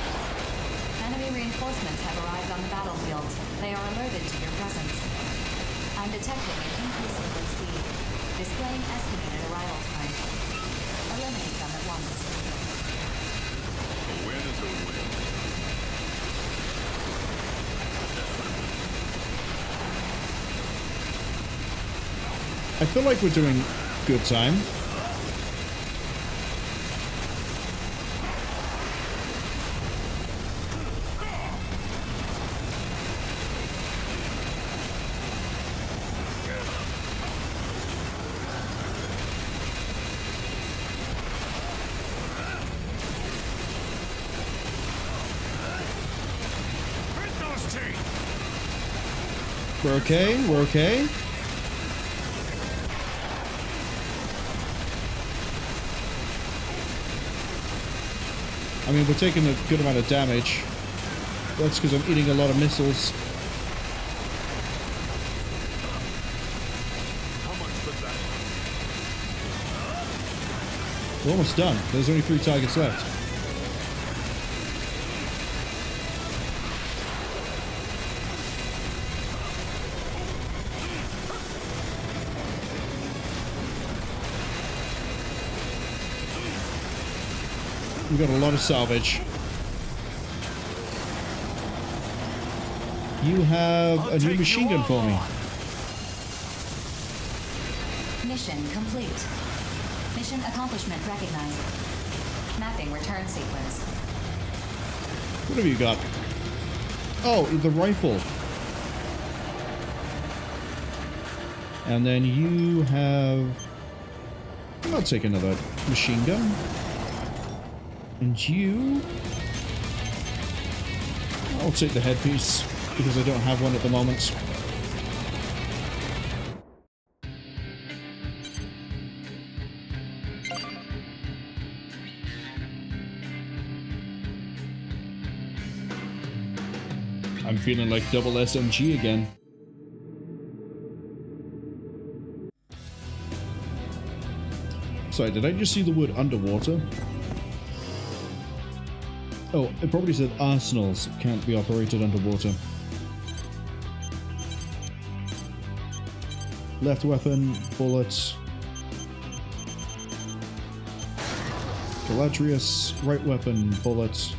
Enemy reinforcements have arrived on the battlefield. They are alerted to your presence. I'm detecting an increase in their speed. Displaying estimated arrival time. Eliminate them at once. Awareness or win? I feel like we're doing good time. We're okay, we're okay. I mean, we're taking a good amount of damage. That's because I'm eating a lot of missiles. We're almost done. There's only 3 targets left. We got a lot of salvage. You have a new machine gun for me. Mission complete. Mission accomplishment recognized. Mapping return sequence. What have you got? Oh, the rifle. And then you have... I'll take another machine gun. And you... I'll take the headpiece, because I don't have one at the moment. I'm feeling like double SMG again. Sorry, did I just see the word underwater? Oh, it probably said arsenals can't be operated underwater. Left weapon, bullet. Caladrius. Right weapon, bullet.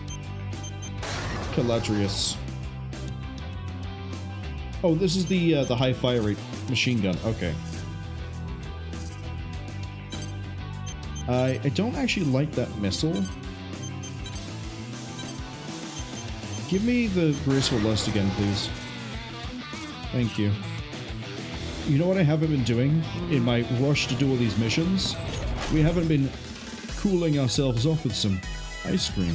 Caladrius. Oh, this is the high fire rate machine gun. Okay. I don't actually like that missile. Give me the Graceful Lust again, please. Thank you. You know what I haven't been doing in my rush to do all these missions? We haven't been cooling ourselves off with some ice cream.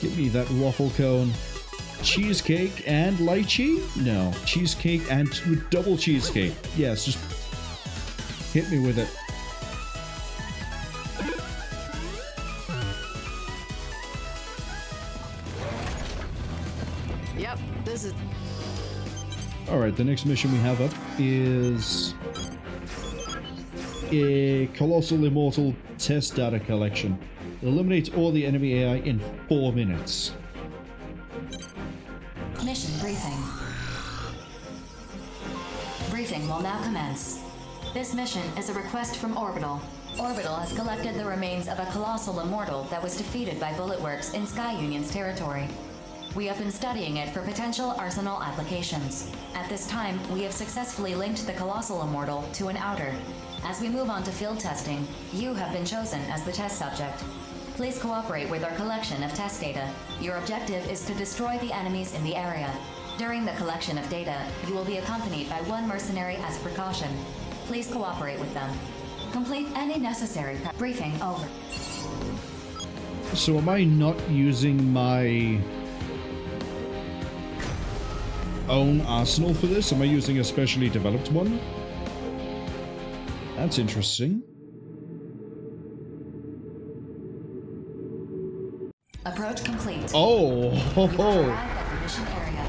Give me that waffle cone. Cheesecake and lychee? No. Cheesecake and with double cheesecake. Yes, just hit me with it. Yep, this is... Alright, the next mission we have up is a Colossal Immortal test data collection. Eliminate all the enemy AI in 4 minutes. Mission briefing. Briefing will now commence. This mission is a request from Orbital. Orbital has collected the remains of a Colossal Immortal that was defeated by Bulletworks in Cwyngen's territory. We have been studying it for potential arsenal applications. At this time, we have successfully linked the Colossal Immortal to an outer. As we move on to field testing, you have been chosen as the test subject. Please cooperate with our collection of test data. Your objective is to destroy the enemies in the area. During the collection of data, you will be accompanied by 1 mercenary as a precaution. Please cooperate with them. Complete any necessary briefing over. So am I not using my own arsenal for this? Am I using a specially developed one? That's interesting. Approach complete. Oh, ho, You ho. arrive at the mission area.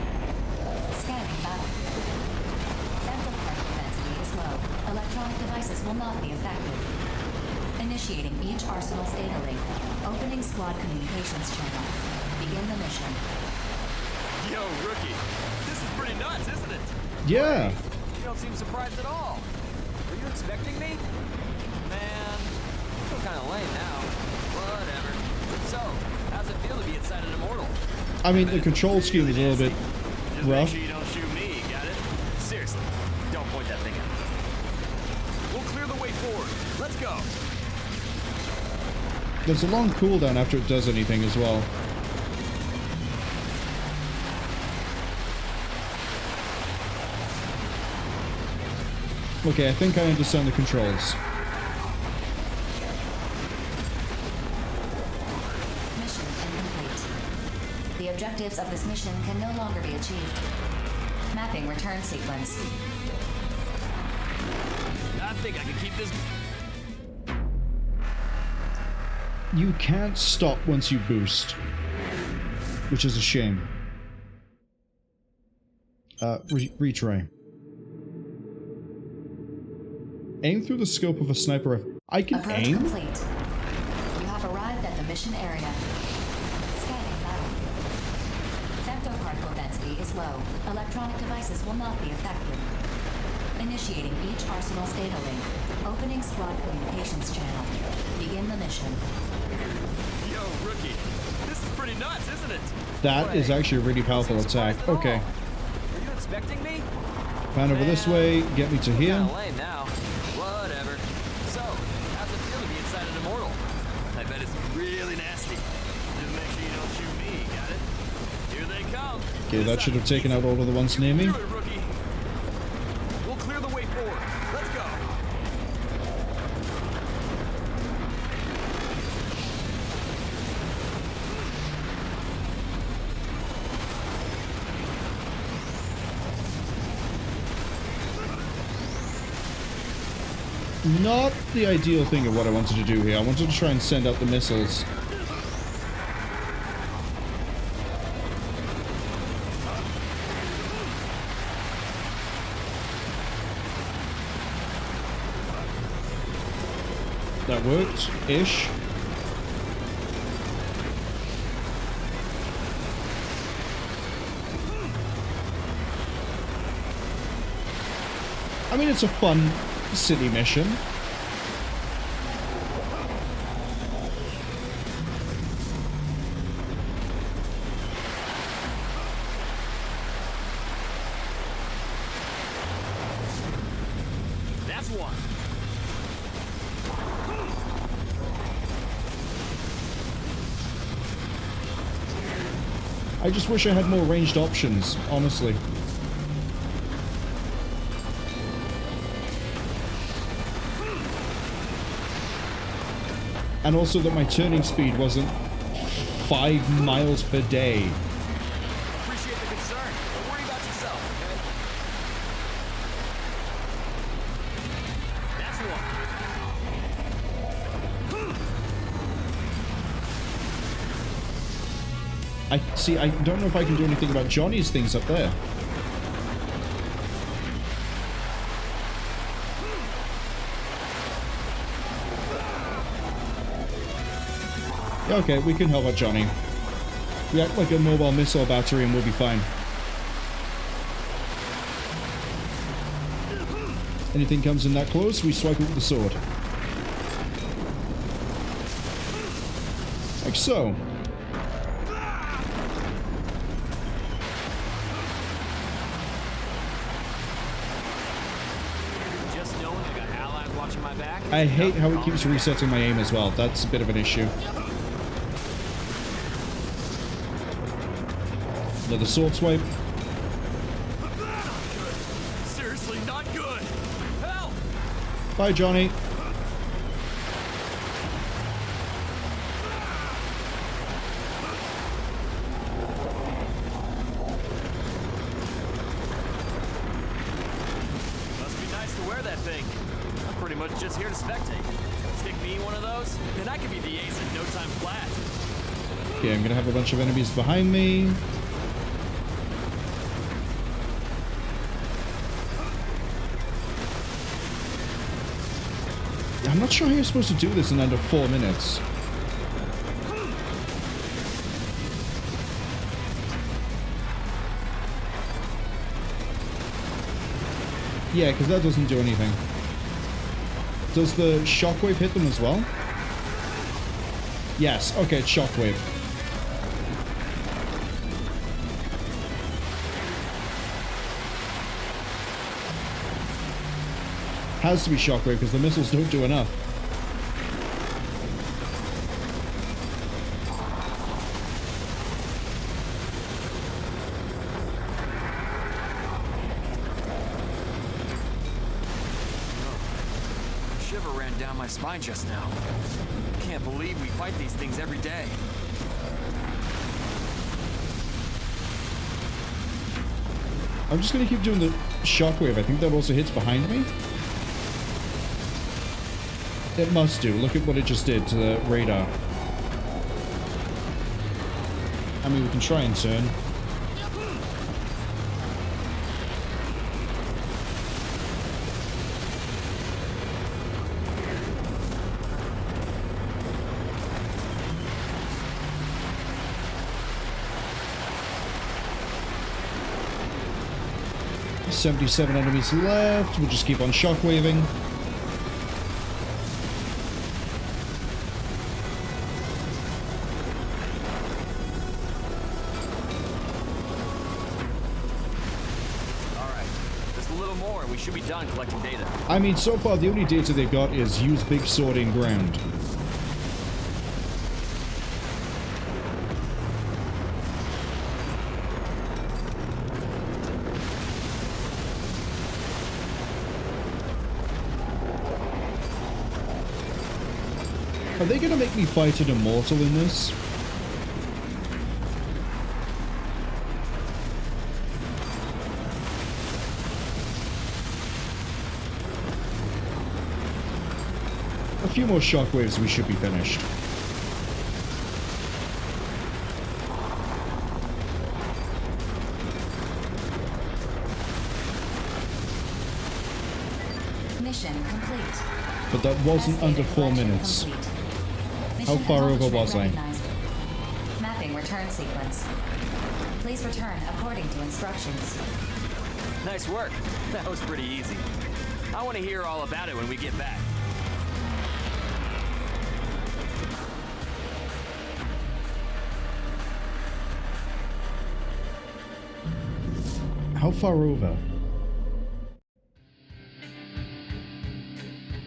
Scanning battle. Central particle density is low. Electronic devices will not be affected. Initiating each arsenal's data link. Opening squad communications channel. Begin the mission. Yo, rookie. This is pretty nuts, isn't it? Yeah. You don't seem surprised at all. Were you expecting me? Man, I feel kind of lame now. Whatever. So, how's it feel to be inside an Immortal? I mean, the control scheme is a little bit Just make rough. sure you don't shoot me, got it? Seriously, don't point that thing at me. We'll clear the way forward. Let's go. There's a long cooldown after it does anything as well. Okay, I think I understand the controls. Mission incomplete. The objectives of this mission can no longer be achieved. Mapping return sequence. I think I can keep this. You can't stop once you boost, which is a shame. Retry. Aim through the scope of a sniper rifle. I can Approach aim? complete. You have arrived at the mission area. Scanning battle. Femtoparticle density is low. Electronic devices will not be affected. Initiating each arsenal's data link. Opening squad communications channel. Begin the mission. Yo, rookie. This is pretty nuts, isn't it? That is actually a really powerful attack. Okay. Were you expecting me? Pan over this way, get me to here. Kinda lame now. Whatever. So, how's it feel to be inside an Immortal? I bet it's really nasty. Just make sure you don't shoot me, got it? Here they come. Okay, that should have taken out all of the ones near me. Do it, rookie. We'll clear the way forward. Let's go. Not the ideal thing of what I wanted to do here. I wanted to try and send out the missiles. That worked-ish. I mean, it's a fun city mission. That's one. I just wish I had more ranged options, honestly. And also that my turning speed wasn't 5 miles per day. Appreciate the concern. Don't worry about yourself, okay? That's one. I don't know if I can do anything about Johnny's things up there. Okay, we can help out Johnny. We act like a mobile missile battery and we'll be fine. Anything comes in that close, we swipe it with the sword. Like so. Just knowing I got allies watching my back. I hate how it keeps resetting my aim as well. That's a bit of an issue. Another sword swipe. Seriously, not good. Help! Bye, Johnny. repair that thing. I'm pretty much just here to spectate. Stick me in one of those, and I could be the ace in no time flat. Okay, I'm gonna have a bunch of enemies behind me. I'm not sure how you're supposed to do this in under 4 minutes. Yeah, because that doesn't do anything. Does the shockwave hit them as well? Yes, okay, it's shockwave. Has to be shockwave because the missiles don't do enough. Shiver ran down my spine just now. Can't believe we fight these things every day. I'm just gonna keep doing the shockwave. I think that also hits behind me. It must do. Look at what it just did to the radar. I mean, we can try and turn. $77 enemies left. We'll just keep on shockwaving. Should be done collecting data. I mean, so far the only data they've got is use big sword in ground. Are they gonna make me fight an Immortal in this? A few more shockwaves, we should be finished. Mission complete. But that wasn't under 4 minutes. How far over was I? Mapping return sequence. Please return according to instructions. Nice work. That was pretty easy. I want to hear all about it when we get back. How far over?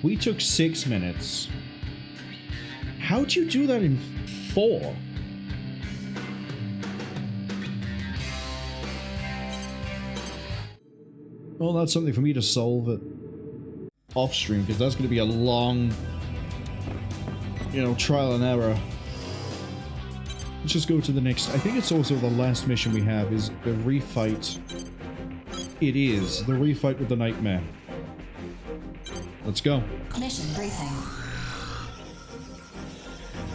We took 6 minutes. How'd you do that in 4? Well, that's something for me to solve it off stream, because that's going to be a long, trial and error. Let's just go to the next. I think it's also the last mission we have is the refight. It is the refight with the Nightmare. Let's go. Mission briefing.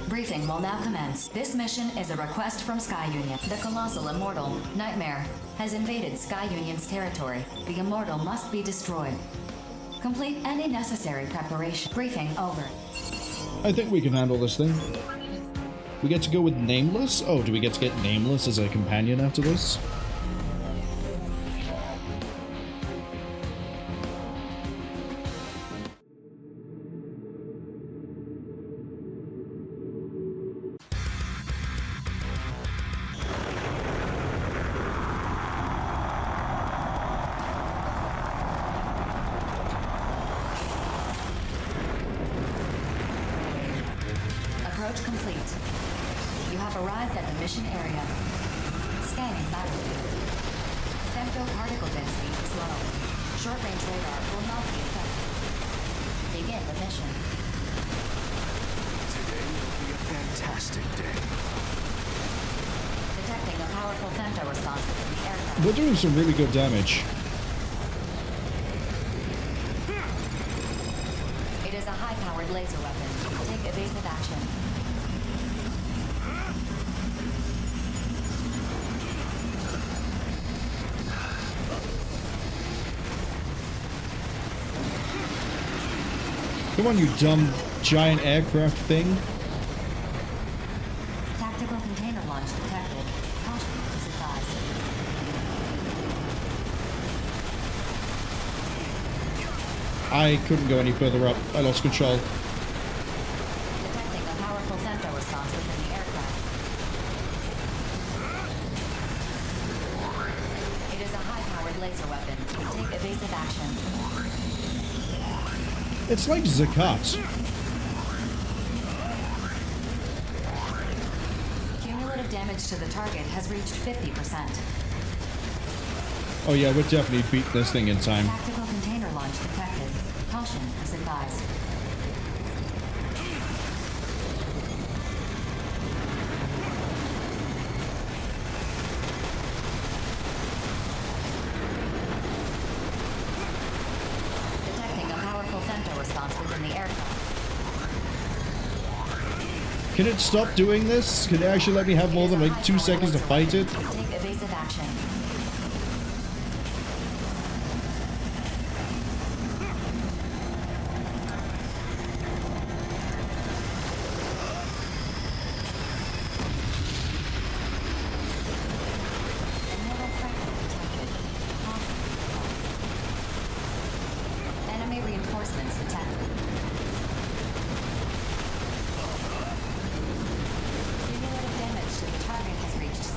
Briefing will now commence. This mission is a request from Cwningen. The Colossal Immortal, Nightmare, has invaded Cwingen's territory. The Immortal must be destroyed. Complete any necessary preparation. Briefing over. I think we can handle this thing. We get to go with Nameless? Oh, do we get to get Nameless as a companion after this? Approach complete. You have arrived at the mission area. Scanning battlefield. Femto particle density is low. Short-range radar will not be affected. Begin the mission. Today will be a fantastic day. Detecting a powerful femto response from the aircraft. We're doing some really good damage. is a high-powered laser weapon. Take evasive action. Come on, you dumb giant aircraft thing. Tactical container launch detected. Caution is advised. I couldn't go any further up. I lost control. Detecting a powerful femto response within the aircraft. It is a high-powered laser weapon. Take evasive action. It's like Zakat. Cumulative damage to the target has reached 50%. Oh yeah, we'll definitely beat this thing in time. Tactical container launch detected. Caution is advised. Detecting a powerful femto response within the aircraft. Can it stop doing this? Can it actually let me have more than like 2 seconds to fight it? Take evasive action. Enemy reinforcements detected. Cumulative damage to the target has reached 75%.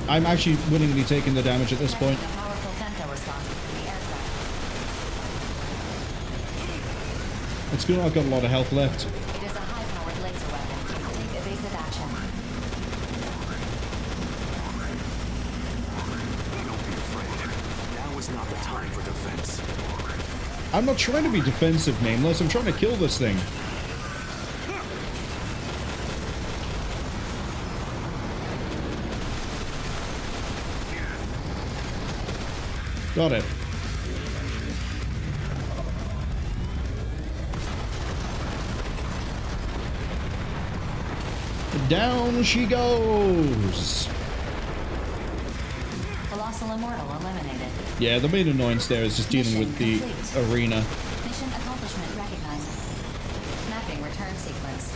I'm actually willingly taking the damage at this point. A powerful femto response within the aircraft. It's good I've got a lot of health left. It is a high-powered laser weapon. Take evasive action. Don't be afraid. Now is not the time for defense. I'm not trying to be defensive, Nameless. I'm trying to kill this thing. Got it. Down she goes. Colossal Immortal eliminated. Yeah, the main annoyance there is just dealing with the arena. Mission accomplishment recognized. Mapping return sequence.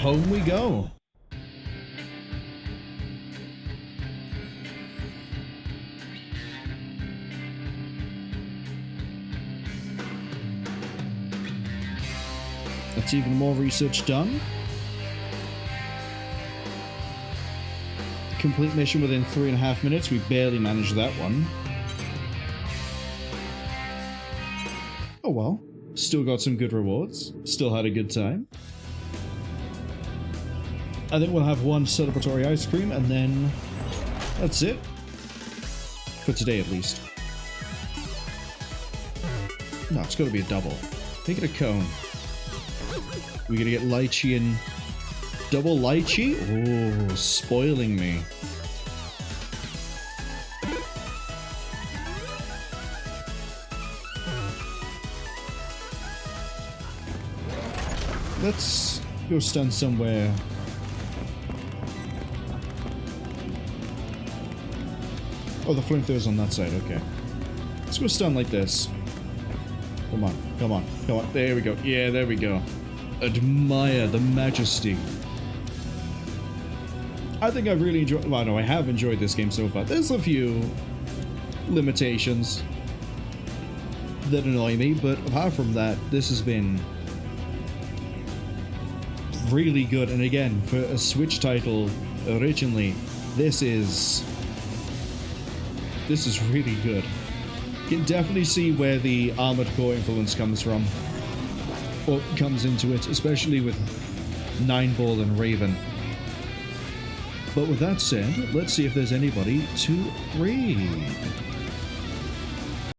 Home we go. That's even more research done. Complete mission within 3.5 minutes. We barely managed that one. Oh well. Still got some good rewards. Still had a good time. I think we'll have one celebratory ice cream and then that's it. For today at least. No, it's gotta be a double. Make it a cone. We gonna get lychee and double lychee? Oh, spoiling me. Let's go stand somewhere. Oh, the flamethrowers on that side, okay. Let's go stun like this. Come on, come on, come on. There we go. Yeah, there we go. Admire the majesty. I think I've really enjoyed... Well, no, I have enjoyed this game so far. There's a few limitations that annoy me, but apart from that, this has been really good. And again, for a Switch title originally, this is really good. You can definitely see where the Armored Core influence comes from. what comes into it, especially with Nineball and Raven. But with that said, let's see if there's anybody to raid.